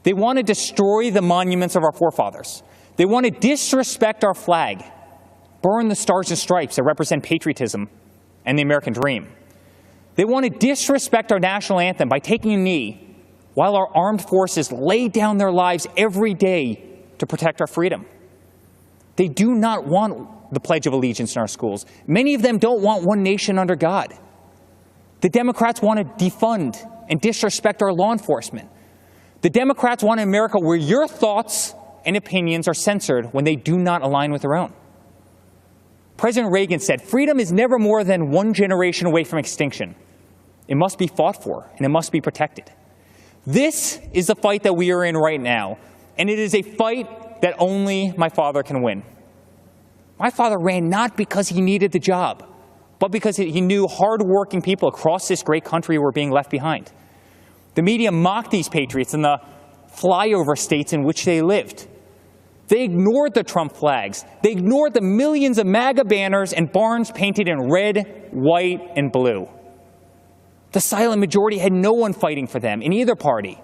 [SPEAKER 17] They want to destroy the monuments of our forefathers. They want to disrespect our flag, burn the stars and stripes that represent patriotism and the American dream. They want to disrespect our national anthem by taking a knee while our armed forces lay down their lives every day to protect our freedom. They do not want the Pledge of Allegiance in our schools. Many of them don't want one nation under God. The Democrats want to defund and disrespect our law enforcement. The Democrats want an America where your thoughts and opinions are censored when they do not align with their own. President Reagan said, "Freedom is never more than one generation away from extinction. It must be fought for, and it must be protected." This is the fight that we are in right now, and it is a fight that only my father can win. My father ran not because he needed the job, but because he knew hard-working people across this great country were being left behind. The media mocked these patriots in the flyover states in which they lived. They ignored the Trump flags. They ignored the millions of MAGA banners and barns painted in red, white, and blue. The silent majority had no one fighting for them in either party.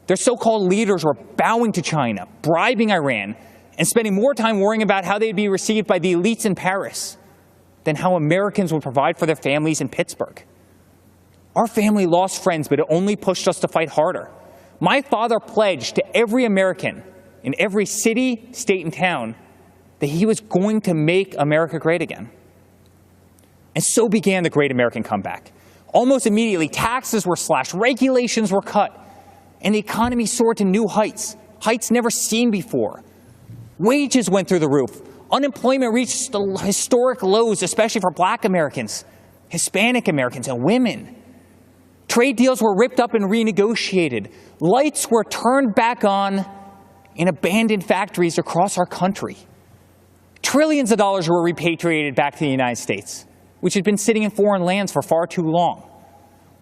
[SPEAKER 17] Their so-called leaders were bowing to China, bribing Iran, and spending more time worrying about how they'd be received by the elites in Paris than how Americans would provide for their families in Pittsburgh. Our family lost friends, but it only pushed us to fight harder. My father pledged to every American in every city, state, and town that he was going to make America great again. And so began the Great American Comeback. Almost immediately, taxes were slashed, regulations were cut, and the economy soared to new heights, heights never seen before. Wages went through the roof. Unemployment reached historic lows, especially for Black Americans, Hispanic Americans, and women. Trade deals were ripped up and renegotiated. Lights were turned back on in abandoned factories across our country. Trillions of dollars were repatriated back to the United States, which had been sitting in foreign lands for far too long.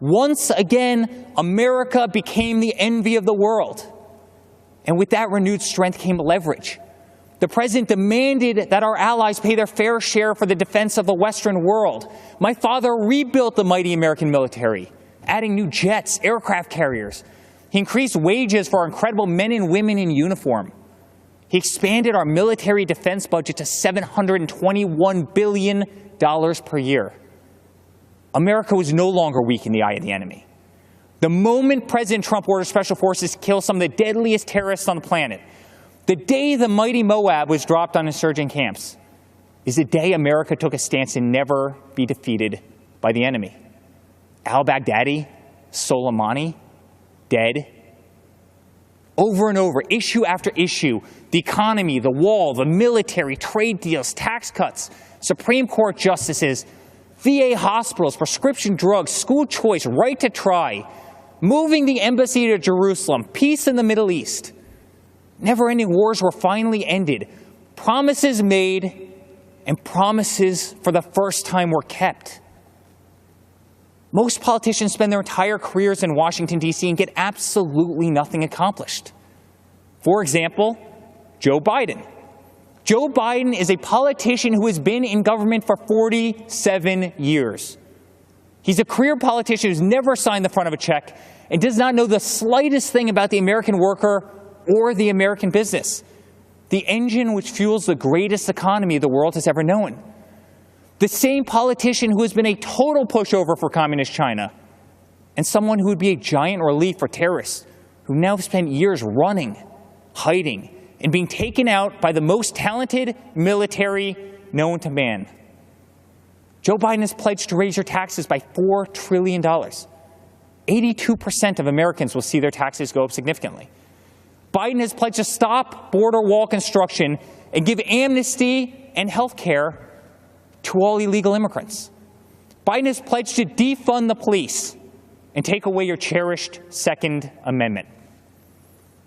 [SPEAKER 17] Once again, America became the envy of the world. And with that renewed strength came leverage. The president demanded that our allies pay their fair share for the defense of the Western world. My father rebuilt the mighty American military, adding new jets, aircraft carriers. He increased wages for our incredible men and women in uniform. He expanded our military defense budget to $721 billion per year. America was no longer weak in the eye of the enemy. The moment President Trump ordered special forces to kill some of the deadliest terrorists on the planet, the day the mighty Moab was dropped on insurgent camps, is the day America took a stance to never be defeated by the enemy. Al-Baghdadi, Soleimani, dead. Over and over, issue after issue, the economy, the wall, the military, trade deals, tax cuts, Supreme Court justices, VA hospitals, prescription drugs, school choice, right to try, moving the embassy to Jerusalem, peace in the Middle East. Never-ending wars were finally ended. Promises made and promises for the first time were kept. Most politicians spend their entire careers in Washington, D.C. and get absolutely nothing accomplished. For example, Joe Biden. Joe Biden is a politician who has been in government for 47 years. He's a career politician who's never signed the front of a check and does not know the slightest thing about the American worker or the American business, the engine which fuels the greatest economy the world has ever known. The same politician who has been a total pushover for communist China and someone who would be a giant relief for terrorists who now have spent years running, hiding, and being taken out by the most talented military known to man. Joe Biden has pledged to raise your taxes by $4 trillion. 82% of Americans will see their taxes go up significantly. Biden has pledged to stop border wall construction and give amnesty and health care to all illegal immigrants. Biden has pledged to defund the police and take away your cherished Second Amendment.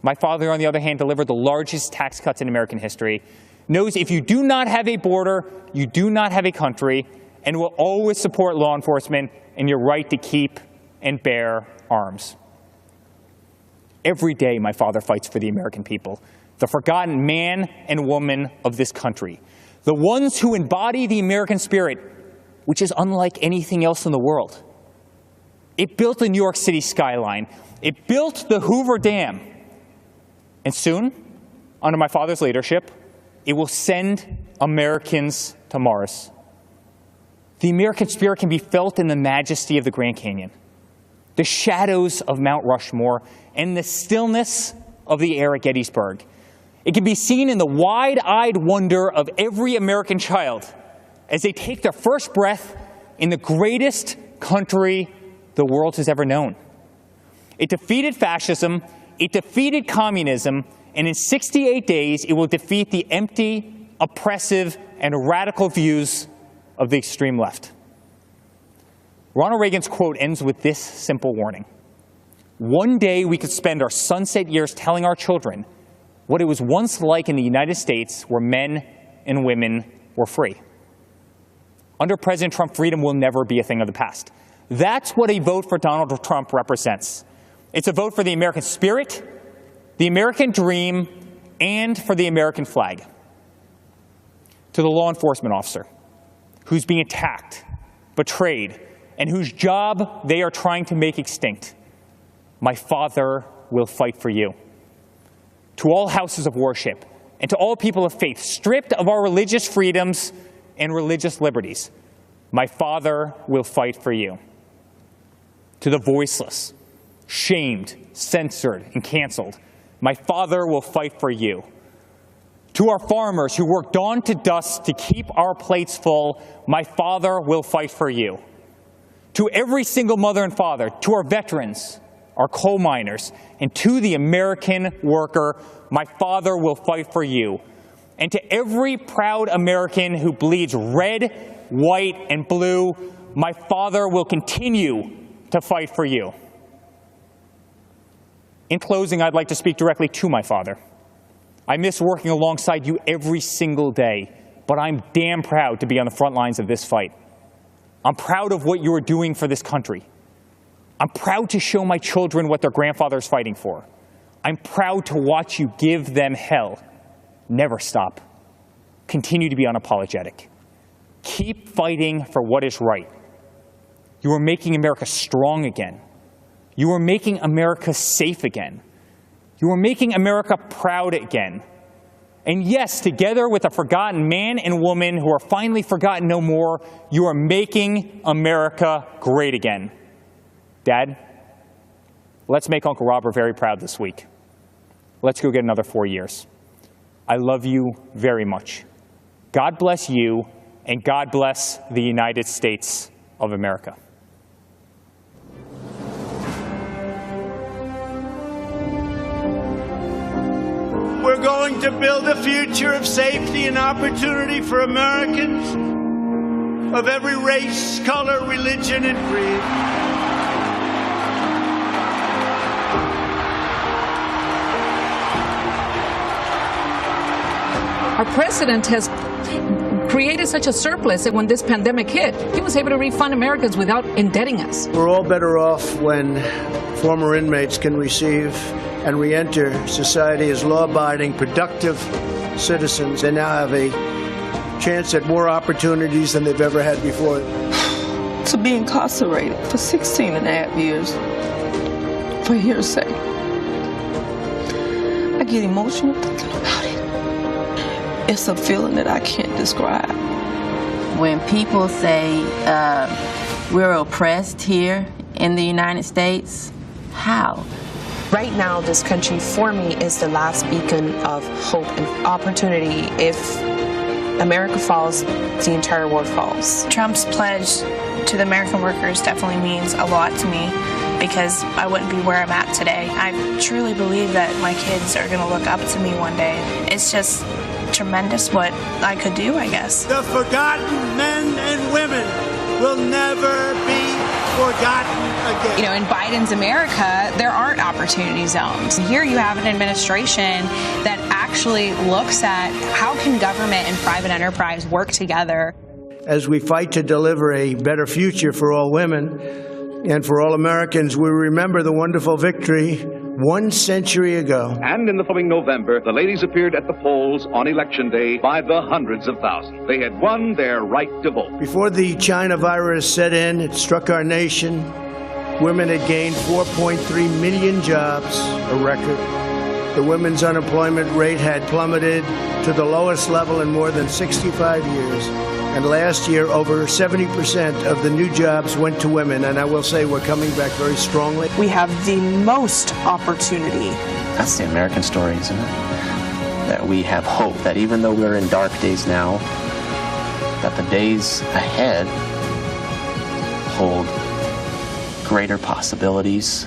[SPEAKER 17] My father, on the other hand, delivered the largest tax cuts in American history, knows if you do not have a border, you do not have a country, and will always support law enforcement and your right to keep and bear arms. Every day, my father fights for the American people, the forgotten man and woman of this country, the ones who embody the American spirit, which is unlike anything else in the world. It built the New York City skyline. It built the Hoover Dam. And soon, under my father's leadership, it will send Americans to Mars. The American spirit can be felt in the majesty of the Grand Canyon, the shadows of Mount Rushmore, and the stillness of the air at Gettysburg. It can be seen in the wide-eyed wonder of every American child as they take their first breath in the greatest country the world has ever known. It defeated fascism, it defeated communism, and in 68 days it will defeat the empty, oppressive, and radical views of the extreme left. Ronald Reagan's quote ends with this simple warning. One day we could spend our sunset years telling our children what it was once like in the United States where men and women were free. Under President Trump, freedom will never be a thing of the past. That's what a vote for Donald Trump represents. It's a vote for the American spirit, the American dream, and for the American flag. To the law enforcement officer who's being attacked, betrayed, and whose job they are trying to make extinct, my father will fight for you. To all houses of worship and to all people of faith stripped of our religious freedoms and religious liberties, my father will fight for you. To the voiceless, shamed, censored, and canceled, my father will fight for you. To our farmers who work dawn to dusk to keep our plates full, my father will fight for you. To every single mother and father, to our veterans, our coal miners, and to the American worker, my father will fight for you. And to every proud American who bleeds red, white, and blue, my father will continue to fight for you. In closing, I'd like to speak directly to my father. I miss working alongside you every single day, but I'm damn proud to be on the front lines of this fight. I'm proud of what you are doing for this country. I'm proud to show my children what their grandfather is fighting for. I'm proud to watch you give them hell. Never stop. Continue to be unapologetic. Keep fighting for what is right. You are making America strong again. You are making America safe again. You are making America proud again. And yes, together with a forgotten man and woman who are finally forgotten no more, you are making America great again. Dad, let's make Uncle Robert very proud this week. Let's go get another 4 years. I love you very much. God bless you, and God bless the United States of America.
[SPEAKER 15] We're going to build a future of safety and opportunity for Americans of every race, color, religion, and creed.
[SPEAKER 18] Our president has created such a surplus that when this pandemic hit, he was able to refund Americans without indebting us.
[SPEAKER 15] We're all better off when former inmates can receive and re-enter society as law-abiding, productive citizens. They now have a chance at more opportunities than they've ever had before.
[SPEAKER 19] To be incarcerated for 16 and a half years for hearsay. I get emotional thinking about it. It's a feeling that I can't describe.
[SPEAKER 20] When people say we're oppressed here in the United States, how?
[SPEAKER 21] Right now, this country, for me, is the last beacon of hope and opportunity. If America falls, the entire world falls.
[SPEAKER 22] Trump's pledge to the American workers definitely means a lot to me because I wouldn't be where I'm at today. I truly believe that my kids are going to look up to me one day. It's just tremendous what I could do, I guess.
[SPEAKER 15] The forgotten men and women will never be forgotten again.
[SPEAKER 23] You know, in Biden's America, there aren't opportunity zones. Here you have an administration that actually looks at how can government and private enterprise work together.
[SPEAKER 15] As we fight to deliver a better future for all women and for all Americans, we remember the wonderful victory 1 century ago.
[SPEAKER 21] And in the following November, the ladies appeared at the polls on Election Day by the hundreds of thousands. They had won their right to vote.
[SPEAKER 15] Before the China virus set in, it struck our nation. Women had gained 4.3 million jobs, a record. The women's unemployment rate had plummeted to the lowest level in more than 65 years. And last year, over 70% of the new jobs went to women. And I will say we're coming back very strongly.
[SPEAKER 21] We have the most opportunity.
[SPEAKER 22] That's the American story, isn't it? That we have hope, that even though we're in dark days now, that the days ahead hold greater possibilities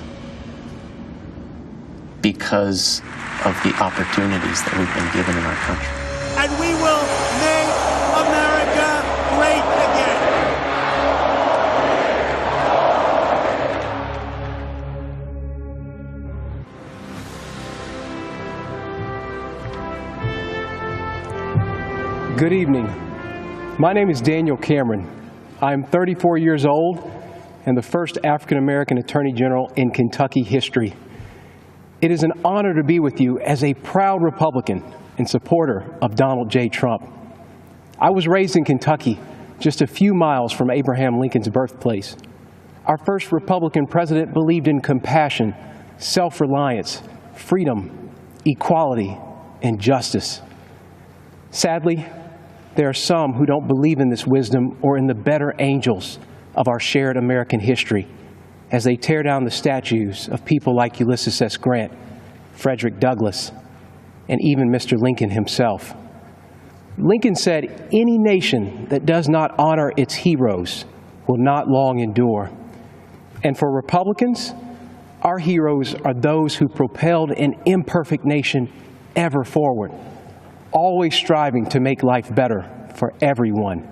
[SPEAKER 22] because of the opportunities that we've been given in our country.
[SPEAKER 15] And we will make America great again.
[SPEAKER 23] Good evening. My name is Daniel Cameron. I'm 34 years old and the first African-American Attorney General in Kentucky history. It is an honor to be with you as a proud Republican and supporter of Donald J. Trump. I was raised in Kentucky, just a few miles from Abraham Lincoln's birthplace. Our first Republican president believed in compassion, self-reliance, freedom, equality, and justice. Sadly, there are some who don't believe in this wisdom or in the better angels of our shared American history as they tear down the statues of people like Ulysses S. Grant, Frederick Douglass, and even Mr. Lincoln himself. Lincoln said, "Any nation that does not honor its heroes will not long endure." And for Republicans, our heroes are those who propelled an imperfect nation ever forward, always striving to make life better for everyone.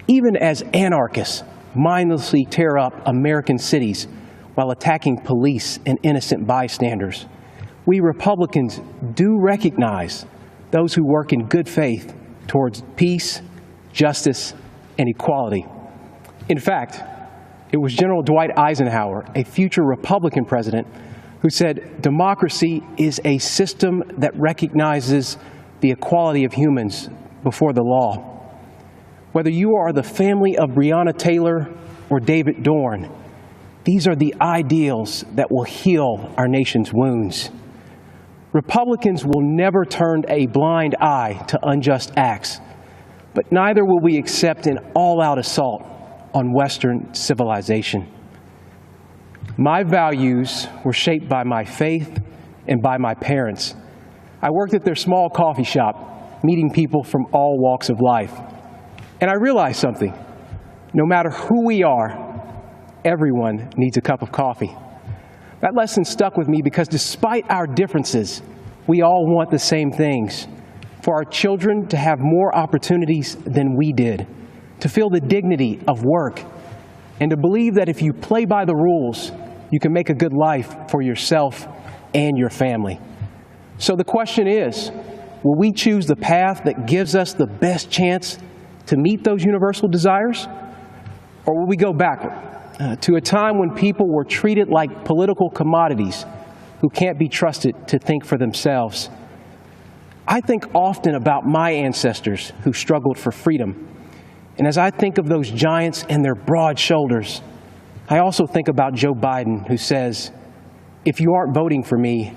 [SPEAKER 23] Even as anarchists mindlessly tear up American cities while attacking police and innocent bystanders, we Republicans do recognize those who work in good faith towards peace, justice, and equality. In fact, it was General Dwight Eisenhower, a future Republican president, who said, "Democracy is a system that recognizes the equality of humans before the law." Whether you are the family of Breonna Taylor or David Dorn, these are the ideals that will heal our nation's wounds. Republicans will never turn a blind eye to unjust acts, but neither will we accept an all-out assault on Western civilization. My values were shaped by my faith and by my parents. I worked at their small coffee shop, meeting people from all walks of life. And I realized something. No matter who we are, everyone needs a cup of coffee. That lesson stuck with me because despite our differences, we all want the same things. For our children to have more opportunities than we did, to feel the dignity of work, and to believe that if you play by the rules, you can make a good life for yourself and your family. So the question is, will we choose the path that gives us the best chance to meet those universal desires? Or will we go backward to a time when people were treated like political commodities who can't be trusted to think for themselves? I think often about my ancestors who struggled for freedom. And as I think of those giants and their broad shoulders, I also think about Joe Biden, who says, if you aren't voting for me,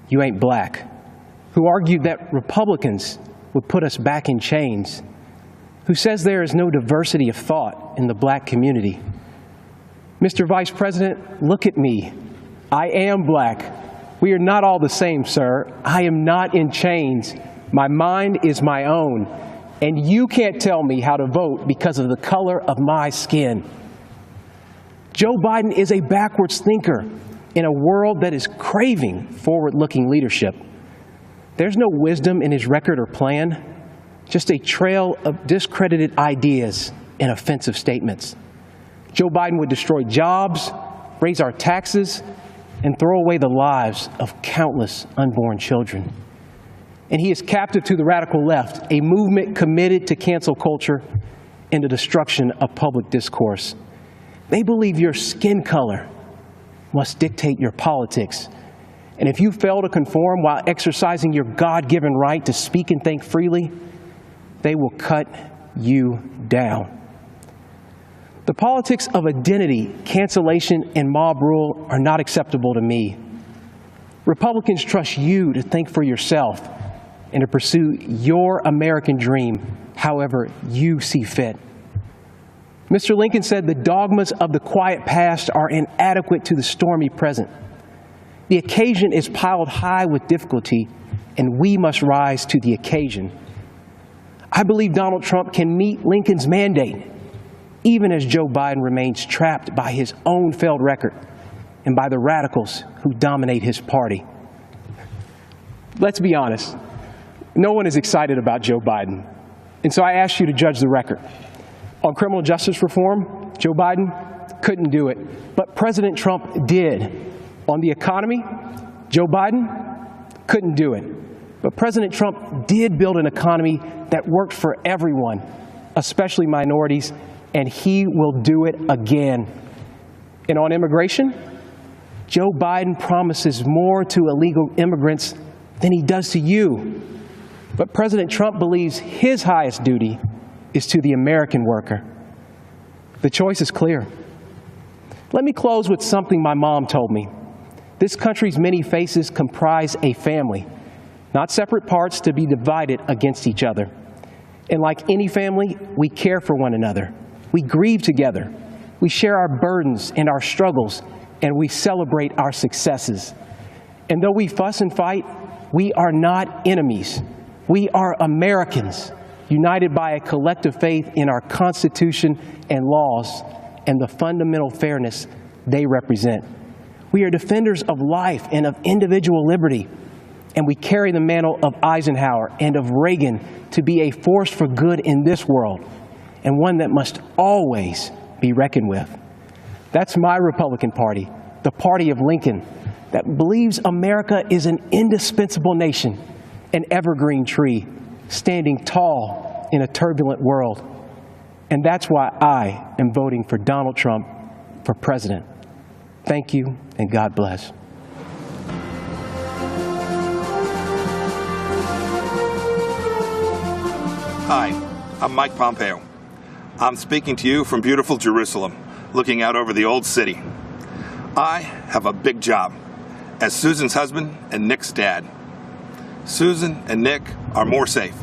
[SPEAKER 23] you ain't black, who argued that Republicans would put us back in chains, who says there is no diversity of thought in the black community. Mr. Vice President, look at me. I am black. We are not all the same, sir. I am not in chains. My mind is my own. And you can't tell me how to vote because of the color of my skin. Joe Biden is a backwards thinker in a world that is craving forward-looking leadership. There's no wisdom in his record or plan, just a trail of discredited ideas and offensive statements. Joe Biden would destroy jobs, raise our taxes, and throw away the lives of countless unborn children. And he is captive to the radical left, a movement committed to cancel culture and the destruction of public discourse. They believe your skin color must dictate your politics. And if you fail to conform while exercising your God-given right to speak and think freely, they will cut you down. The politics of identity, cancellation, and mob rule are not acceptable to me. Republicans trust you to think for yourself and to pursue your American dream however you see fit. Mr. Lincoln said the dogmas of the quiet past are inadequate to the stormy present. The occasion is piled high with difficulty, and we must rise to the occasion. I believe Donald Trump can meet Lincoln's mandate, even as Joe Biden remains trapped by his own failed record and by the radicals who dominate his party. Let's be honest, no one is excited about Joe Biden, and so I ask you to judge the record. On criminal justice reform, Joe Biden couldn't do it, but President Trump did. On the economy, Joe Biden couldn't do it, but President Trump did build an economy that worked for everyone, especially minorities, and he will do it again. And on immigration, Joe Biden promises more to illegal immigrants than he does to you. But President Trump believes his highest duty is to the American worker. The choice is clear. Let me close with something my mom told me. This country's many faces comprise a family, not separate parts to be divided against each other. And like any family, we care for one another. We grieve together. We share our burdens and our struggles, and we celebrate our successes. And though we fuss and fight, we are not enemies. We are Americans, united by a collective faith in our Constitution and laws and the fundamental fairness they represent. We are defenders of life and of individual liberty, and we carry the mantle of Eisenhower and of Reagan to be a force for good in this world, and one that must always be reckoned with. That's my Republican Party, the party of Lincoln, that believes America is an indispensable nation, an evergreen tree, standing tall in a turbulent world. And that's why I am voting for Donald Trump for president. Thank you, and God bless.
[SPEAKER 2] Hi, I'm Mike Pompeo. I'm speaking to you from beautiful Jerusalem, looking out over the old city. I have a big job as Susan's husband and Nick's dad. Susan and Nick are more safe,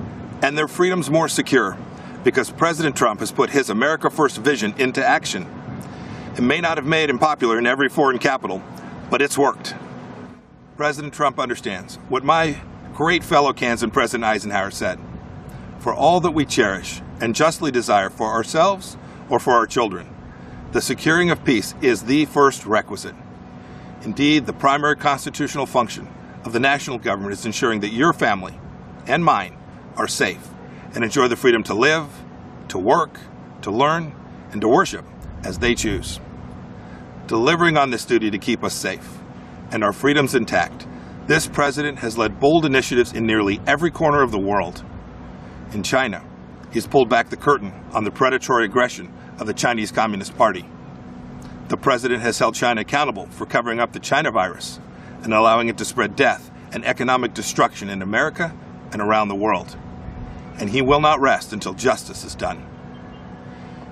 [SPEAKER 2] and their freedoms more secure, because President Trump has put his America First vision into action. It may not have made him popular in every foreign capital, but it's worked. President Trump understands what my great fellow Kansan President Eisenhower said: for all that we cherish and justly desire for ourselves or for our children, the securing of peace is the first requisite. Indeed, the primary constitutional function of the national government is ensuring that your family and mine are safe and enjoy the freedom to live, to work, to learn, and to worship as they choose. Delivering on this duty to keep us safe and our freedoms intact, this president has led bold initiatives in nearly every corner of the world. In China, he's pulled back the curtain on the predatory aggression of the Chinese Communist Party. The president has held China accountable for covering up the China virus and allowing it to spread death and economic destruction in America and around the world. And he will not rest until justice is done.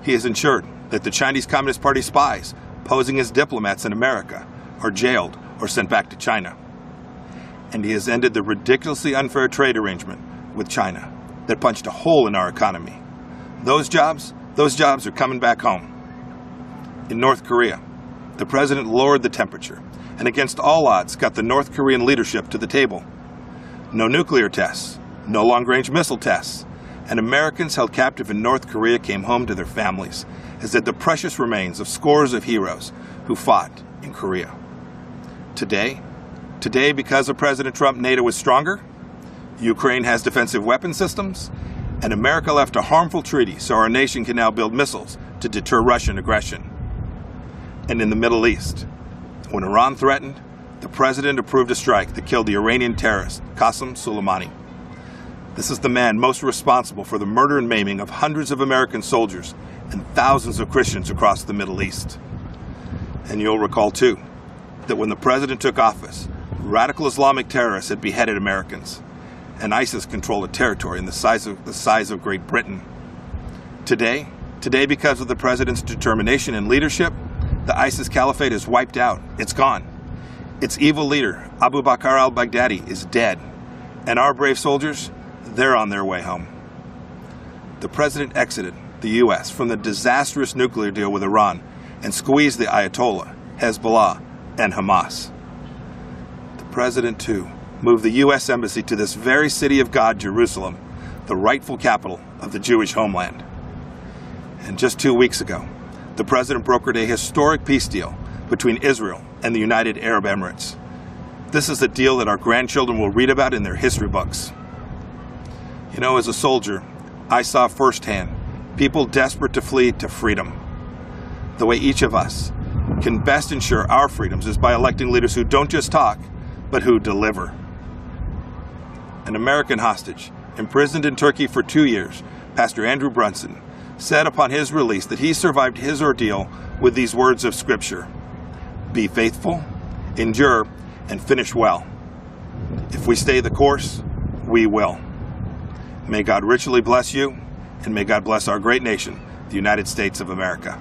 [SPEAKER 2] He has ensured that the Chinese Communist Party spies posing as diplomats in America are jailed or sent back to China. And he has ended the ridiculously unfair trade arrangement with China that punched a hole in our economy. Those jobs are coming back home. In North Korea, the president lowered the temperature and against all odds got the North Korean leadership to the table. No nuclear tests, no long-range missile tests, and Americans held captive in North Korea came home to their families, as did the precious remains of scores of heroes who fought in Korea. Today, because of President Trump, NATO is stronger, Ukraine has defensive weapon systems, and America left a harmful treaty so our nation can now build missiles to deter Russian aggression. And in the Middle East, when Iran threatened, the president approved a strike that killed the Iranian terrorist Qasem Soleimani. This is the man most responsible for the murder and maiming of hundreds of American soldiers and thousands of Christians across the Middle East. And you'll recall, too, that when the president took office, radical Islamic terrorists had beheaded Americans, and ISIS controlled a territory in the size of Great Britain. Today, because of the president's determination and leadership, the ISIS caliphate is wiped out. It's gone. Its evil leader, Abu Bakr al-Baghdadi, is dead. And our brave soldiers, they're on their way home. The president exited the U.S. from the disastrous nuclear deal with Iran and squeezed the Ayatollah, Hezbollah, and Hamas. The president, too, moved the U.S. Embassy to this very city of God, Jerusalem, the rightful capital of the Jewish homeland. And just 2 weeks ago, the president brokered a historic peace deal between Israel and the United Arab Emirates. This is a deal that our grandchildren will read about in their history books. You know, as a soldier, I saw firsthand people desperate to flee to freedom. The way each of us can best ensure our freedoms is by electing leaders who don't just talk, but who deliver. An American hostage, imprisoned in Turkey for 2 years, Pastor Andrew Brunson, said upon his release that he survived his ordeal with these words of Scripture: "Be faithful, endure, and finish well. If we stay the course, we will." May God richly bless you, and may God bless our great nation, the United States of America.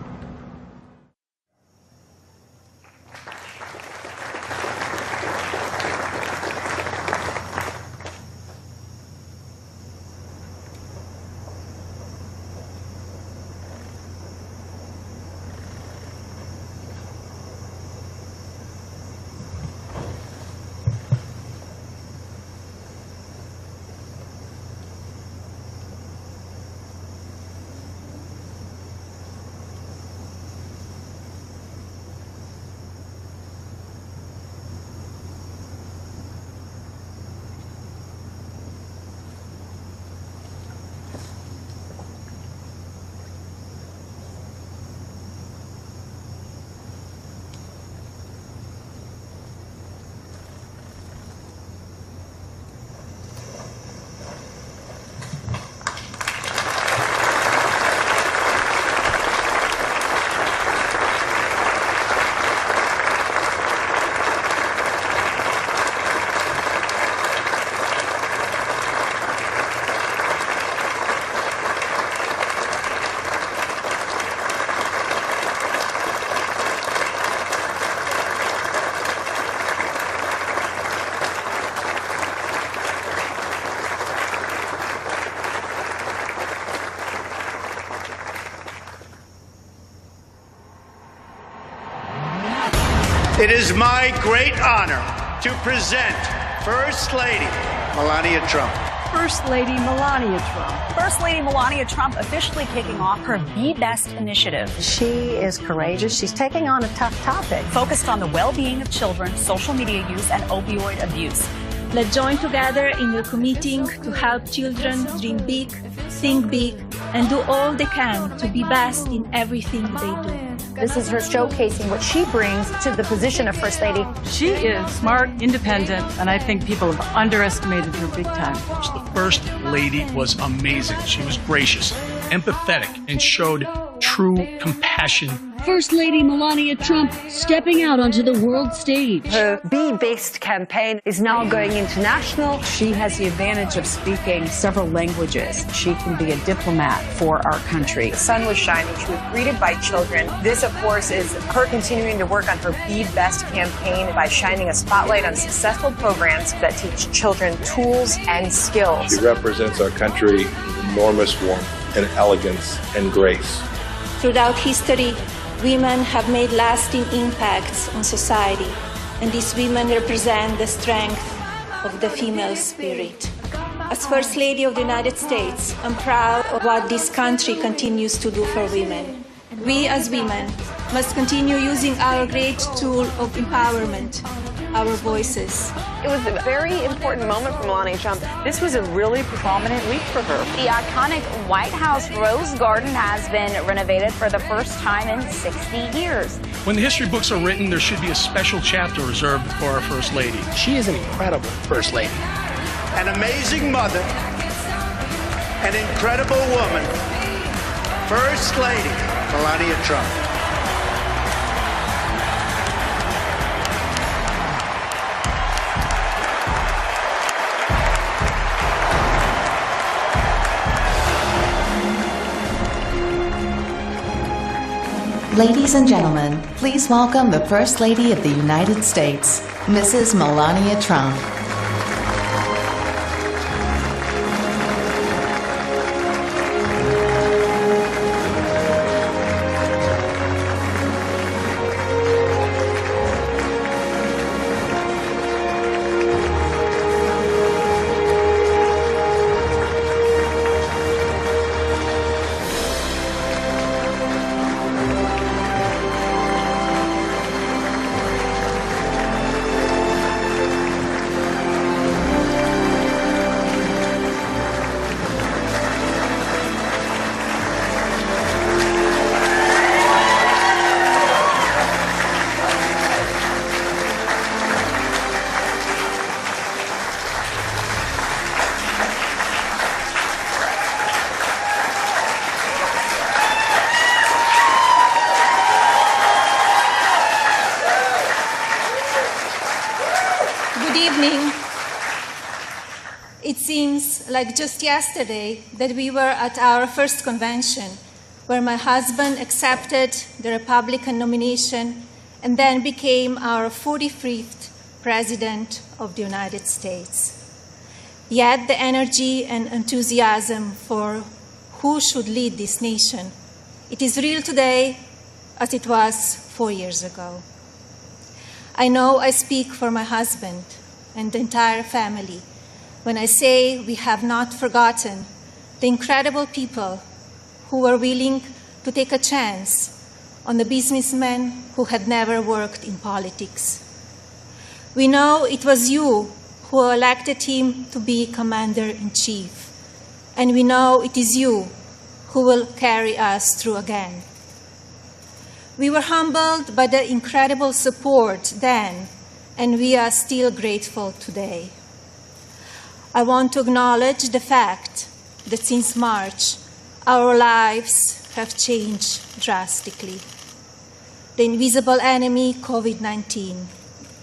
[SPEAKER 15] It is my great honor to present First Lady Melania Trump.
[SPEAKER 4] First Lady Melania Trump. First Lady Melania Trump officially kicking off her Be Best initiative.
[SPEAKER 5] She is courageous. She's taking on a tough topic.
[SPEAKER 4] Focused on the well-being of children, social media use, and opioid abuse.
[SPEAKER 6] Let's join together in your committing to help children dream big, think big, and do all they can to be best in everything they do.
[SPEAKER 5] This is her showcasing what she brings to the position of First Lady.
[SPEAKER 4] She is smart, independent, and I think people have underestimated her big time.
[SPEAKER 7] The First Lady was amazing. She was gracious, empathetic, and showed true compassion.
[SPEAKER 24] First Lady Melania Trump stepping out onto the world stage.
[SPEAKER 4] Her Be Best campaign is now going international.
[SPEAKER 25] She has the advantage of speaking several languages. She can be a diplomat for our country.
[SPEAKER 26] The sun was shining. She was greeted by children. This, of course, is her continuing to work on her Be Best campaign by shining a spotlight on successful programs that teach children tools and skills.
[SPEAKER 27] She represents our country with enormous warmth and elegance and grace.
[SPEAKER 6] Throughout history, women have made lasting impacts on society, and these women represent the strength of the female spirit. As First Lady of the United States, I'm proud of what this country continues to do for women. We as women must continue using our great tool of empowerment, our voices.
[SPEAKER 29] It was a very important moment for Melania Trump. This was a really prominent week for her.
[SPEAKER 5] The iconic White House Rose Garden has been renovated for the first time in 60 years.
[SPEAKER 7] When the history books are written, there should be a special chapter reserved for our First Lady.
[SPEAKER 25] She is an incredible First Lady.
[SPEAKER 15] An amazing mother, an incredible woman, First Lady Melania Trump.
[SPEAKER 28] Ladies and gentlemen, please welcome the First Lady of the United States, Mrs. Melania Trump.
[SPEAKER 6] It seems like just yesterday that we were at our first convention, where my husband accepted the Republican nomination and then became our 45th President of the United States. Yet the energy and enthusiasm for who should lead this nation, it is real today as it was 4 years ago. I know I speak for my husband and the entire family when I say we have not forgotten the incredible people who were willing to take a chance on the businessmen who had never worked in politics. We know it was you who elected him to be Commander-in-Chief, and we know it is you who will carry us through again. We were humbled by the incredible support then, and we are still grateful today. I want to acknowledge the fact that since March, our lives have changed drastically. The invisible enemy, COVID-19,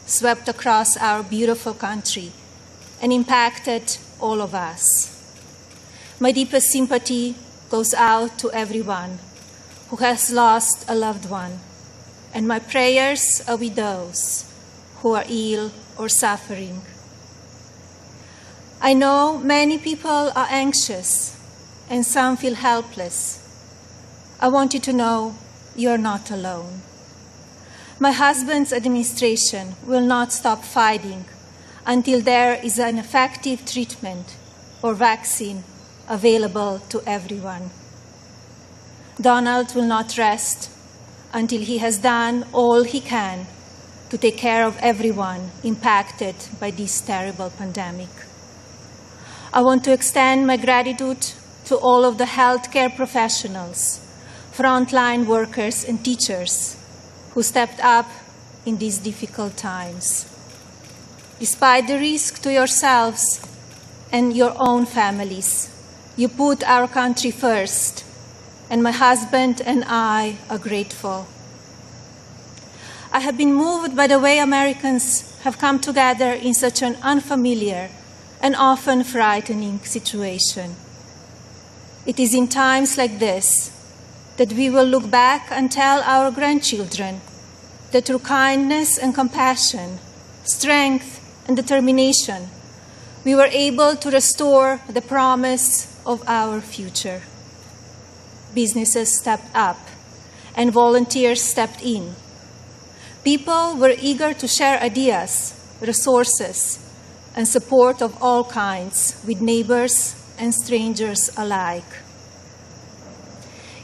[SPEAKER 6] swept across our beautiful country and impacted all of us. My deepest sympathy goes out to everyone who has lost a loved one, and my prayers are with those who are ill or suffering. I know many people are anxious and some feel helpless. I want you to know you're not alone. My husband's administration will not stop fighting until there is an effective treatment or vaccine available to everyone. Donald will not rest until he has done all he can to take care of everyone impacted by this terrible pandemic. I want to extend my gratitude to all of the healthcare professionals, frontline workers, and teachers who stepped up in these difficult times. Despite the risk to yourselves and your own families, you put our country first, and my husband and I are grateful. I have been moved by the way Americans have come together in such an unfamiliar and often frightening situation. It is in times like this that we will look back and tell our grandchildren that through kindness and compassion, strength and determination, we were able to restore the promise of our future. Businesses stepped up and volunteers stepped in. People were eager to share ideas, resources, and support of all kinds with neighbors and strangers alike.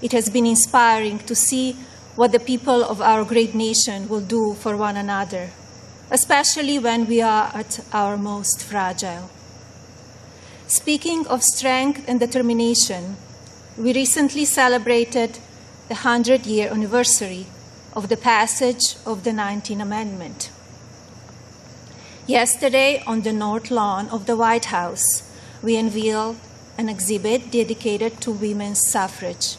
[SPEAKER 6] It has been inspiring to see what the people of our great nation will do for one another, especially when we are at our most fragile. Speaking of strength and determination, we recently celebrated the 100-year anniversary of the passage of the 19th Amendment. Yesterday, on the North Lawn of the White House, we unveiled an exhibit dedicated to women's suffrage.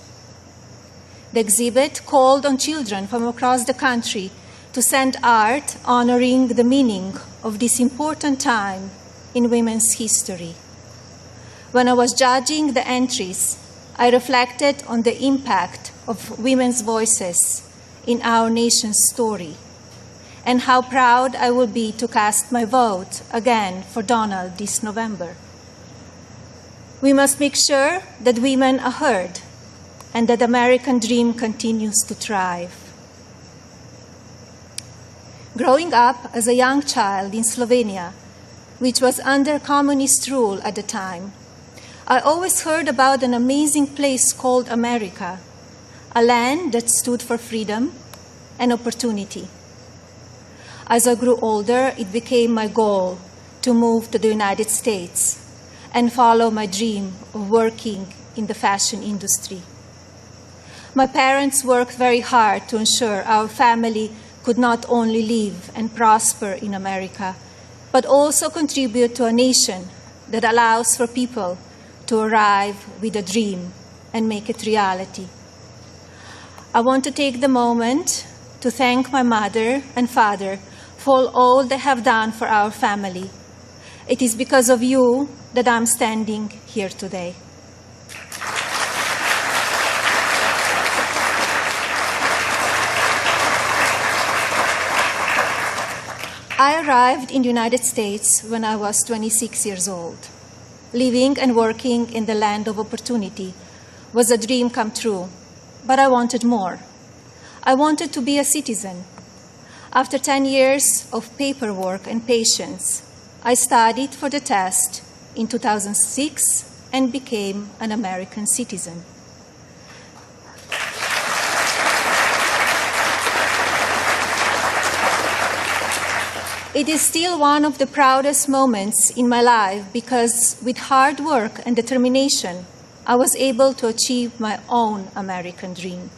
[SPEAKER 6] The exhibit called on children from across the country to send art honoring the meaning of this important time in women's history. When I was judging the entries, I reflected on the impact of women's voices in our nation's story, and how proud I will be to cast my vote again for Donald this November. We must make sure that women are heard and that the American dream continues to thrive. Growing up as a young child in Slovenia, which was under communist rule at the time, I always heard about an amazing place called America, a land that stood for freedom and opportunity. As I grew older, it became my goal to move to the United States and follow my dream of working in the fashion industry. My parents worked very hard to ensure our family could not only live and prosper in America, but also contribute to a nation that allows for people to arrive with a dream and make it reality. I want to take the moment to thank my mother and father for all they have done for our family. It is because of you that I'm standing here today. I arrived in the United States when I was 26 years old. Living and working in the land of opportunity was a dream come true, but I wanted more. I wanted to be a citizen. After 10 years of paperwork and patience, I studied for the test in 2006 and became an American citizen. It is still one of the proudest moments in my life because with hard work and determination, I was able to achieve my own American dream.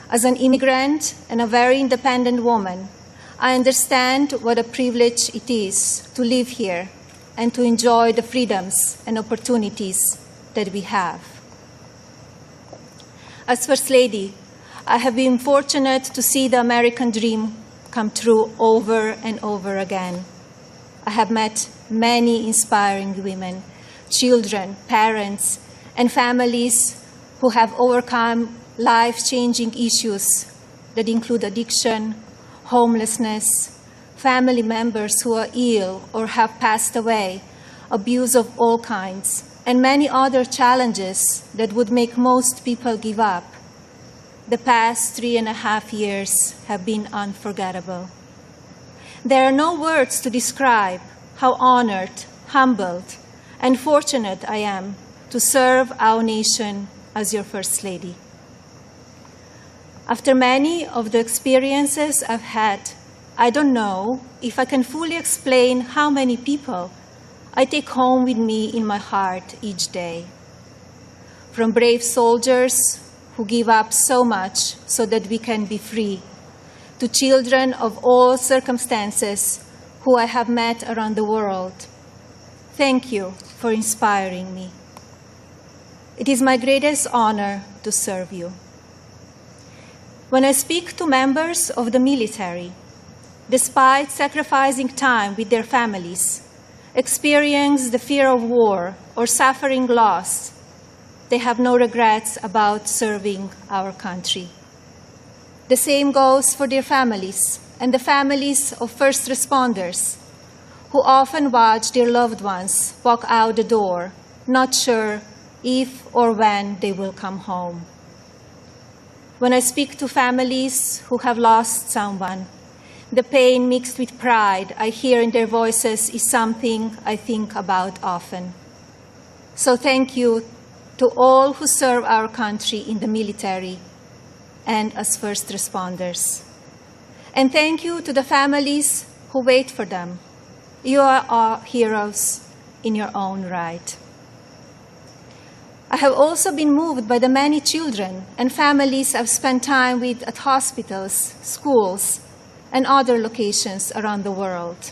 [SPEAKER 6] As an immigrant and a very independent woman, I understand what a privilege it is to live here and to enjoy the freedoms and opportunities that we have. As First Lady, I have been fortunate to see the American dream come true over and over again. I have met many inspiring women, children, parents, and families who have overcome life-changing issues that include addiction, homelessness, family members who are ill or have passed away, abuse of all kinds, and many other challenges that would make most people give up. the past 3.5 years have been unforgettable. There are no words to describe how honored, humbled, and fortunate I am to serve our nation as your First Lady. After many of the experiences I've had, I don't know if I can fully explain how many people I take home with me in my heart each day. From brave soldiers who give up so much so that we can be free, to children of all circumstances who I have met around the world. Thank you for inspiring me. It is my greatest honor to serve you. When I speak to members of the military, despite sacrificing time with their families, experience the fear of war or suffering loss, they have no regrets about serving our country. The same goes for their families and the families of first responders who often watch their loved ones walk out the door, not sure if or when they will come home. When I speak to families who have lost someone, the pain mixed with pride I hear in their voices is something I think about often. So thank you to all who serve our country in the military and as first responders. And thank you to the families who wait for them. You are our heroes in your own right. I have also been moved by the many children and families I've spent time with at hospitals, schools, and other locations around the world.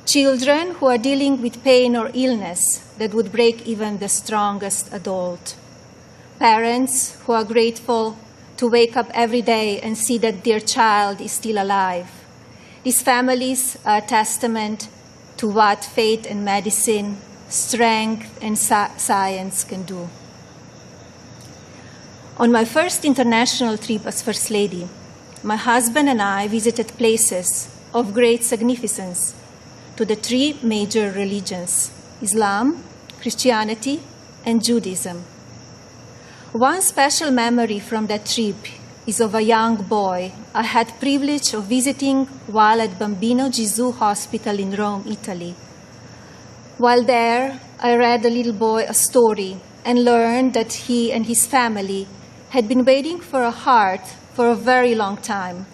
[SPEAKER 6] Children who are dealing with pain or illness that would break even the strongest adult. Parents who are grateful to wake up every day and see that their child is still alive. These families are a testament to what faith and medicine, strength and science can do. On my first international trip as First Lady, my husband and I visited places of great significance to the three major religions: Islam, Christianity, and Judaism. One special memory from that trip is of a young boy I had privilege of visiting while at Bambino Gesù Hospital in Rome, Italy. While there, I read the little boy a story and learned that he and his family had been waiting for a heart for a very long time,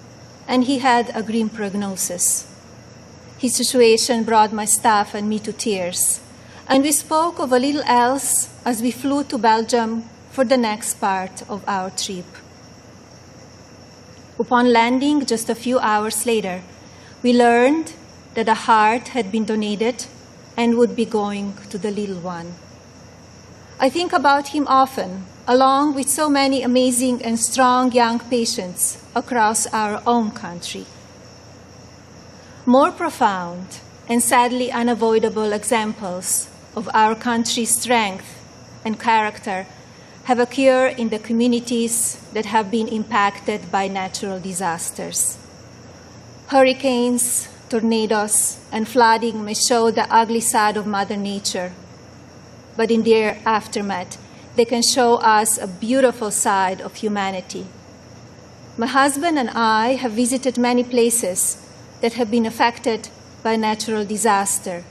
[SPEAKER 6] and he had a grim prognosis. His situation brought my staff and me to tears, and we spoke of a little else as we flew to Belgium for the next part of our trip. Upon landing just a few hours later, we learned that a heart had been donated and would be going to the little one. I think about him often, along with so many amazing and strong young patients across our own country. More profound and sadly unavoidable examples of our country's strength and character have occurred in the communities that have been impacted by natural disasters. Hurricanes, tornadoes, and flooding may show the ugly side of Mother Nature, but in their aftermath, they can show us a beautiful side of humanity. My husband and I have visited many places that have been affected by natural disaster,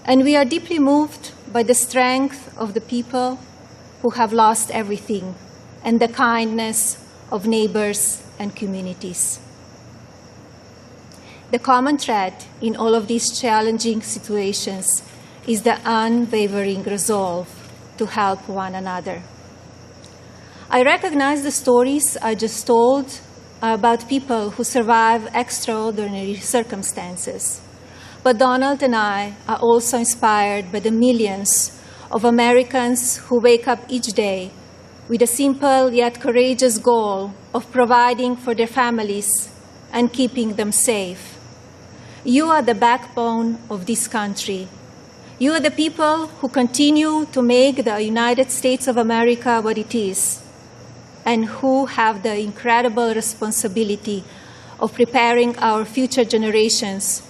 [SPEAKER 6] and we are deeply moved by the strength of the people who have lost everything and the kindness of neighbors and communities. The common thread in all of these challenging situations is the unwavering resolve to help one another. I recognize the stories I just told are about people who survive extraordinary circumstances. But Donald and I are also inspired by the millions of Americans who wake up each day with a simple yet courageous goal of providing for their families and keeping them safe. You are the backbone of this country. You are the people who continue to make the United States of America what it is, and who have the incredible responsibility of preparing our future generations